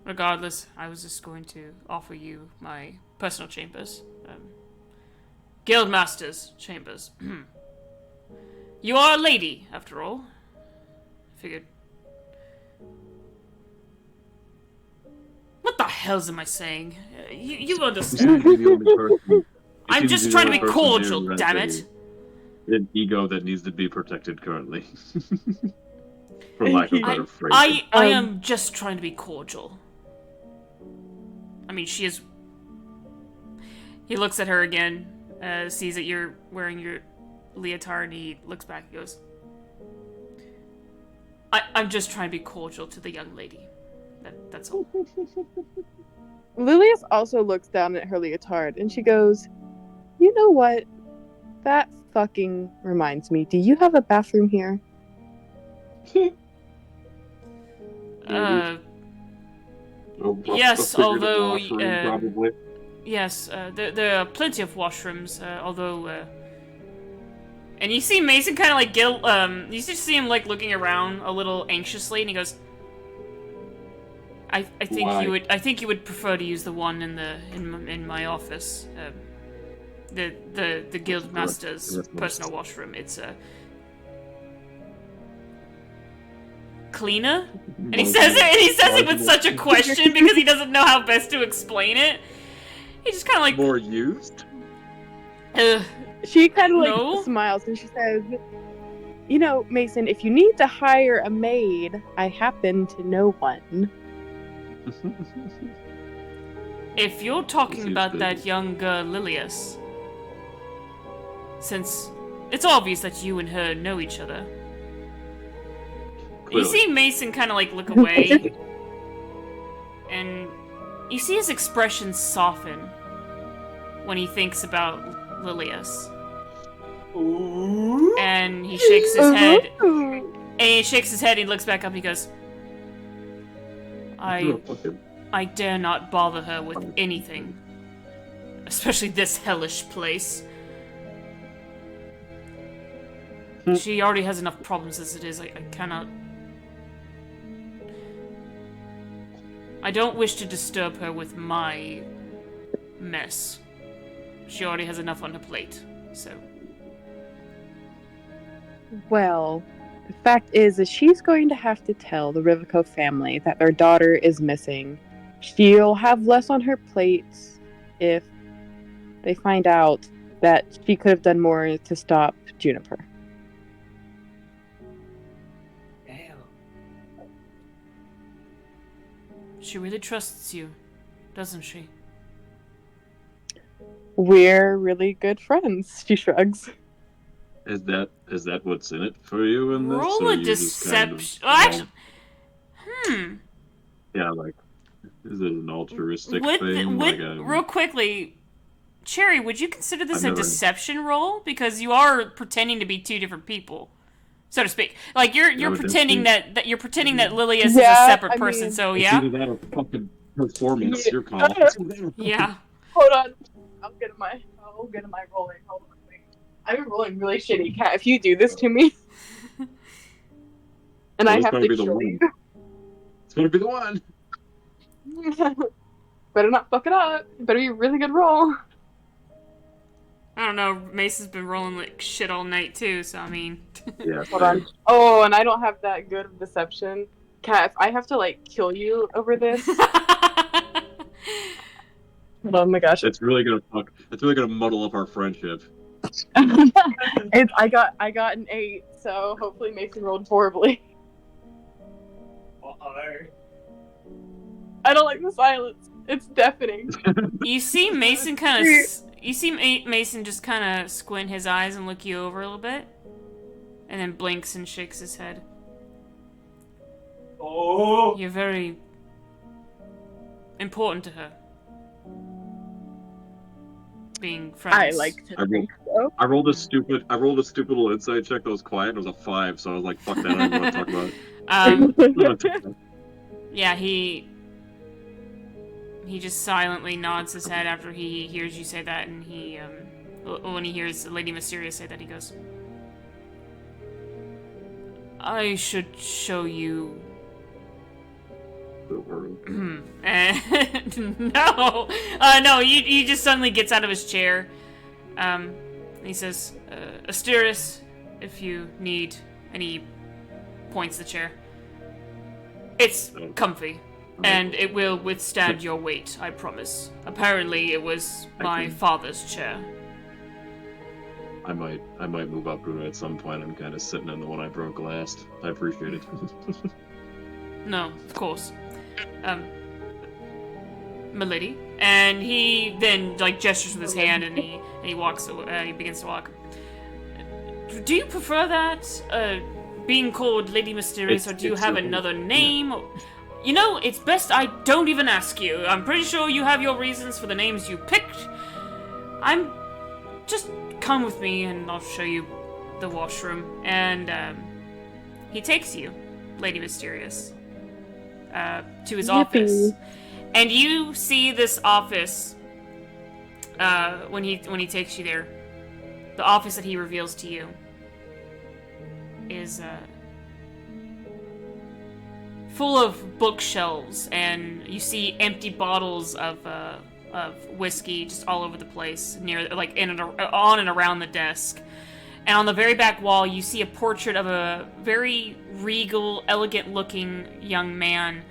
regardless, I was just going to offer you my personal chambers. Guildmaster's chambers. You are a lady, after all. I figured. What the hell am I saying? You understand. I'm just trying to be cordial, damn it. An ego that needs to be protected currently. For lack of a better phrase. I am just trying to be cordial. I mean, she is... He looks at her again, sees that you're wearing your leotard, and he looks back and goes, I'm just trying to be cordial to the young lady. That's all. Lilius also looks down at her leotard, and she goes, you know what? That fucking reminds me. Do you have a bathroom here? Yes, although... yes, there are plenty of washrooms, although... And you see Mason kind of like you just see him like looking around a little anxiously, and he goes, I think Why? you would prefer to use the one in my office. The guild master's personal washroom. It's cleaner. And he says it with such a question because he doesn't know how best to explain it. He just kind of like more used. She kind of like smiles and she says, "You know, Mason, if you need to hire a maid, I happen to know one." If you're talking about that young girl, Lilius, since it's obvious that you and her know each other. Clearly. You see Mason kind of like look away, and you see his expression soften when he thinks about Lilius. Ooh. And he shakes his head. And he shakes his head and he looks back up and he goes, I dare not bother her with anything. Especially this hellish place. She already has enough problems as it is. I cannot... I don't wish to disturb her with my mess. She already has enough on her plate, so... Well, the fact is she's going to have to tell the Rivico family that their daughter is missing. She'll have less on her plate if they find out that she could have done more to stop Juniper. Damn. She really trusts you, doesn't she? We're really good friends, she shrugs. Is that what's in it for you in this? Roll a deception. Yeah, like, is it an altruistic thing? Real quickly, Cherry, would you consider this a deception roll? Because you are pretending to be two different people, so to speak. Like you're pretending that you're pretending that Lilius is a separate person. So yeah. It's either that or fucking performance. Your call. Yeah. Hold on. I'll get my rolling. Hold on. I've been rolling really shitty, Cat. If you do this to me, and I have to kill you, it's gonna be the one. Better not fuck it up. It better be a really good roll. I don't know. Mason's been rolling like shit all night too, so I mean. Yeah. Hold on. Oh, and I don't have that good of deception, Cat. If I have to like kill you over this. Oh my gosh. It's really gonna muddle up our friendship. I got an 8, so hopefully Mason rolled horribly. I don't like the silence. It's deafening. You see Mason Mason just kind of squint his eyes and look you over a little bit, and then blinks and shakes his head. Oh, you're very important to her. Being friends. I like to think so. I rolled a stupid little insight check that was quiet. It was a 5, so I was like, "Fuck that! I don't want to talk about it." Yeah, he just silently nods his head after he hears you say that, and he when he hears Lady Mysteria say that, he goes, "I should show you." No, he just suddenly gets out of his chair. And he says, Asteris, if you need, and he points the chair. It's comfy, and it will withstand your weight, I promise. Apparently it was my father's chair. I might move up Bruno at some point. I'm kind of sitting in the one I broke last. I appreciate it. No, of course. Milady, and he then like gestures with his hand, and he walks away. He begins to walk. Do you prefer that being called Lady Mysterious, or do you have another name? Yeah. You know, it's best I don't even ask you. I'm pretty sure you have your reasons for the names you picked. Just come with me, and I'll show you the washroom. And he takes you, Lady Mysterious, to his office. And you see this office when he takes you there. The office that he reveals to you is full of bookshelves, and you see empty bottles of whiskey just all over the place, near, like, on and around the desk. And on the very back wall, you see a portrait of a very regal, elegant-looking young man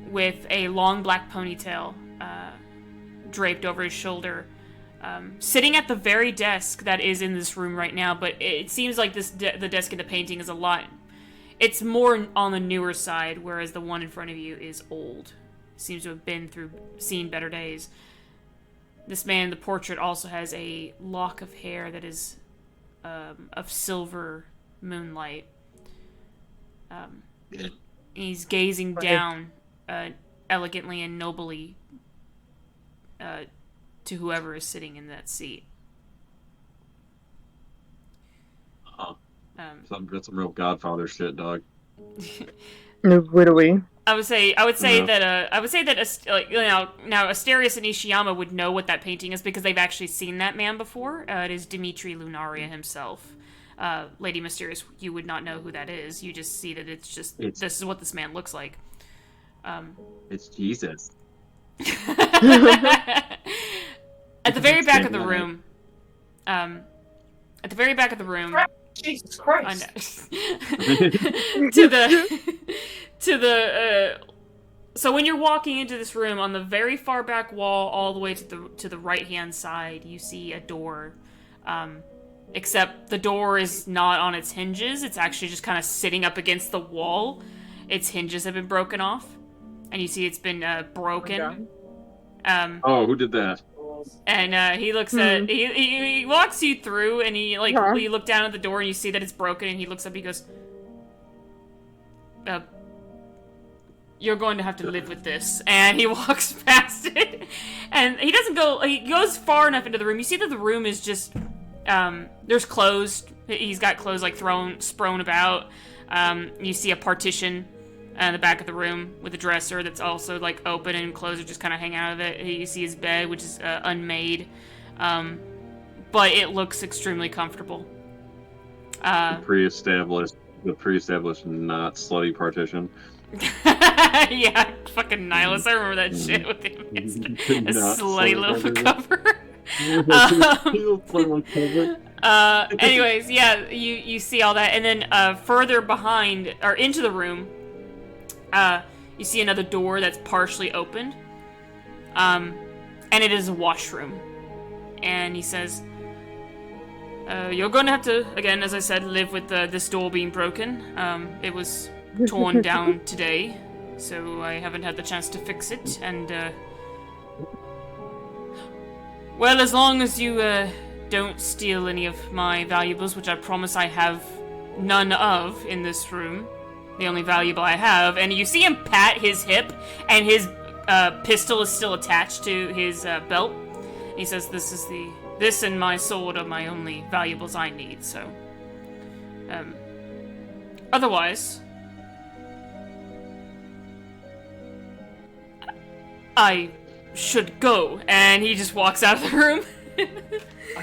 with a long black ponytail draped over his shoulder, sitting at the very desk that is in this room right now. But it seems like the desk in the painting is a lot. It's more on the newer side, whereas the one in front of you is old. Seems to have seen better days. This man in the portrait also has a lock of hair that is of silver moonlight. He's gazing down elegantly and nobly to whoever is sitting in that seat. That's some real Godfather shit, dog. Literally. I would say that now Asterius and Ishiyama would know what that painting is because they've actually seen that man before. It is Dimitri Lunaria himself. Lady Mysterious, you would not know who that is. You just see that this is what this man looks like. It's Jesus. At the very back of the room. Jesus Christ. So when you're walking into this room, on the very far back wall, all the way to the right-hand side, you see a door. Except the door is not on its hinges. It's actually just kind of sitting up against the wall. Its hinges have been broken off. And you see it's been broken. Who did that? And he looks at he walks you through, and you look down at the door and you see that it's broken, and he looks up, he goes, you're going to have to live with this. And he walks past it, and he goes far enough into the room. You see that the room is just there's clothes. He's got clothes like sprown about. You see a partition in the back of the room with a dresser that's also like open, and clothes are just kind of hanging out of it. You see his bed, which is unmade, but it looks extremely comfortable. The pre-established not slutty partition. Yeah, fucking Nihilus. I remember that shit with him. A slutty little cover. Anyways, yeah, you see all that, and then further behind or into the room, you see another door that's partially opened, and it is a washroom. And he says, "You're going to have to, again, as I said, live with this door being broken. It was torn down today, so I haven't had the chance to fix it. And well, as long as you don't steal any of my valuables, which I promise I have none of in this room." The only valuable I have, and you see him pat his hip, and his pistol is still attached to his belt. He says, "This and my sword are my only valuables I need." So, otherwise, I should go. And he just walks out of the room.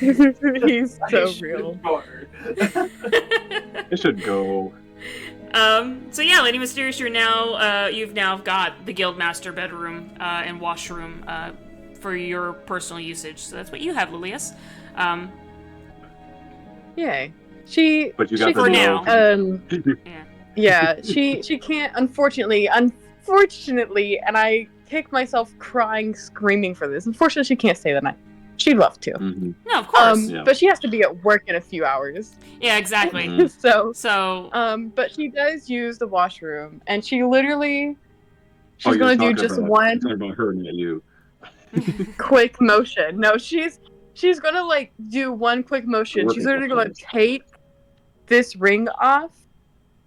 He's so real. I should go. So yeah, Lady Mysterious, you've now got the Guildmaster bedroom and washroom for your personal usage. So that's what you have, Lilius. Yay. But you got for now. Yeah, she can't, unfortunately, and I kick myself crying, screaming for this. Unfortunately, she can't stay the night. She'd love to. Mm-hmm. No, of course. But she has to be at work in a few hours. Yeah, exactly. So, but she does use the washroom, and she's going to do just one. I'm talking about her, not you. Quick motion. No, she's going to do one quick motion. She's literally going to take this ring off.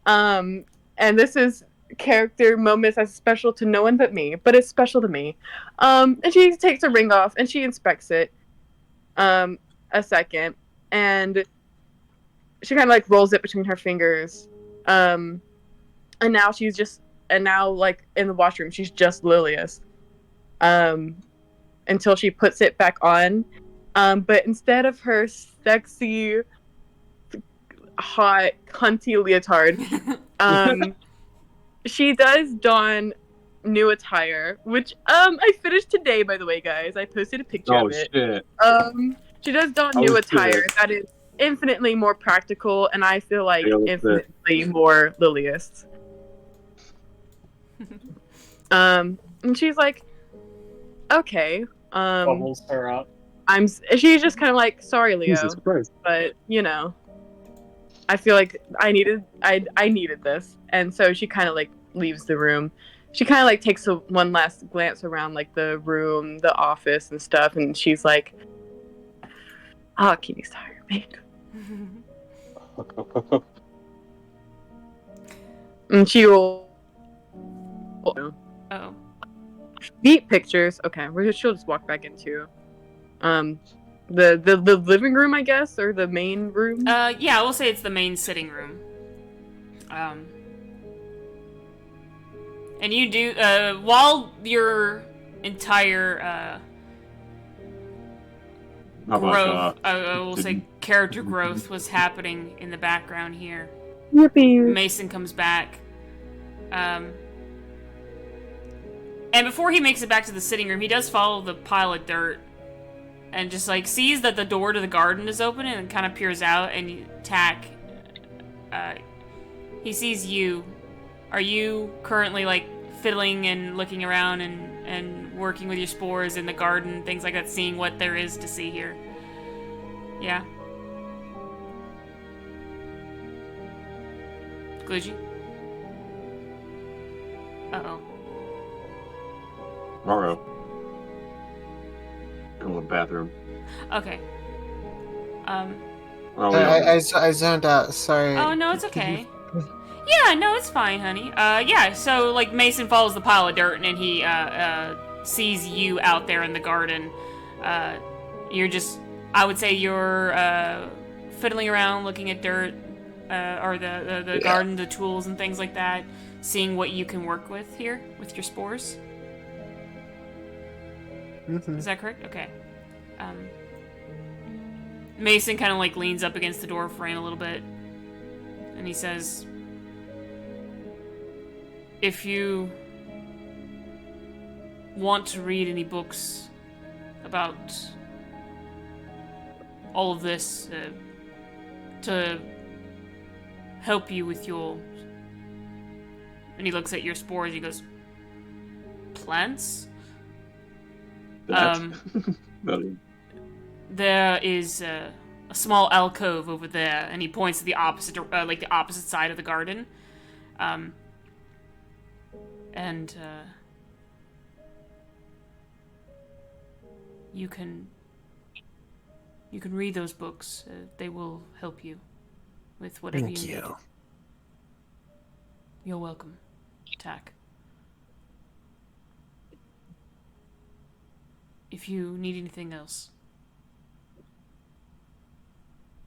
And this is character moments that's special to no one but me, but it's special to me. And she takes the ring off and she inspects it a second, and she kind of rolls it between her fingers, and now in the washroom she's just Lilius until she puts it back on, but instead of her sexy hot cunty leotard, she does don new attire, which I finished today, by the way, guys. I posted a picture of it. Shit. She does don Oh, new shit. attire that is infinitely more practical, and I feel like infinitely more Lilius. And she's like, okay. Bubbles her up. She's just kind of like, sorry, Leo, Jesus Christ. but you know, I feel like I needed this, and so she kind of like leaves the room. She kind of like takes one last glance around like the room, the office, and stuff, and she's like, "Ah, Kitty's tired, me." And she will. Oh. Neat pictures. Okay, she'll just walk back into the living room, I guess, or the main room. Yeah, we'll say it's the main sitting room. And you do while your entire growth, I will say character growth was happening in the background here. Yippee. Mason comes back. And before he makes it back to the sitting room, he does follow the pile of dirt and just like sees that the door to the garden is open and kind of peers out, and Tack, he sees you. Are you currently like fiddling and looking around and working with your spores in the garden, things like that, seeing what there is to see here? Yeah. Glitchy? Uh-oh. Morrow. Go to the bathroom. Okay. I zoned out. Sorry. Oh no, it's okay. Yeah, no, it's fine, honey. Yeah. So like Mason follows the pile of dirt and he sees you out there in the garden. You're just, I would say you're fiddling around, looking at dirt, or the garden, the tools and things like that, seeing what you can work with here with your spores. Mm-hmm. Is that correct? Okay. Mason kind of like leans up against the door frame a little bit, and he says, "If you want to read any books about all of this to help you with your..." And he looks at your spores, he goes, "Plants?" There is a small alcove over there, and he points to the opposite, like the opposite side of the garden. You can read those books. They will help you with whatever you need. You're welcome, Tack. If you need anything else,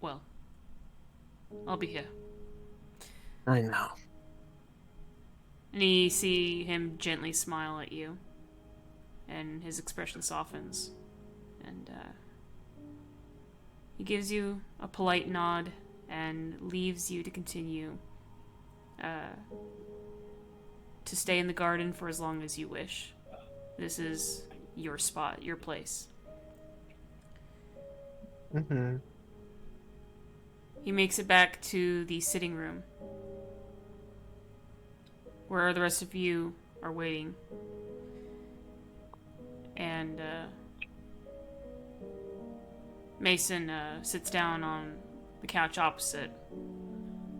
well, I'll be here. I know. And you see him gently smile at you, and his expression softens, and he gives you a polite nod and leaves you to continue to stay in the garden for as long as you wish. This is your spot, your place. Mm-hmm. He makes it back to the sitting room, where the rest of you are waiting. And Mason sits down on the couch opposite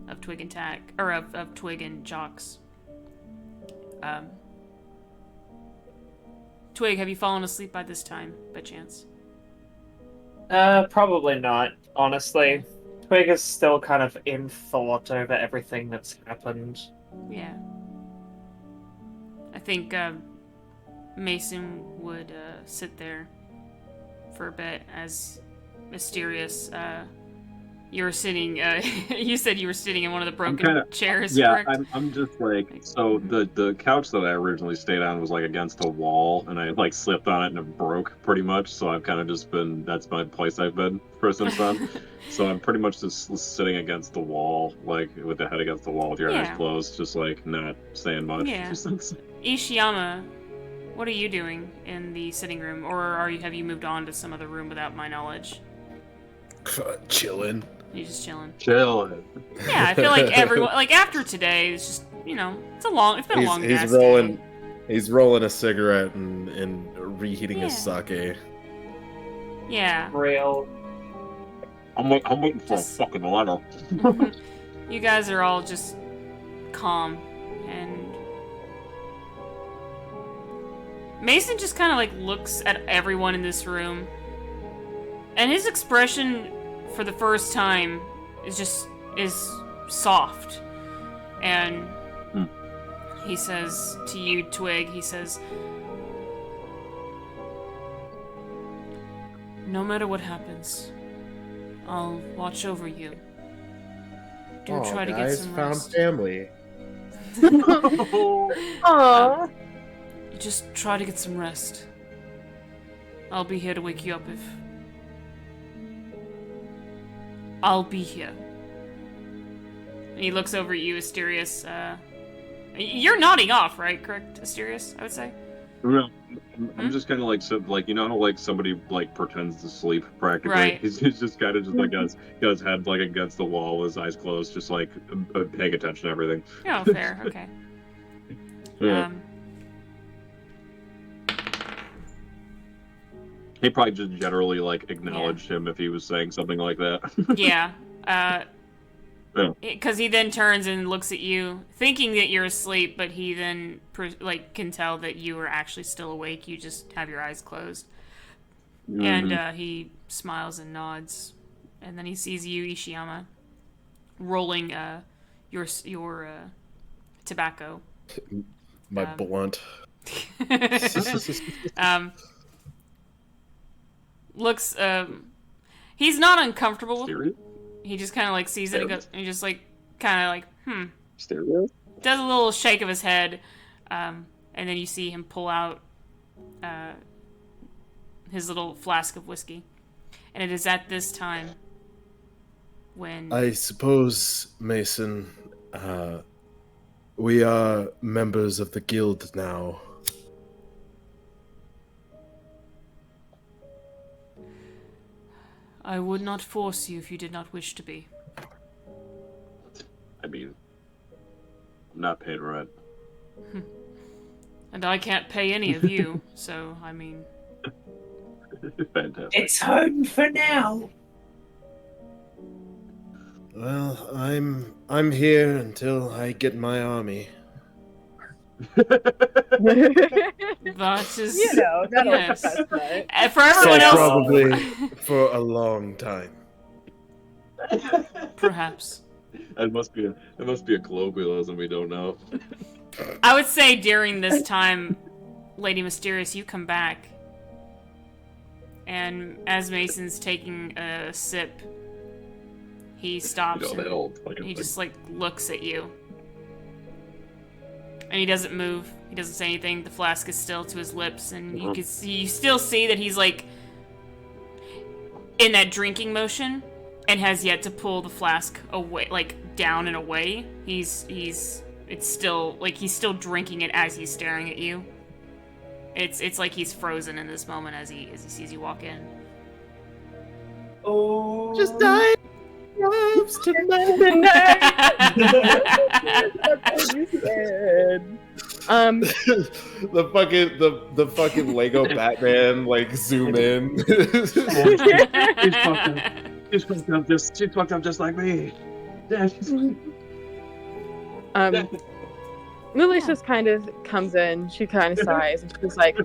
of Twig and Tack, or of Twig and Jocks. Twig, have you fallen asleep by this time, by chance? Probably not, honestly. Twig is still kind of in thought over everything that's happened. Yeah. I think Mason would sit there for a bit as Mysterious You're sitting. You said you were sitting in one of the broken chairs. Yeah, correct? I'm just like, so the couch that I originally stayed on was like against a wall, and I like slipped on it and it broke pretty much. So I've kind of just been, that's my place I've been for since then. So I'm pretty much just sitting against the wall, like with the head against the wall with your eyes closed, just like not saying much. Yeah. Ishiyama, what are you doing in the sitting room, or have you moved on to some other room without my knowledge? Chilling. You're just chilling. Chilling. Yeah, I feel like everyone, like after today, it's just, you know, it's been a long day. He's rolling a cigarette and reheating his sake. Yeah. Real. I'm waiting for a fucking letter. You guys are all just calm, and Mason just kind of like looks at everyone in this room, and his expression for the first time is soft, and he says to you, Twig, he says, "No matter what happens, I'll watch over you. Do try to get some rest. Found family. Aww. Just try to get some rest. I'll be here to wake you up if... I'll be here." And he looks over at you, Asterius. You're nodding off, right? Correct, Asterius, I would say? No, I'm just kind of like, so, like, you know how like somebody like pretends to sleep practically. Right. He's just kind of just like got his head like against the wall, his eyes closed, just like paying attention to everything. Oh, fair. Okay. Yeah. He probably just generally like acknowledged him if he was saying something like that. Yeah. Because he then turns and looks at you, thinking that you're asleep, but he then can tell that you are actually still awake. You just have your eyes closed, and he smiles and nods, and then he sees you, Ishiyama, rolling your tobacco. My blunt. Looks. He's not uncomfortable. Serious? He just kind of like sees it and goes, and he just like kind of like Stereo? Does a little shake of his head, and then you see him pull out his little flask of whiskey, and it is at this time when I suppose, Mason, we are members of the guild now. I would not force you if you did not wish to be. I mean, I'm not paid rent. And I can't pay any of you, so, I mean... Fantastic. It's home for now. Well, I'm here until I get my army. That is, you know, that'll yes. that. For everyone else, probably for a long time. Perhaps. It must be a colloquialism we don't know. I would say during this time, Lady Mysterious, you come back, and as Mason's taking a sip, he stops and he just like looks at you. And he doesn't move. He doesn't say anything. The flask is still to his lips, and you still see that he's like in that drinking motion, and has yet to pull the flask away, like down and away. It's still like he's still drinking it as he's staring at you. It's like he's frozen in this moment as he sees you walk in. Oh, just die. Loves tonight. the fucking Lego Batman like zoom in. She's fucked up just like me. Yeah, Lily's just kind of comes in. She kind of sighs and she's like,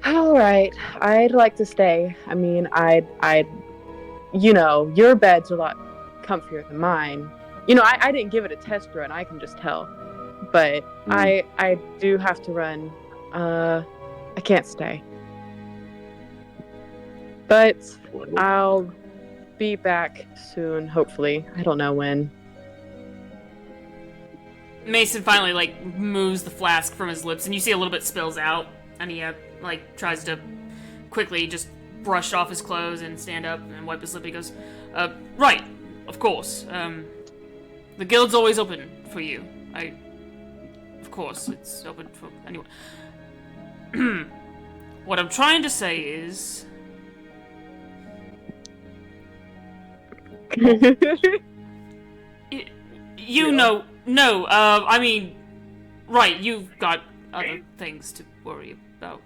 "All right, I'd like to stay. I mean, I'd, you know, your bed's a lot comfier than mine. You know, I didn't give it a test run. I can just tell, but I do have to run. I can't stay, but I'll be back soon, hopefully. I don't know when. Mason finally, moves the flask from his lips, and you see a little bit spills out, and he, tries to quickly just brush off his clothes and stand up and wipe his lip. He goes, right, of course. The guild's always open for you. Of course, it's open for anyone. What I'm trying to say is... right, you've got other things to worry about.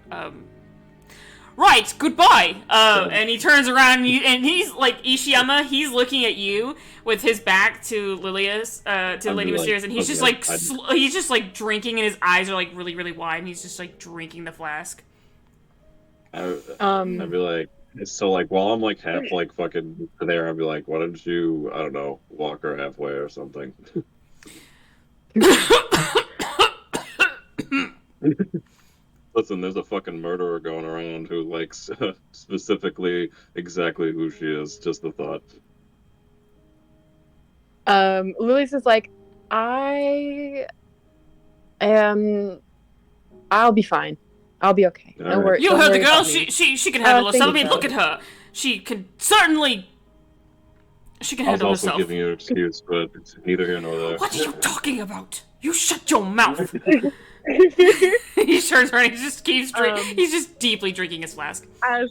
Right, goodbye! And he turns around and he's, Ishiyama, he's looking at you with his back to Lilius, to Lady Mysterious, and he's just, drinking, and his eyes are, really, really wide, and he's just, drinking the flask. I'd be like, so, while I'm, half, fucking there, I'd be like, why don't you, I don't know, walk her halfway or something? Listen, there's a fucking murderer going around who likes specifically exactly who she is. Just the thought. Lilius is like, I'll be fine. I'll be okay. No worries. You heard the girl. She can handle herself. I mean, look at her. She can certainly. She can handle herself. I was also giving you an excuse, but it's neither here nor there. What are you talking about? You shut your mouth. He turns around. He just keeps drinking. He's just deeply drinking his flask. As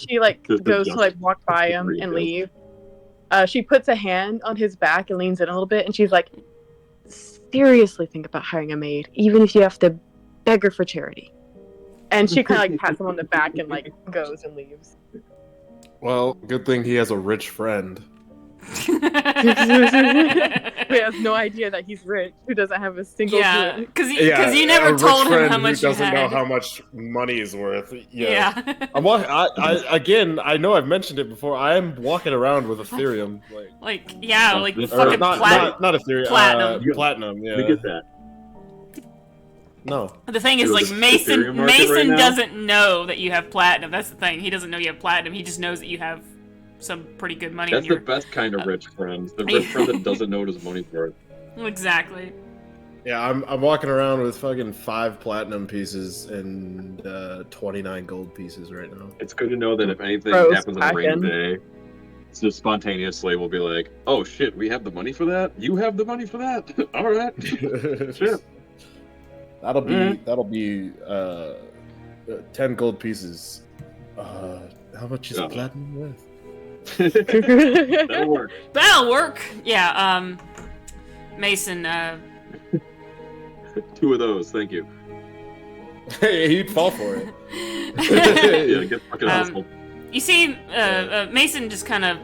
she goes to walk by him and leave, she puts a hand on his back and leans in a little bit, and she's like, seriously think about hiring a maid, even if you have to beg her for charity. And she kind of pats him on the back and goes and leaves. Well, good thing he has a rich friend. Who has no idea that he's rich, who doesn't have a single clue. Because you never told him how much he doesn't know how much money is worth. Yeah. I know I've mentioned it before. I am walking around with Ethereum. Fucking not Ethereum. Platinum. Platinum, yeah. We get that. No. The thing is, Mason doesn't know that you have platinum. That's the thing. He doesn't know you have platinum. He just knows that you have some pretty good money. That's the best kind of rich friend. The rich friend that doesn't know what his money's worth. Exactly. Yeah, I'm walking around with fucking 5 platinum pieces and 29 gold pieces right now. It's good to know that if anything happens on a rainy day, it's just spontaneously we'll be like, oh shit, we have the money for that? You have the money for that? Alright. Shit. That'll be 10 gold pieces. How much is platinum worth? That'll work. That'll work. Yeah, Mason, 2 of those, thank you. Hey, he'd fall for it. Yeah, get fucking household. You see, Mason just kind of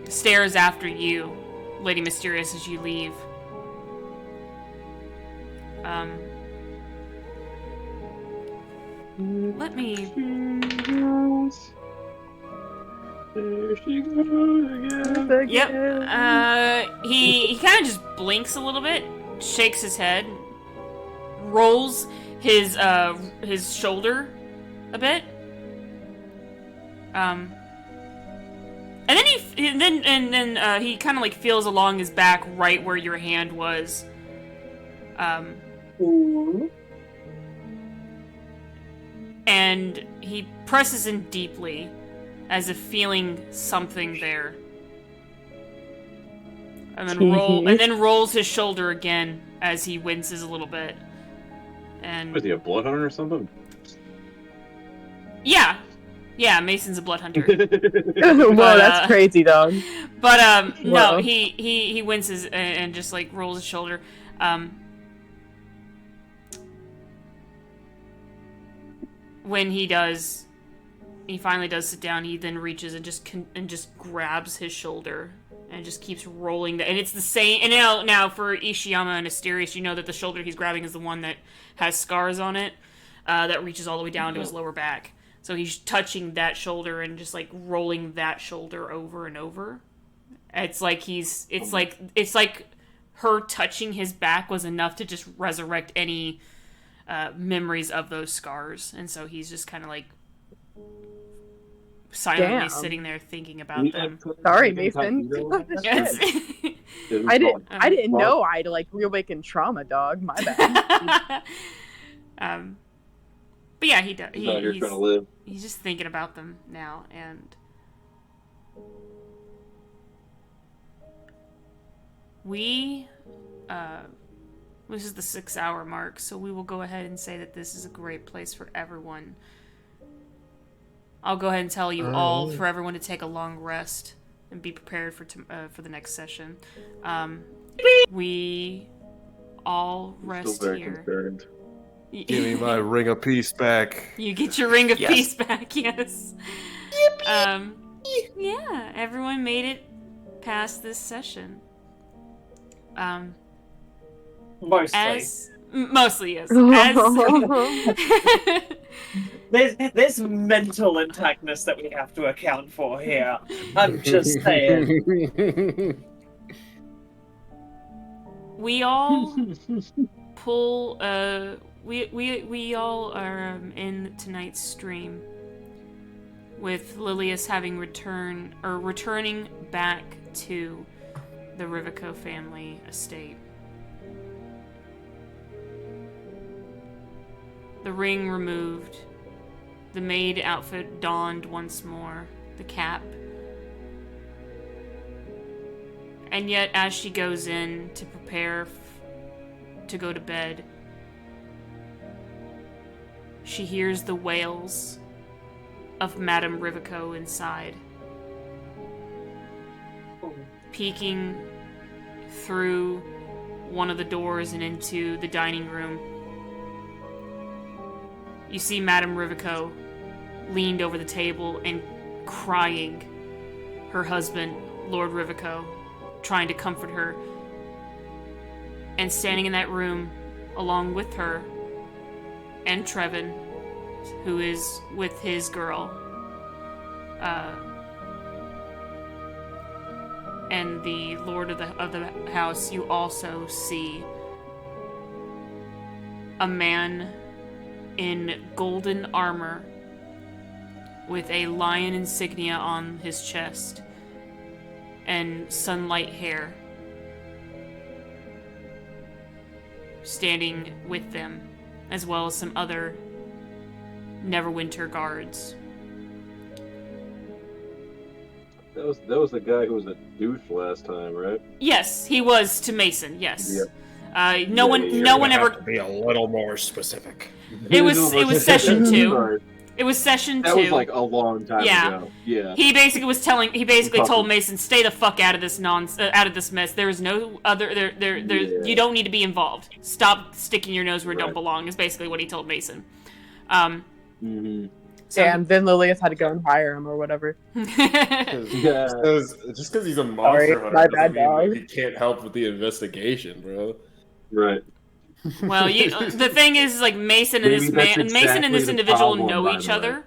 stares after you, Lady Mysterious, as you leave. Let me... There she goes again. Yep. He kind of just blinks a little bit, shakes his head, rolls his shoulder a bit. And then he kind of feels along his back right where your hand was. And he presses in deeply, as if feeling something there. And then rolls his shoulder again as he winces a little bit. And is he a blood hunter or something? Yeah, Mason's a blood hunter. Whoa, that's crazy, dog. But no, he winces and just rolls his shoulder. When he finally does sit down, he then reaches and just grabs his shoulder and just keeps rolling. And it's the same. And now for Ishiyama and Asterius, you know that the shoulder he's grabbing is the one that has scars on it, that reaches all the way down to his lower back. So he's touching that shoulder and just rolling that shoulder over and over. It's like her touching his back was enough to just resurrect any memories of those scars, and so he's just kind of silently sitting there thinking about them. Sorry, Mason. I didn't know I'd like reawaken trauma, dog. My bad. But yeah, he does. He's out here trying to live. He's just thinking about them now, and this is the 6-hour mark, so we will go ahead and say that this is a great place for everyone. I'll go ahead and tell you all for everyone to take a long rest and be prepared for the next session. We all rest here. Concerned. Give me my ring of peace back. You get your ring of peace back, yes. Yeah, everyone made it past this session. Mostly, yes. There's mental intactness that we have to account for here. I'm just saying. We all pull. We all are in tonight's stream with Lilius having returning back to the Rivico family estate. The ring removed, the maid outfit donned once more, the cap. And yet, as she goes in to prepare to go to bed, she hears the wails of Madame Rivico inside, peeking through one of the doors and into the dining room. You see Madame Rivico leaned over the table and crying. Her husband, Lord Rivico, trying to comfort her. And standing in that room, along with her, and Trevin, who is with his girl, and the Lord of the house, you also see a man in golden armor with a lion insignia on his chest and sunlight hair, standing with them, as well as some other Neverwinter guards. That was the guy who was a douche last time, right? Yes, he was to Mason. Yes. Yep. No one ever. Have to be a little more specific. It was session 2. It was session 2. That was like a long time ago. Yeah. He basically told Mason, "Stay the fuck out of this out of this mess. There is no other. You don't need to be involved. Stop sticking your nose where it don't belong." Is basically what he told Mason. So, and then Lilius had to go and hire him or whatever. Just because he's a monster hunter doesn't mean that he can't help with the investigation, bro. Right. Well, the thing is, like, Mason and this individual know each other.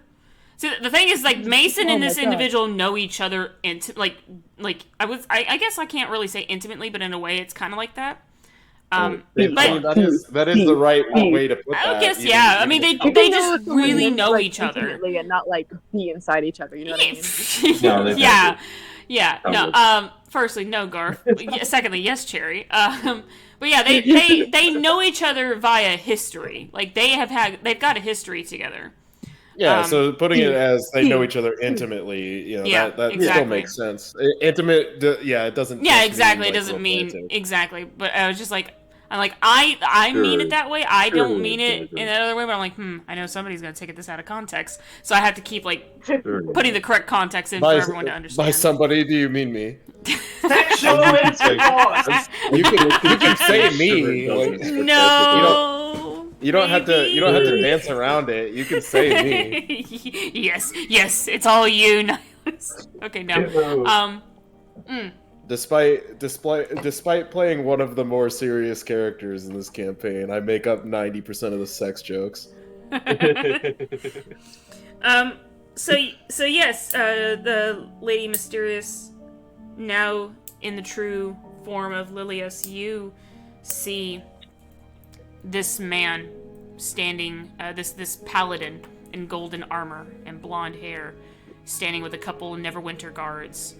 So the thing is, like, Mason and this individual know each other, I guess I can't really say intimately, but in a way, it's kind of like that. That is the right way to put that. I guess, yeah. I mean, they just really know each other, and not like be inside each other. You know what I mean? Yeah. No. Firstly, no, Garth. Secondly, yes, Cherry. But yeah, they know each other via history. Like they've got a history together. Yeah, so putting it as they know each other intimately, that exactly. Still makes sense. Intimate, it doesn't. Yeah, exactly. It doesn't mean exactly. But I was just like, I mean it that way. I don't mean it in that other way. But I'm like, I know somebody's gonna take this out of context, so I have to keep putting the correct context in for everyone to understand. By somebody, do you mean me? Sexual intercourse. You can say me. No. You don't have to dance around it. You can say me. Yes, it's all you. Nice. Okay, no. Despite playing one of the more serious characters in this campaign, I make up 90% of the sex jokes. So yes, the Lady Mysterious, now in the true form of Lilius, you see this man standing, this paladin in golden armor and blonde hair, standing with a couple of Neverwinter guards.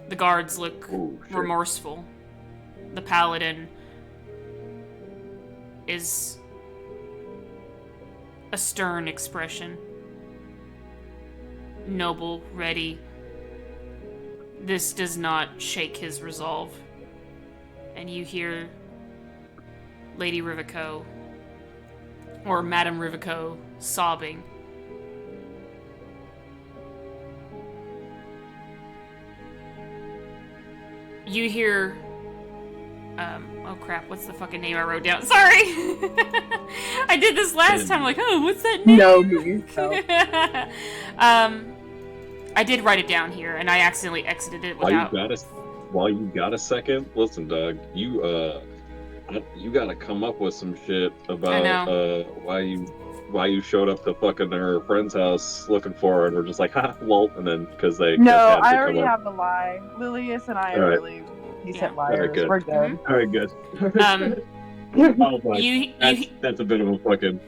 The guards look remorseful. The paladin is a stern expression. Noble, ready. This does not shake his resolve. And you hear Lady Rivico, or Madame Rivico, sobbing. You hear, oh crap, what's the fucking name I wrote down? Sorry! I did this last time, like, oh, what's that name? No, me. I did write it down here, and I accidentally exited it without... While you got a second, listen, Doug, you gotta come up with some shit about why you showed up to fucking her friend's house looking for her, and we're just like, ha, lol, and then because they No, I already have the lie. Lilius and I are right. really decent liars. All right, good. We're good. All right, good. That's a bit of a fucking...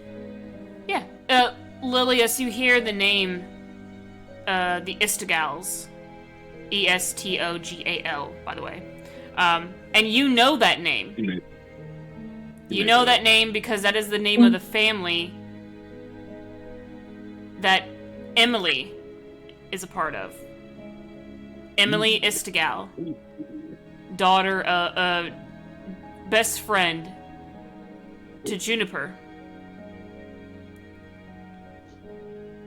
Yeah. Lilius, you hear the name, the Istogals. Estogal, by the way. And you know that name. You know that name because that is the name of the family that Emily is a part of. Emily Istogal. Daughter, best friend to Juniper.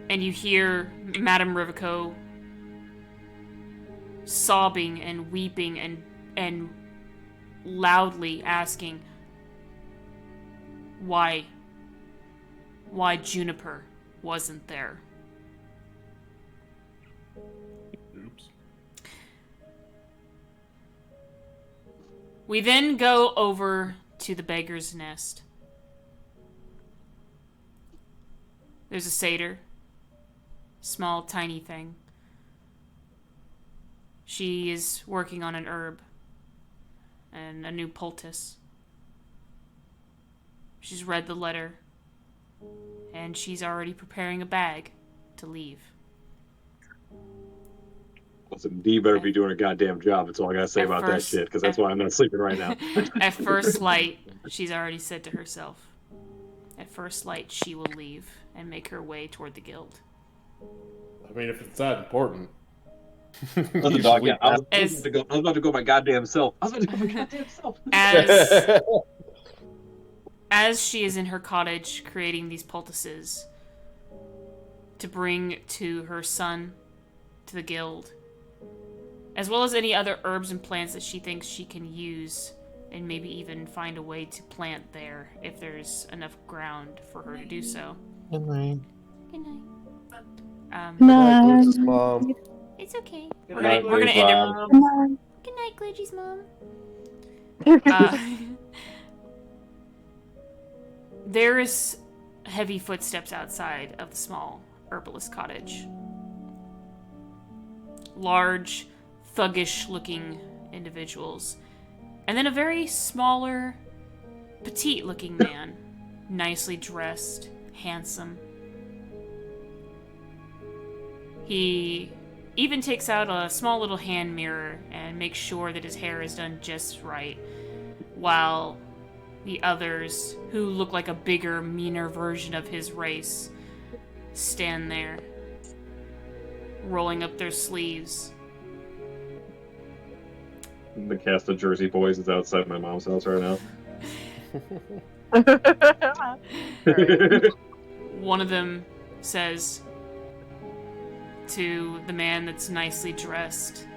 And you hear Madame Rivico sobbing and weeping and loudly asking why Juniper wasn't there. Oops. We then go over to the beggar's nest. There's a satyr. Small, tiny thing. She is working on an herb and a new poultice. She's read the letter, and she's already preparing a bag to leave. Listen, Dee better be doing a goddamn job. That's all I gotta say about that shit, because that's why I'm not sleeping right now. At first light, she's already said to herself, at first light, she will leave and make her way toward the guild. I mean, if it's that important. I was about to go my goddamn self. As she is in her cottage creating these poultices to bring to her son, to the guild, as well as any other herbs and plants that she thinks she can use and maybe even find a way to plant there if there's enough ground for her to do so. Good night. Good night. Good night, Glitch's mom. It's okay. Good We're night, gonna end it. Good night, Glitchy's mom. There is heavy footsteps outside of the small herbalist cottage. Large, thuggish-looking individuals. And then a very smaller, petite-looking man. Nicely dressed, handsome. He even takes out a small little hand mirror and makes sure that his hair is done just right, while the others, who look like a bigger, meaner version of his race, stand there, rolling up their sleeves. The cast of Jersey Boys is outside my mom's house right now. One of them says to the man that's nicely dressed,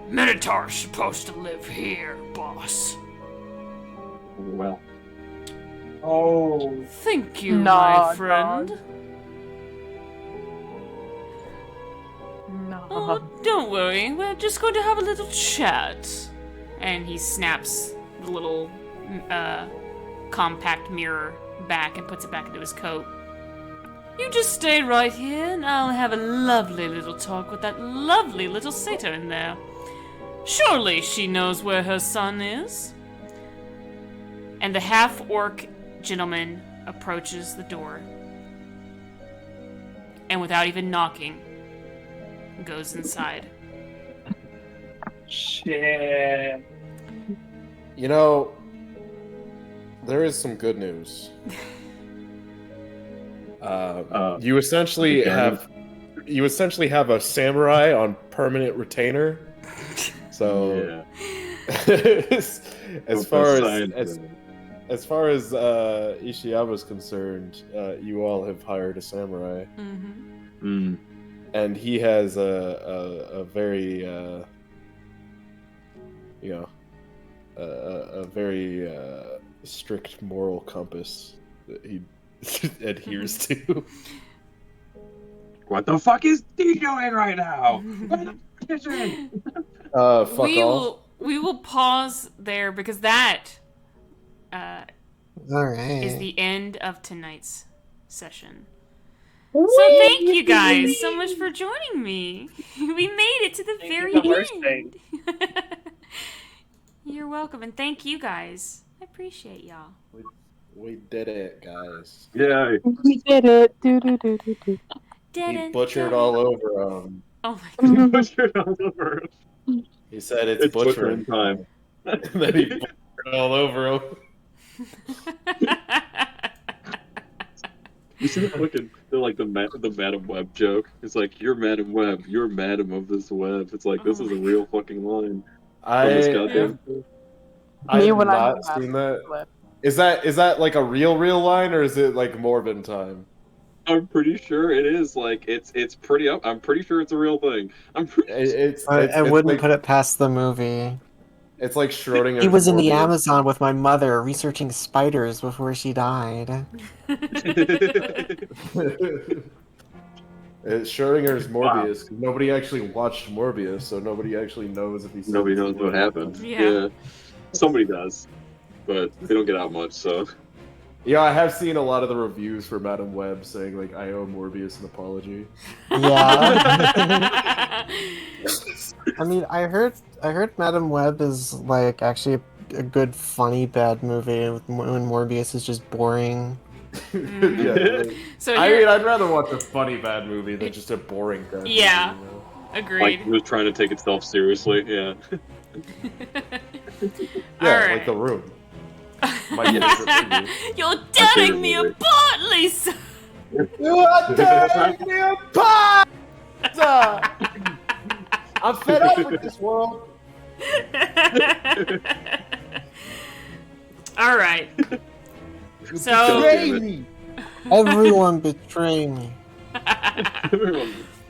"Minotaur's supposed to live here, boss." Well. Oh. Thank you, my friend. No. Oh, don't worry. We're just going to have a little chat. And he snaps the little compact mirror back and puts it back into his coat. You just stay right here, and I'll have a lovely little talk with that lovely little satyr in there. Surely she knows where her son is. And the half-orc gentleman approaches the door. and without even knocking, goes inside. Shit. You know, there is some good news. You essentially have a samurai on permanent retainer. So, as far as Ishiyama's concerned, you all have hired a samurai, and he has a very a very strict moral compass that he adheres to. What the fuck is he doing right now? Fuck off. We will pause there because that is the end of tonight's session. So thank you guys so much for joining me. We made it to the very end. You're welcome, and thank you guys. I appreciate y'all. We did it, guys. Yeah. We did it. Do. He butchered all over him. Oh my god. He butchered all over him. He said it's butchering time. And then he butchered all over him. You see the Madam Web joke? It's like, you're Madam Web, you're Madam of this web. It's like, this is a real fucking line. I have not seen that. Is that like a real line, or is it like Morbin time? I'm pretty sure it is. Like, it's pretty up. I'm pretty sure it's a real thing. I wouldn't put it past the movie. It's like Schrodinger's. He was in the Amazon with my mother researching spiders before she died. It's Schrodinger's Morbius. Wow. Nobody actually watched Morbius, so nobody actually knows if he's. Nobody knows what happened. Yeah. Somebody does, but they don't get out much. So. Yeah, I have seen a lot of the reviews for Madam Web saying like, I owe Morbius an apology. Yeah. I mean, I heard Madam Web is like actually a good, funny, bad movie when Morbius is just boring. Yeah. So I'd rather watch a funny bad movie than just a boring bad movie. Yeah. You know? Agreed. Like, he was trying to take itself seriously. Yeah. Like The Room. My favorite movie. You're tearing me apart, Lisa! You are tearing me apart! I'm fed up with this world. Alright. So... Betray me! Everyone betray me.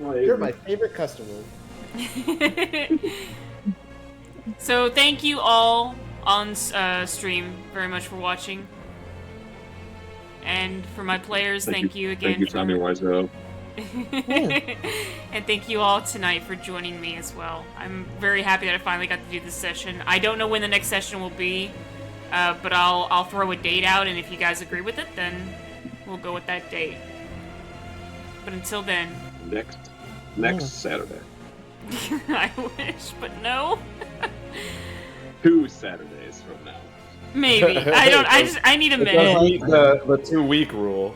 You're my favorite customer. So thank you all on stream very much for watching. And for my players, thank you again. Thank you, Tommy Wiseau. And thank you all tonight for joining me as well. I'm very happy that I finally got to do this session. I don't know when the next session will be, but I'll throw a date out, and if you guys agree with it, then we'll go with that date. But until then... Next Saturday. I wish, but no. 2 Saturdays from now. Maybe. I need a minute. The 2-week rule.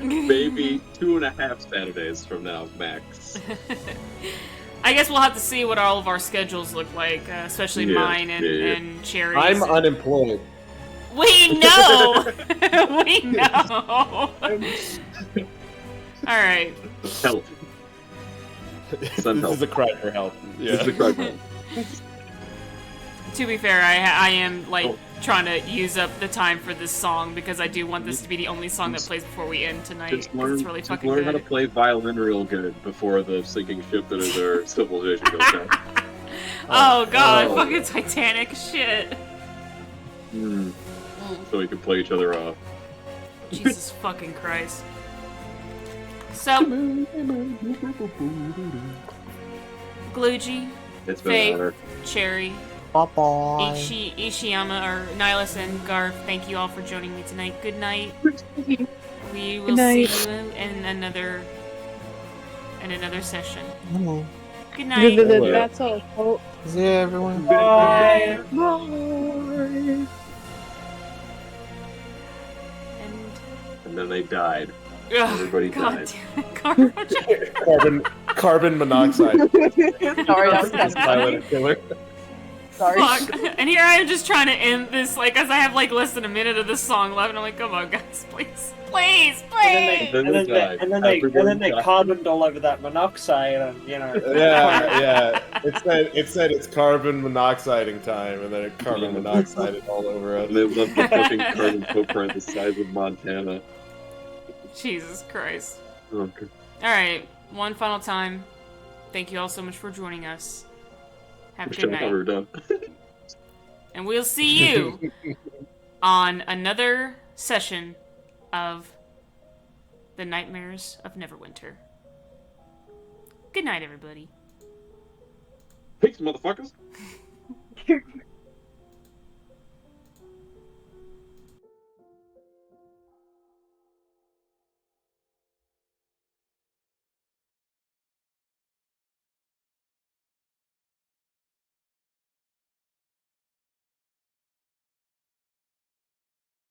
Maybe 2.5 Saturdays from now, max. I guess we'll have to see what all of our schedules look like, especially mine and Cherry's. I'm unemployed. We know! We know! Alright. Help. This is a cry for help. Yeah. This is a cry for help. To be fair, I am, trying to use up the time for this song because I do want this to be the only song that plays before we end tonight. It's really fucking good. Learn how to play violin real good before the sinking ship that is our civilization goes down. Oh god, fucking Titanic shit. So we can play each other off. Jesus fucking Christ. So, Gluji, Faith, Cherry, bye-bye. Ishiyama, or Nihilus, and Garth, thank you all for joining me tonight. Good night. We will see you in another session. Good night. That's all, folks. See you, everyone. Bye. And then they died. Everybody God died. Carbon monoxide. Sorry, that was kind of Silent funny. killer. Sorry. Fuck. And here I am just trying to end this, like, as I have, like, less than a minute of this song left, and I'm like, come on, guys, please. Please, please! And then they carboned all over that monoxide, and, you know. Yeah. It said it's carbon monoxiding time, and then it carbon monoxided all over us. They left the fucking carbon footprint the size of Montana. Jesus Christ. Okay. Alright, one final time. Thank you all so much for joining us. Have a Wish good I thought night. we were done. And we'll see you on another session of The Nightmares of Neverwinter. Good night, everybody. Peace, motherfuckers.